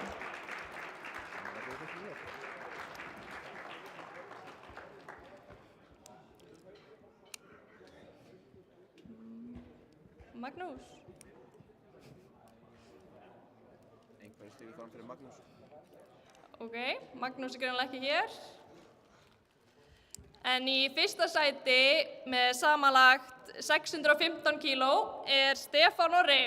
Magnús. Einhverjum stígur fram fyrir Magnús. Ok, Magnús er greinilega ekki hér. En í fyrsta sæti með samanlagt 615 kíló er Stefán Orri.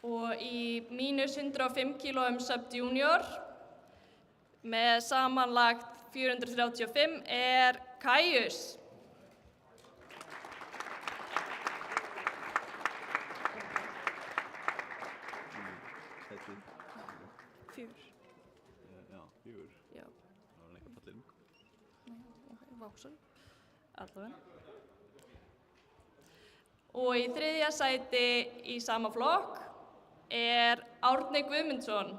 Og í mínus 105 kílóum sub-junior með samanlagt 435 er Kajus. Sæti. 4. Já, 4. Já. Það var eitthvað fallið um. Nei, ok, váksar. Allavega. Og í þriðja sæti í sama flokk er Árni Guðmundsson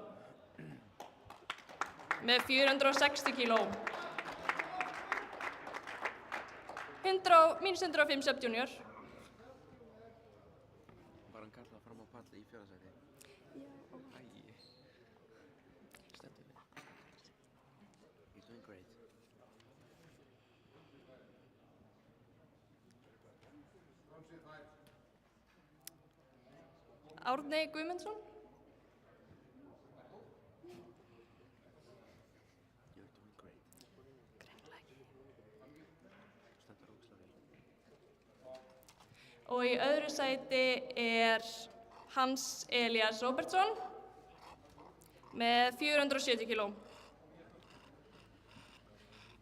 með 460 kíló. Mínus 105 sub-junior. Var hann kallað fram á palli í fjórða sæti? Já. Æi. Stendur við. You're doing great. Árni Guðmundsson. You're doing great. Greinilega ekki. Stendur ógeðslega vel. Og í öðru sæti er Hans Elías Róbertsson með 470 kíló.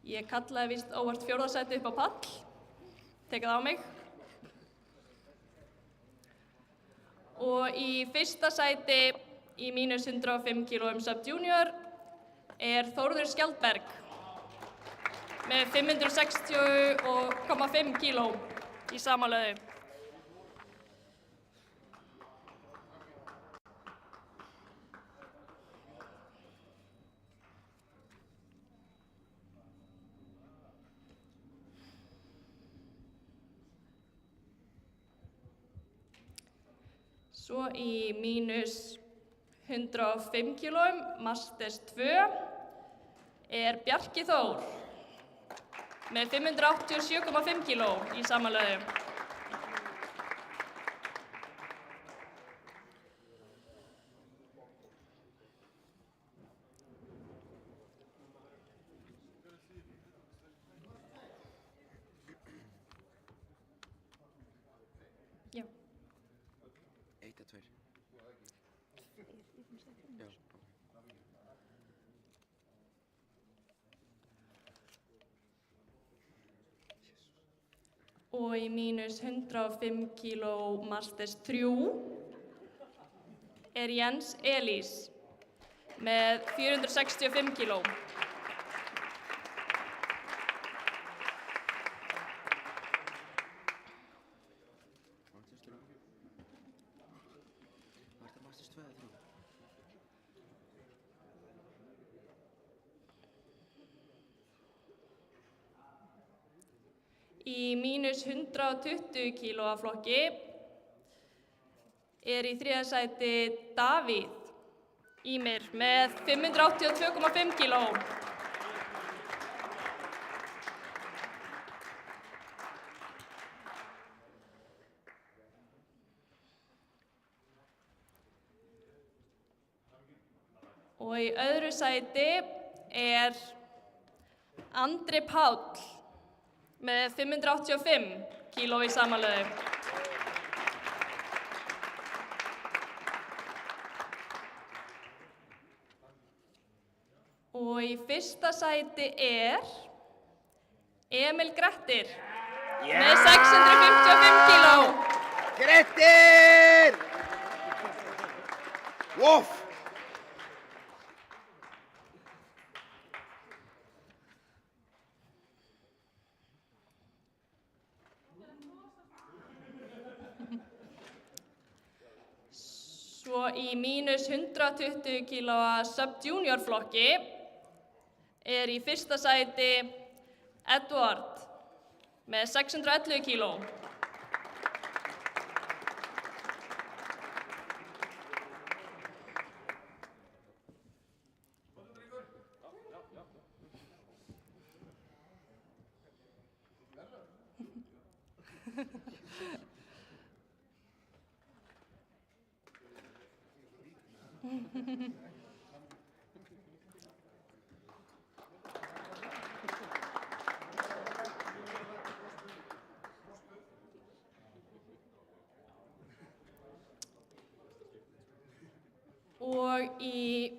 Ég kallaði víst óvart fjórða sæti upp á pall. Tekið það á mig. Og í fyrsta sæti í mínus 105 kílóum sub-junior er Þórður Skjaldberg með 560,5 kíló í samanlöðu. Svo í mínus 105 kílóum, Masters 2, er Bjarki Þór með 587,5 kíló í samanlögu. Já. 1 eða 2? Já. Og í mínus 105 kíló Masters 3 er Jens Elís með 465 kíló. Var þetta Masters 2 eða 3? Í mínus 120 kílóa flokki er í 3. sæti Davíð Ímir með 582,5 kíló. Og í öðru sæti er Andri Páll með 585 kíló í samanlögu. Og í fyrsta sæti er Emil Grettir með 655 kíló. Grettir! Voff! Svo í mínus 120 kílóa sub-junior flokki er í fyrsta sæti Edward með 611 kíló. Og í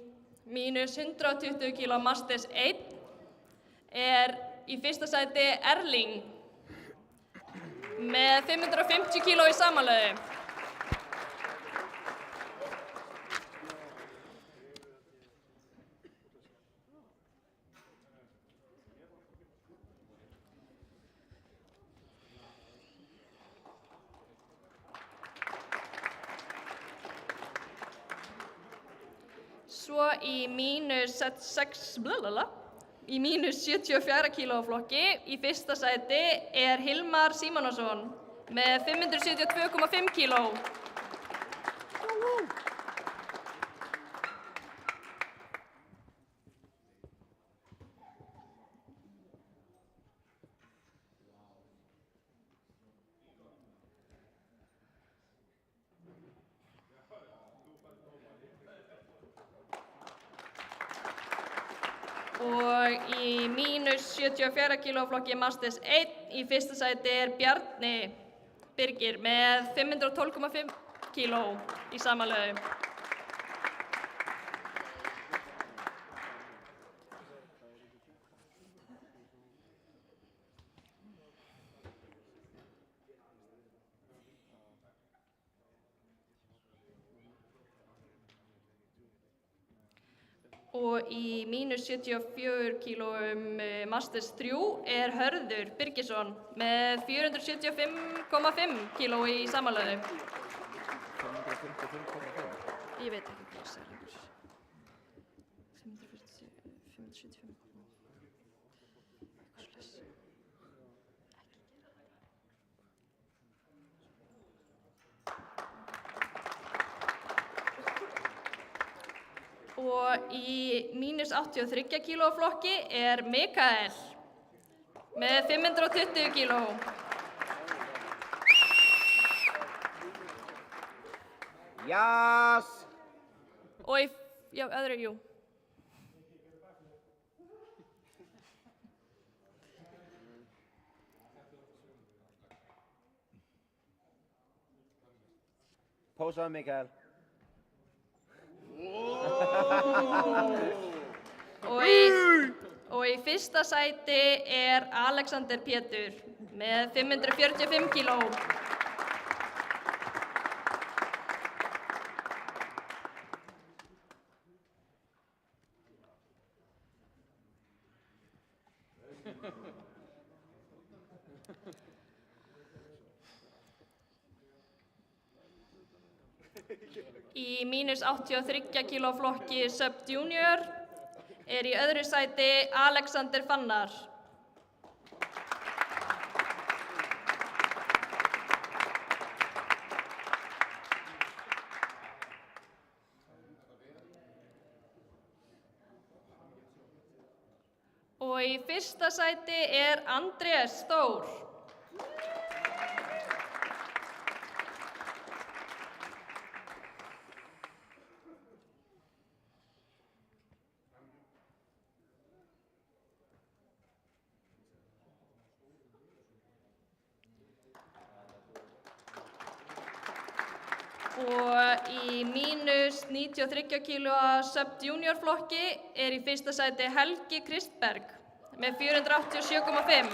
mínus 120 kíló Masters 1 er í fyrsta sæti Erling með 550 kíló í samanlögu. Svo í mínus 74 kílóa flokki í fyrsta sæti er Hilmar Símonarson með 572,5 kíló. Og í mínus 74 kílóa flokki Masters 1 í fyrsta sæti er Bjarni Birgir með 512,5 kíló í samanlögu. Og í mínus 74 kílóum Masters 3 er Hörður Birgisson með 475,5 kíló í samanlögu. 555,5? Ég veit ekki hvað það er lengur. 575. Eitthvað svoleiðis. Ekki gera það. Og í mínus 83 kíló flokki er Mikael með 520 kíló. Jás! Og í, já, öðru, jú. Pósaðu, Mikael. Og í fyrsta sæti er Alexander Pétur með 545 kíló. Í mínus 83 kíló flokki Sub Junior er í öðru sæti Alexander Fannar. Og í fyrsta sæti er Andrés Þór. Og í mínus 93 kílóa Sub Junior flokki er í fyrsta sæti Helgi Kristberg með 487,5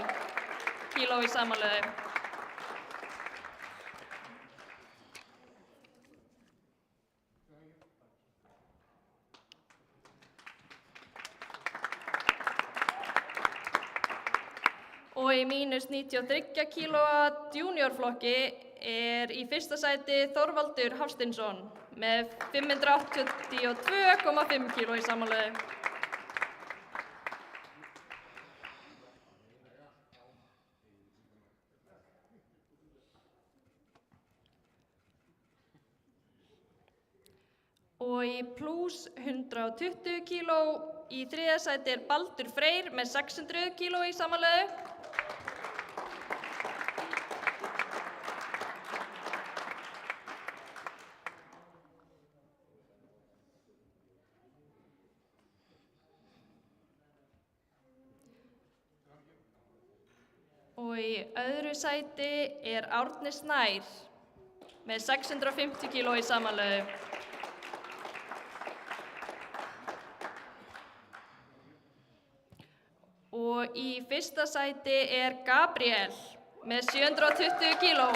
kíló í samanlöðu. Og í mínus 93 kílóa Junior flokki er í fyrsta sæti Þorvaldur Hafsteinsson með 582,5 kíló í samanlöðu. Og í plús 120 kíló í þriðja sæti er Baldur Freyr með 600 kíló í samanlöðu. Og í öðru sæti er Árni Snær með 650 kíló í samanlöðu. Og í fyrsta sæti er Gabriel með 720 kíló.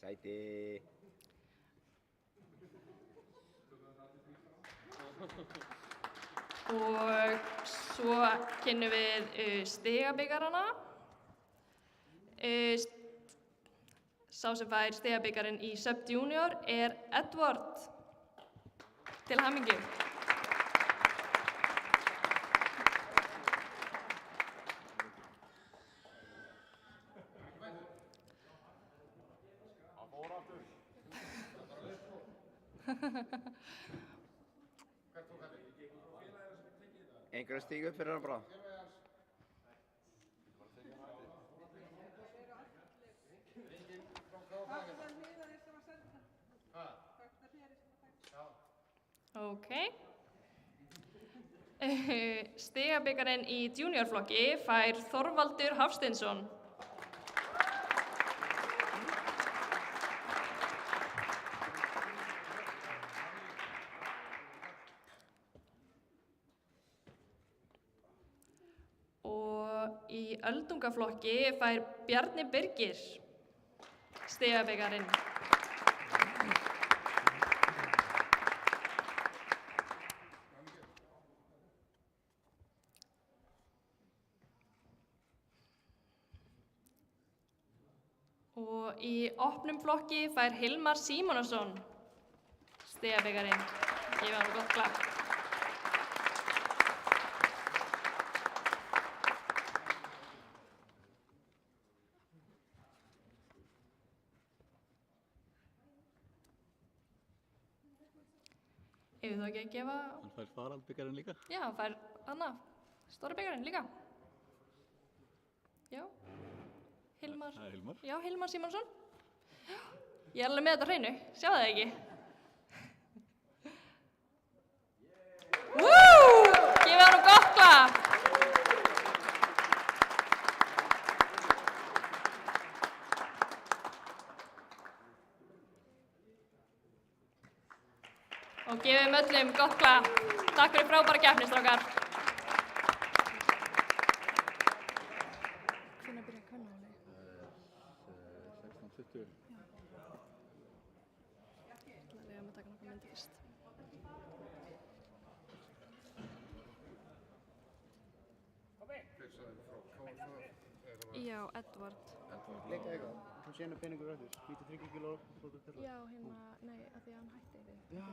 Sæti. Og svo kynnum við stigabikarana. Sá sem fær stigabikarinn í Sub Junior er Edward. Til hamingju. Einhver að stíga upp fyrir hann bara? Okay. Stigabikarinn í Junior flokki fær Þorvaldur Hafsteinsson. Og í öldungaflokki fær Bjarni Birgir stigabikarinn. Og í opnum flokki fær Hilmar Símonarson stigabikarinn. Gefum hann gott klapp. Eigum þú ekki að gefa... Hann fær faraldbyggarinn líka? Já, hann fær annað, stóra byggarinn líka. Já. Hilmar. Það er Hilmar. Já, Hilmar Símonsson. Ég er alveg með þetta á hreinu, sjáðu það ekki? Gefið hann gott klapp. Og gefið öllum gott klapp. Takk fyrir frábæra keppni, strákar. Hvenær byrjar kvennahóli? 16:20. Við eigum að taka nokkra myndir fyrst. Já, Edvard. Leika eitthvað, þú sé hennar peningur eftir, 93 kíló, Já, hérna, nei, af því að hann hætti við. Já.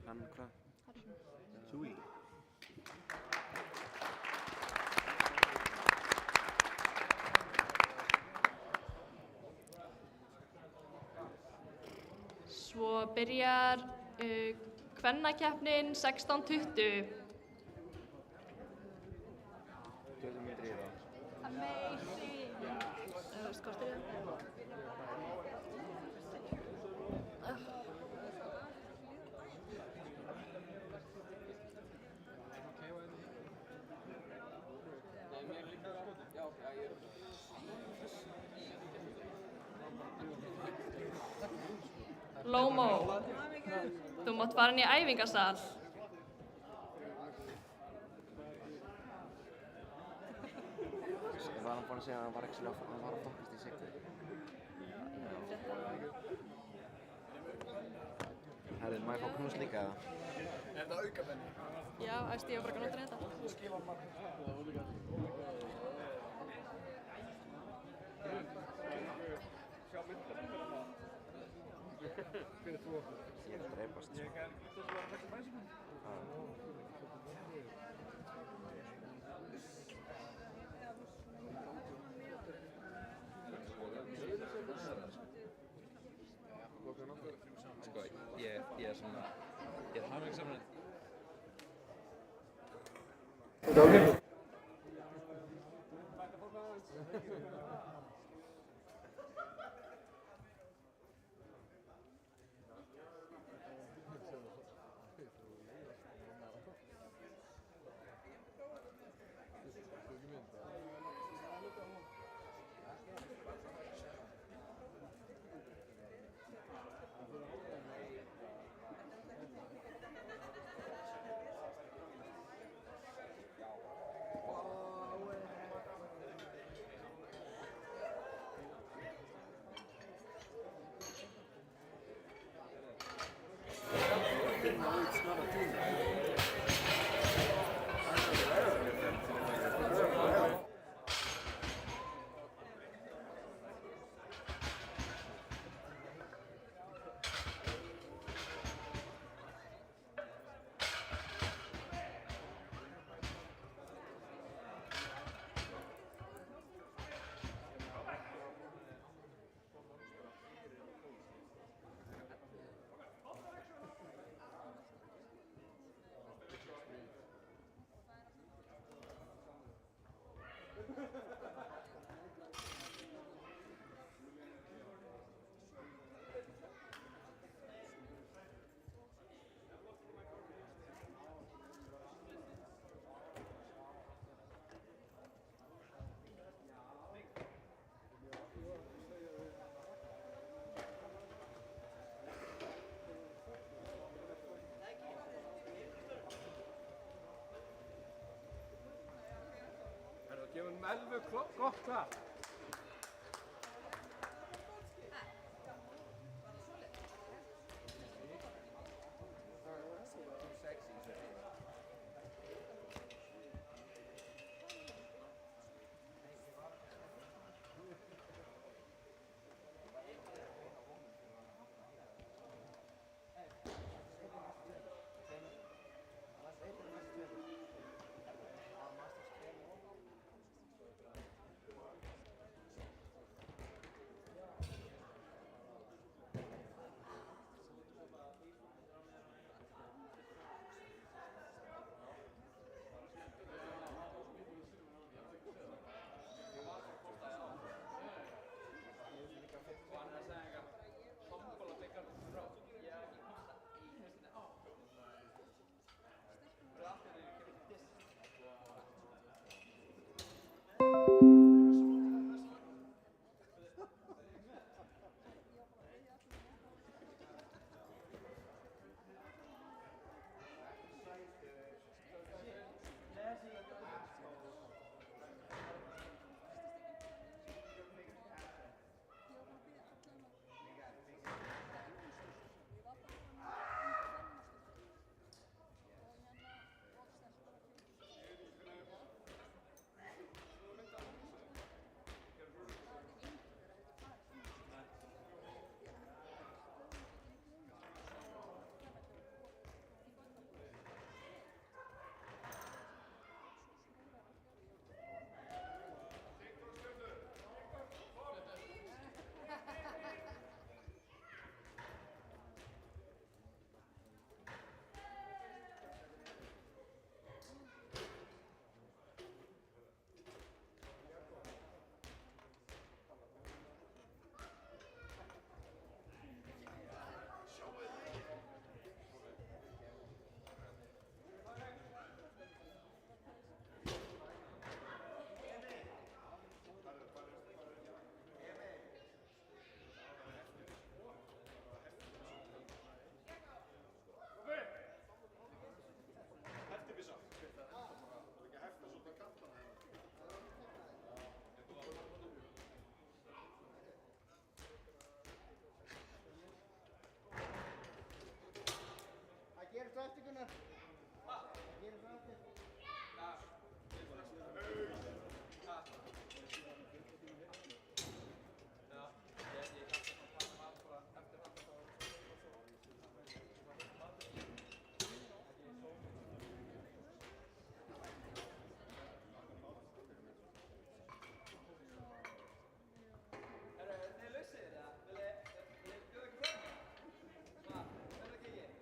Hann hvað? Harrison. Súi. Svo byrjar kvennakeppnin 16:20. Amazing! Skortir þið? Lómó, þú mátt fara inn í æfingasal. Var hann búinn að segja að hann var ekki hann var að fókast í sigti? Herri, má ég fá knús líka eða? Er þetta aukabenni? Já, æst ég var bara að nota þetta. Skila hann marg. Sjá myndar fyrir það. Fyrir þú okkur. Ég er að dreipast. Ég er ekki þess að vera að taka bæsum. Sko, ég er svona, ég er hamingjusamur. Gefum Melvu gott klapp. Herru, þið lausið þið það? Viljið bjóða ekki fram? Verður ekki ég?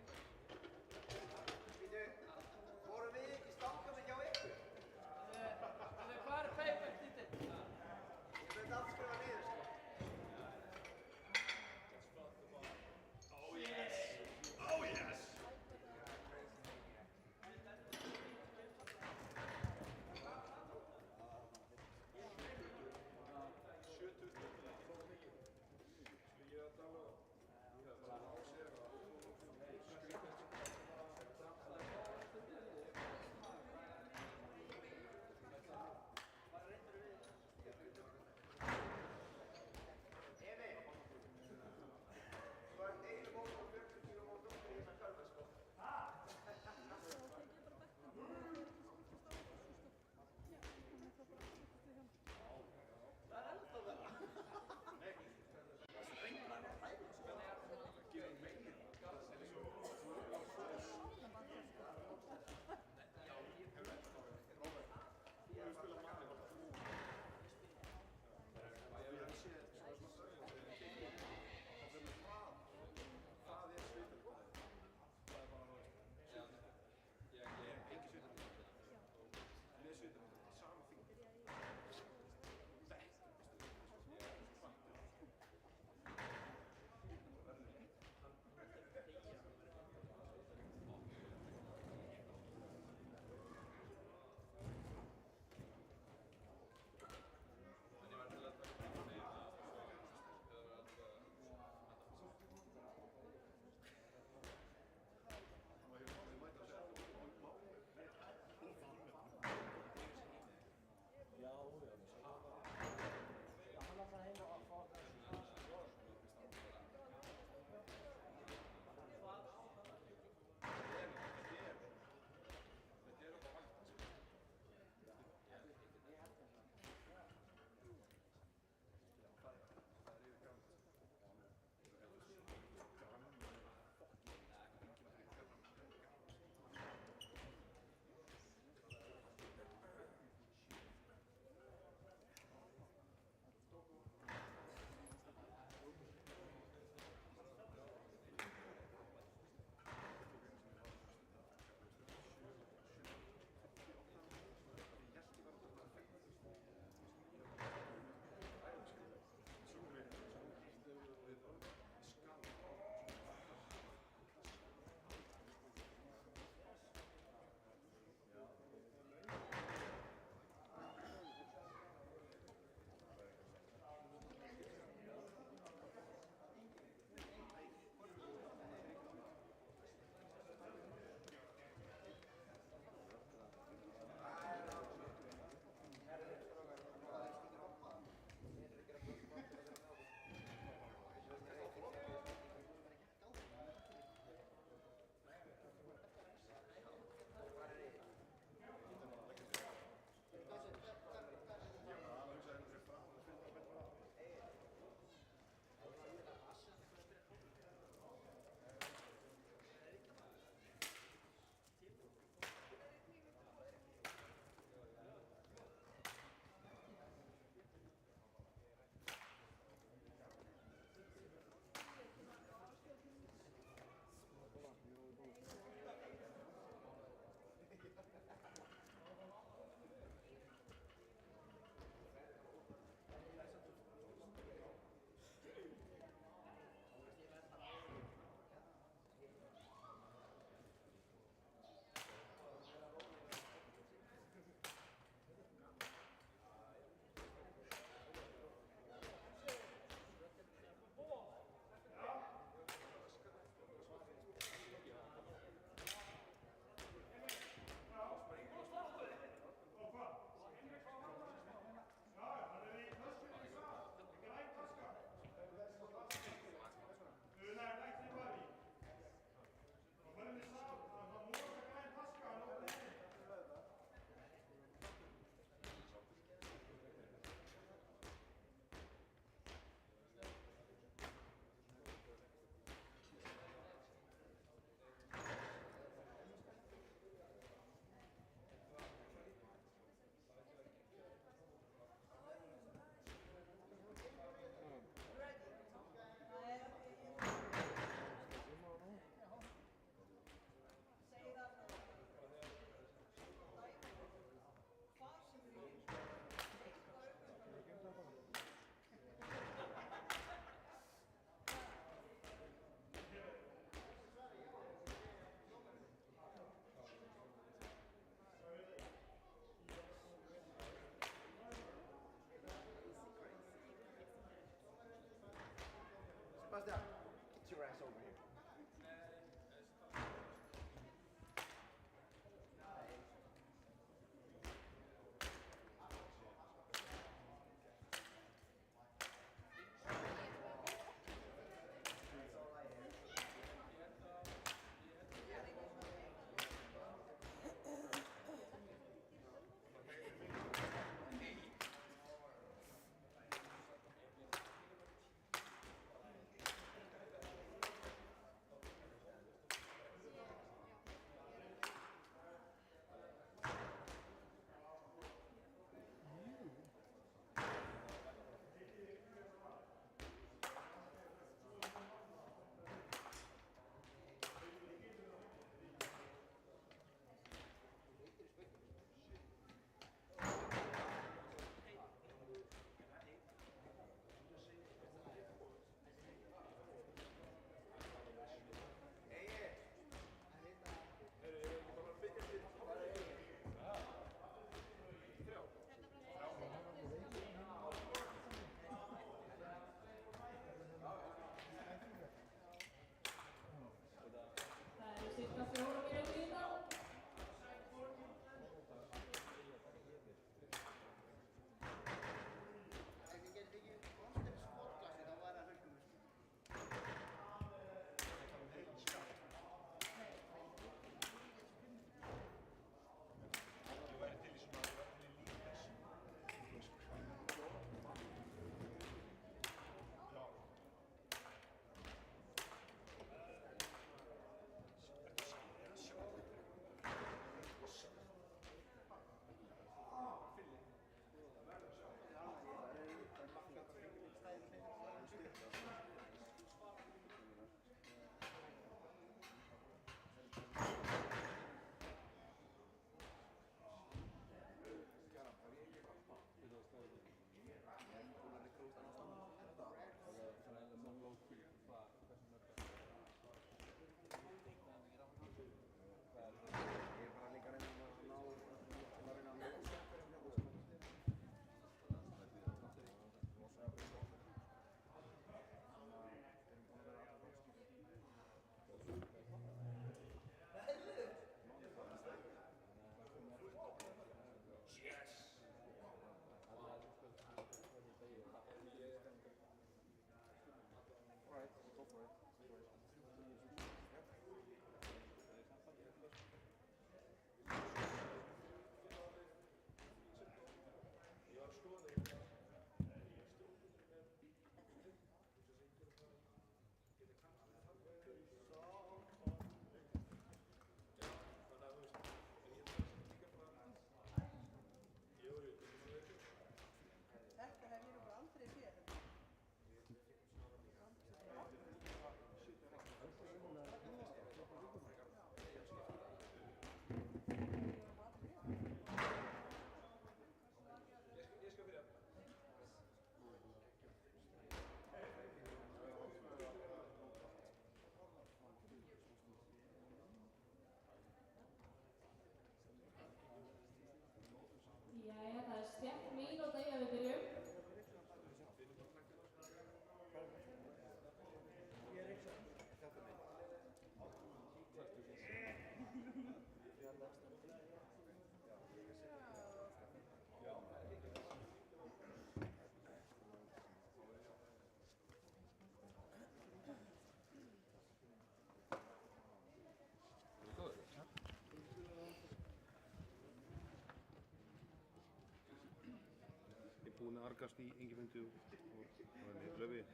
búin að argast í Engifundi og henni Löfi að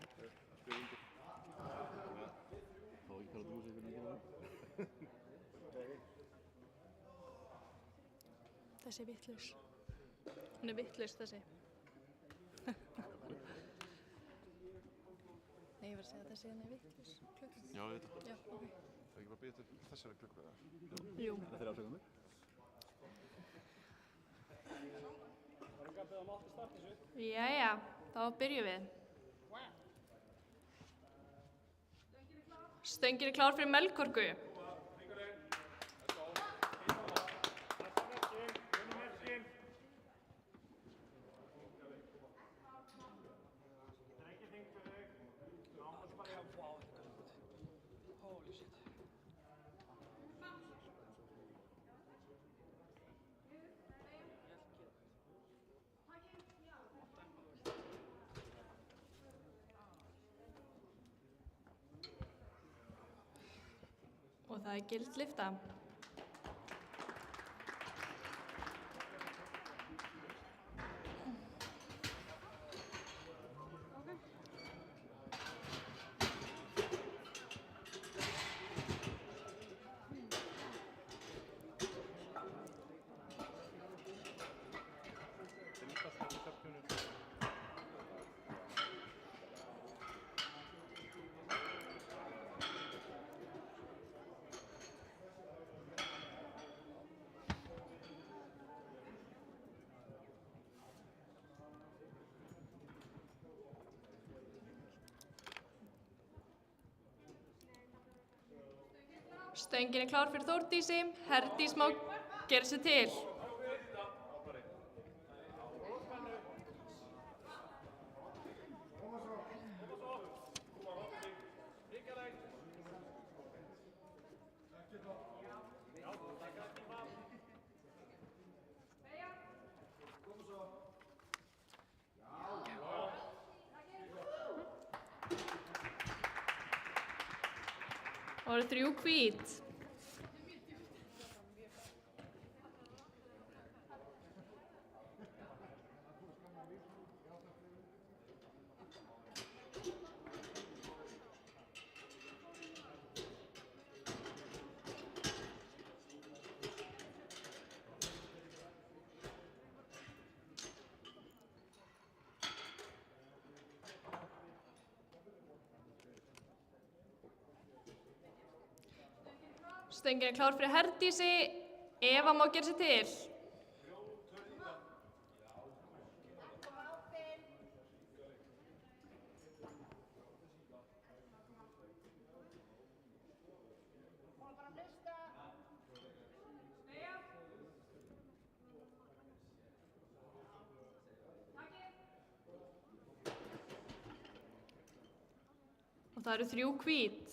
skrifa undir. Þá ekki fara að trúa sig fyrir mikið það. Þessi er vitlaus. Hún er vitlaus þessi. Nei, ég var að segja að þessi hérna er vitlaus klukkan. Já, ég veit það. Já, ok. Það ekki bara að býja til þessari klukku eða? Jú. Þetta er afsökunum. Jæja, þá byrjum við. Stöngin er klár fyrir Melkorku. Og það er gild lyfta. Stöngin er klár fyrir Þórdísi. Herdís má gera sig til. Það eru 3 hvít. Stöngin er klár fyrir Herdísi. Eva má gera sig til. Og það eru 3 hvít.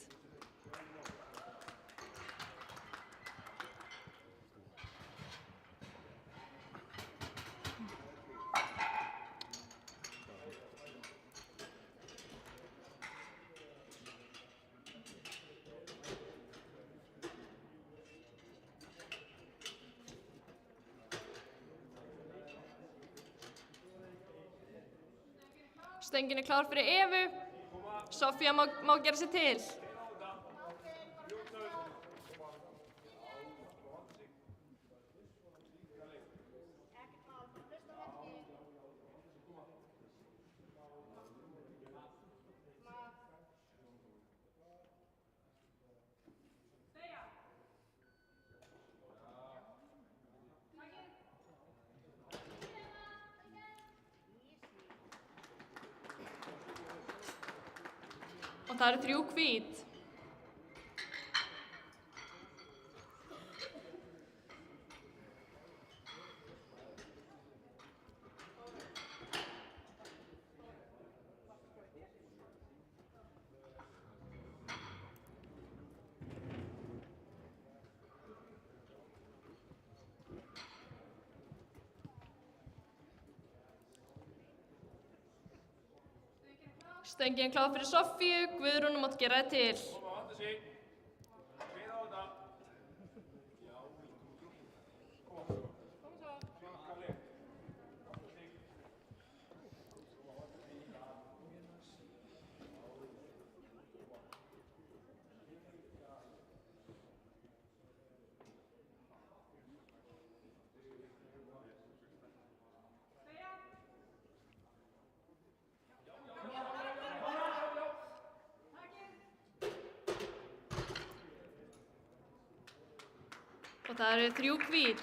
Stöngin er klár fyrir Evu. Sofía má gera sig til. Og það eru 3 hvít. Stöngin er klár fyrir Sofíu. Guðrún mátt gera þig til. Og það eru 3 hvít.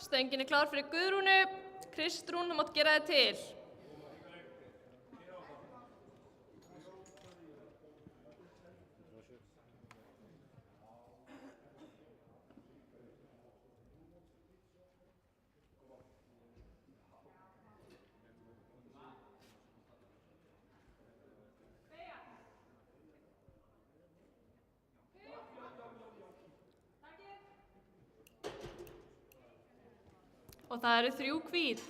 Stöngin klár fyrir Guðrúnu. Kristrún, þú mátt gera þig til. Og það eru 3 hvít.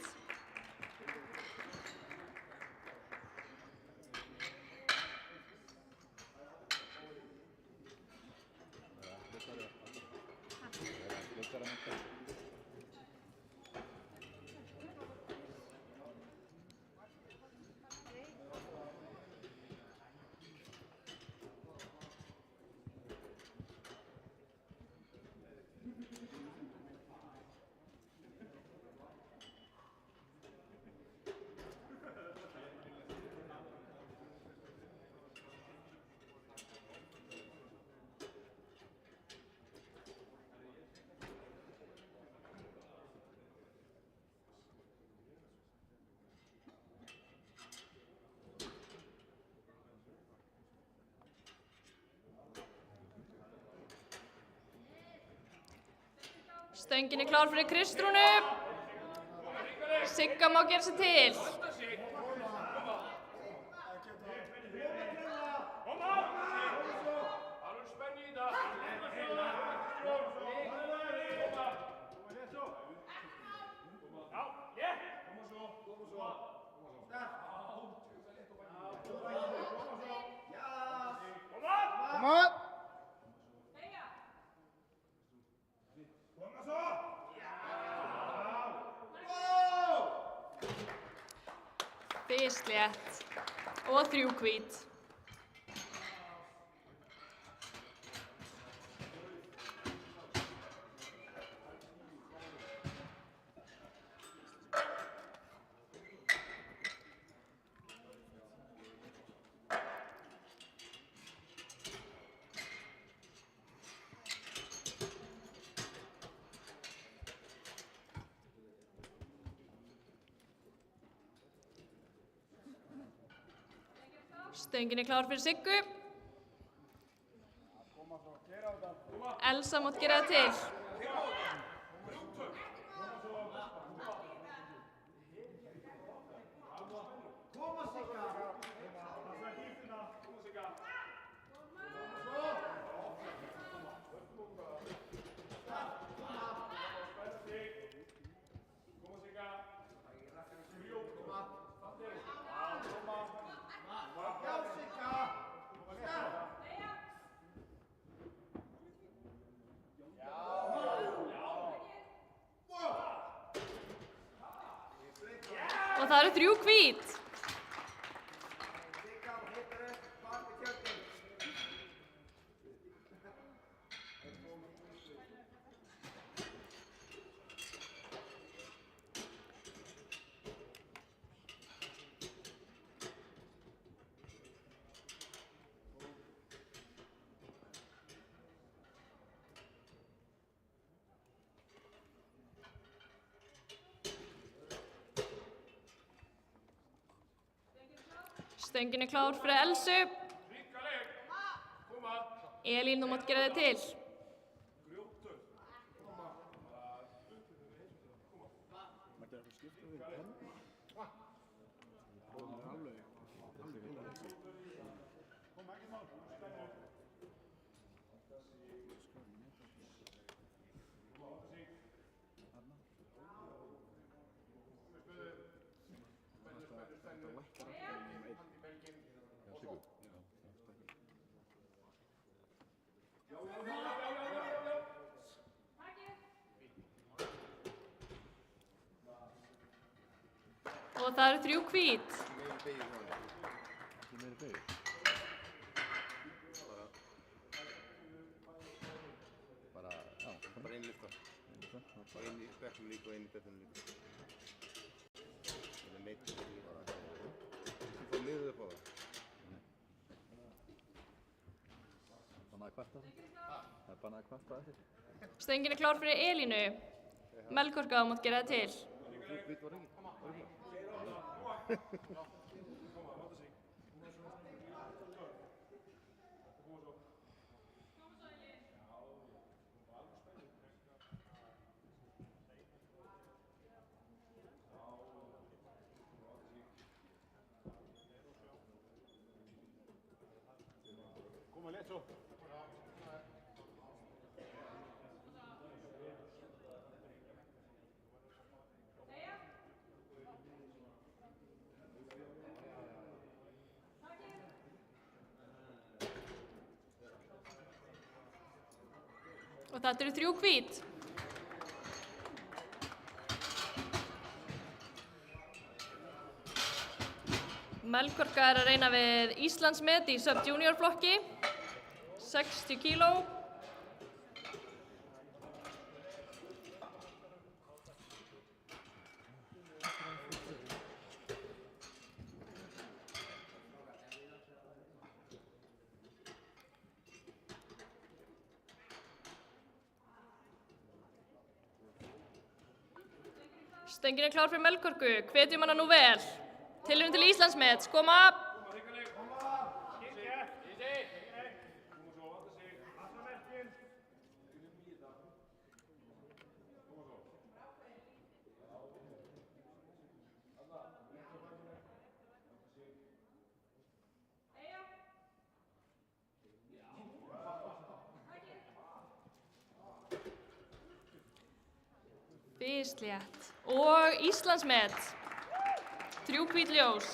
Stöngin klár fyrir Kristrúnu. Sigga má gera sig til. Kom on! Fislétt. Og 3 hvít. Stöngin klár fyrir Siggu. Elsa mátt gera þig til. Og það eru 3 hvít. Stöngin klár fyrir Elsu. Elín, þú mátt gera þig til. Og það eru 3 hvít. meiri beygju? Bara, já. Bara ein lyfta. Og ein í bekknum líka og ein í bekknum líka. Það er meittur fyrir líka. Þú fór liðið upp á það. Bannað að kvarta þessu? Það er bannað að kvarta þessu? Stöngin er klár fyrir Elínu. Melkorka, þú mátt gera það til. Hvít var ekki. Koma, létt svo. Og þetta eru 3 hvít. Melkorka er að reyna við Íslandsmet í sub-junior flokki, 60 kíló. Stöngin er klár fyrir Melkorku, hvetjum hana nú vel. Tilraun til Íslandsmets, koma! Bislétt og Íslandsmet, 3 hvít ljós.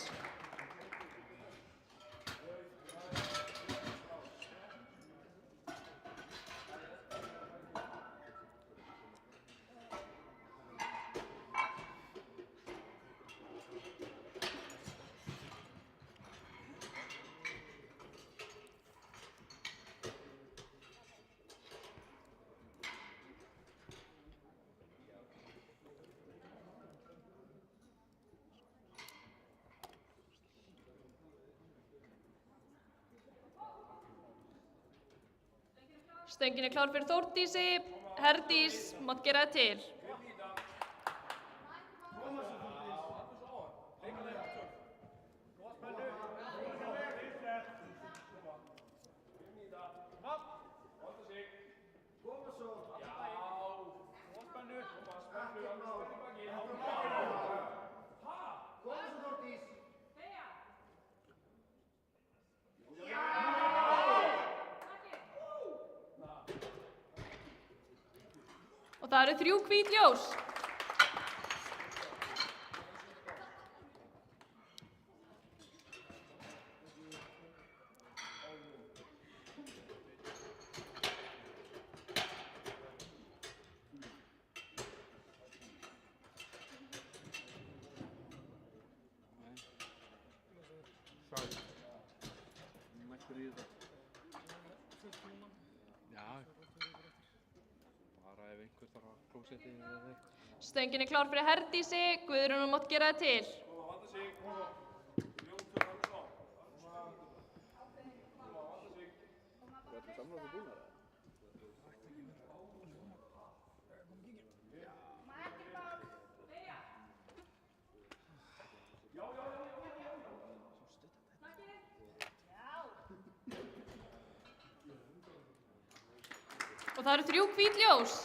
Stöngin er klár fyrir Þórdísi, Herdís, mátt gera það til. Og það eru 3 hvít ljós. Mættur í þetta. Já. Bara ef einhver þarf að klósetti eða eitthvað. Stöngin er klár fyrir Herdísi, Guðrún mátt gera það til. Og það eru 3 hvít ljós.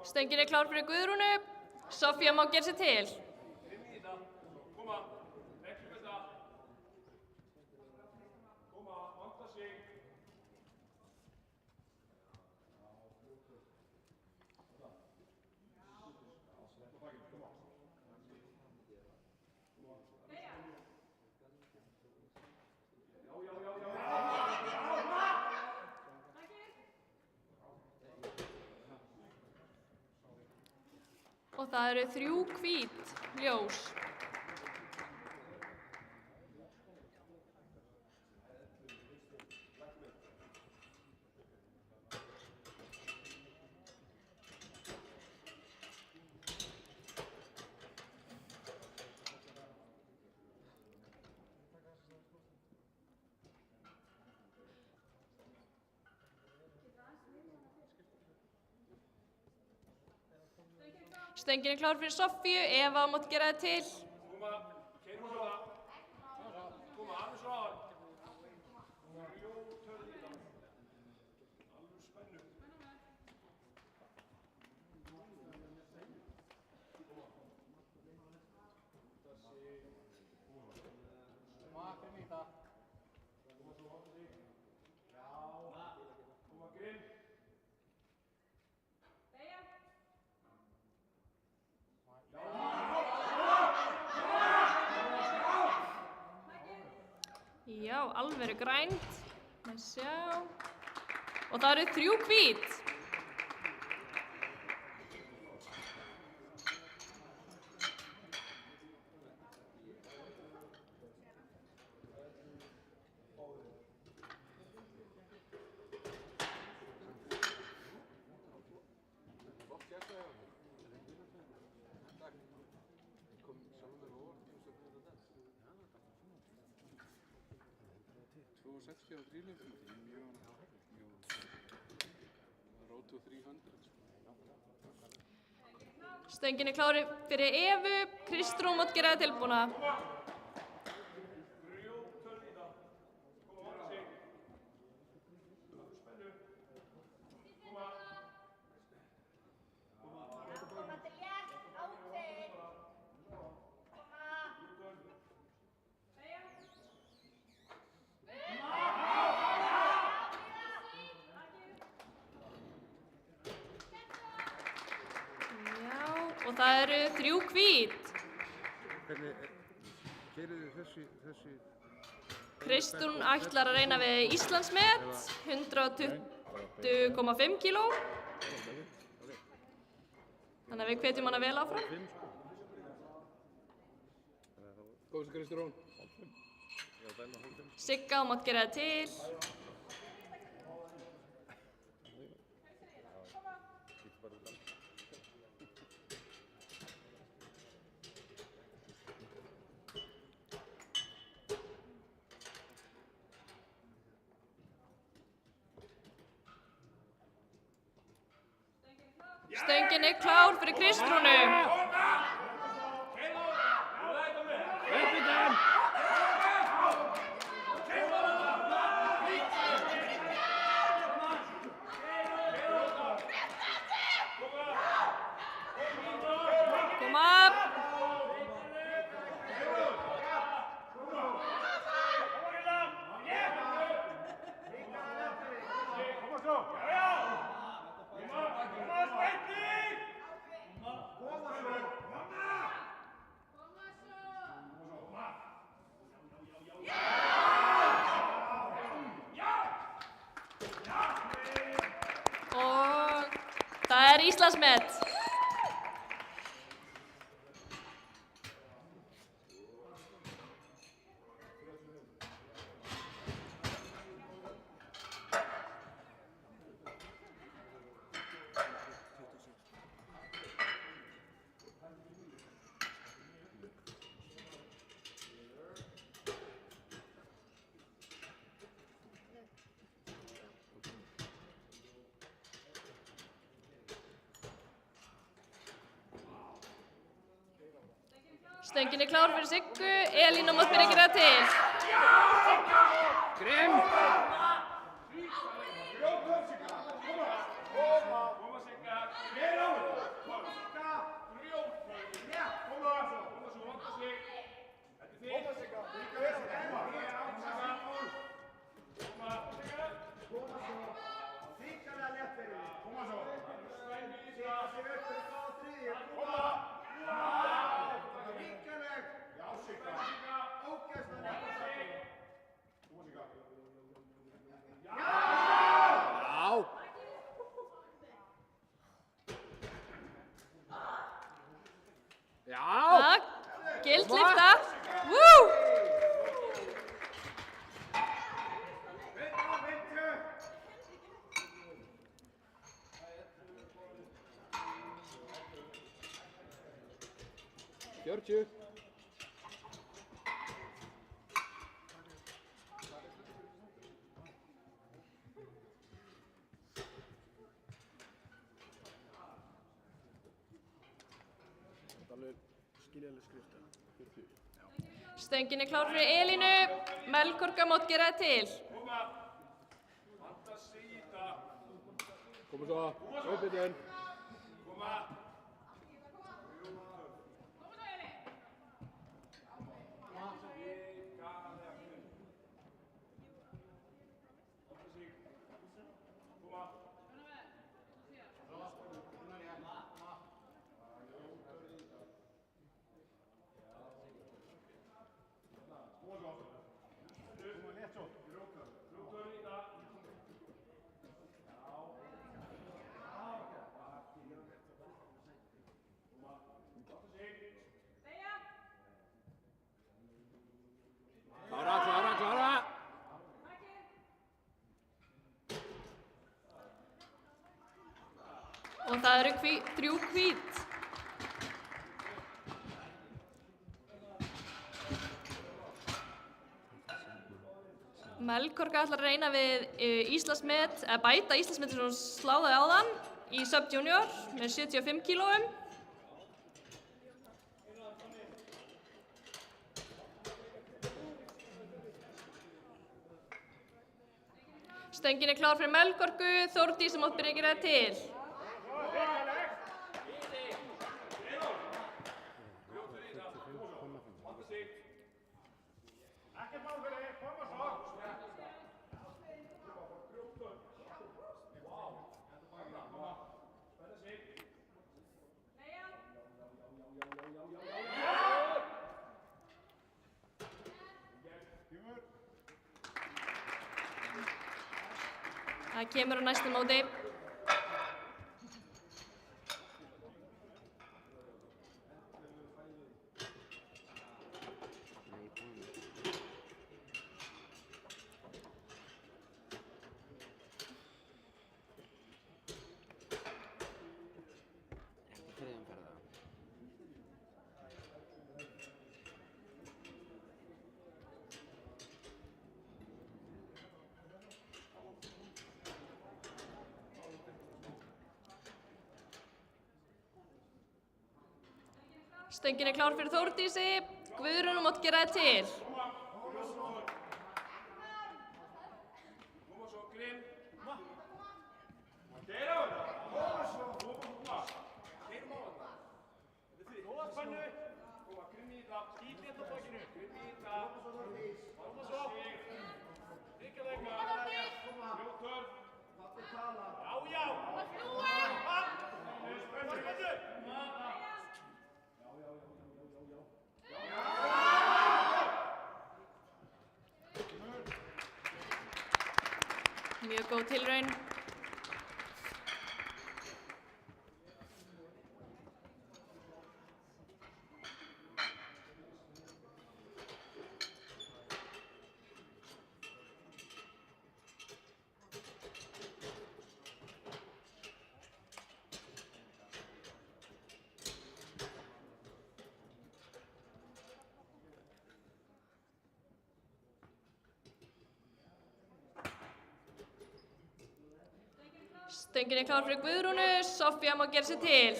Stöngin er klár fyrir Guðrúnu, Sofía má gera sér til. og það eru 3 hvít ljós. Stöngin er klár fyrir Soffíu, Eva mátt gera það til. Já, alveg grænt. Maður sjá. Og það eru 3 hvít. Stöngin er klár fyrir Evu, Kristrún mátt gera það tilbúna. Og það eru 3 hvít. Hvernig keyrið þið þessi... Kristrún ætlar að reyna við Íslandsmet, 120,5 kíló. Þannig að við hvetjum hana vel áfram. Góðs Kristrún. Sigga mátt gera það til. Stöngin er klár fyrir Kristrúnu. Koma. Og það er Íslandsmet. Stöngin er klár fyrir Siggu, Elína mátt byrja að gera það til. Grimm! 40. Þetta er alveg skiljanleg skrift. 40. Stöngin er klár fyrir Elínu. Melkorka mátt gera það til. Koma svo, uppbytun. Klára. Og það eru 3 hvít. Melkorka ætlar að reyna við Íslandsmet, eða bæta Íslandsmet sem hún sláði áðan í Sub-Junior með 75 kílóum. Stöngin er klár fyrir Melkorku, Þórdís sem mátt byrja að gera það til. Það kemur á næsta móti. Stöngin er klár fyrir Þórdísi. Guðrún mátt gera það til. Mjög góð tilraun. Stöngin er klár fyrir Guðrúnu, Soffía má gera sig til.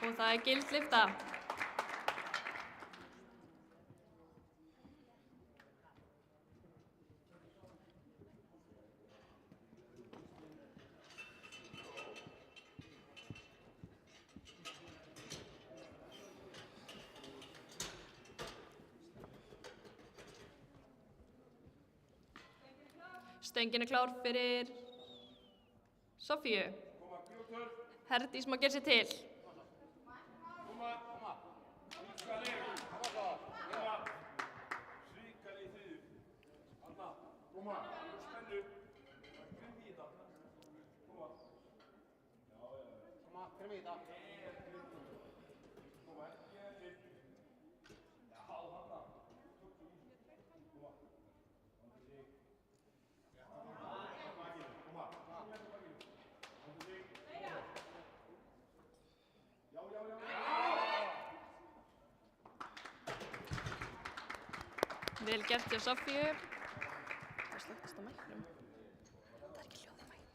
Og það er gild lyfta. Stöngin er klár fyrir Soffíu. Herdís má gera sig til. Vel gert hjá Sofíu. Það slökkist á mæknum. Það er ekki hljóð á mæknum.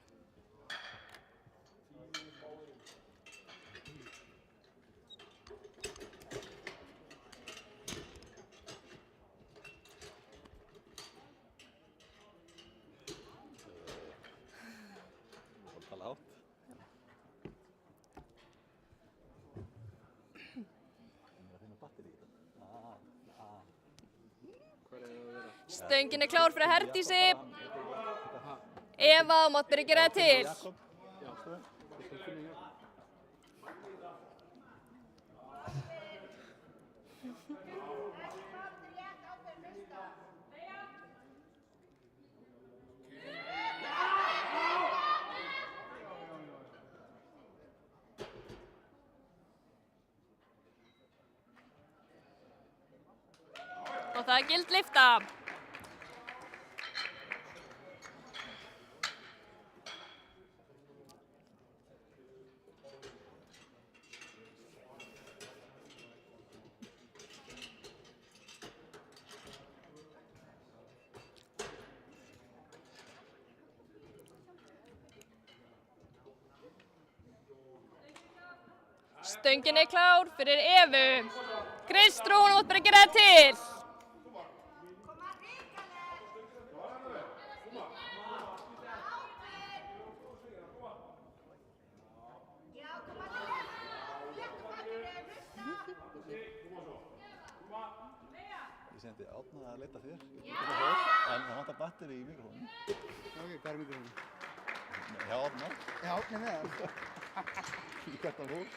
Það var tala átt. Það er að finna batteri í þetta. Stöngin er klár fyrir Herdísi. Eva, þú mátt byrja að gera það til. Og það er gild lyfta. Stöngin er klár fyrir Evu. Kristrún, þú mátt bara gera það til. Ég sendi Árna að leita þér. En það vantar batteri í mikrofónum. Ok, hvað er mikrofónum? Hjá Árna. Já, Árni með það. Í hvert hann fór.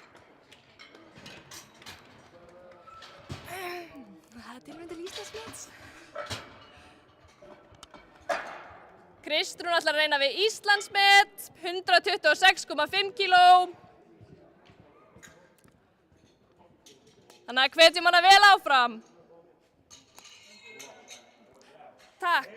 Það er tilraun til Íslandsmets. Kristrún ætlar að reyna við Íslandsmet, 126,5 kíló. Þannig að hvetjum hana vel áfram. Takk.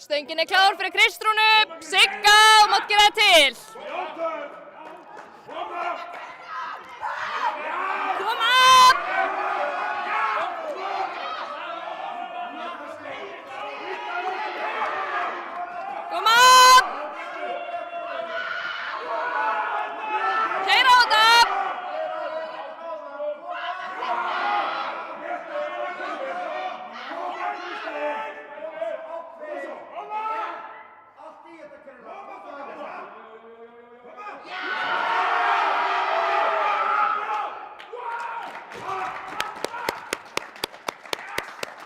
Stöngin er klár fyrir Kristrúnu. Sigga, þú mátt gera það til. Koma! Koma! Keyra á þetta!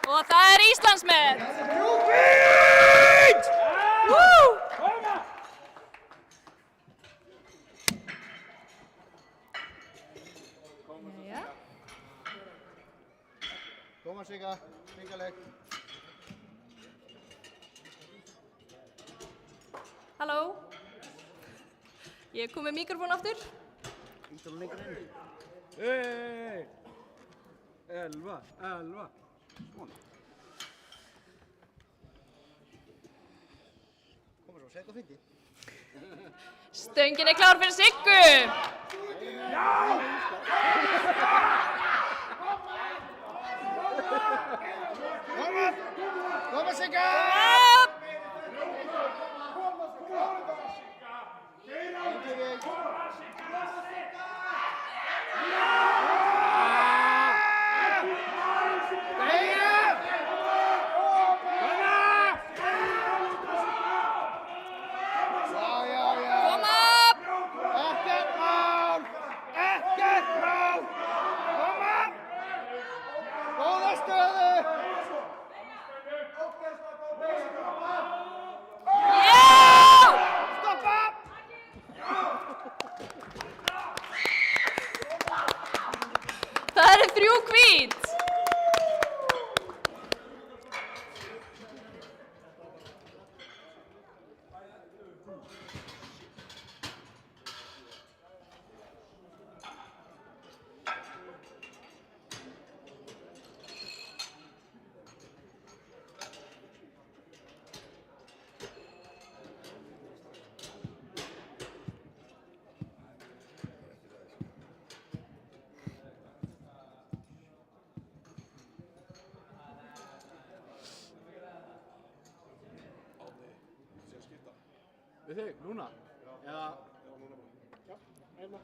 Og það er Íslandsmet! Jæja. Koma Sigga, Siggaleg. Halló. Ég er komið mikrofón aftur. Ítur hún lengur inn. Hey! Elva. Svona. Koma svo, segð og fyndi. Stöngin er klár fyrir Siggu. Koma Sigga! Við þig, núna? Eða... Já, hérna.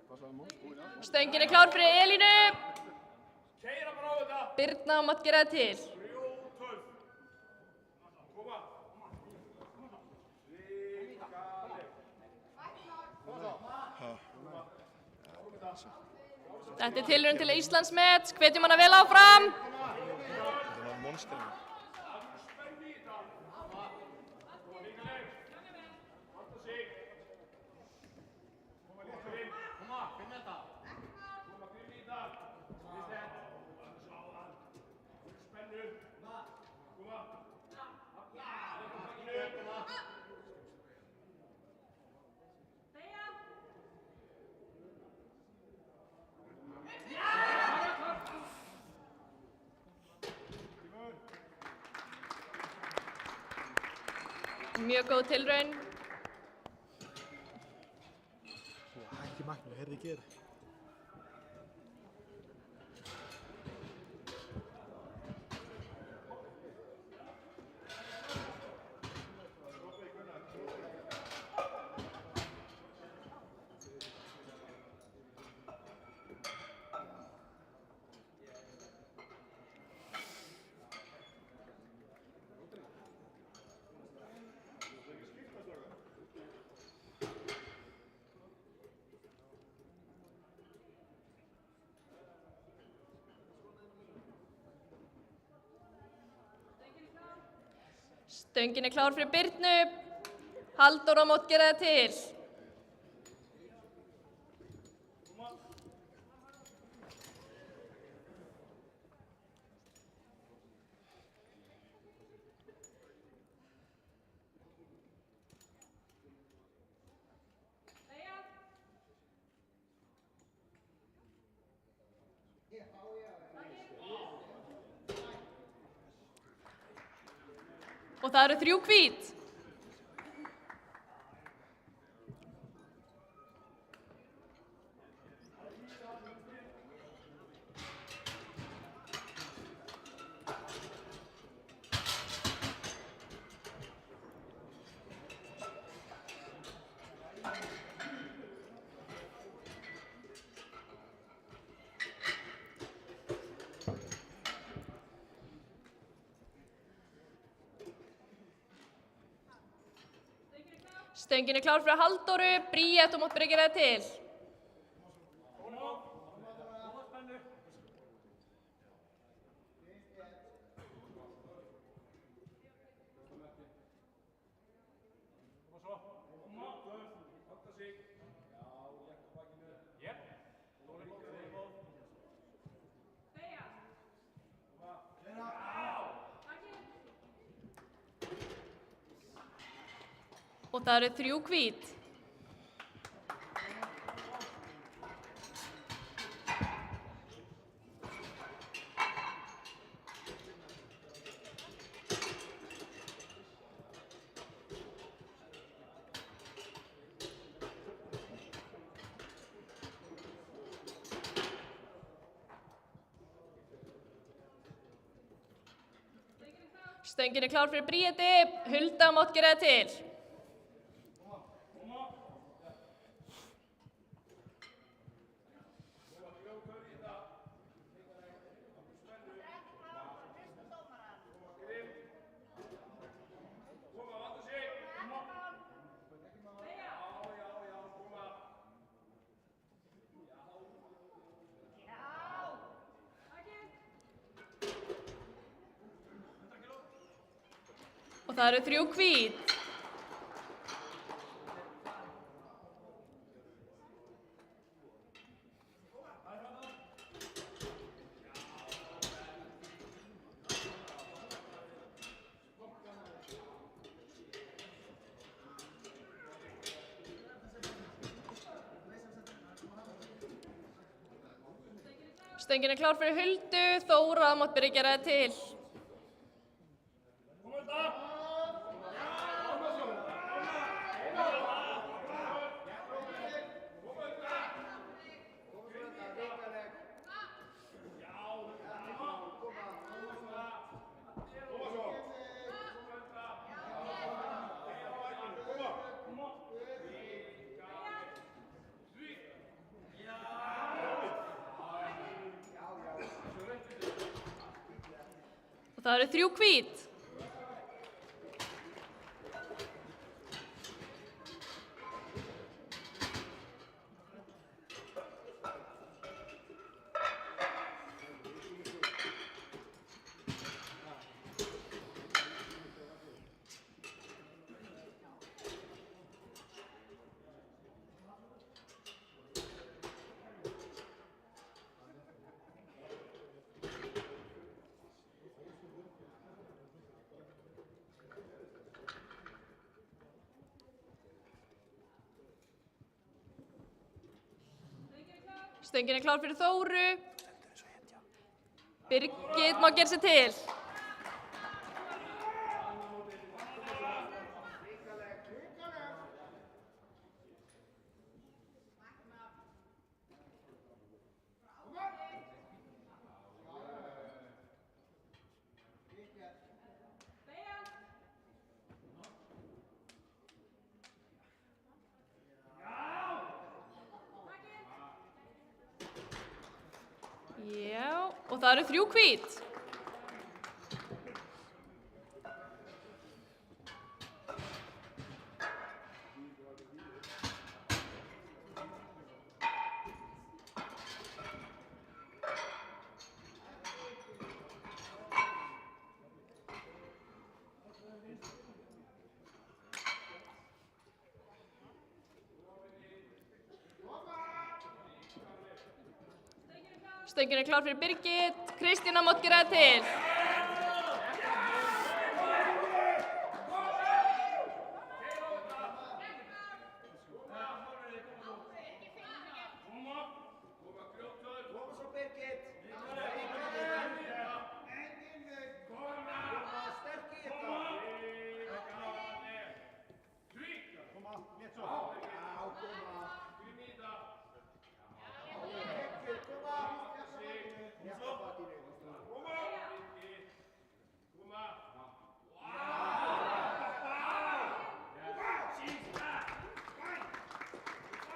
Passaðu múl. Stöngin er klár fyrir Elínu. Birna mátt gera það til. Þetta er tilraun til Íslandsmet. Hvetjum hana vel áfram. Þetta var monsterinn. Mjög góð tilraun. Hækki Magni, heyrði ekki þér. Stöngin er klár fyrir Birnu. Halldóra mátt gera það til. Og það eru 3 hvít. Stöngin er klár fyrir Halldóru. Bríett, þú mátt byrja að gera það til. Og það eru 3 hvít. Stöngin er klár fyrir Bríeti. Hulda mátt gera það til. Og það eru 3 hvít. Stöngin er klár fyrir Huldu. Þóra mátt byrja að gera það til. það eru 3 hvít. Stöngin er klár fyrir Þóru. Birgit má gera sig til. Já, og það eru 3 hvít. Stöngin er klár fyrir Birgit. Kristína mátt gera það til.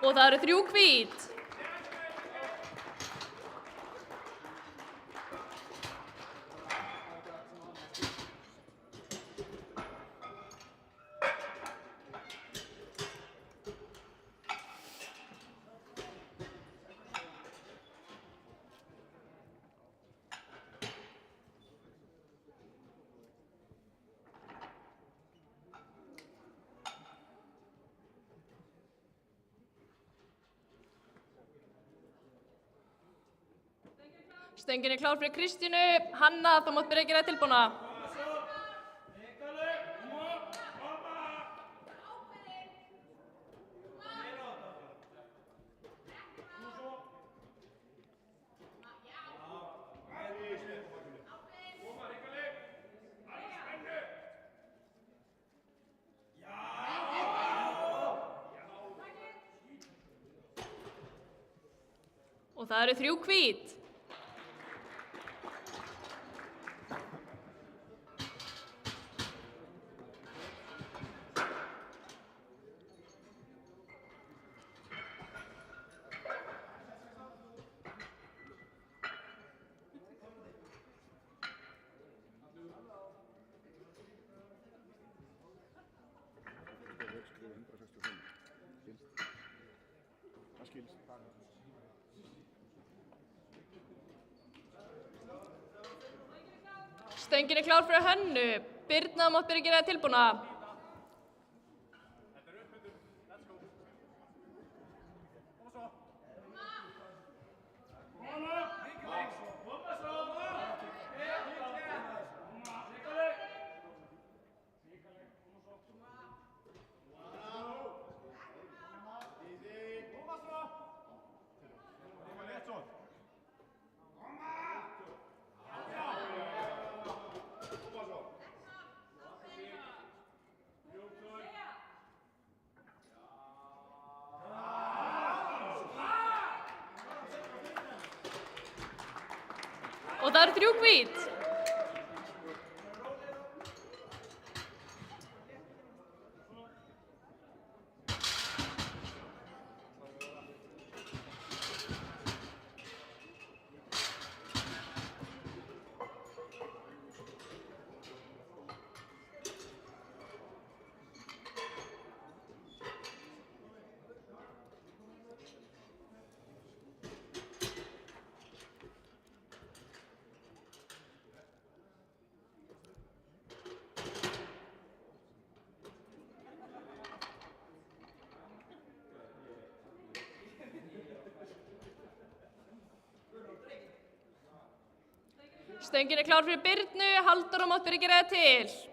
Og það eru 3 hvít. Stöngin er klár fyrir Kristínu. Hanna, þú mátt byrja að gera tilbúna. Og það eru 3 hvít. Stöngin er klár fyrir Hönnu. Birna, þú mátt byrja að gera það tilbúna. Og það eru 3 hvít. Stöngin er klár fyrir Birnu, Halldóra mátt byrja að gera það til.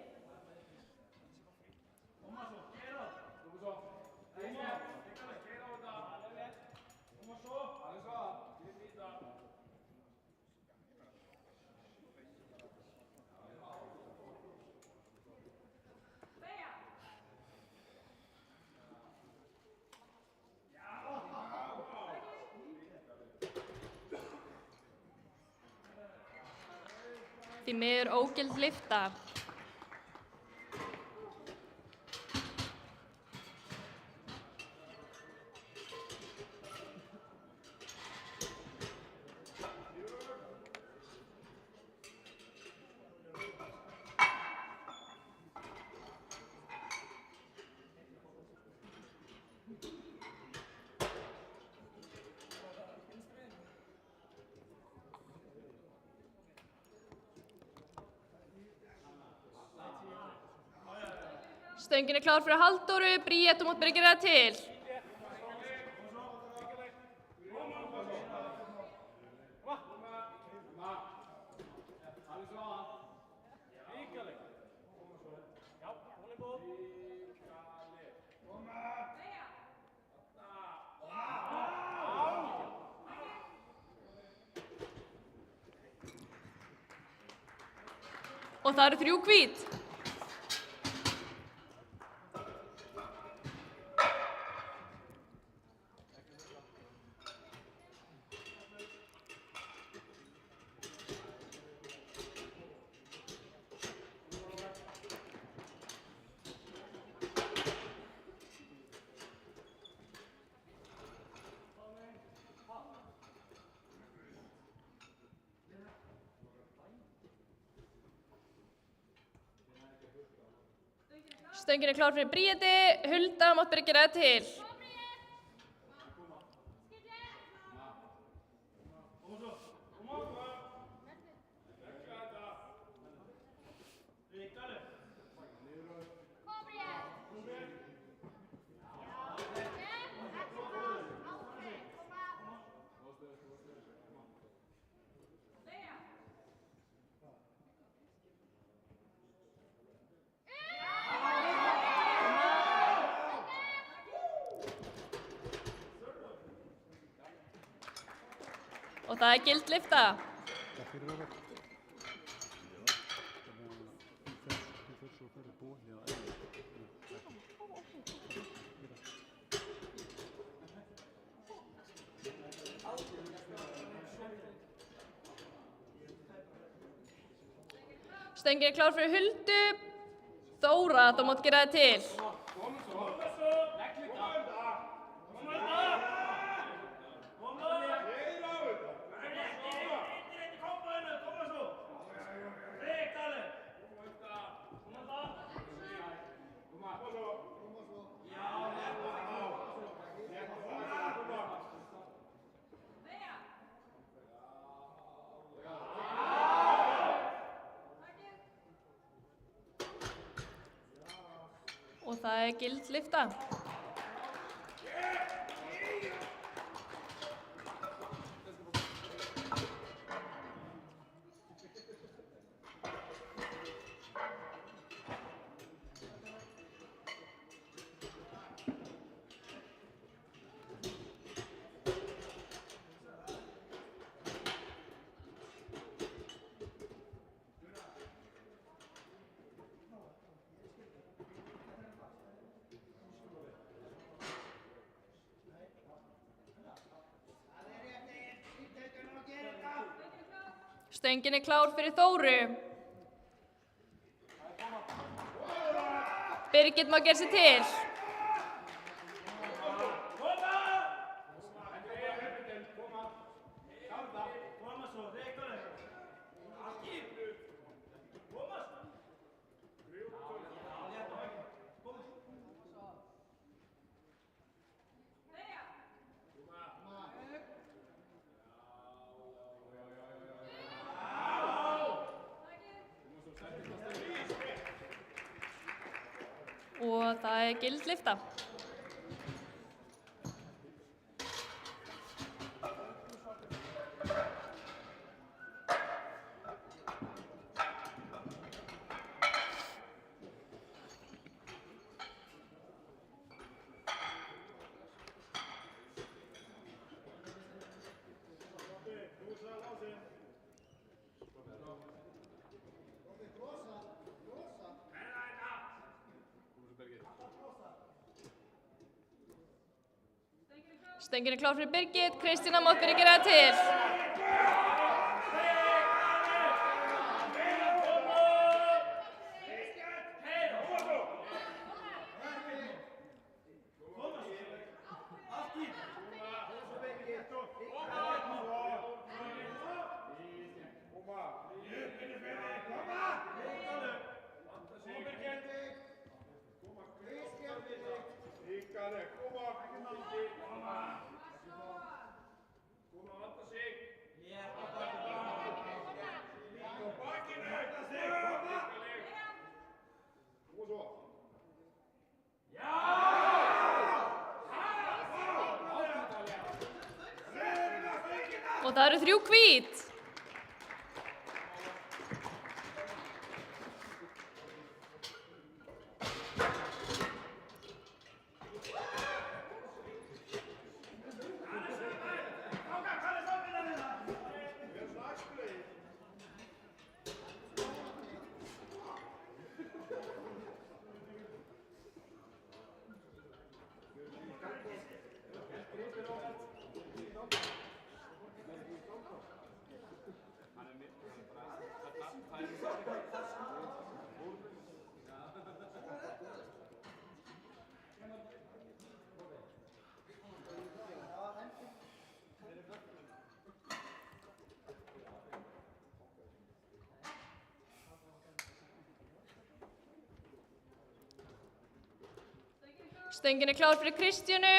Því miður ógild lyfta. Stöngin er klár fyrir Halldóru, Bríet, þú mátt byrja að gera það til. Og það eru 3 hvít. Stöngin er klár fyrir Bríeti, Hulda mátt byrja að gera það til. Og það er gild lyfta. Stöngin er klár fyrir Huldu, Þóra, þú mátt gera það til. Og það er gild lyfta. Stöngin er klár fyrir Þóru. Birgit má gera sig til. Og það er gild lyfta. Stöngin er klár fyrir Birgit, Kristína mátt byrja að gera það til. Og það eru 3 hvít. Stöngin er klár fyrir Kristjánu.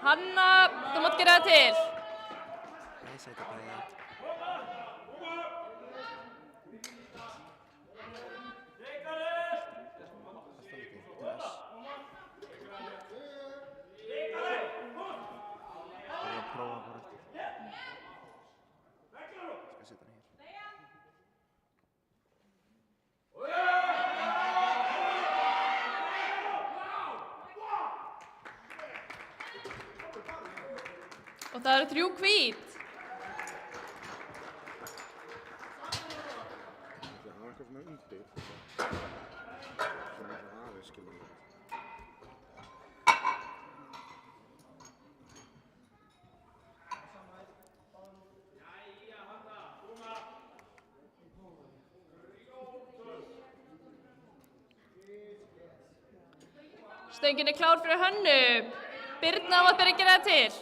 Hanna, þú mátt gera það til. Ég seti bara í það. Og það eru 3 hvít. Það var eitthvað svona undir. Svona aðeins skilur við. Stöngin er klár fyrir Hönnu. Birna mátt byrja að gera það til.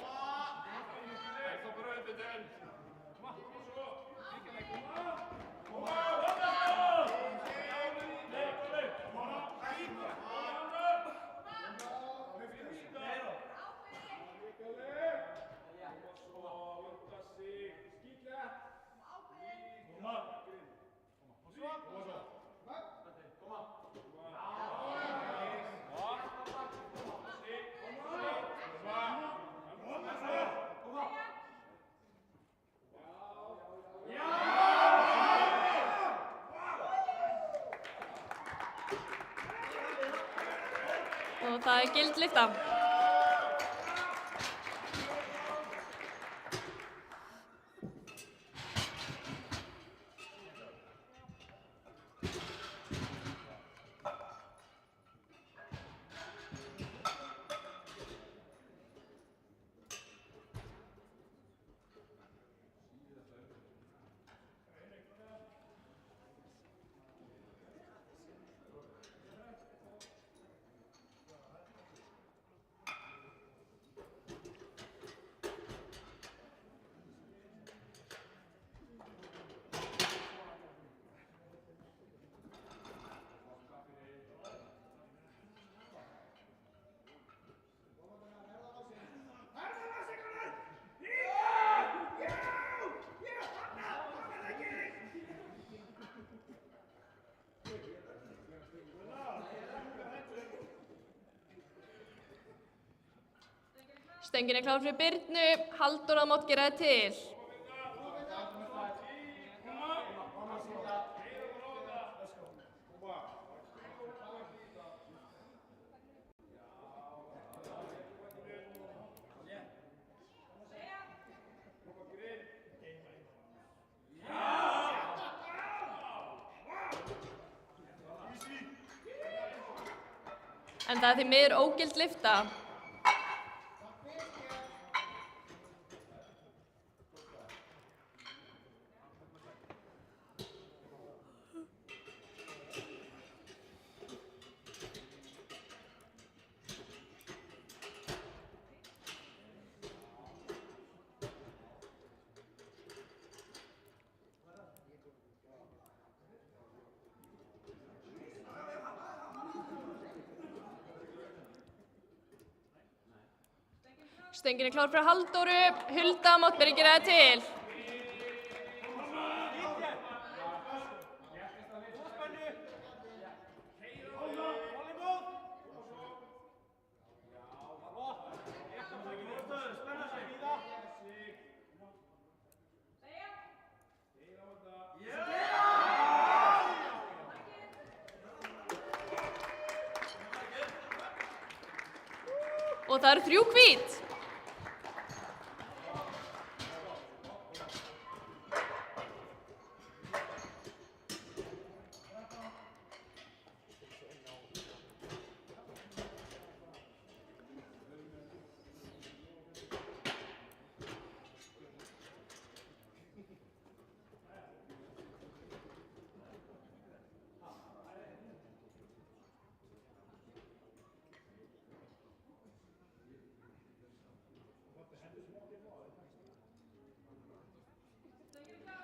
Og það er gild lyfta. Stöngin er klár fyrir Birnu. Halldóra mátt gera það til. En það er því miður ógild lyfta. Stöngin er klár fyrir Halldóru. Hulda mátt byrja að gera það til. Og það eru 3 hvít.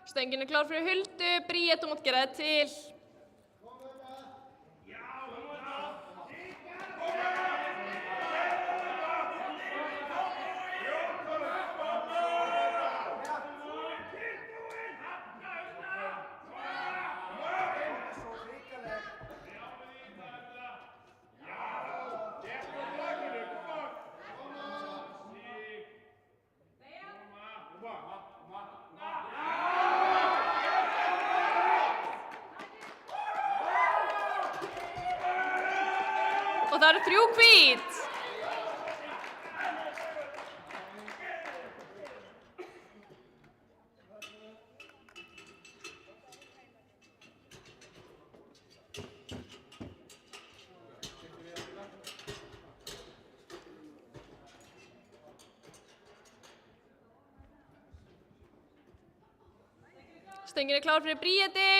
Stöngin er klár fyrir Huldu. Bríet, þú mátt gera það til. Og það eru 3 hvít. Stöngin er klár fyrir Bríeti.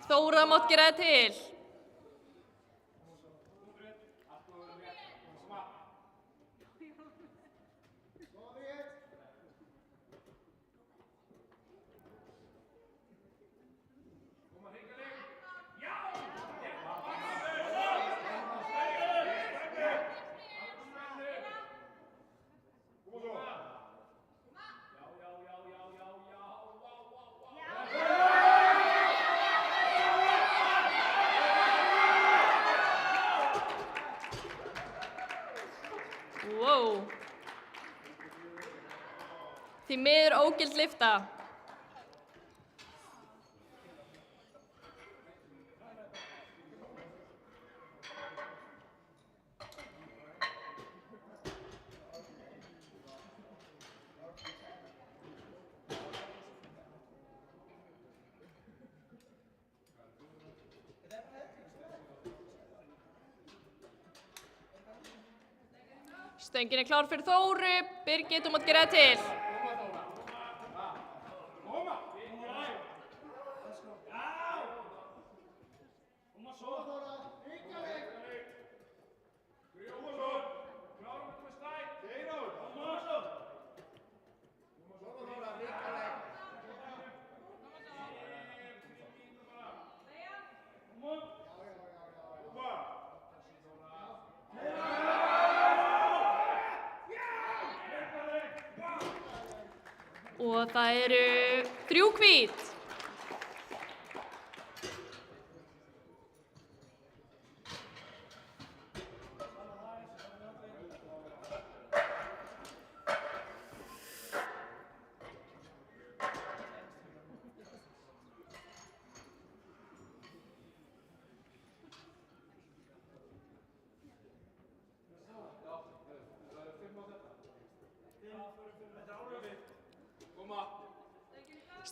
Þóra mátt gera það til. Wow. Því miður ógild lyfta. Stöngin er klár fyrir Þóru. Birgit, þú mátt gera það til. Og það eru 3 hvít.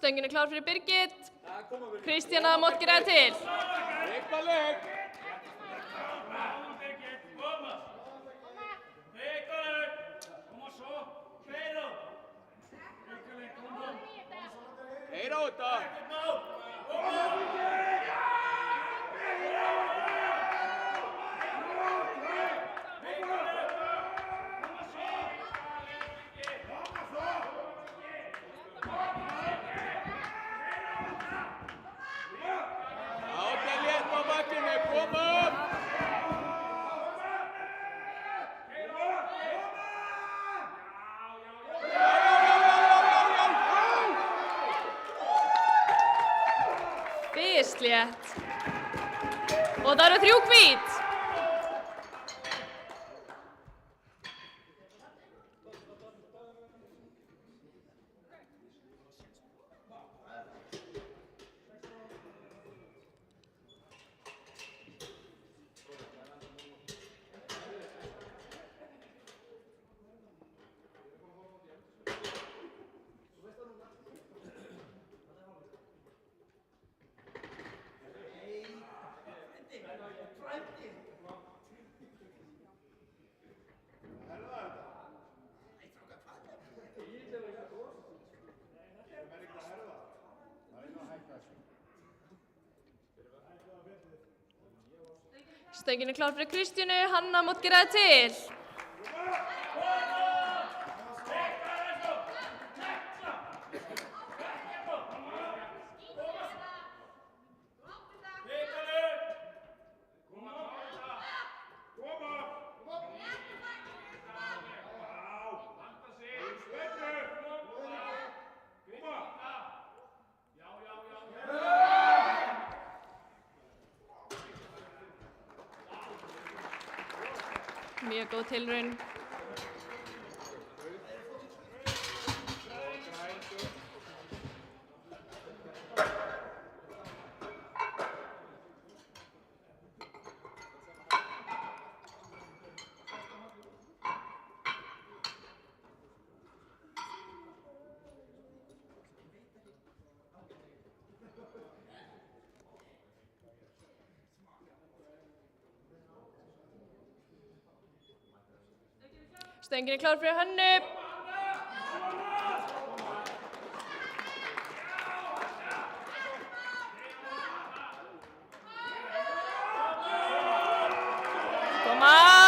Stöngin er klár fyrir Birgit. Kristjana mátt gera það til. Eitthvað leik. Keyra á þetta! Fislétt. Og það eru 3 hvít. Stöngin er klár fyrir Kristínu, Hanna mátt gera það til. Mjög góð tilraun. Stöngin er klár fyrir Hönnu. Koma!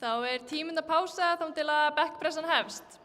Þá er 10 mínútna pása þangað til að bekkpressan hefst.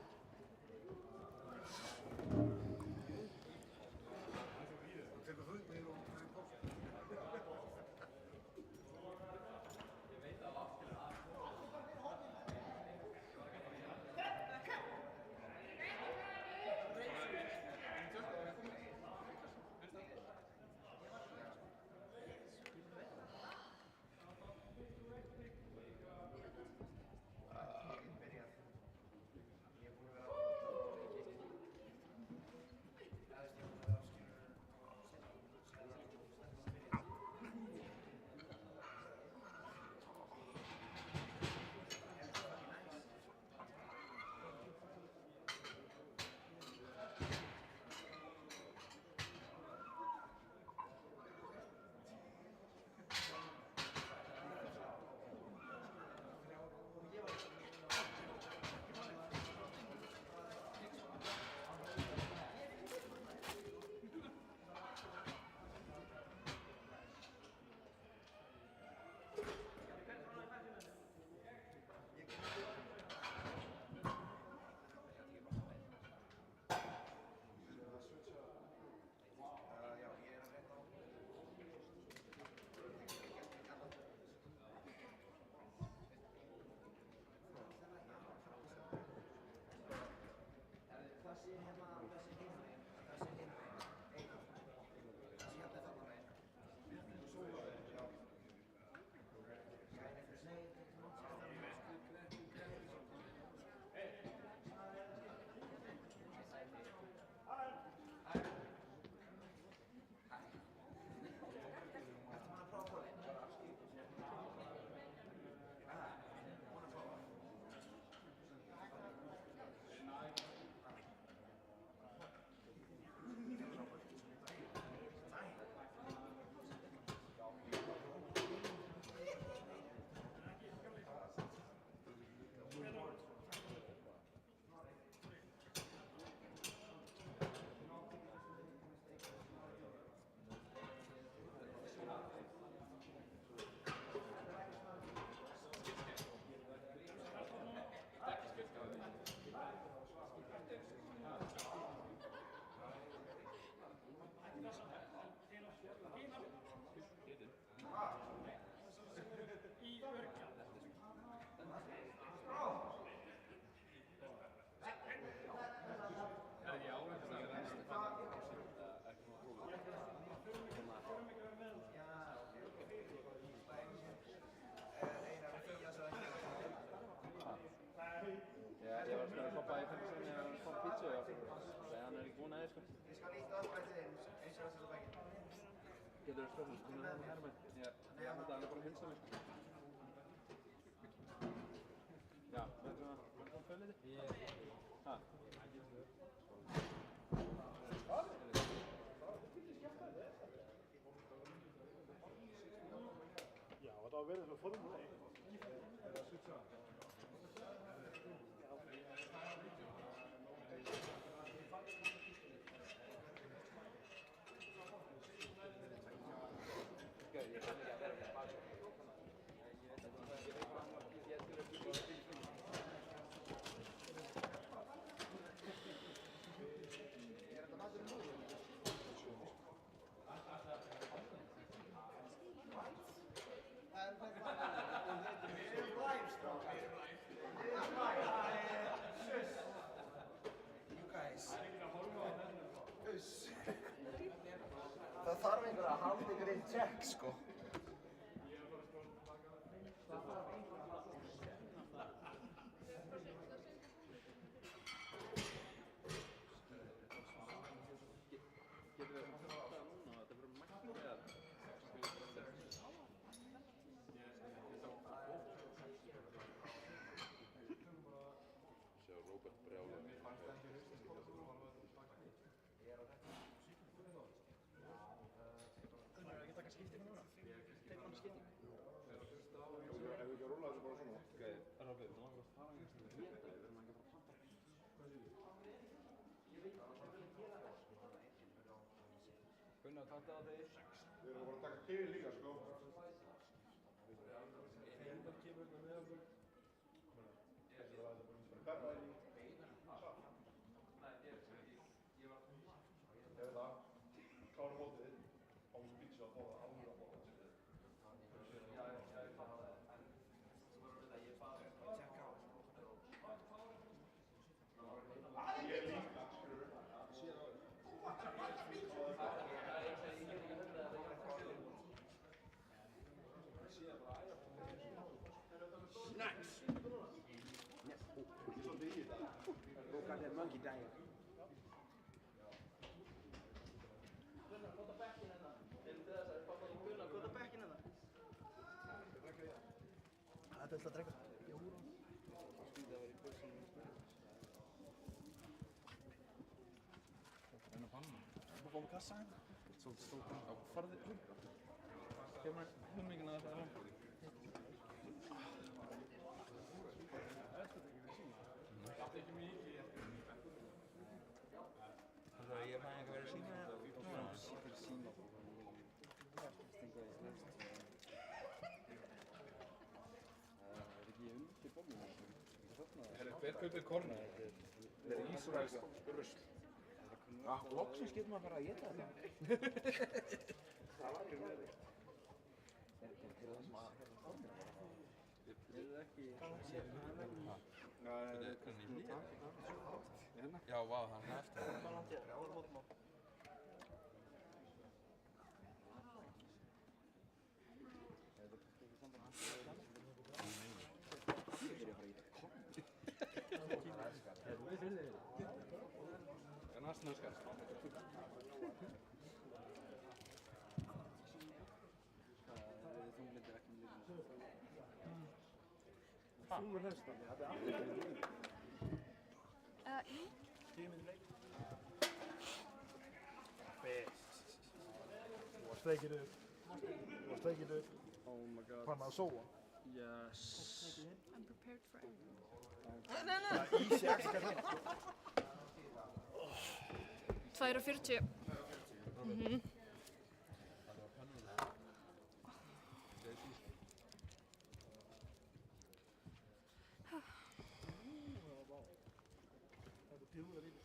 Ég skal líta aðbættið eins og þess að bækja. Getur þú spyrnast, hvernig er það með herrmenn? Ég held að hann er bara að hilsa mig. Já, veitum við að það fölur þig? Hæ? Já, þetta var verið fyrir Formule 1. Það þarf einhver að halda ykkur inn check, sko. Getur við að halda það núna og þetta verður mætt eða? Sjá Róbert brjála. Gunnar, er ekki að taka skiptingu núna? Tekur hann skiptingu? Ef við ekki að rúlla þessu bara svona. Ok, Róbert, þú langar að fara í næstu við þetta, við verðum ekki að fara að panta. Gunnar, takk það á þig. Við erum bara að taka til líka, sko. Heiðar kemur hérna með okkur. Ef það, klára mótið, ámst pizza að borða alveg að borða. Ég er líka, skilur. Nice! Go got that monkey diet. Gunnar, kóta bekkinn hérna. Gunnar, kóta bekkinn hérna. Það er alltaf að drekka. Jóra. Skýta að vera í börsunum. Reyna að panna. Þú fórum kassa hérna. Svolítið stóð á farðið klukka. Kemur helmingina að það er Það er ég fæði ekki verið að sína núna? Fyrir sína Það er ekki undir bomminu. Hver kaupir korni? Það er ísraelsk rusl. Loksins getur maður bara að éta þetta. Það var ekki verið. Er það sem að korni bara? Er það ekki... Þetta er hvernig í hlýja? Já, vá, það er eftir. Hvað langt er það? Áður mótum á. En það snöskast. Það er þunglindir ekki með lífinu. Þungur hestan, þetta er alltaf lífinu. Jú. 10 minnum leik. Best. Þú varst steikir upp. Þú varst steikir upp. Oh my god. Fann að sóa. Yes. I'm prepared for it. Það er easy axi hérna. 2:40. Það er djúlega lítið.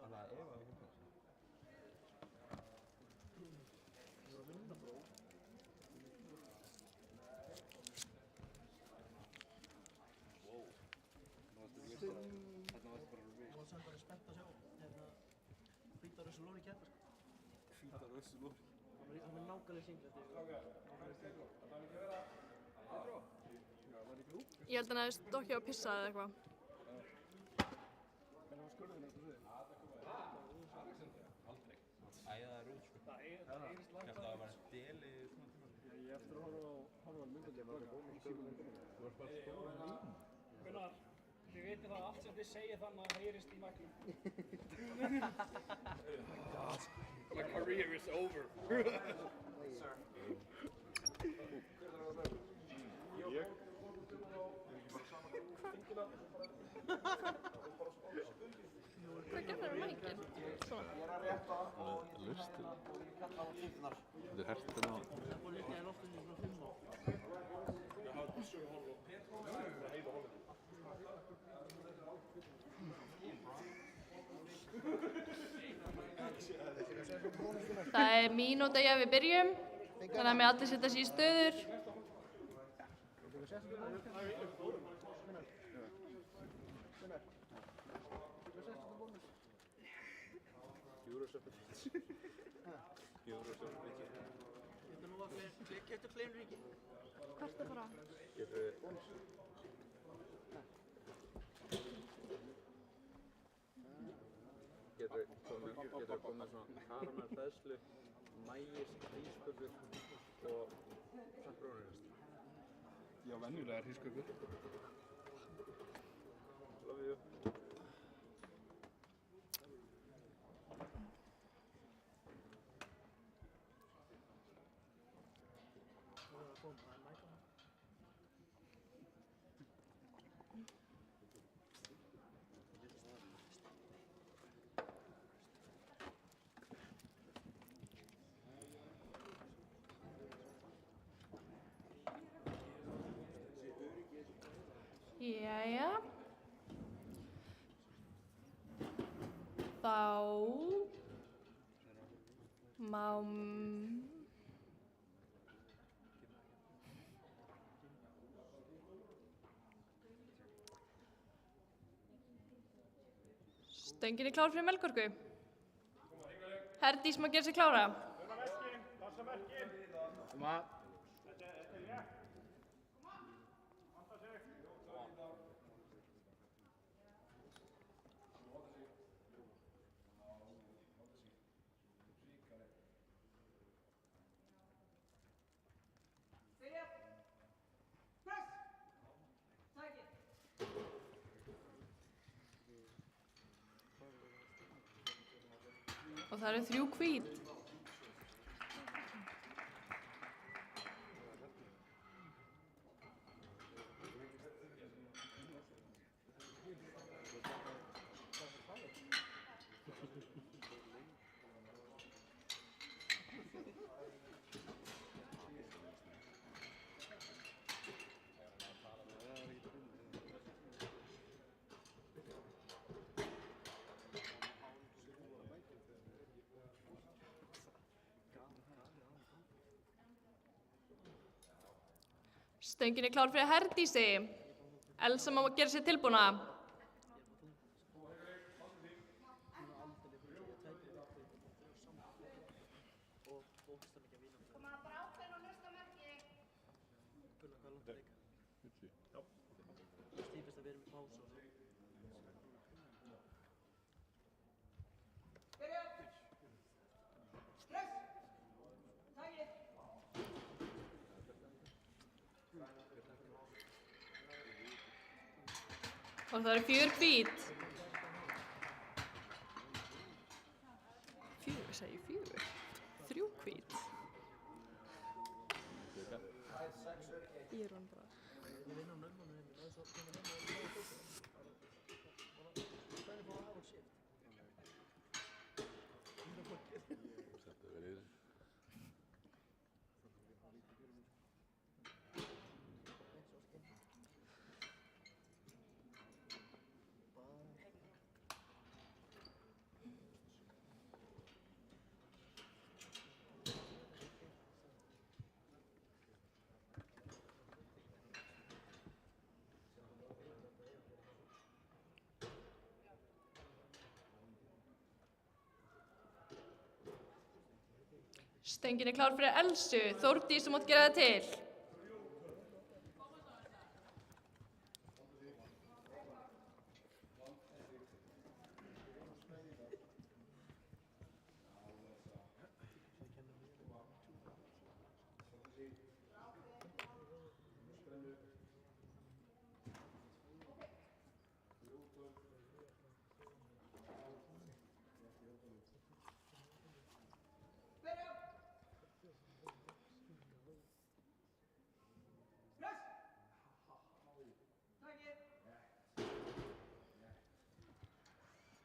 Það er Eva ekki hvað? Þú er að vinna, bró. Wow. Nú varstu vissir að þarna varstu bara rúið. Þú varst bara spennt að sjá. Hvíta Rössulóri kemur, sko. Hvíta Rössulóri. Það er nákvæmlega synglandi. Ég held að hann hefði stokkið á pissa eða eitthvað. Hvernig var skurðin eftir því? Aldrei. Æða þær út sko. Það heyrist langt. Það var deli svona tíma. Ég eftir að horfa á myndandi bara í síðan. Þú varst bara stóra lín. Gunnar, þið vitið það allt sem þið segið þannig að heyrist í mæknum. My career is over. Sir. Hvað gerðir það með mækinn? Svona. Lustin. Þetta er hertin á. Og líka í loftinu frá 5 ár. Það er mínúta í að við byrjum, þannig að með allir setja sig í stöður. Getur nú að getur fleiri ríki? Hvert að fara? Getur komið svona karamell hræðslu, mægis, hrískökur og pepperoni-rist. Já, venjulega hrískökur. Love you. Jæja. Þá má stöngin er klár fyrir Melkorku. Herdís má gera sig klára. Og það eru 3 hvít. Stöngin er klár fyrir Herdísi. Elsa má gera sér tilbúna. Koma bara ákveðin og hlusta merki. Gunnar, hvað langt að leika? 50. Já. Stífist að við erum í pásu og svo. Byrja! Stress! Takið! Og það eru 4 hvít. 4, segi ég 4. 3 hvít. Ég er hann bara. Ég vinn á nöfnum henni, það er svo að koma nöfnum og hvernig fór að hafa shift? Þetta verið. Stöngin klár fyrir Elsu. Þórdís, þú mátt gera það til.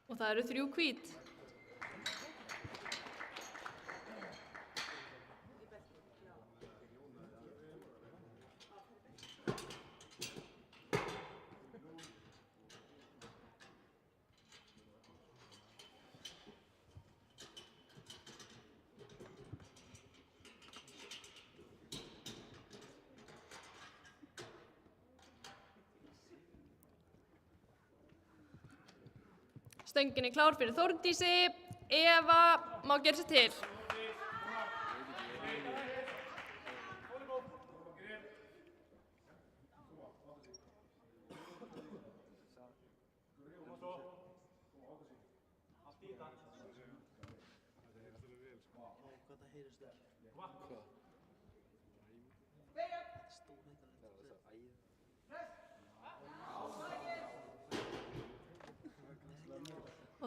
Og það eru 3 hvít. Stöngin klár fyrir Þórdísi. Eva má gera sér til.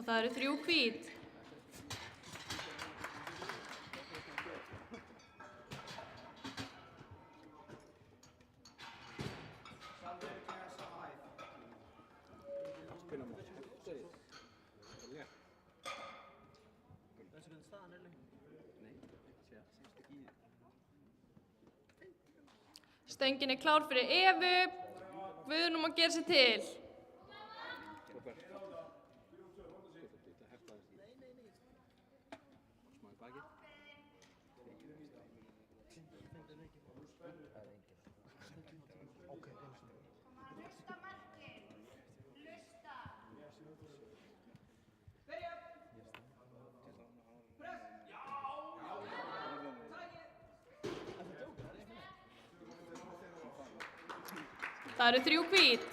Og það eru 3 hvít. Stöngin klár fyrir Evu. Guðrún má gera sér til. Það eru 3 hvít.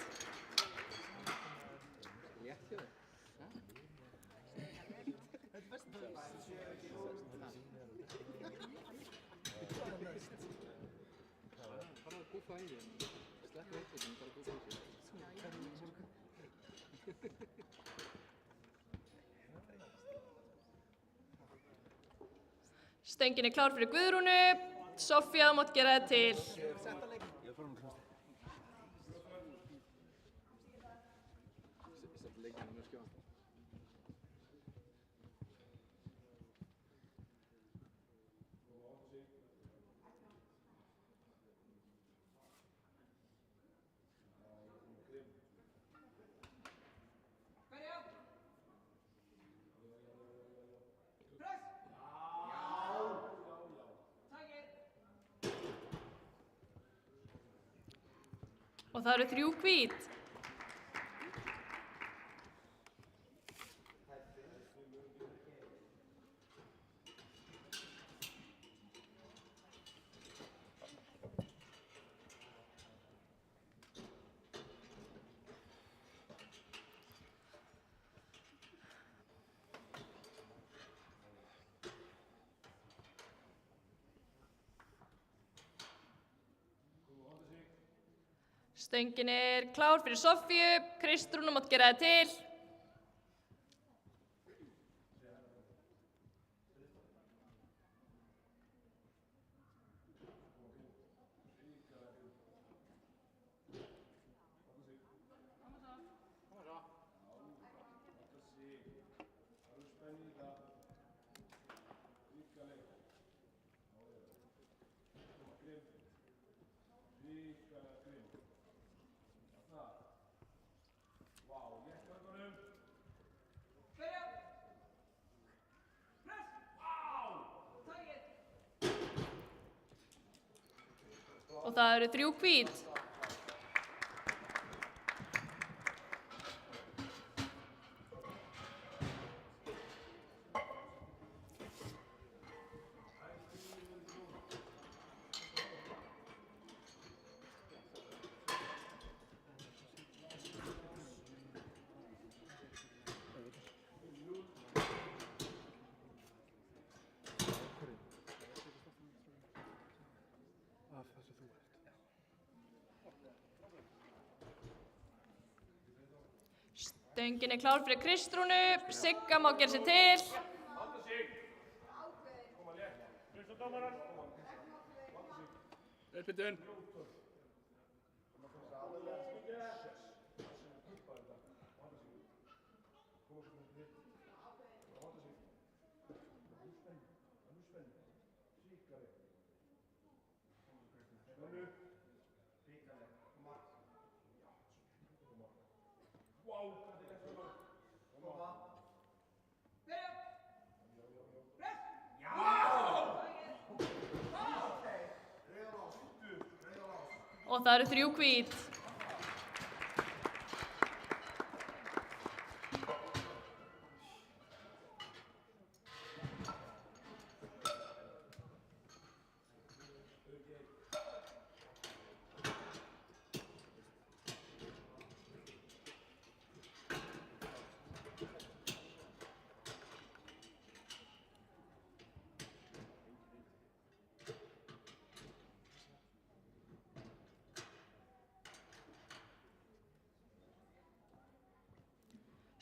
Stöngin klár fyrir Guðrúnu. Soffía, þú mátt gera það til. Og það eru 3 hvít. Stöngin klár fyrir Soffíu. Kristrún, þú mátt gera það til. Og það eru 3 hvít. Stöngin er klár fyrir Kristrúnu, Sigga má gera sér til. Uppbytun. Og það eru 3 hvít.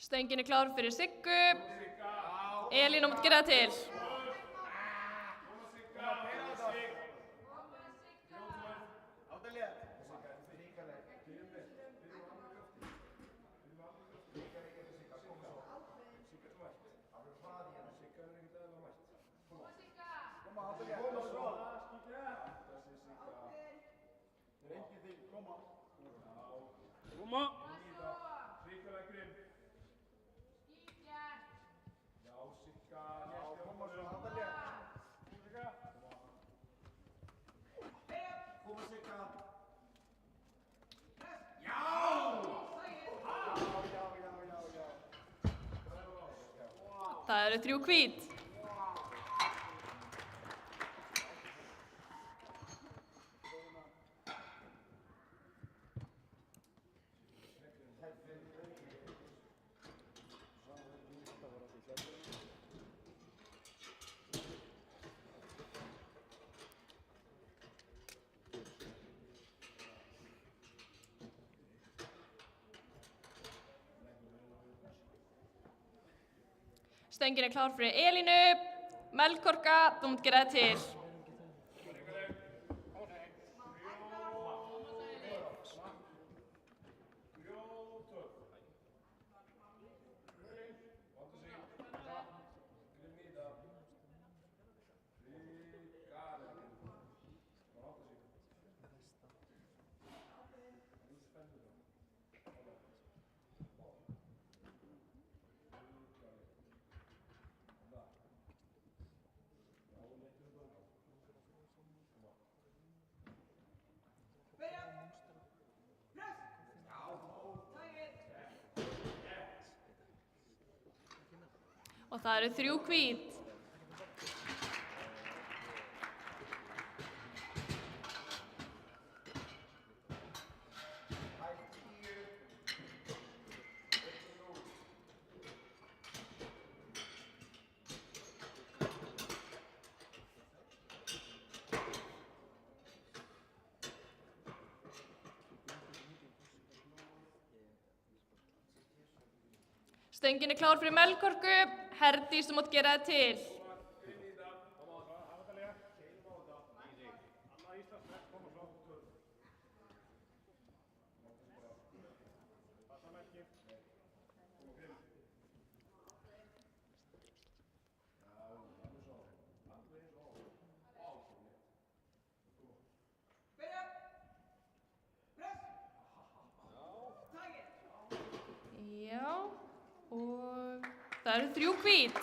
Stöngin er klár fyrir Siggu. Elín á mátt gera það til. Það eru 3 hvít. Stöngin er klár fyrir Elínu. Melkorka, þú mátt gera það til. Og það eru 3 hvít. Stöngin er klár fyrir Melkorku. Herdís, þú mátt gera það til. Já, og það eru 3 hvít.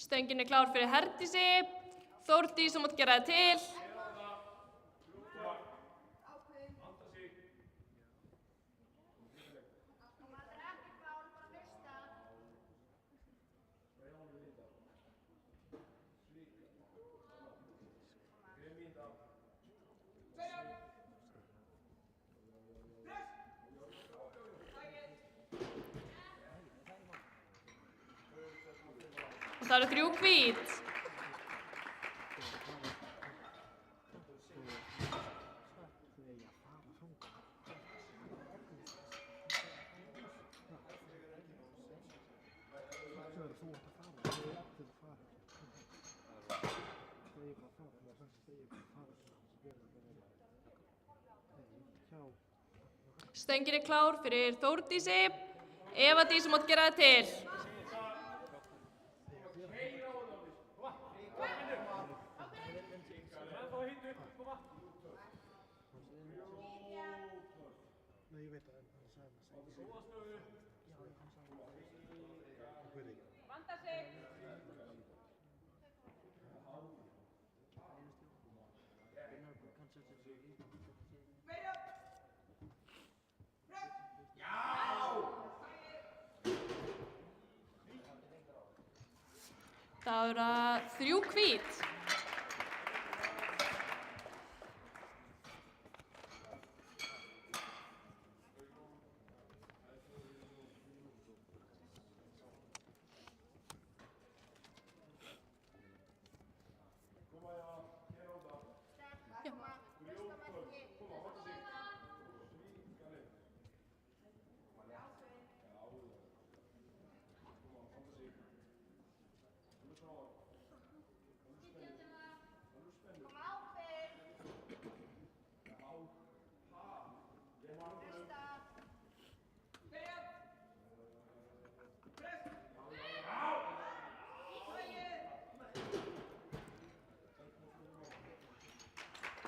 Stöngin er klár fyrir Herdísi. Þórdís, þú mátt gera það til. það eru 3 hvít. Stöngin er klár fyrir Þórdísi. Eva Dís mátt gera það til. Nei, ég veit það, en hann sagði það. Vanda sig. Það eru 3 hvít.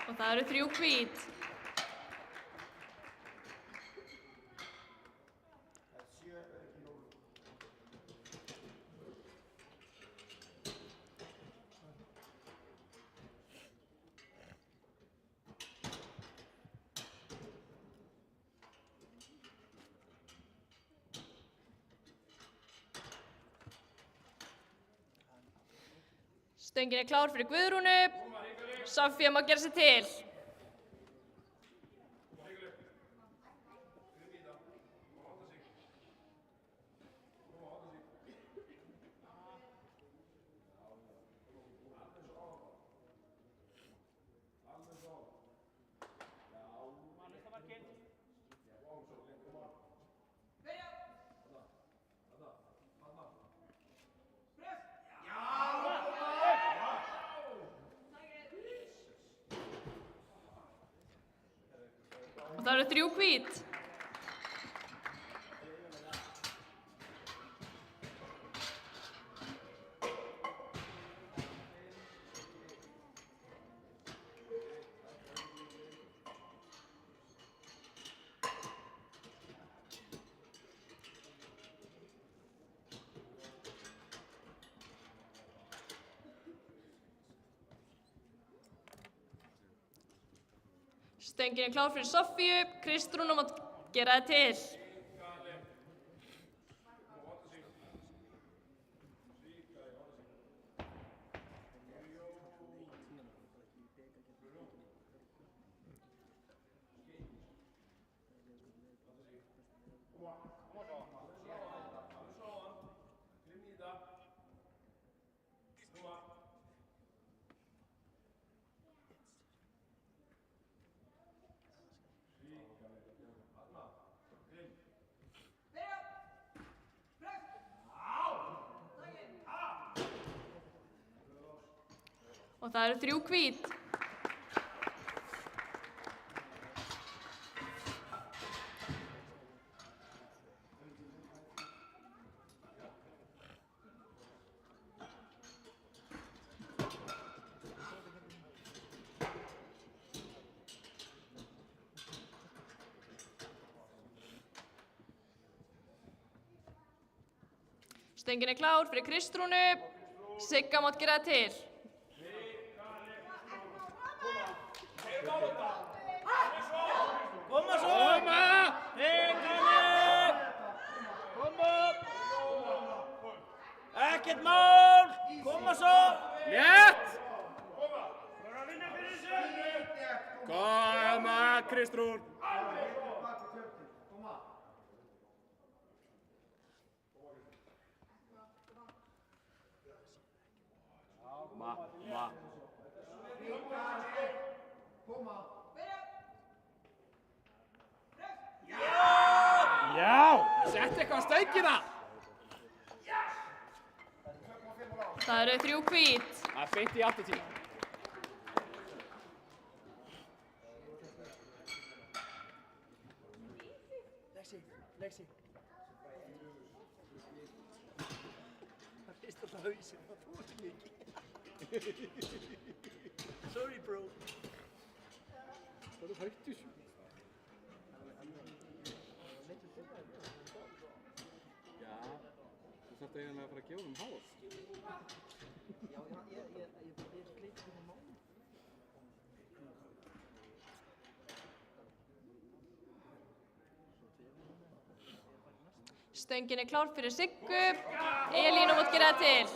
Og það eru 3 hvít. Stöngin er klár fyrir Guðrúnu. Sofía má gera sig til. Og það eru 3 hvít. Stöngin er klár fyrir Sofíu. Kristrún mátt gera það til. Og það eru 3 hvít. Stöngin er klár fyrir Kristrúnu. Sigga mátt gera það til. Koma svo! Koma! Hikaði! Koma! Ekkert mál! Koma svo! Létt! Koma, Kristrún! Já! Sett eitthvað á steikina! Það eru 3 hvít. Það er beint í 80. Lexi. Það fyrst alltaf hausinn, það tókst mikið. Sorry, bro. Það er hægt þessu. Já, þú þarft eiginlega að fara að gefa honum hálf. Já, ég gleypti hérna mánu. Stöngin er klár fyrir Siggu. Elín mátt gera það til.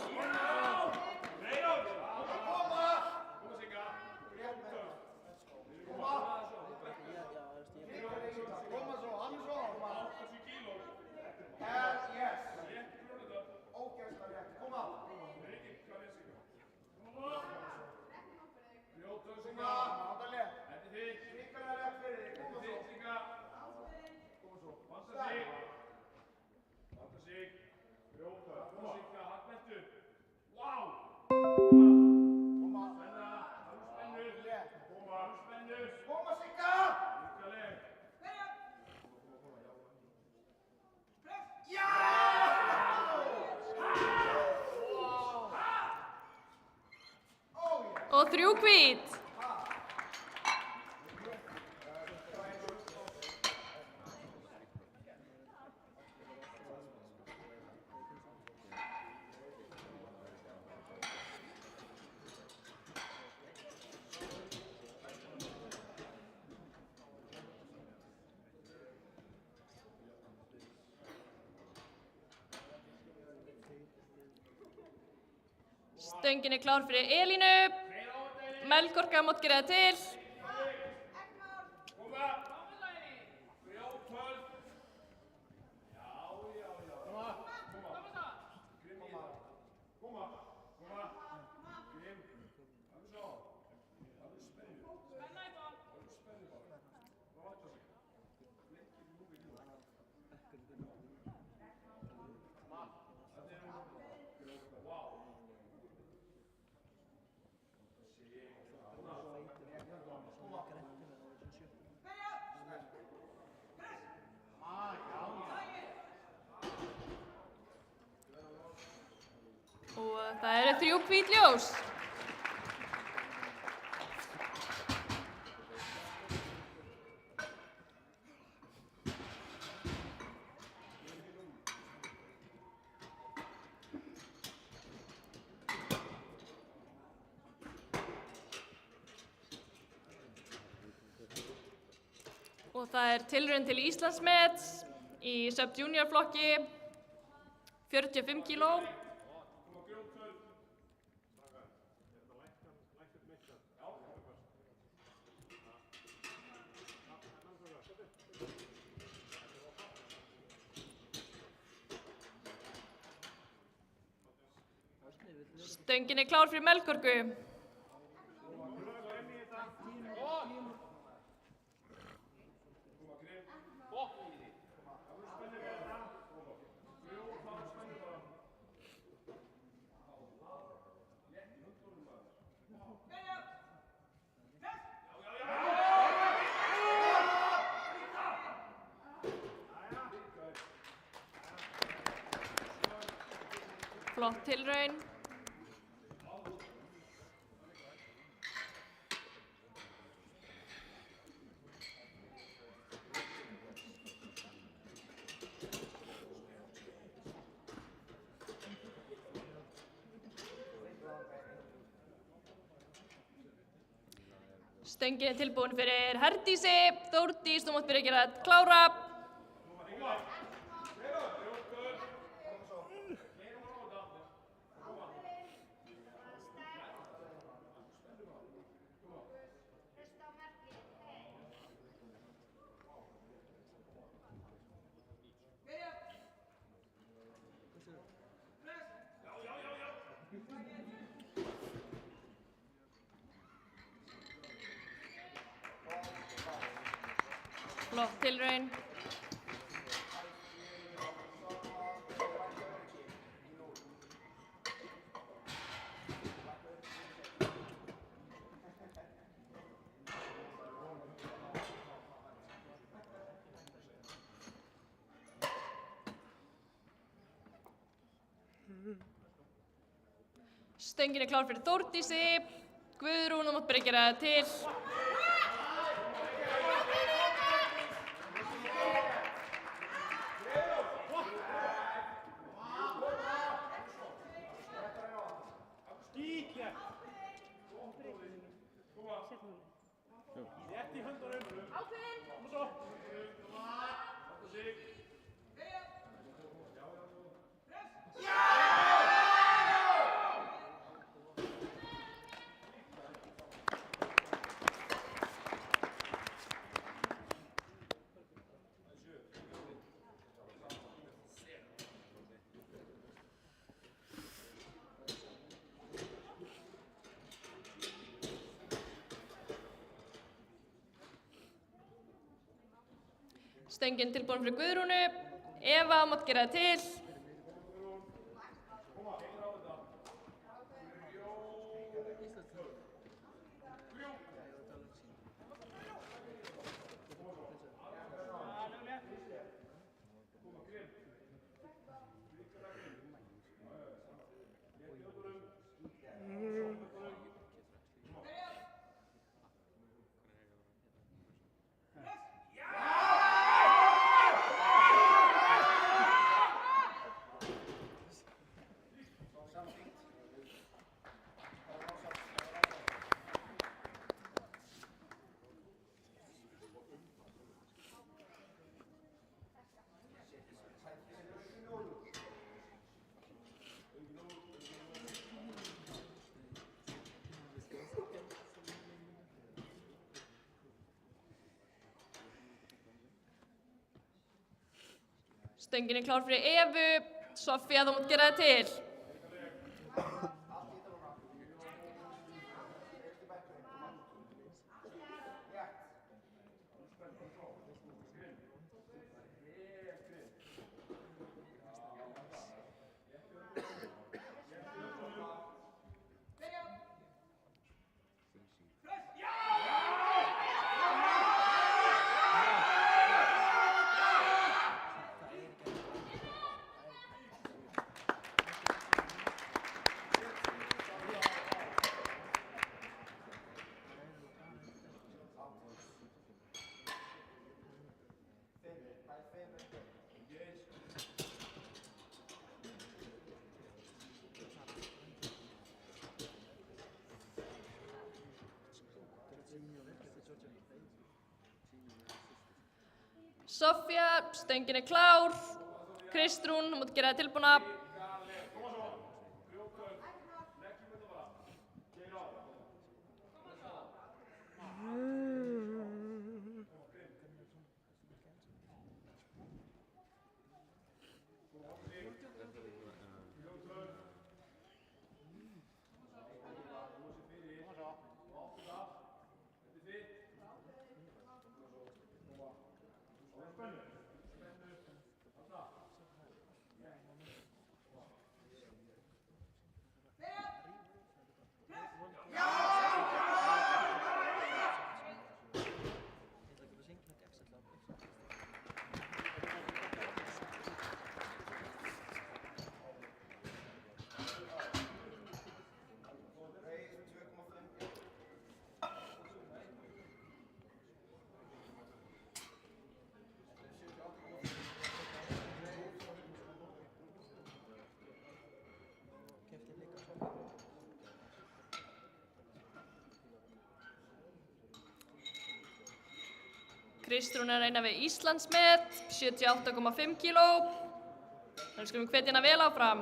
Og 3 hvít. Stöngin er klár fyrir Elínu. Melkorka mátt gera það til. Og það eru 3 hvít ljós. Og það er tilraun til Íslandsmets í sub-junior flokki, 45 kíló. Stöngin er klár fyrir Melkorku. Flott tilraun. Stöngin er tilbúin fyrir Herdísi. Þórdís, þú mátt byrja að gera þetta klára. Flott tilraun. Stöngin klár fyrir Þórdísi. Guðrún, þú mátt bara gera það til. Rétt í höndunum. Ákveðin. Koma svo. Stöngin tilbúin fyrir Guðrúnu. Eva, mátt gera það til. Stöngin klár fyrir Evu. Soffía, þú mátt gera það til. Soffía, stöngin klár. Kristrún, þú mátt gera það tilbúna. Kristrún að reyna við Íslandsmet, 78,5 kíló. Þannig skulum við hvetja hana vel áfram.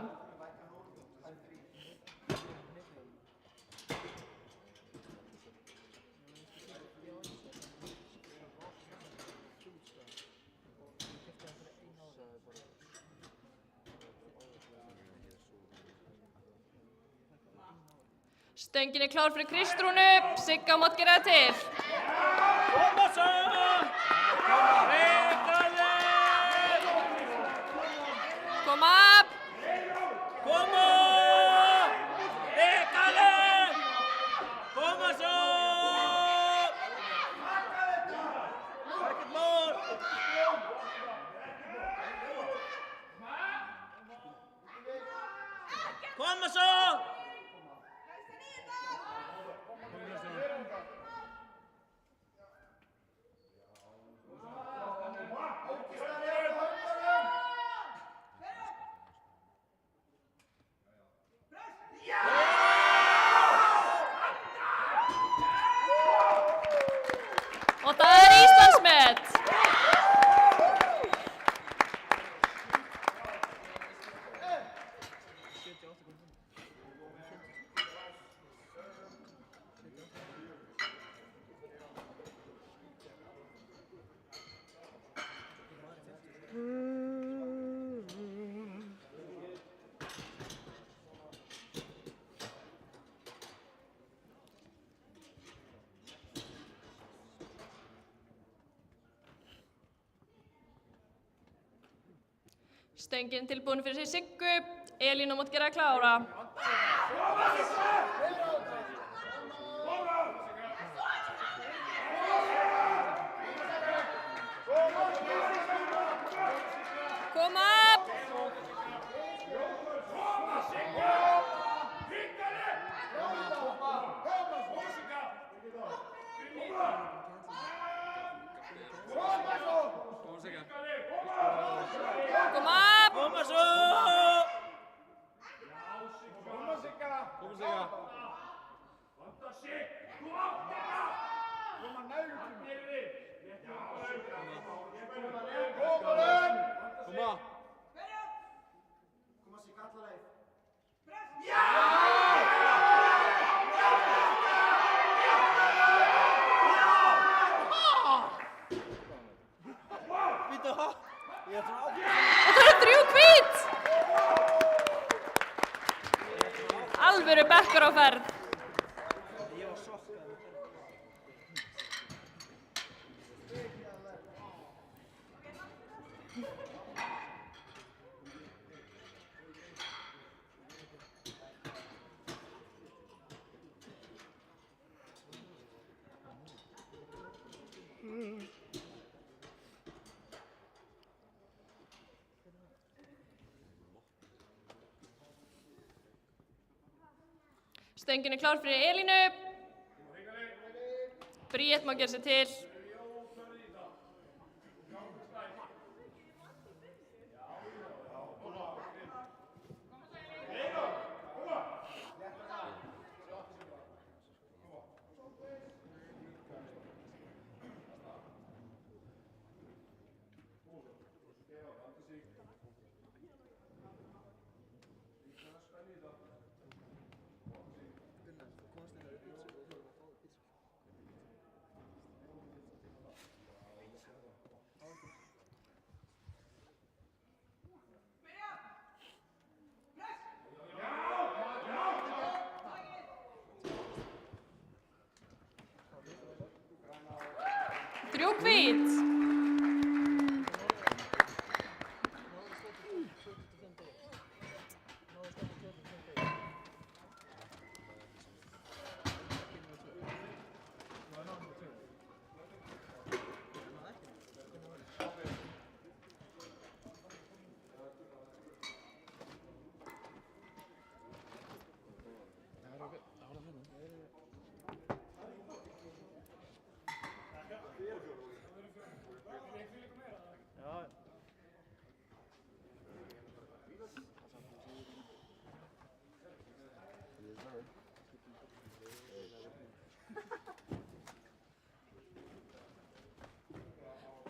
Stöngin klár fyrir Kristrúnu. Sigga mátt gera það til. Stöngin tilbúin fyrir Siggu. Elín á móti gera klára. Koma! Koma! Koma svo! Koma Sigga! Vanda sig! Þú átt þetta! Koma nægutíma! Koma! Koma! Koma Sigga alla leið. Býttu ha! Ég ætla að... Og það eru 3 hvít! Alvöru bekkur á ferð. Ég var sokkaður. Stöngin er klár fyrir Elínu. Bríett má gera sig til. Þrjú hvít.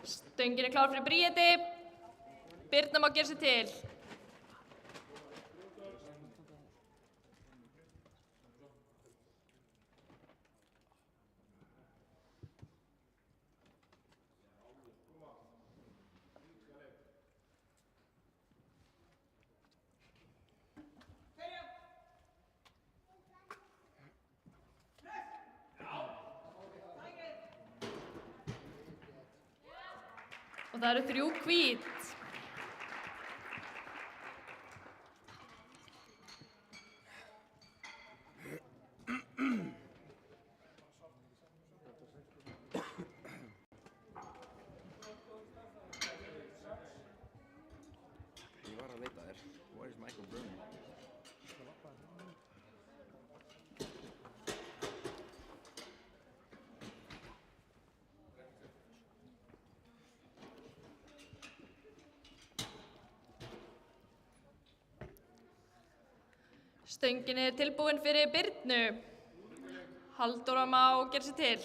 Stöngin er klár fyrir Bríeti. Birna má gera sig til. Og það eru 3 hvít. Ég var að leita þér. Where is Michael Brown? Stöngin er tilbúin fyrir Birnu. Halldóra má gera sig til.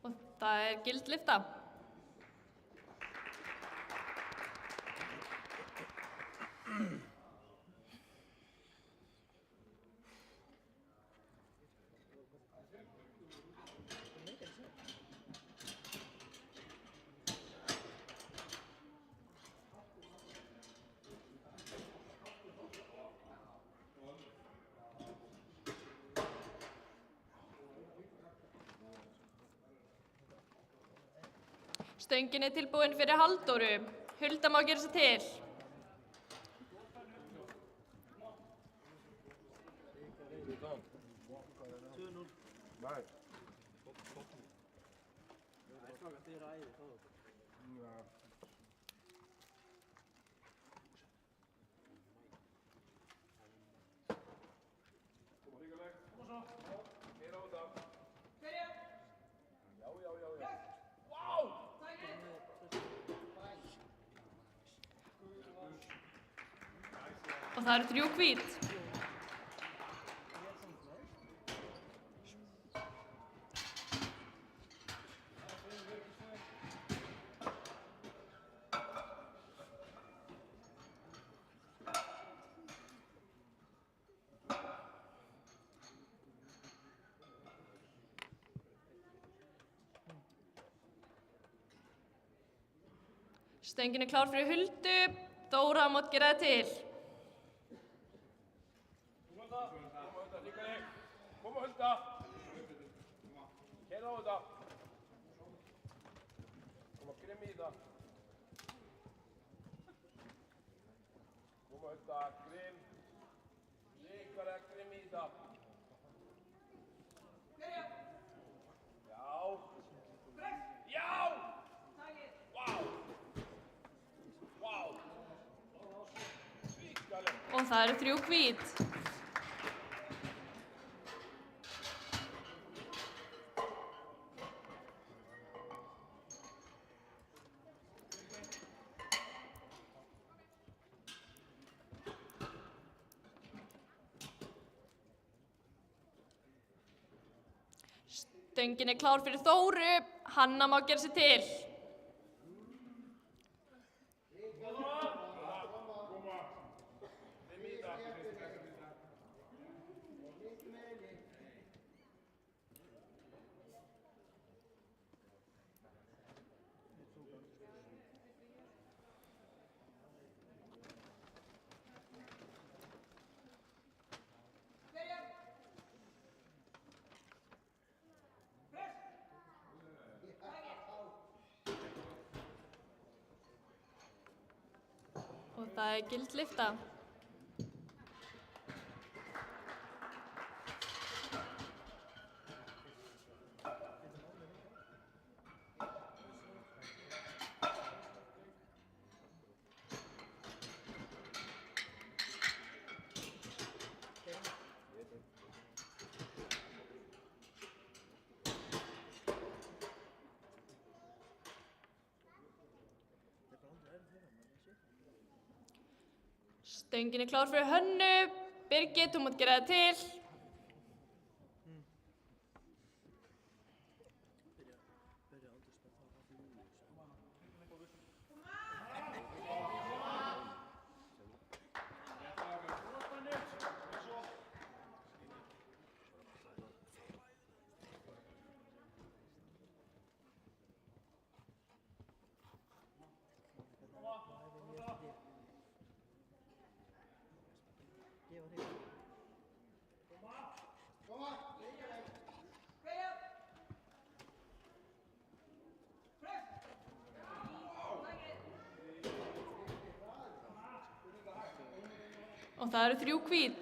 Og það er gild lyfta. Stöngin er tilbúin fyrir Halldóru. Hulda má gera sig til. Nei. Og það eru 3 hvít. Stöngin er klár fyrir Huldu. Dóra mátt gera það til. Koma Hulda. Keyra á þetta. Koma grimm í það. Koma Hulda, grimm. Líkara grimm í það. Já. Já! Vá! Svíkalegt. Og það eru 3 hvít. Stöngin er klár fyrir Þóru. Hanna má gera sig til. Og það er gild lyfta. Stöngin er klár fyrir Hönnu. Birgit, þú mátt gera það til. Og það eru 3 hvít.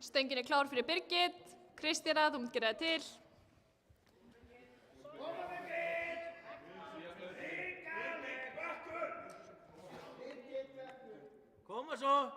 Stöngin er klár fyrir Birgit. Kristjana, þú mátt gera það til. Koma svo!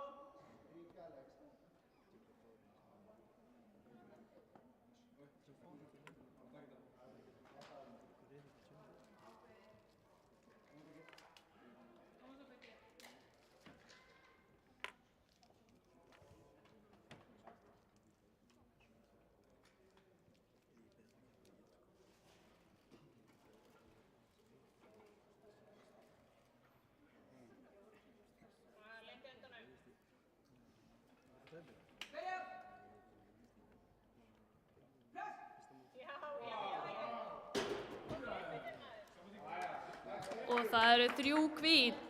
Og það eru 3 hvít.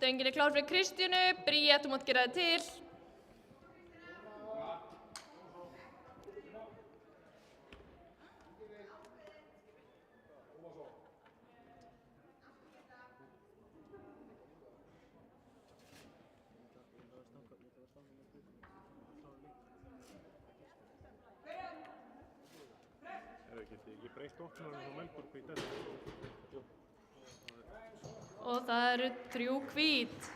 Stöngin er klár fyrir Kristjánu, Bríet, þú mátt gera þig til. Getið ekki breytt opnunum frá Melkorku í þetta? Og það eru 3 hvít.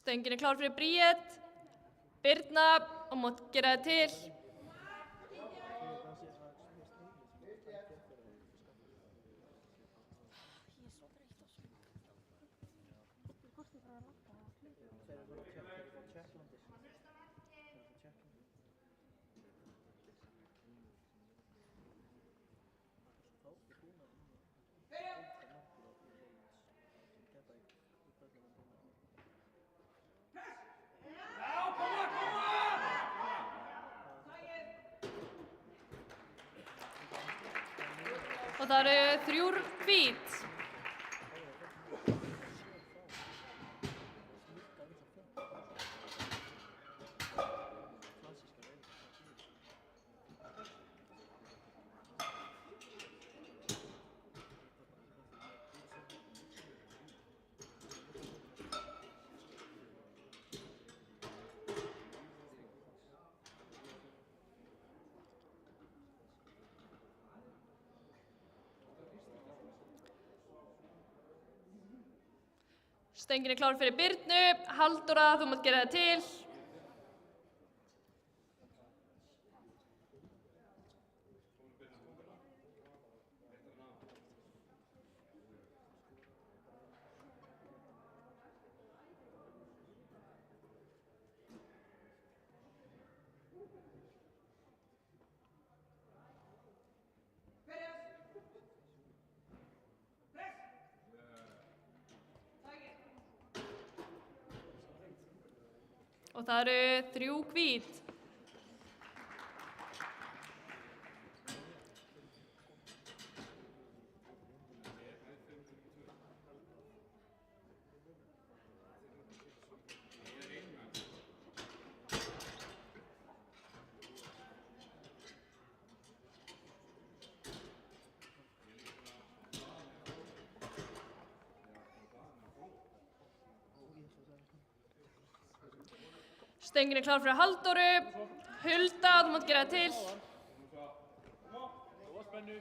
Stöngin er klár fyrir Bríet, Birna, og mátt gera þig til. Og það eru 3 hvít. Stöngin er klár fyrir Birnu, Halldóra, þú mátt gera þig til. Og það eru 3 hvít. Stöngin er klár fyrir Halldóru, Hulda, þú mátt gera þig til. Koma spennu.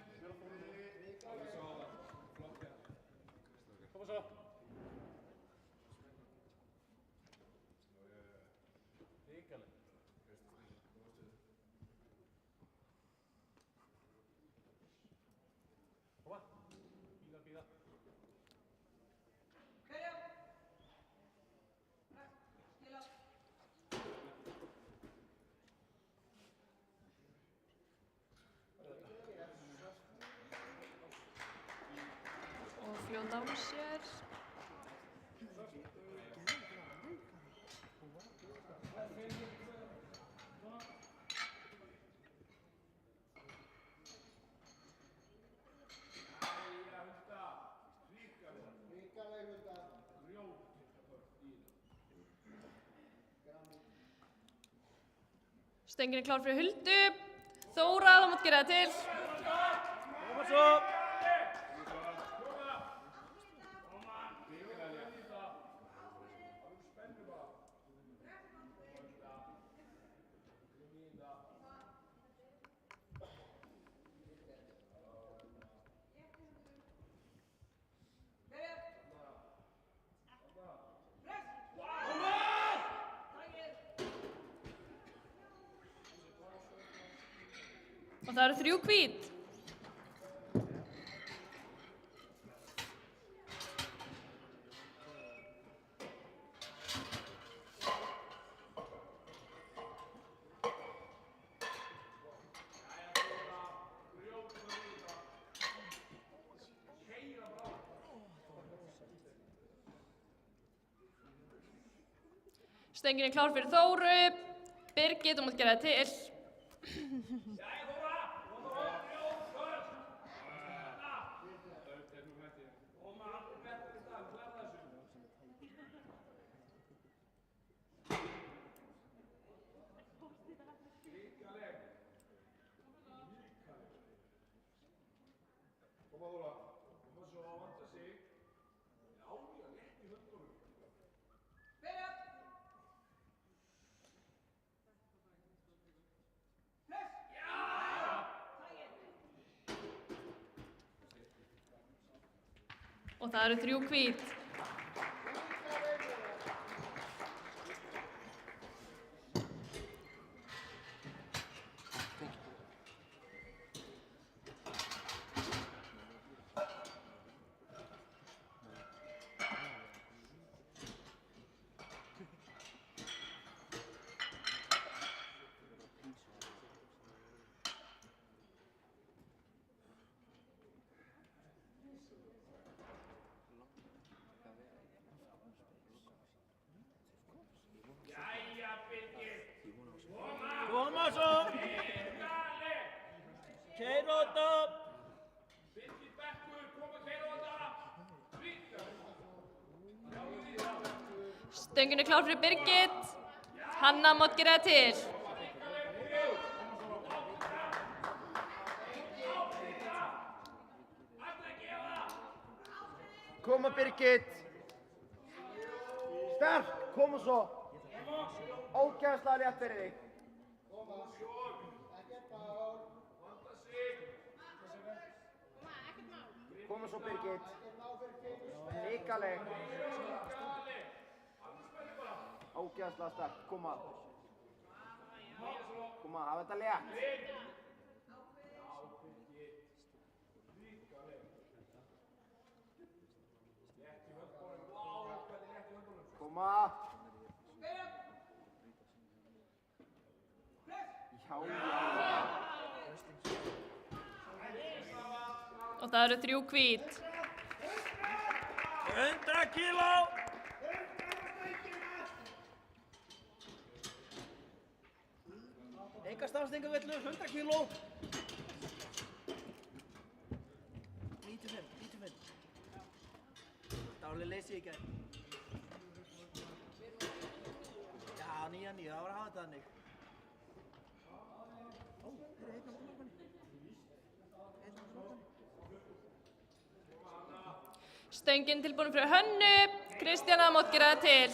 Koma svo. Ríkalegt. Koma. Bíða, bíða. ná sér. Stöngin klár fyrir Huldu. Þóra, þú mátt gera það til. Koma svo! Og það eru 3 hvít. Stöngin klár fyrir Þóru. Birgit, þú mátt gera það til. Koma Þóra, koma svo að vanda sig. Já, létt í höndunum. Byrja! Press! Já! Og það eru 3 hvít. Koma svo! Keyra þetta! Birgit Bekkur, koma keyra þetta! Stöngin klár fyrir Birgit. Hanna mátt gera það til. Koma Birgit. Sterk, koma svo. Ógeðslega létt fyrir þig. Koma svo Birgit. Ríkaleg. Ógeðslega sterk, koma. Koma, hafa þetta létt. Koma. Já. Og það eru 3 hvít. 100 kíló! Enga stafstingavillur, 100 kíló. 95. Dáli leysi í gær. Já, 9, það var að hafa þetta þannig. Ó, það er einn á blokkunni. Stöngin tilbúin fyrir Hönnu. Kristjana mátt gera það til.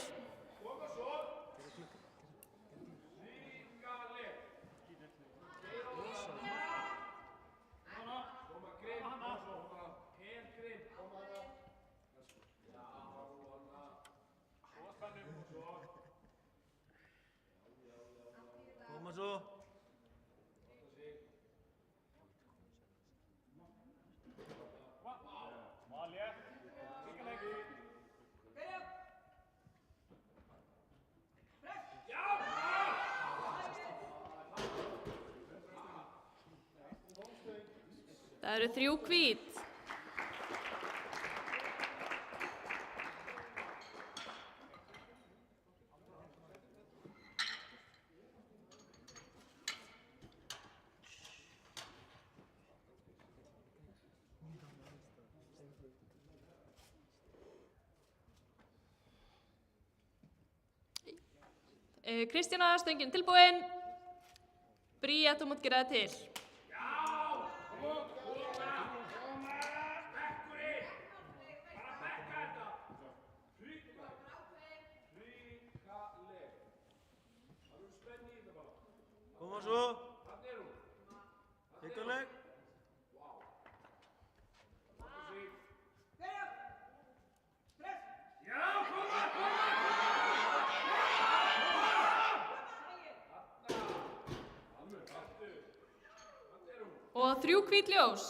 Koma svo! Það eru 3 hvít. Kristjana, stöngin tilbúin. Bríet, þú mátt gera það til. Koma svo. Hikaleg. Og 3 hvít ljós.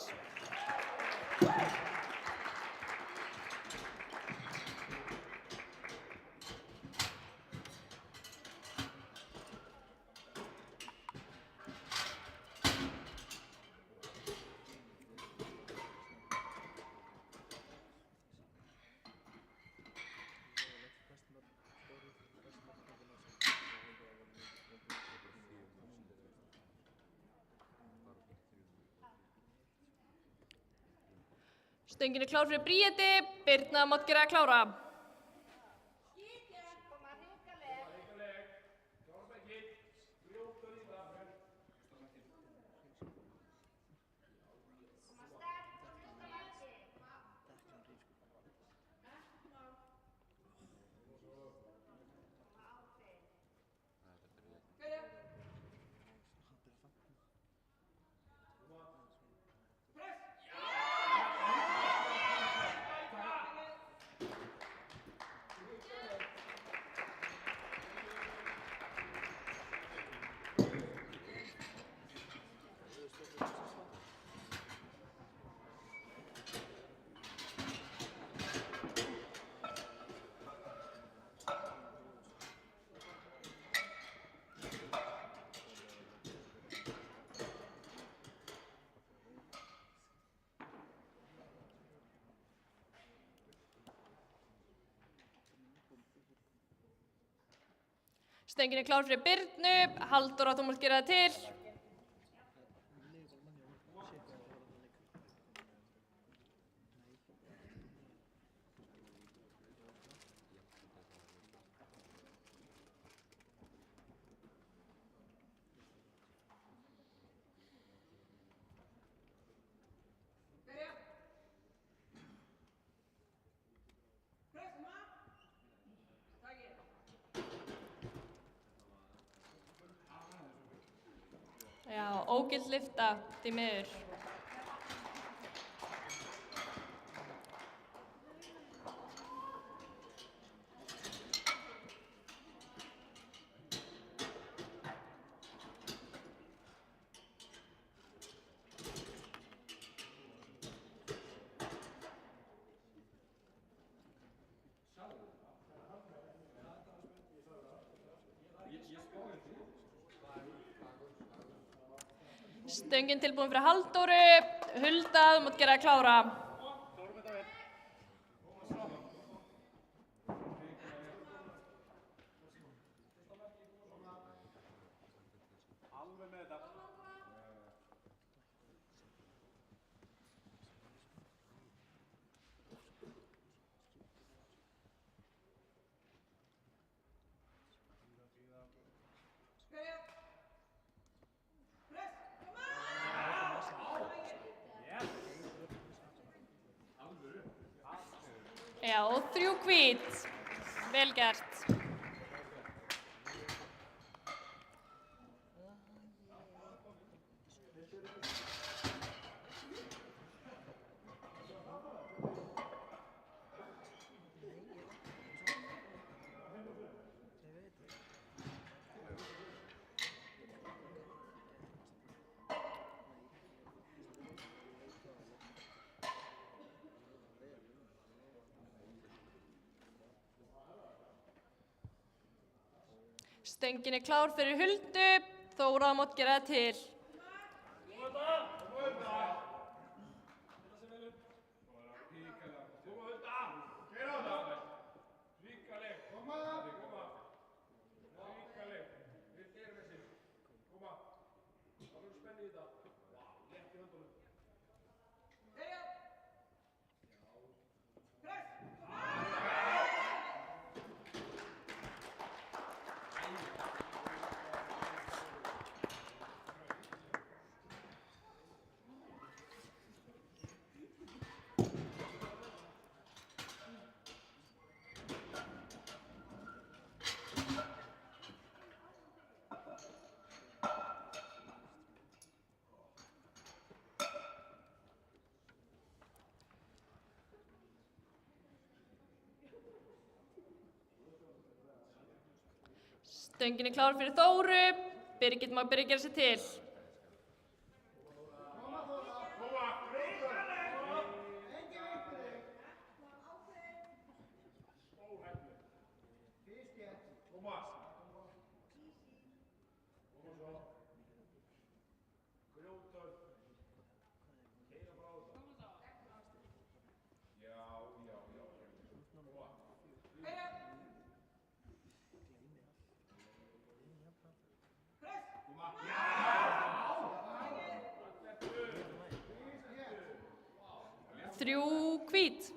Stöngin klár fyrir Bríeti. Birna, mátt gera það klára. Stöngin klár fyrir Birnu. Halldóra, þú mátt gera það til. Já, ógild lyfta, því miður. Stöngin tilbúin fyrir Halldóru. Hulda, þú mátt gera það klára. Já, og 3 hvít. Vel gert. Stöngin klár fyrir Huldu. Þóra, þú mátt gera það til. Stöngin er klár fyrir Þóru. Birgit má byrja að gera sig til. Þrjú hvít.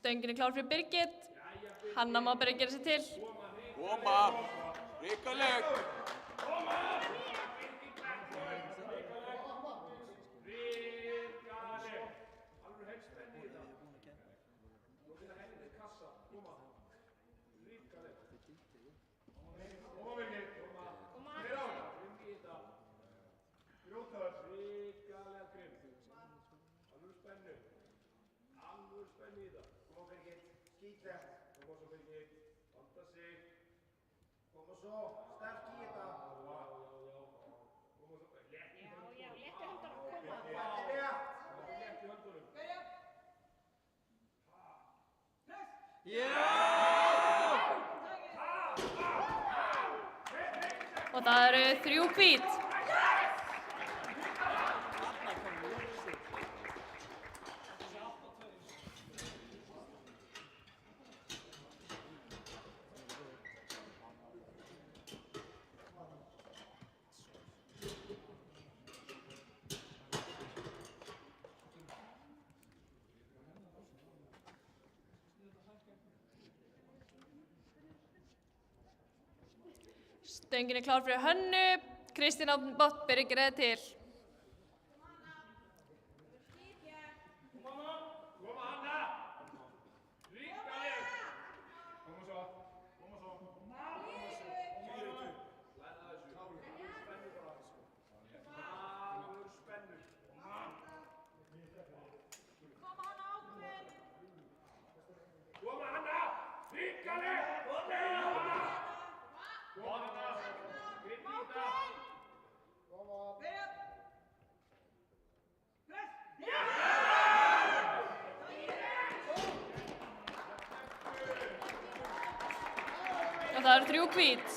Stöngin er klár fyrir Birgit. Hanna má byrja að gera sig til. Koma, hrikaleg. Og það eru þrjú hvít. Stöngin er klár fyrir Hönnu. Kristín Árnadóttir byrja að gera sig til. Og það eru þrjú hvít.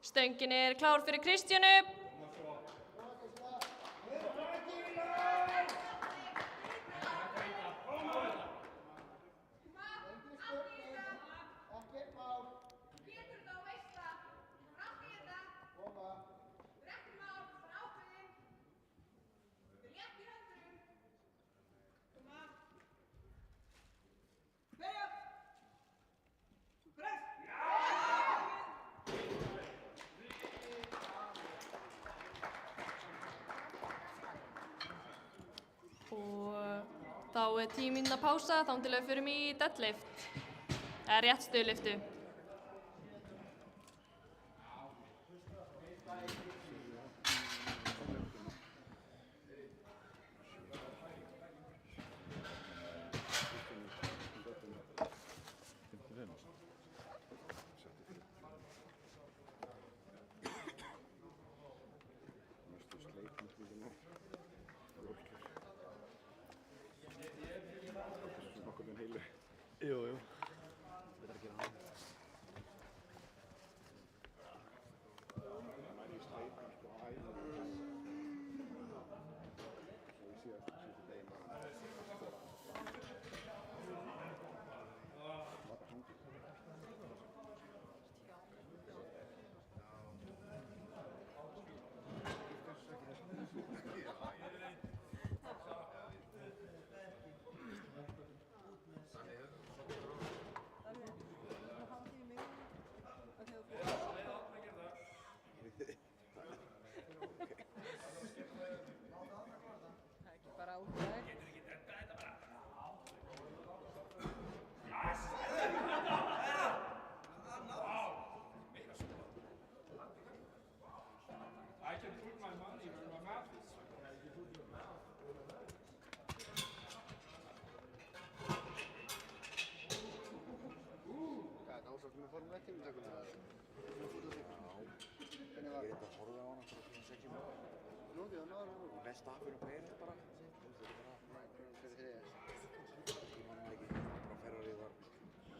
Stöngin er klár fyrir Kristjánu. Þá er 10 mínútna pása, þá til við förum í deadlift, eða réttstöðulyftu. Jú, jú. Þetta er að gera það. Ertu með Formule 1 tímatökuna eða? Með fútbolta? Já. Ég reyndi að horfa á hana bara svona 6 í maður. Nú, ok, þá náður þú. Verstappen og Perez bara. Þetta er bara... Hvernig fyrir þriðja? Ég man það ekki. Bara Ferrari var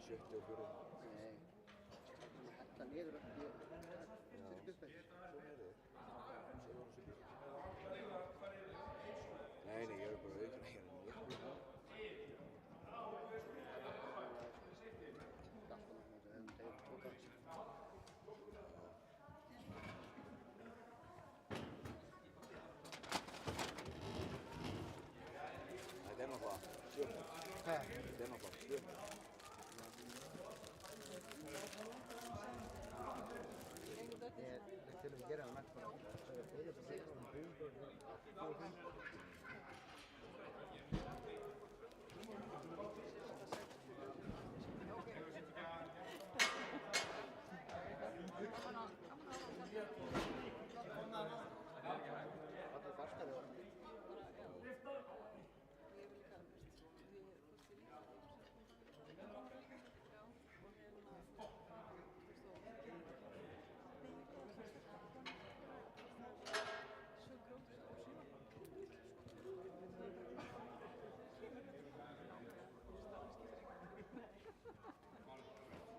70 og 4. Nei. Það hella niður ekki styrkjuspeil. Svo er þið. Nei, ég er bara auðvitað hér en ég er bara. Þetta er náttúrulega stjórn. Þetta er náttúrulega stjórn. Ég til að gera það nægt bara. Það er fyrir þetta sigur og búið.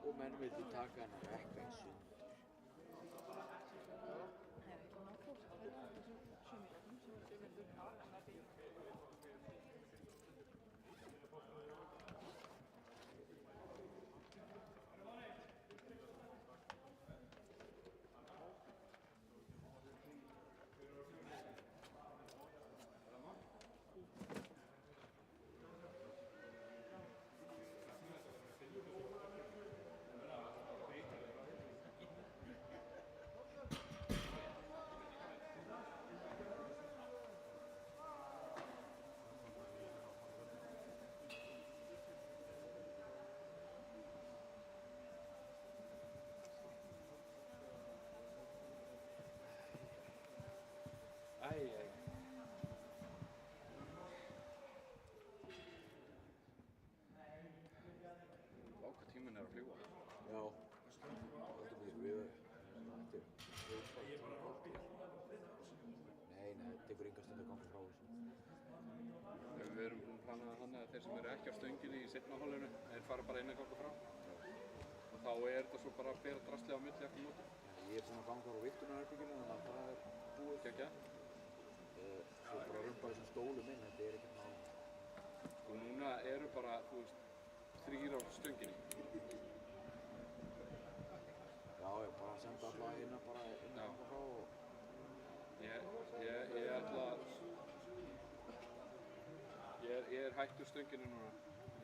Og menn vildi taka hana rekka í sundur. Hvað tíminn er að fljúga. Já. Nei, það tekur enga stund að ganga frá þessu. Við erum búin að plana það þannig að þeir sem eru ekki á stönginni í seinna hálfinu, þeir fara bara inn að ganga frá. Og þá er þetta svo bara að bera drasli á milli eftir móti. Ég er búin að ganga frá vigtunarherbygginu, þannig að það er búið. Kekja. Svo bara að rumpa þessum stólum inn, þetta er ekkert náttúrulega. Sko núna eru bara, þú veist, 3 á stönginni. Já, ég bara að senda alla inn að bara inn að ganga frá og... Ég ætla að... Ég er hættur stönginni núna.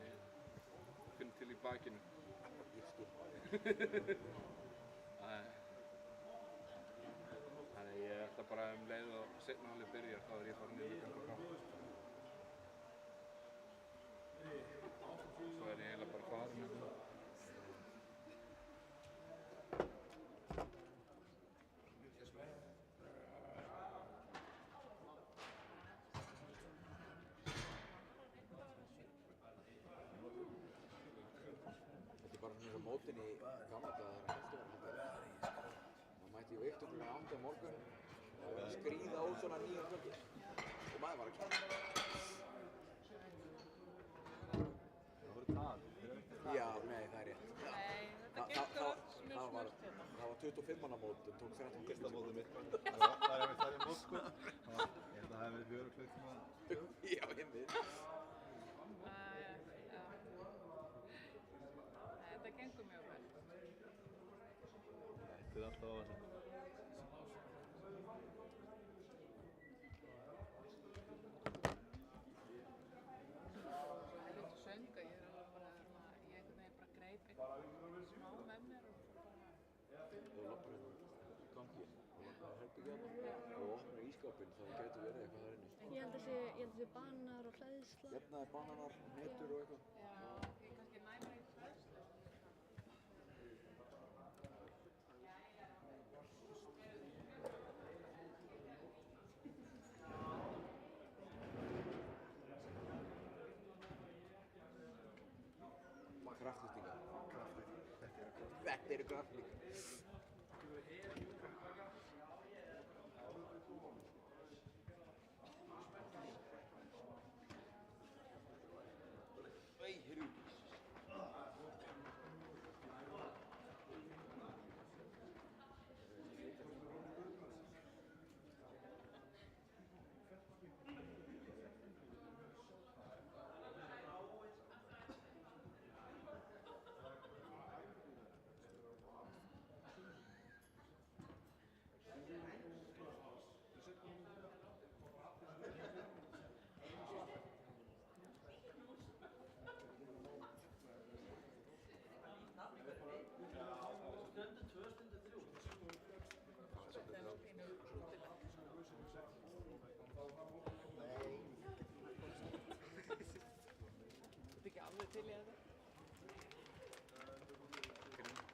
Ég finn til í bakinu. Ég skil bakinu. Þannig ég ætla bara leið og seinna hálfið byrjar, þá er ég farin inn að ganga frá. Svo er ég eiginlega bara farin með það. Þetta er bara svona eins og mótin í gamla daga þegar helstu var þetta. Þá mætti ég veikt klukkan 8 á morgun og það var að skríða út svona 9 klukki. Og maður var að kæra. Það voru tal. Já, nei, það er rétt. Nei, þetta gengur allt mjög snöggt hérna. Það var 25 manna mót og tók 13 klukki. Fyrsta mótið mitt. Það er einmitt það í mót, sko. Ég held að það hefði verið 4 klukkutíma. Já, ég mynd. Þetta gengur mjög vel. Þetta er alltaf áherslu. Það er út að sönga, ég er alveg bara, ég einhvern veginn bara greip eitthvað smá með mér og bara... Þú lappar hérna í gangi og lappar herbyggja hérna og opnar ískápinn þá getur verið eitthvað þar inni. Ég held að sé banar og hleðsla. Hérna er bananar, hnetur og eitthvað. Já, ég kannski næmur í hleðslu. Kraftlýstingar. Kraftlýstingar. Þetta er kraftlýstingar. Þetta eru grafík.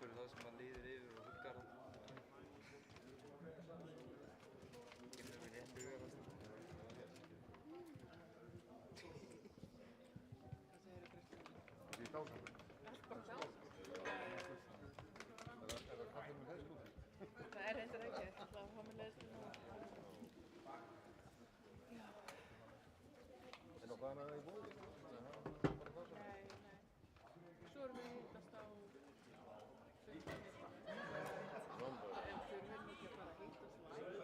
Fyrir það sem að líður yfir og huggar hann. Kemur við rétt hugar hann. Því dásamlega. Er það kallið með heiðskúti? Það er reyndar ekki, það var með leiðslu nú. Er nokkuð annað í búið? Nei. Svo erum við hittast á fundarnir. En þurfum við ekki að fara að hittast live?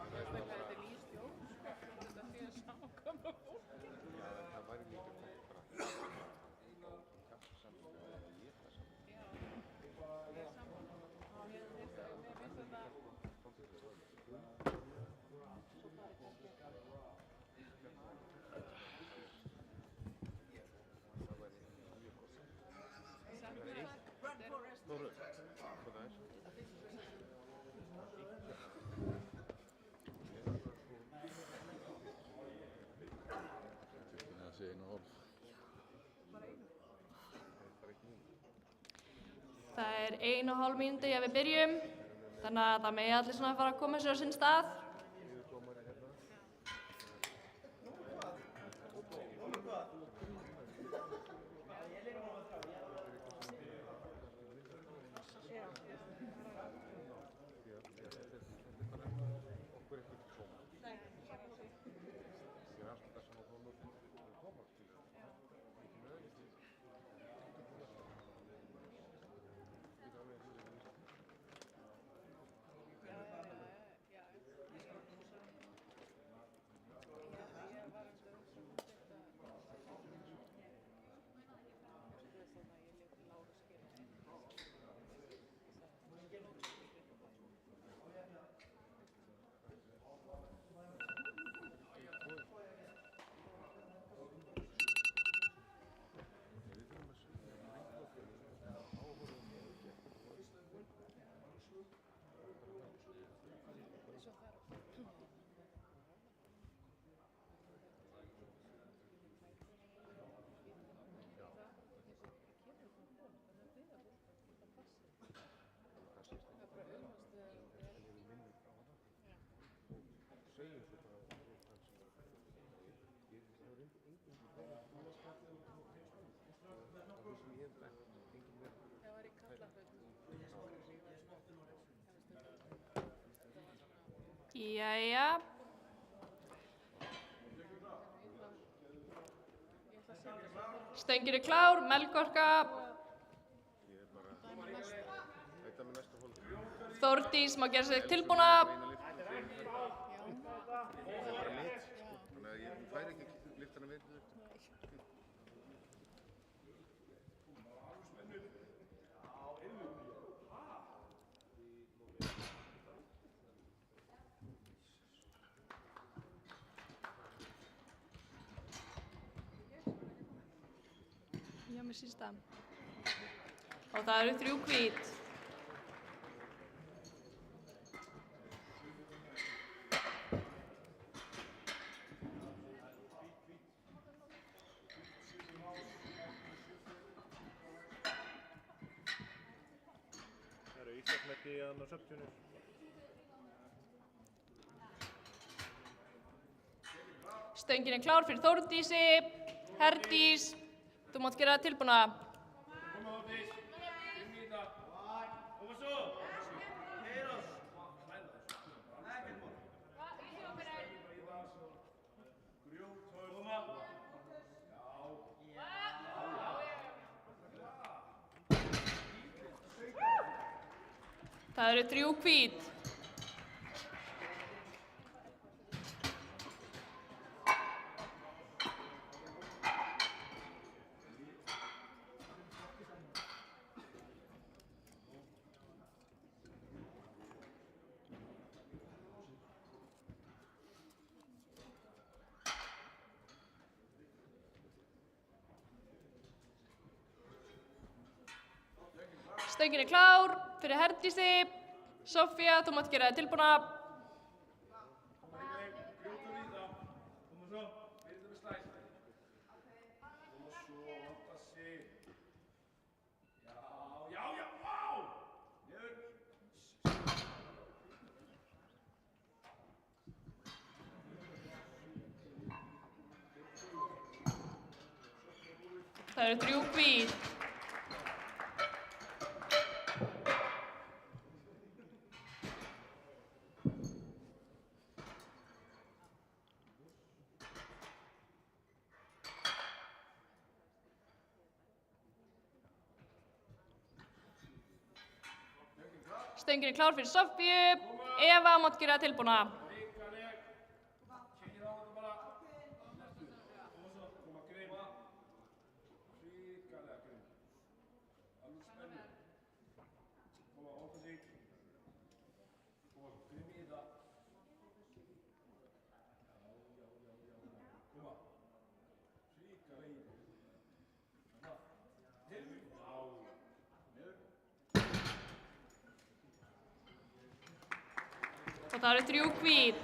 Þetta er nýr stjórn, þetta sé að samkvæma fólki. Já, það væri líka fólk bara kjafnsamlega eða éta saman. Já, ég er saman. Og mér finnst þetta svo bara kannski. Það væri mjög gott. Þóru, hvað það er? Það sé 1,5. Það er 1,5 mínúti að við byrjum, þannig að það megi allir svona fara að koma sér á sinn stað. Jæja. Stöngin er klár, Melkorka. Ég er bara, þetta með næsta hólf. Þórdís má gera sig tilbúna. Það er bara mitt, þannig að ég fær ekki lyftana við. Já, mér sýnst það. Og það eru 3 hvít. Það eru Íslandsmeti í þann á söptjunir. Stöngin er klár fyrir Þórdísi. Herdís, þú mátt gera það tilbúna. Háttís. Grimm í þetta. Koma svo. Heiðars. Ekkert mál. Grjóthörn. Koma. Það eru 3 hvít. Stöngin er klár fyrir Herdísi. Soffía, þú mátt gera þig tilbúna. Grjóthörn í þetta. Koma svo. Fyrir þetta með slæs. Koma svo. Vanda sig. Já, vá! Niður. Það eru 3 hvít. Stöngin er klár fyrir Soffíu. Eva, mátt gera þig tilbúna. Ríkaleg. Kengir á þetta bara. Koma svo. Koma grimm. Ríkalega grimm. Alveg spennu. Koma, óta sig. Koma, grimm í þetta. Koma. Ríkaleg í þetta. Til. Niður. Og það eru 3 hvít.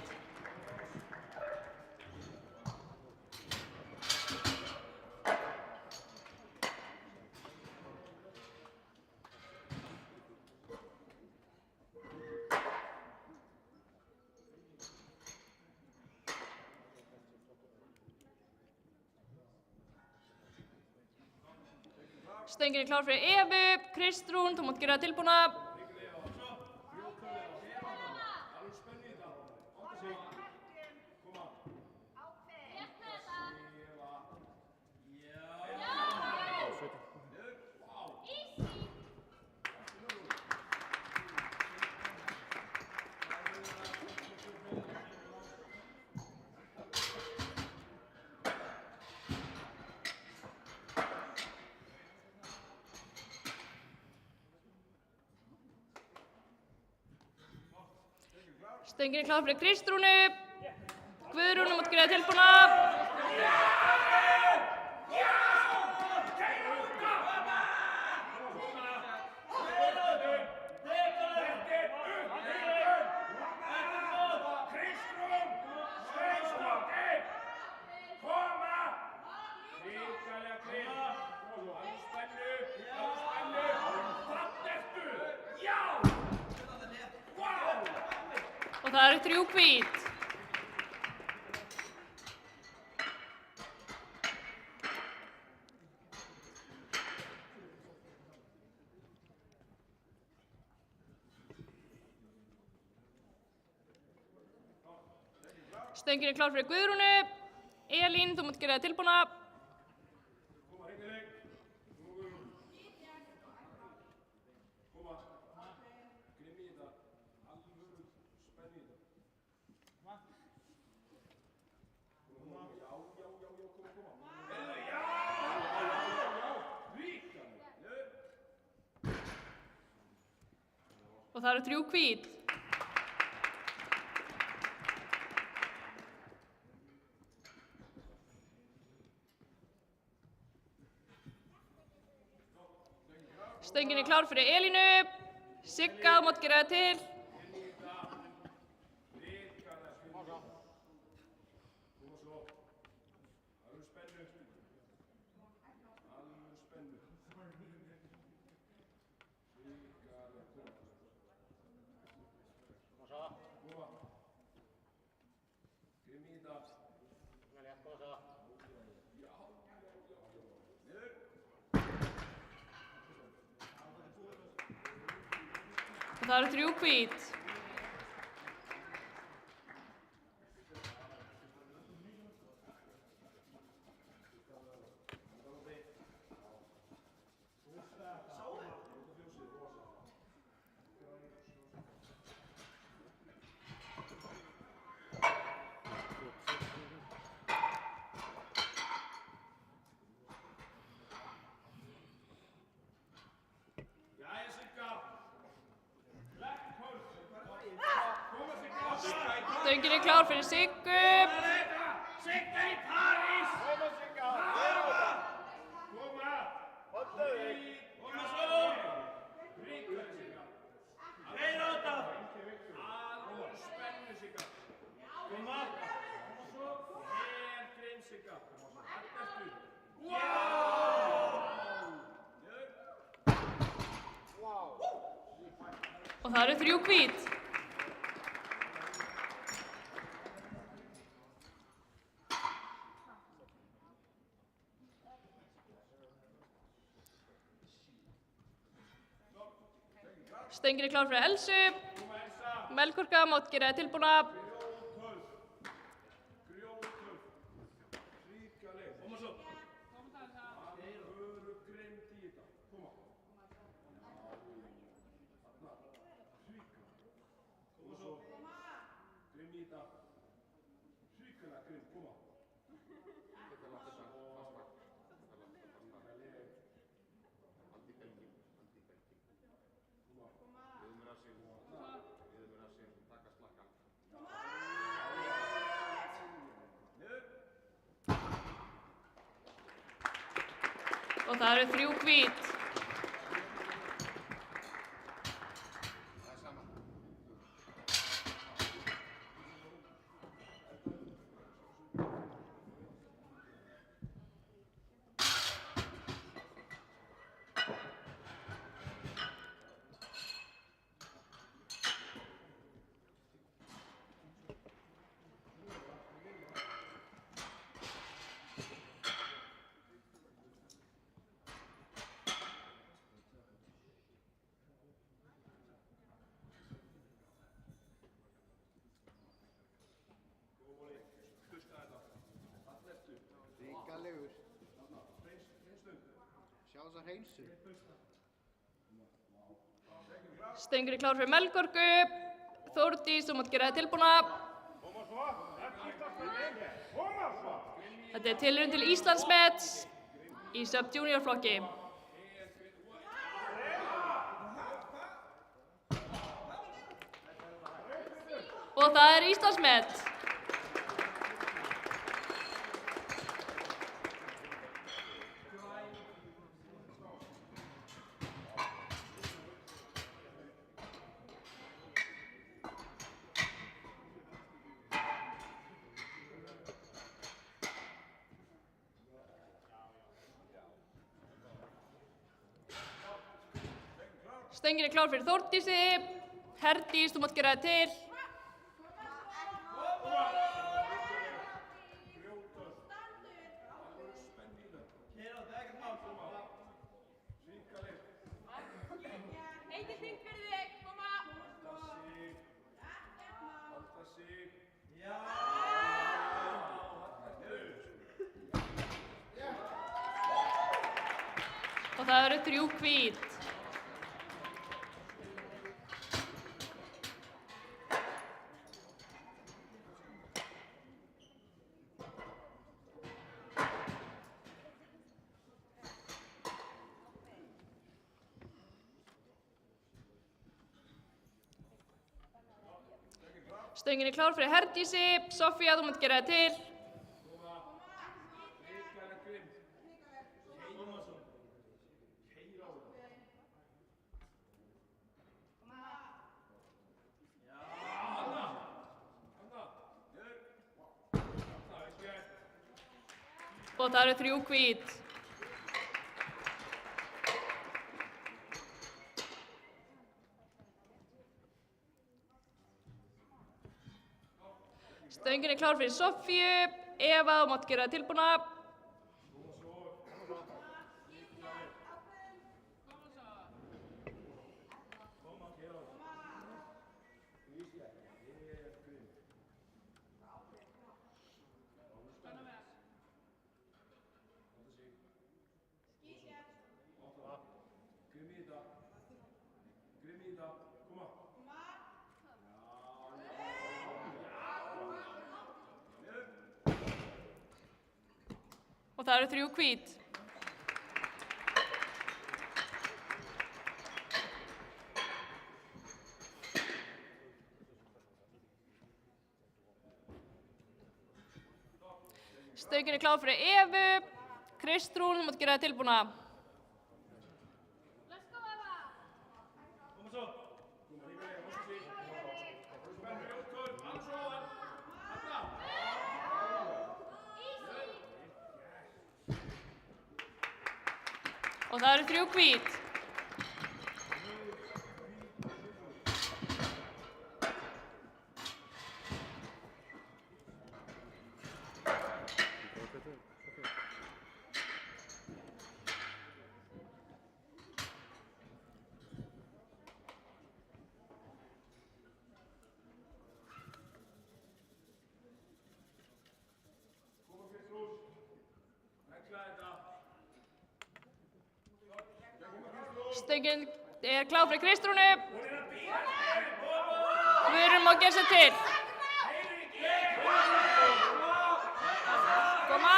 Stöngin er klár fyrir Evu. Kristrún, þú mátt gera þig tilbúna. Stöngin er klár fyrir Kristrúnu. Guðrún, þú mátt gera þig tilbúna. Og það eru 3 hvít. Stöngin er klár fyrir Guðrúnu. Elín, þú mátt gera þig tilbúna. Og það eru 3 hvít. Stöngin er klár fyrir Elínu. Sigga, þú mátt gera þig til. Það eru 3 hvít. Stöngin er klár fyrir Siggu. Sigga í París! Koma Sigga! Koma! Koma svo! Ríkari Sigga! Reyna á þetta! Alveg spennu Sigga! Koma! Svo! Hér grinn Sigga! Hættastu! Og það eru 3 hvít. Stöngin er klár fyrir Elsu. Melkorka, mátt gera þið tilbúna. Koma svo! Öru grimm títa! Koma! Koma svo! Grimm í þetta! Hrikalega grimm, koma! Og það eru 3 hvít. Ríkalegur. Sjá þess að hreinsu. Stöngin er klár fyrir Melkorku. Þórdís, þú mátt gera þið tilbúna. Þetta er tilraun til Íslandsmets í sub-junior flokki. Og það er Íslandsmet. Stöngin er klár fyrir Þórdísi. Herdís, þú mátt gera þið til. Engin þyngd fyrir þig, koma! Og það eru 3 hvít. Stöngin er klár fyrir Herdísi. Sofía, þú mátt gera þið til. Og það eru 3 hvít. Stöngin er klár fyrir Sofíu. Eva, þú mátt gera þið tilbúna. Og það eru 3 hvít. Stöngin klár fyrir Evu. Kristrún, þú mátt gera það tilbúna. Og það eru 3 hvít. Stöngin klár fyrir Kristrúnu. Guðrún má gera sig til. Koma.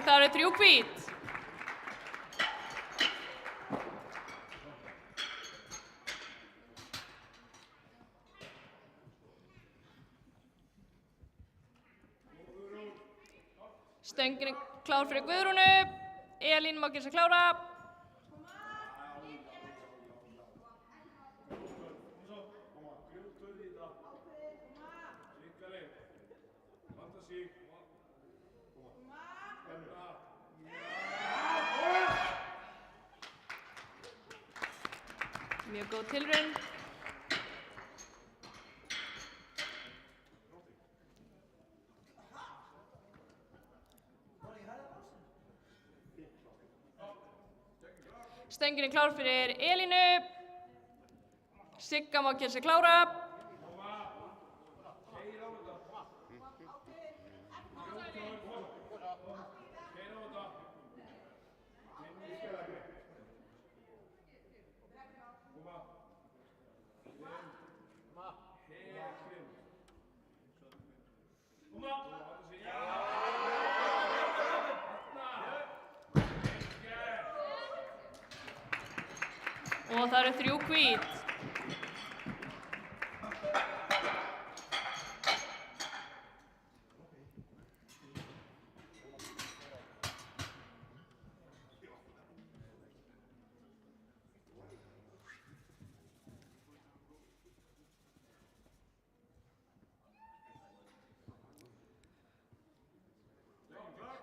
Það eru 3 hvít. Stöngin klár fyrir Guðrúnu. Elín má gera sig klára. Mjög góð tilraun. Stöngin klár fyrir Elínu. Sigga má gera sig klára. Og það eru 3 hvít.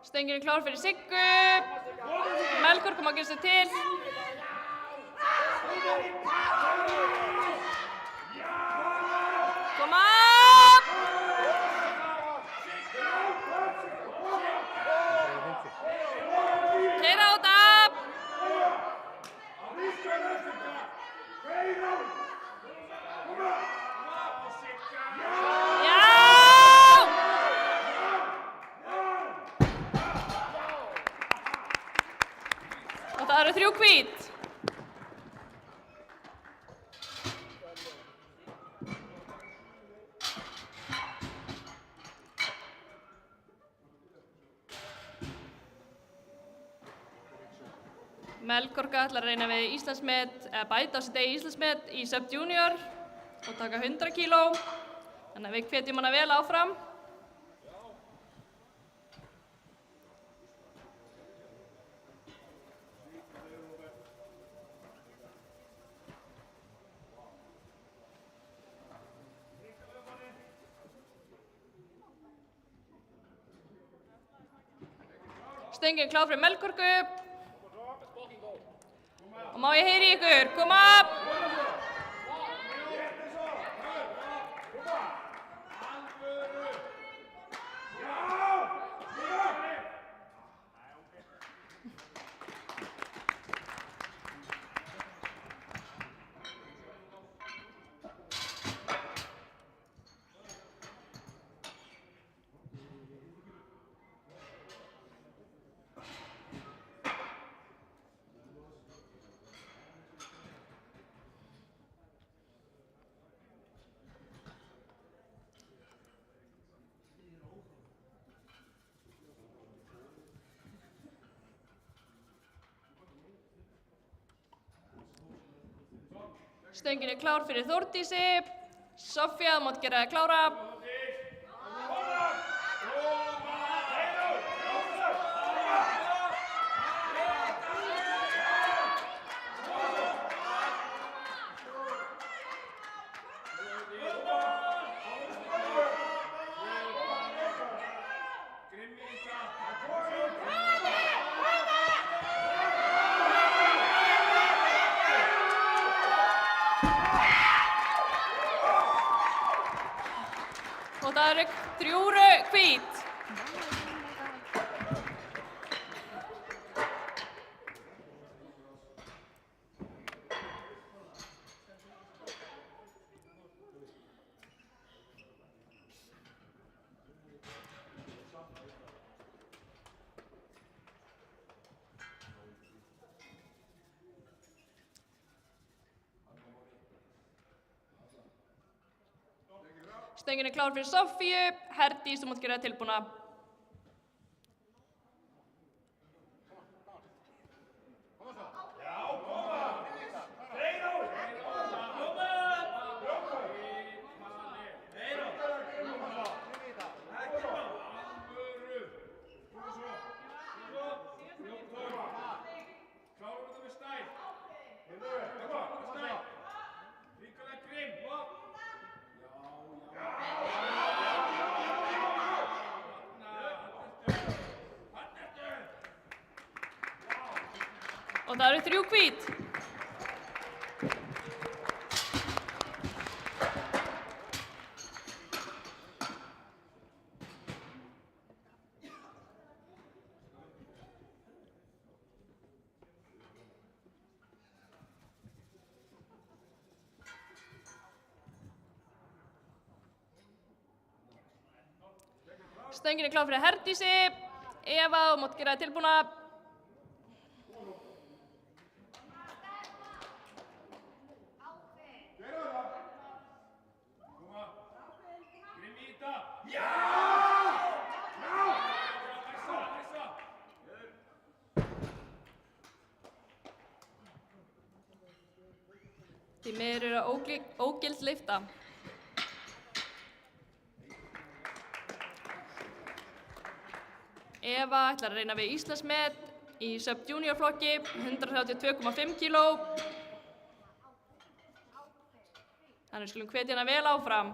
Stöngin klár fyrir Siggu. Melkorka má gera sig til. Koma! Keyra á þetta! Og það eru 3 hvít. Melkorka ætlar að reyna við Íslandsmet, eða bæta á sitt eigið Íslandsmet í Sub-Junior og taka 100 kíló. Þannig að við hvetjum hana vel áfram. Stöngin klár fyrir Melkorku. Og má ég heyri ykkur, koma! Stöngin klár fyrir Þórdísi. Soffía, þú mátt gera þig klára. Og það eru 3 hvít. Stöngin klár fyrir Soffíu. Herdís, þú mátt gera þig tilbúna. Og það eru 3 hvít. Stöngin klár fyrir Herdísi. Eva, þú mátt gera þig tilbúna. Því miður eru ógild lyfta. Eva ætlar að reyna við Íslandsmet í sub-junior flokki, 132,5 kíló. Þannig við skulum hvetja hana vel áfram.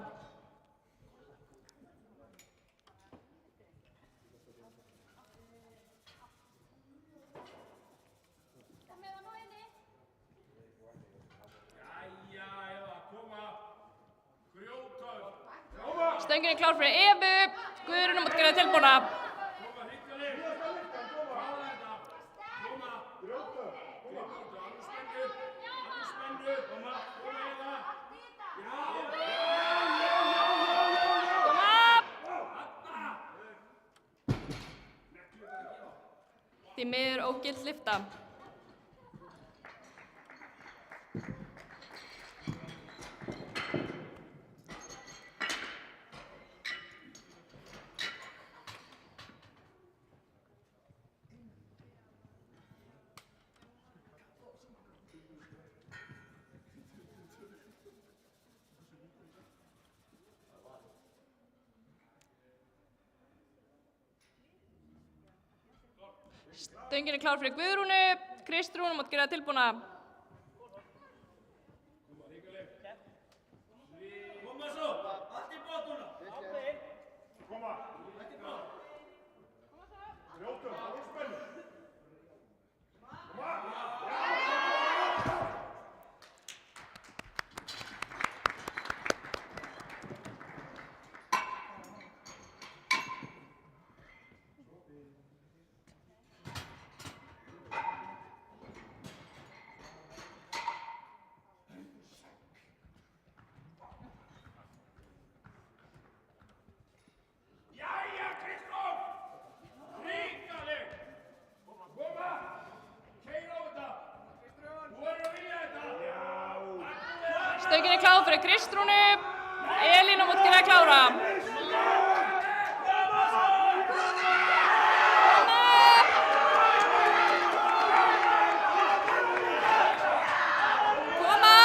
Stöngin klár fyrir Evu. Guðrún, þú mátt gera þig tilbúna. Því miður ógild lyfta. Stöngin klár fyrir Guðrúnu. Kristrún, þú mátt gera þig tilbúna. Koma svo, allt í botuna. Koma. Brjótum, það er spennu. Stöngin klár fyrir Kristrúnu. Elín, þú mátt gera þig klára. Koma!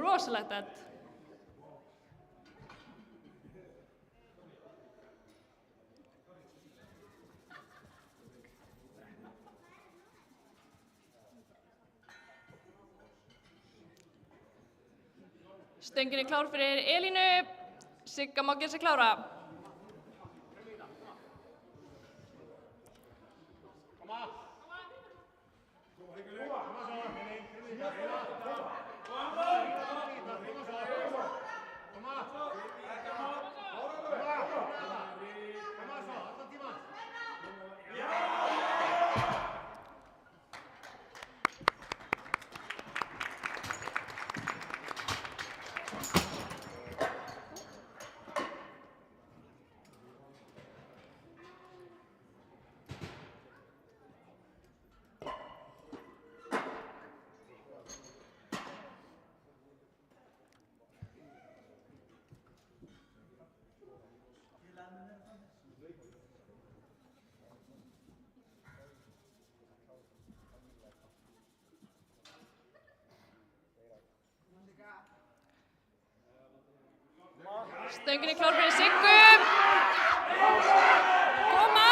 Rosalegt, Ed. Stöngin er klár fyrir Elínu. Sigga má gera sig klára. Stöngin er klár fyrir Siggu. Koma!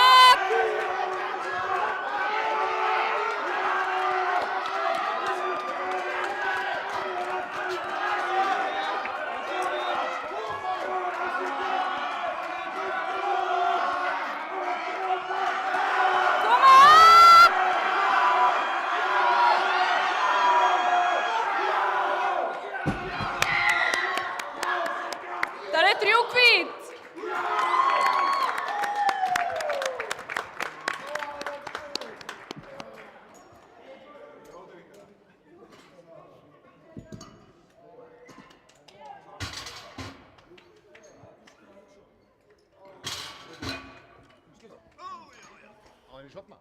Það er 3 hvít. Á henni sopna.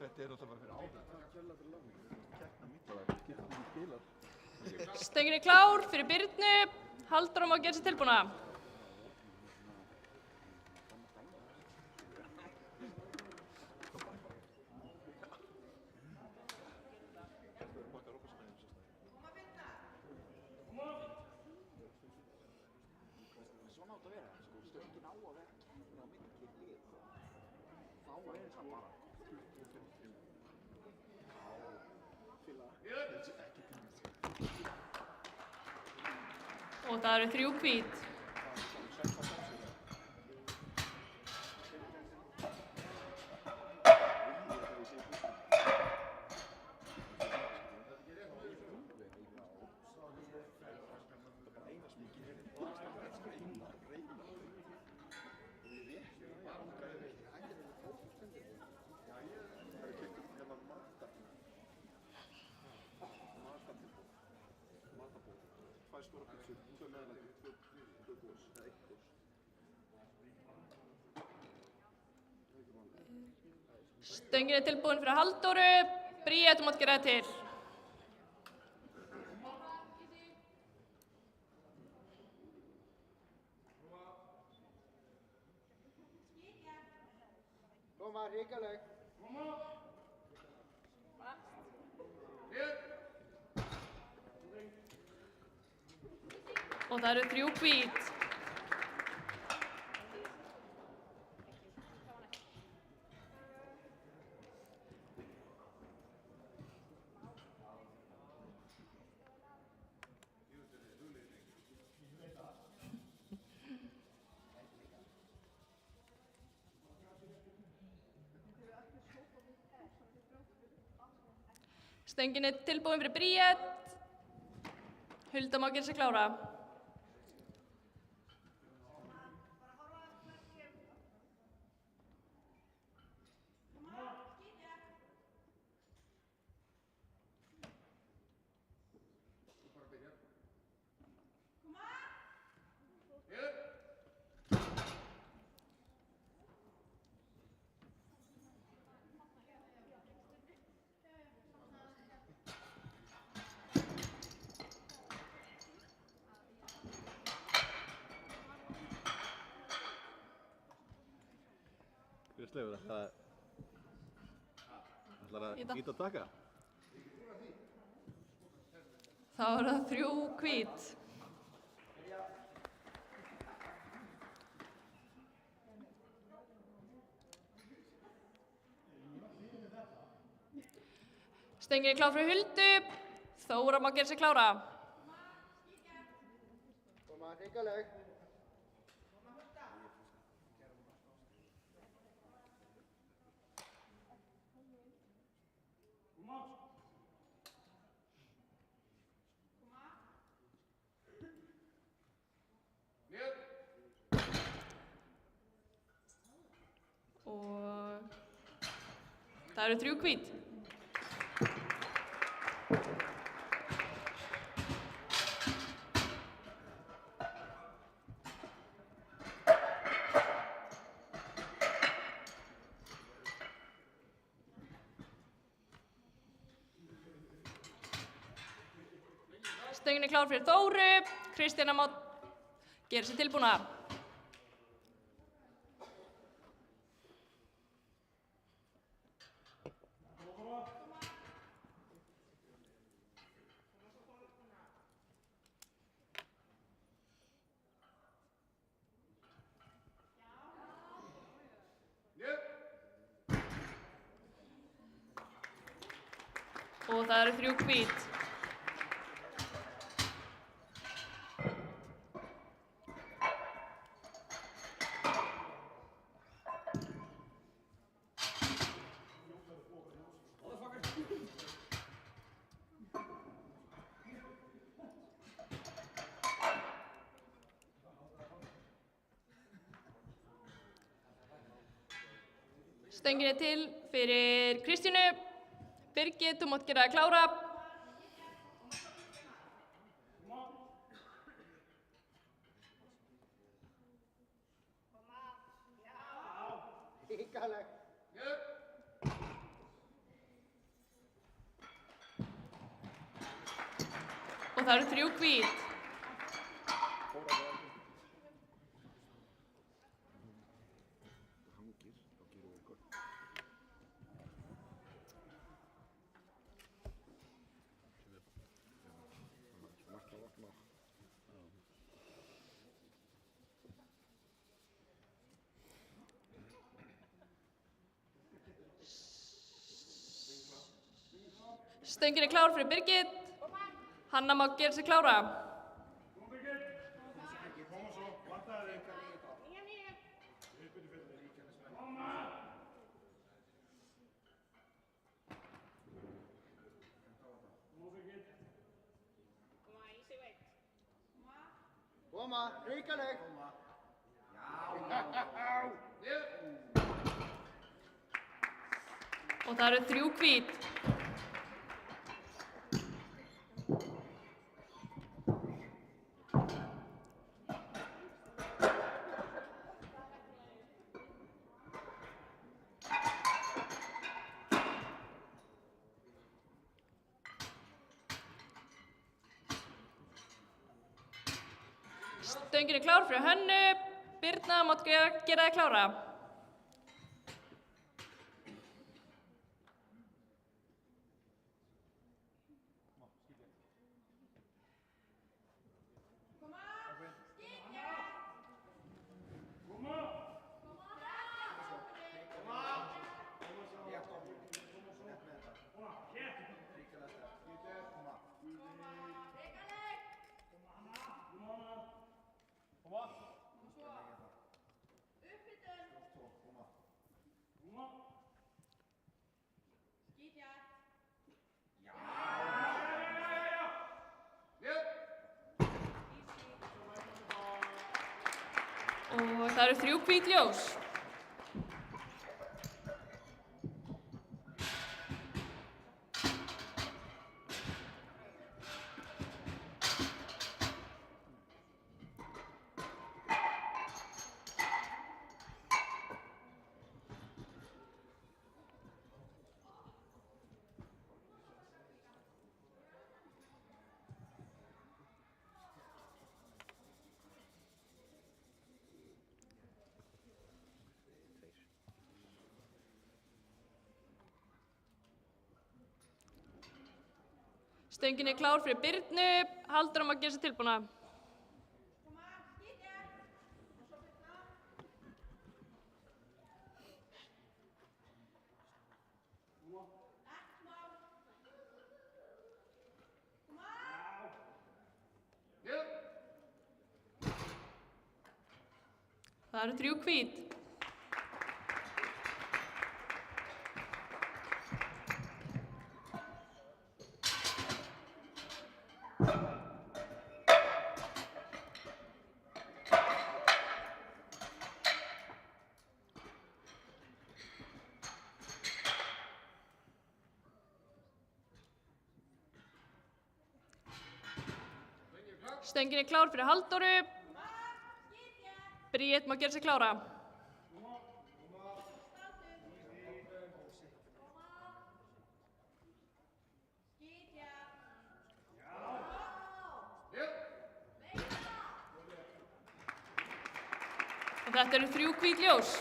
Þetta er alltaf bara fyrir áður. Stöngin er klár fyrir Birnu. Halldóra má gera sig tilbúna. Svona átt að vera, stöngin á að vera keppni á milli lið. Þá er það bara Og það eru 3 hvít. Stöngin er tilbúin fyrir Halldóru. Bríet, þú mátt gera það til. Koma, hrikaleg. Og það eru 3 hvít. Stöngin er tilbúin fyrir Bríet. Hulda má gera sig klára. Kristleifur, ætlar að íta og taka? Þá er það 3 hvít. Stöngin er klár fyrir Huldu. Þóra má gera sig klára. Koma, hrikaleg. Og það eru 3 hvít. Stöngin er klár fyrir Þóru. Kristjana má gera sig tilbúna. Og það eru 3 hvít. Stöngin er til fyrir Kristínu. Birgit, þú mátt gera það klára. Hrikaleg. Og það eru 3 hvít. Stöngin er klár fyrir Birgit. Hanna má gera sig klára. Koma, hrikaleg. Og það eru 3 hvít. Stöngin er klár fyrir Hönnu. Birna mátt gera það klára. Og það eru 3 hvít ljós. Stöngin er klár fyrir Birnu, Halldóra má gera sig tilbúna. Það eru 3 hvít. Stöngin er klár fyrir Halldóru. Bríet má gera sig klára. Og þetta eru 3 hvít ljós.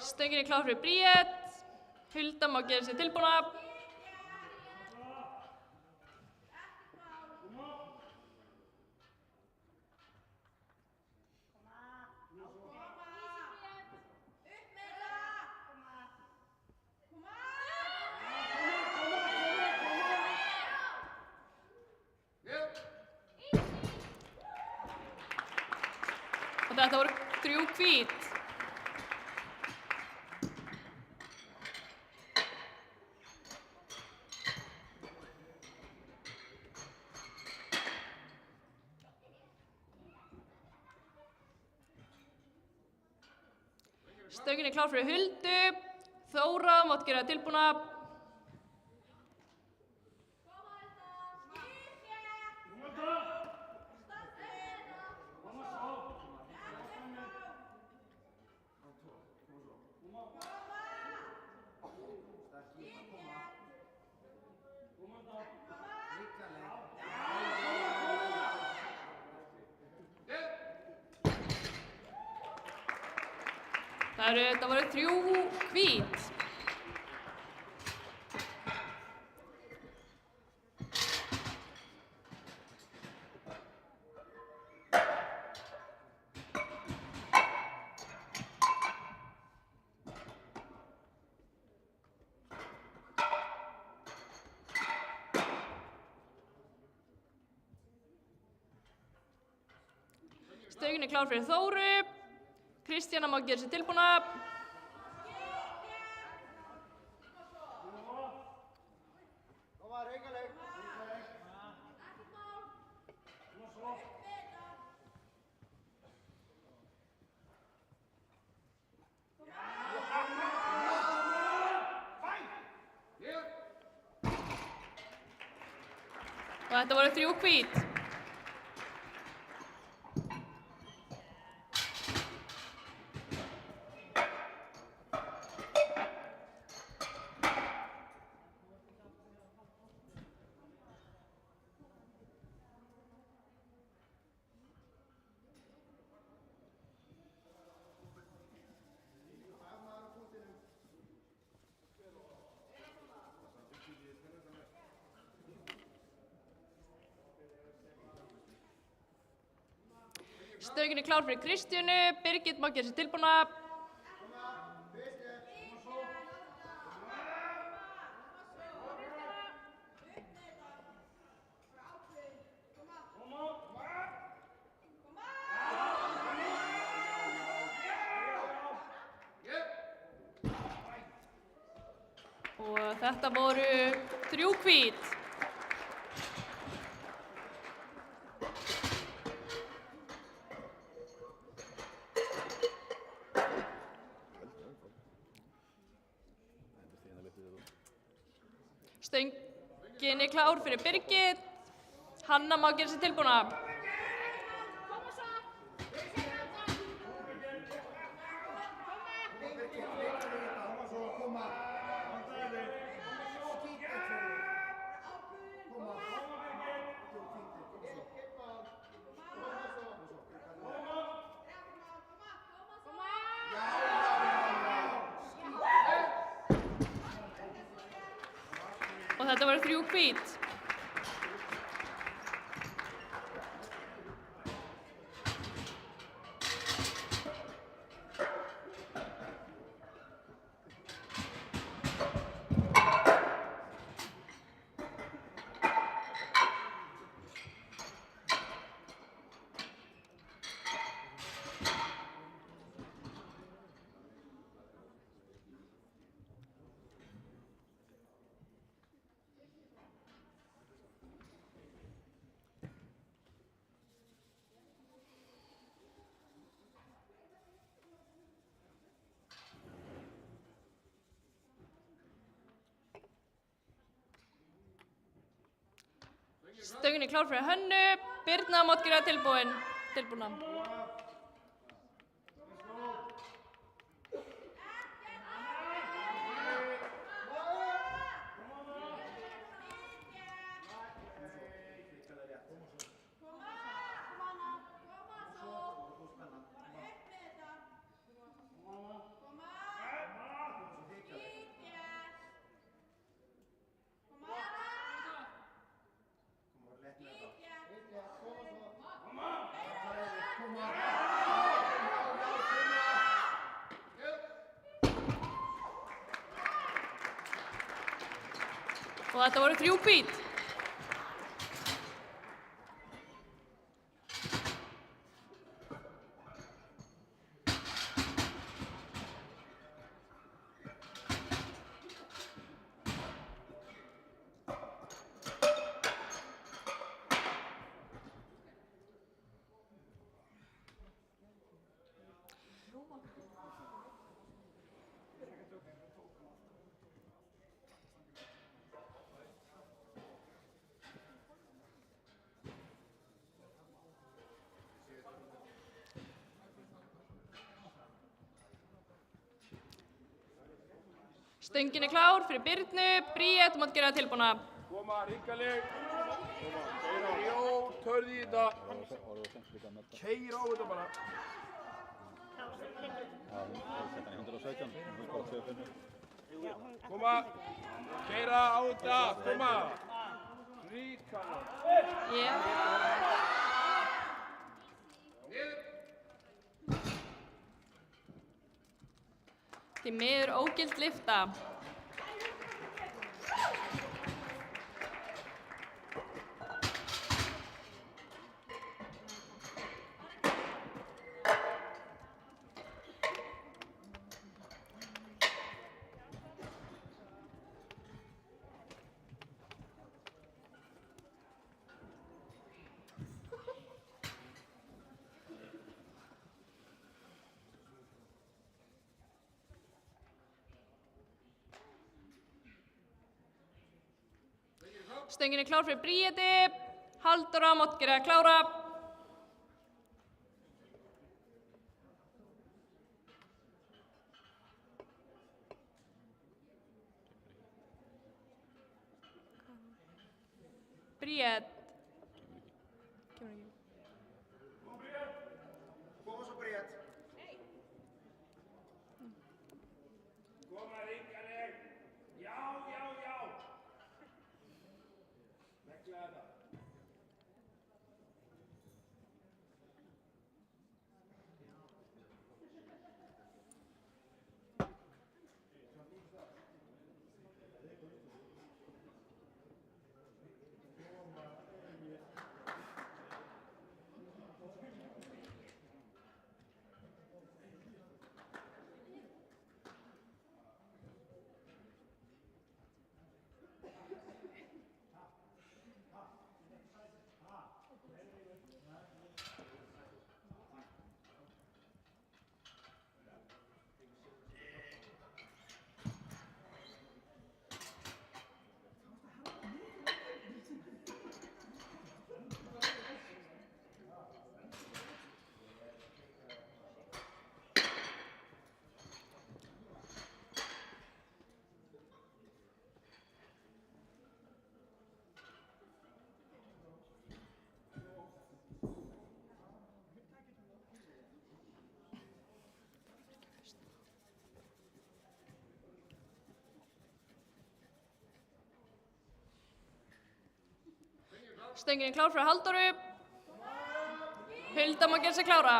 Stöngin er klár fyrir Bríet. Hulda má gera sig tilbúna. Og þetta voru 3 hvít. Stöngin er klár fyrir Huldu. Þóra mátt gera tilbúna. Þetta voru 3 hvít. Stöngin er klár fyrir Þóru. Kristjana má gera sig tilbúna. Og þetta voru 3 hvít. Stöngin klár fyrir Kristjánu, Birgit má gera sér tilbúna. Og þetta voru 3 hvít. Stöngin klár fyrir Birgit. Hanna má gera sér tilbúna. Og þetta voru 3 hvít. Stöngin klár fyrir Hönnu, Birna mátt gera tilbúna. Og þetta voru 3 hvít. Stöngin klár fyrir Birnu, Bríet mátt gera tilbúna. Koma, ríkaleg. Keyra á, törði í þetta. Keyra á þetta bara. Koma, keyra á þetta, koma. Ríkaleg. Því miður ógild lyfta. Stöngin klár fyrir Bríeti, Halldóra mátt gera klára. Bríet. Koma svo Bríet. Koma ríkaleg. Já. Negla þetta. Stöngin er klár frá Halldóru. Hulda má gera sig klára.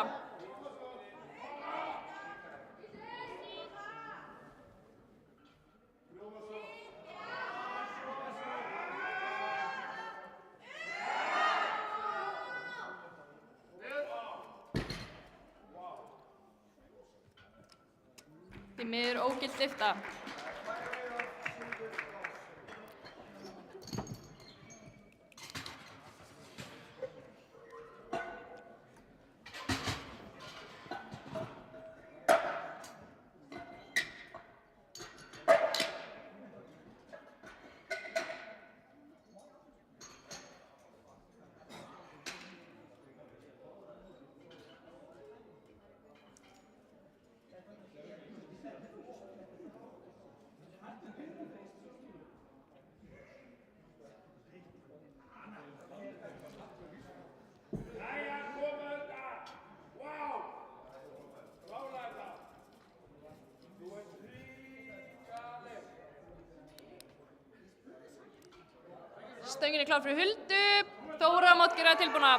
Því miður ógild lyfta. Stöngin er klár fyrir Huldu. Þóra mátt gera tilbúna.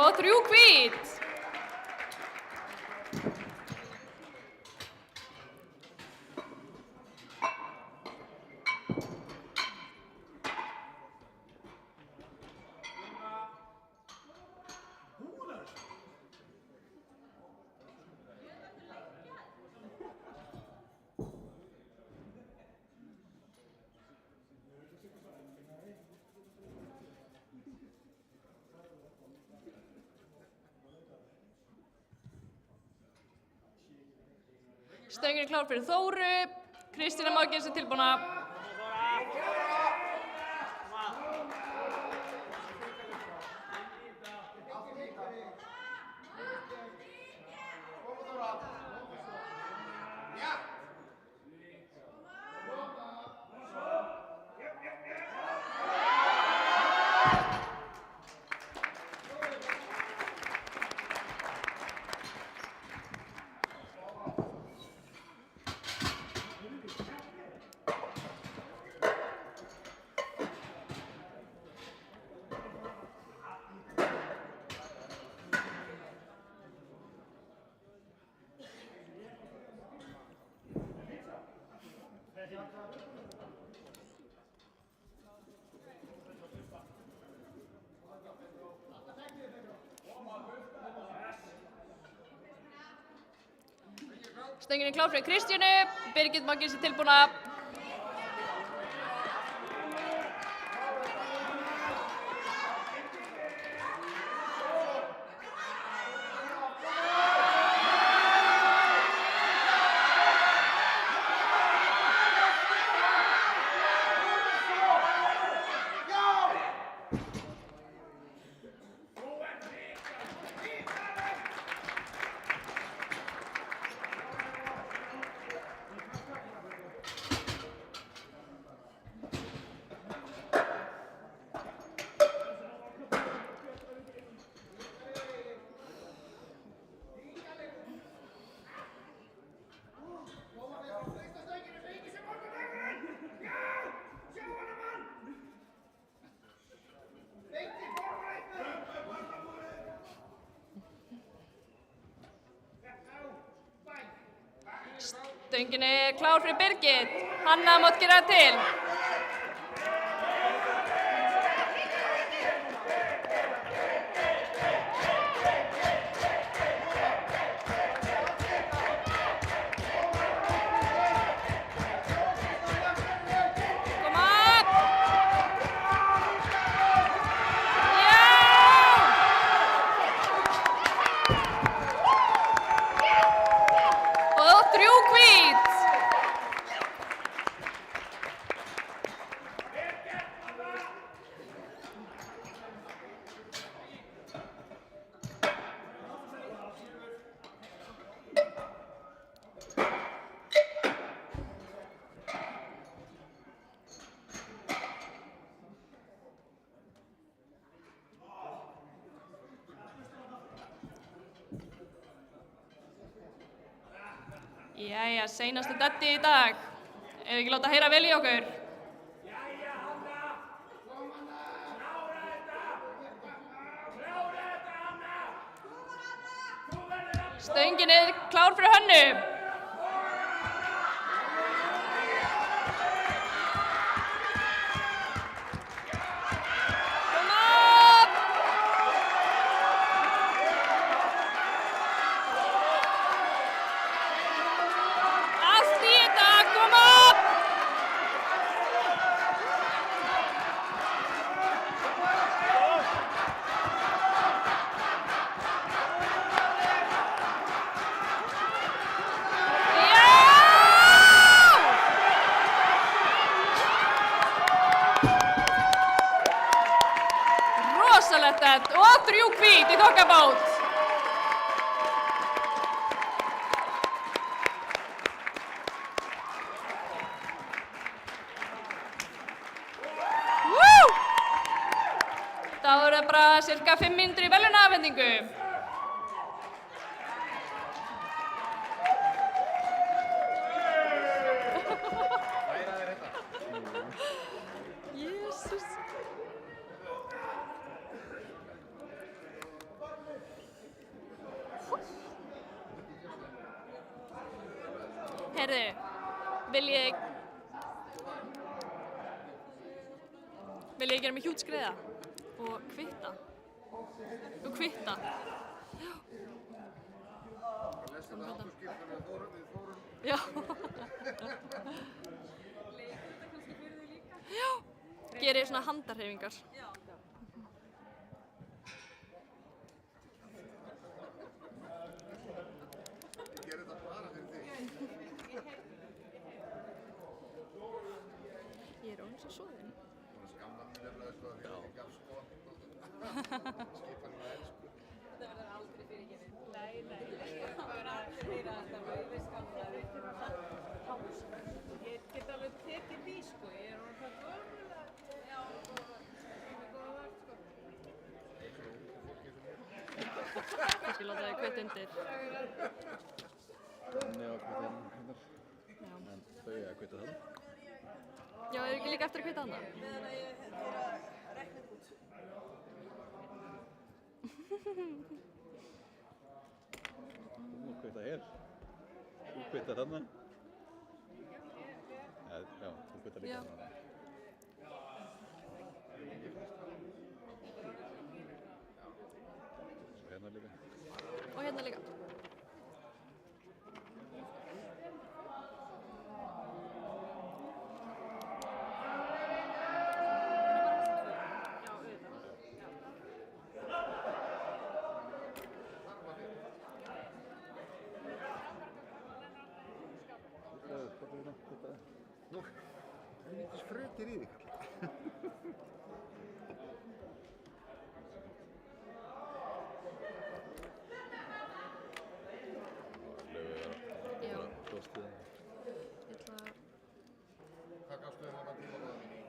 Og 3 hvít. Stöngin er klár fyrir Þóru. Kristína má gera sig tilbúna. Stöngin er klár fyrir Kristjánu. Birgit má gera sig tilbúna. Stöngin er klár fyrir Birgit. Hanna mátt gera til. Jæja, seinasti detti í dag. Ef við ekki láta heyra vel í okkur. Stöngin er klár fyrir Hönnu. Rosalegt dett og 3 hvít í þokkabót. Það voru bara cirka 5 mínútur í verðlaunaafhendingu. Jesús. Heyrðu, vil ég gera mig hjútskreiða og kvitta. Og kvitta. Já. Já. Já. Gerir svona handarhreyfingar. Ég er orðin svo soðin. Það verður aldrei fyrirgefið. Nei. Það verður aldrei heyra þetta. Við skammaði fyrir pásu. Ég get alveg tekið því, sko. Ég er orðin það gömul að... Já, góða vart, sko. Kannski láta þau kvitt undir. Þannig að kvita hennar. En þau að kvita það. Já, er ekki líka eftir að kvita hana? Meðan að ég er að rekna út. Þú má kvita hér. Þú kvitar þarna. Já, þú kvitar líka þarna. Svo hérna líka. Og hérna líka. Nú, það er mikið sprautir í þig. Já. Tóstu það. Ég ætla að... Hvað gafstu þér þarna tímabóðinni í?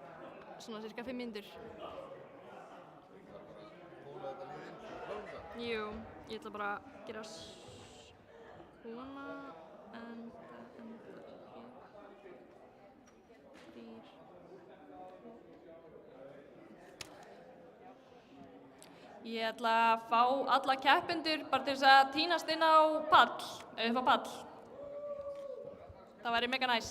Svona cirka 5 mínútur. Bólaði þetta liðinn? Klárum það? Jú, ég ætla bara að gera svona, enda hér. 3. Ég ætla að fá alla keppendur bara til þess að tínast inn á pall, upp á pall. Það væri mega næs.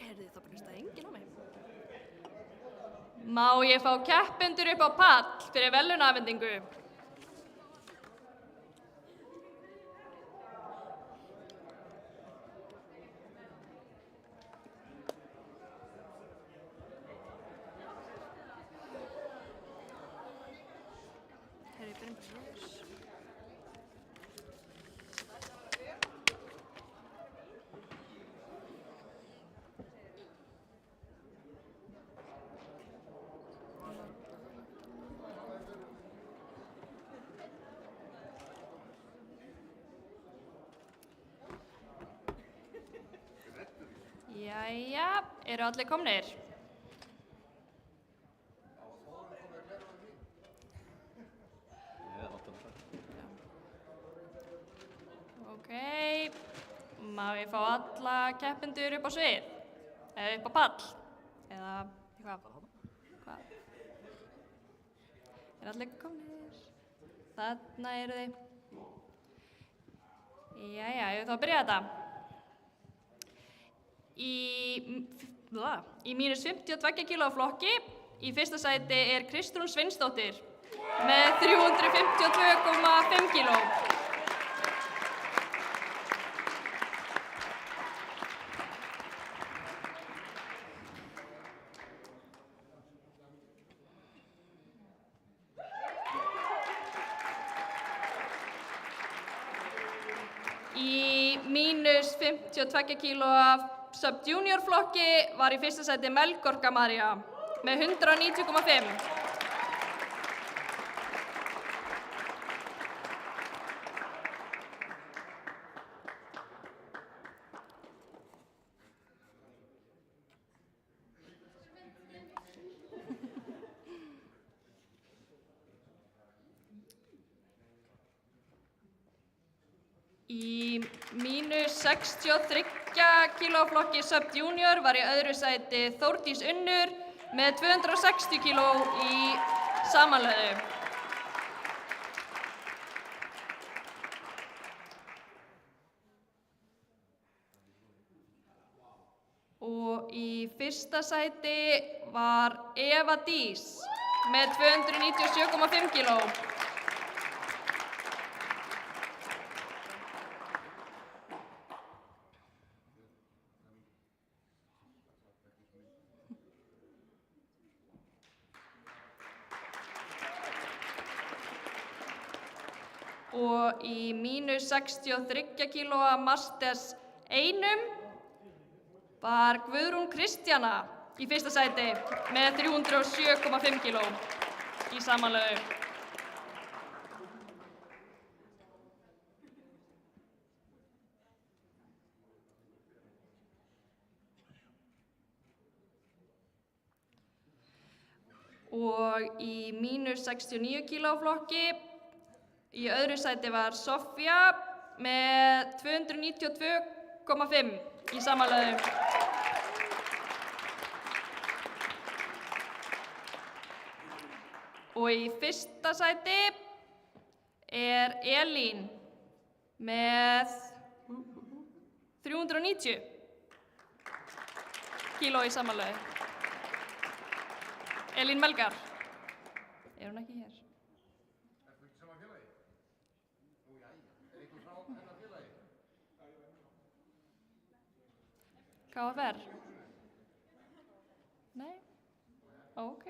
Heyrðu, það bara hlustaði enginn á mig. Má ég fá keppendur upp á pall fyrir verðlaunaafhendingu? Heyrðu, ég byrjum bara ljós. Jæja, eru allir komnir? Má ég fá alla keppendur upp á svið? Eða upp á pall? Eða hvað? Allir komnir? Þarna eru þið. Jæja, ég vil þá byrja þetta. Í mínus 52 kíló flokki, í fyrsta sæti er Kristrún Sveinsdóttir með 352,5 kíló. Í mínus 52 kílóa sub-junior flokki var í fyrsta sæti Melkorka María með 190,5. Í mínus 63 kíló flokki sub-junior var í öðru sæti Þórdís Unnur með 260 kíló í samanlöðu. Og í fyrsta sæti var Eva Dís með 297,5 kíló. Og í mínus 63 kílóa masters einum var Guðrún Kristjana í fyrsta sæti með 307,5 kíló í samanlögu. Og í mínus 69 kíló flokki í öðru sæti var Sofía með 292,5 í samanlögu. Og í fyrsta sæti er Elín með 390 kíló í samanlögu. Elín Melgar. Er hún ekki hér? KFR? Nei? Ok.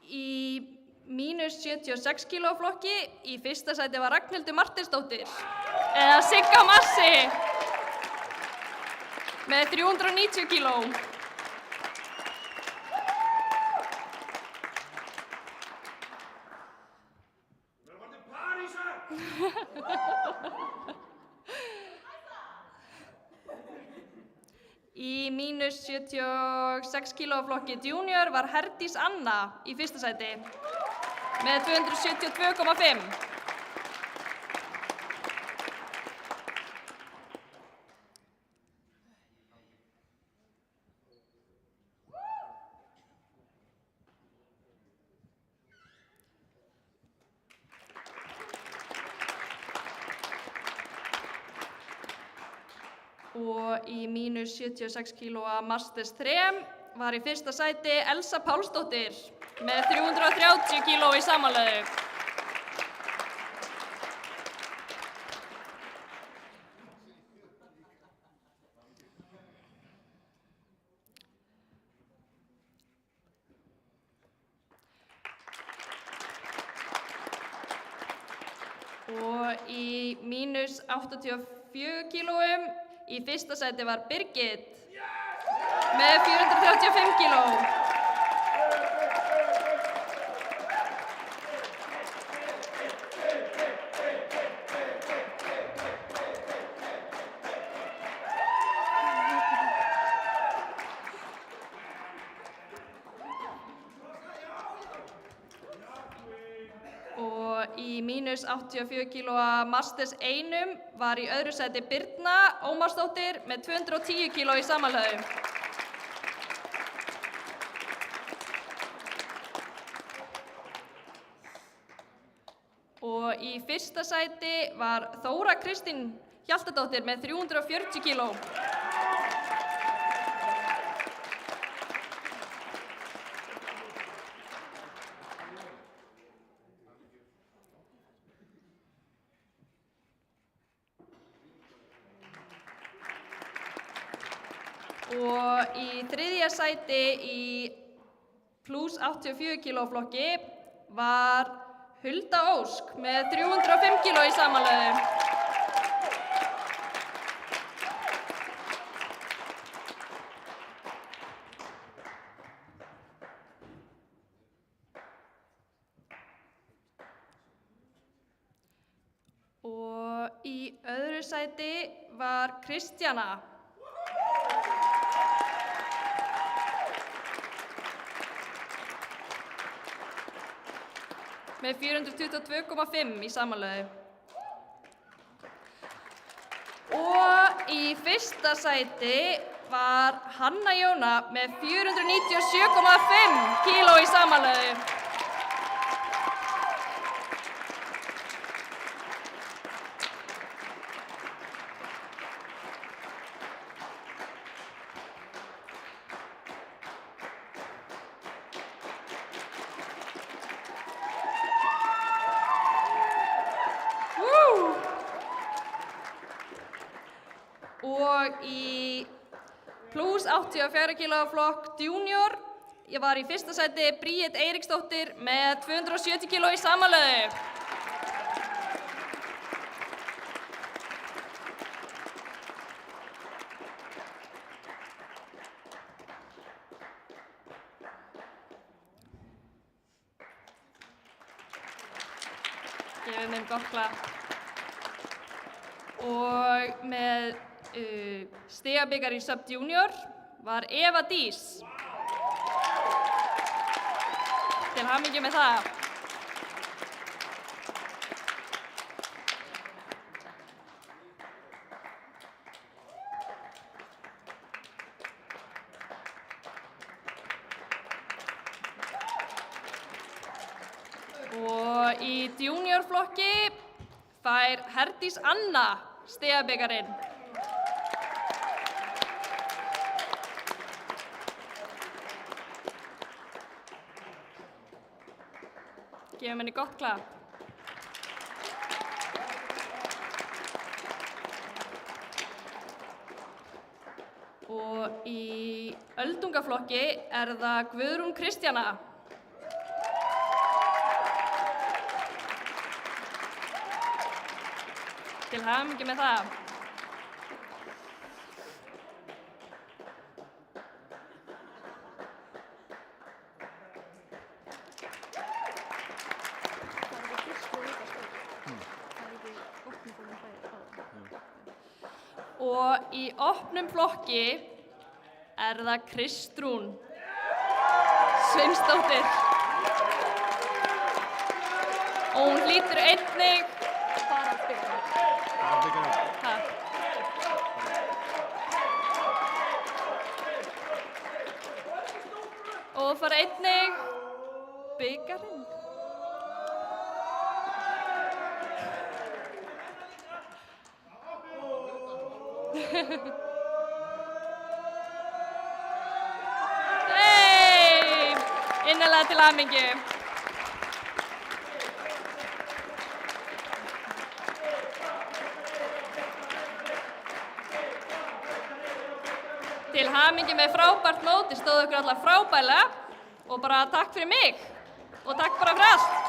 Í mínus 76 kíló flokki í fyrsta sæti var Ragnhildur Marteinsdóttir eða Sigga Massi með 390 kíló. Í mínus 76 kíló flokki junior var Herdís Anna í fyrsta sæti með 272,5. Og í mínus 76 kílóa masters 3 var í fyrsta sæti Elsa Pálsdóttir með 330 kíló í samanlögu. Og í mínus 84 kílóum í fyrsta sæti var Birgit með 435 kíló. Og í mínus 84 kílóa Masters 1 var í öðru sæti Birna Ómarsdóttir með 210 kíló í samanlögðu. Og í fyrsta sæti var Þóra Kristín Hjaltadóttir með 340 kíló. Og í þriðja sæti í plus 84 kíló flokki var Hulda Ósk með 305 kíló í samanlögðu. Og í öðru sæti var Kristjana með 422,5 í samanlögðu. Og í fyrsta sæti var Hanna Jóna með 497,5 kíló í samanlögðu. Og í plus 84 kíló flokk junior ég var í fyrsta sæti Bríet Eiríksdóttir með 270 kíló í samanlögðu. Gefið mér gott klapp. Og með stigabikar í Sub Junior var Eva Dís. Til hamingju með það. Og í juniorflokki fær Herdís Anna stigabikarinn. Gefum henni gott klapp. Og í öldungaflokki það Guðrún Kristjana. Til hamingju með það. Og í opnum flokki það Kristrún Sveinsdóttir. Og hún hlýtur einnig og fara einnig bikarinn. Hey! Innilega til hamingju. Til hamingju með frábært mót, stóðu ykkur allar frábærlega og bara takk fyrir mig og takk bara fyrir allt.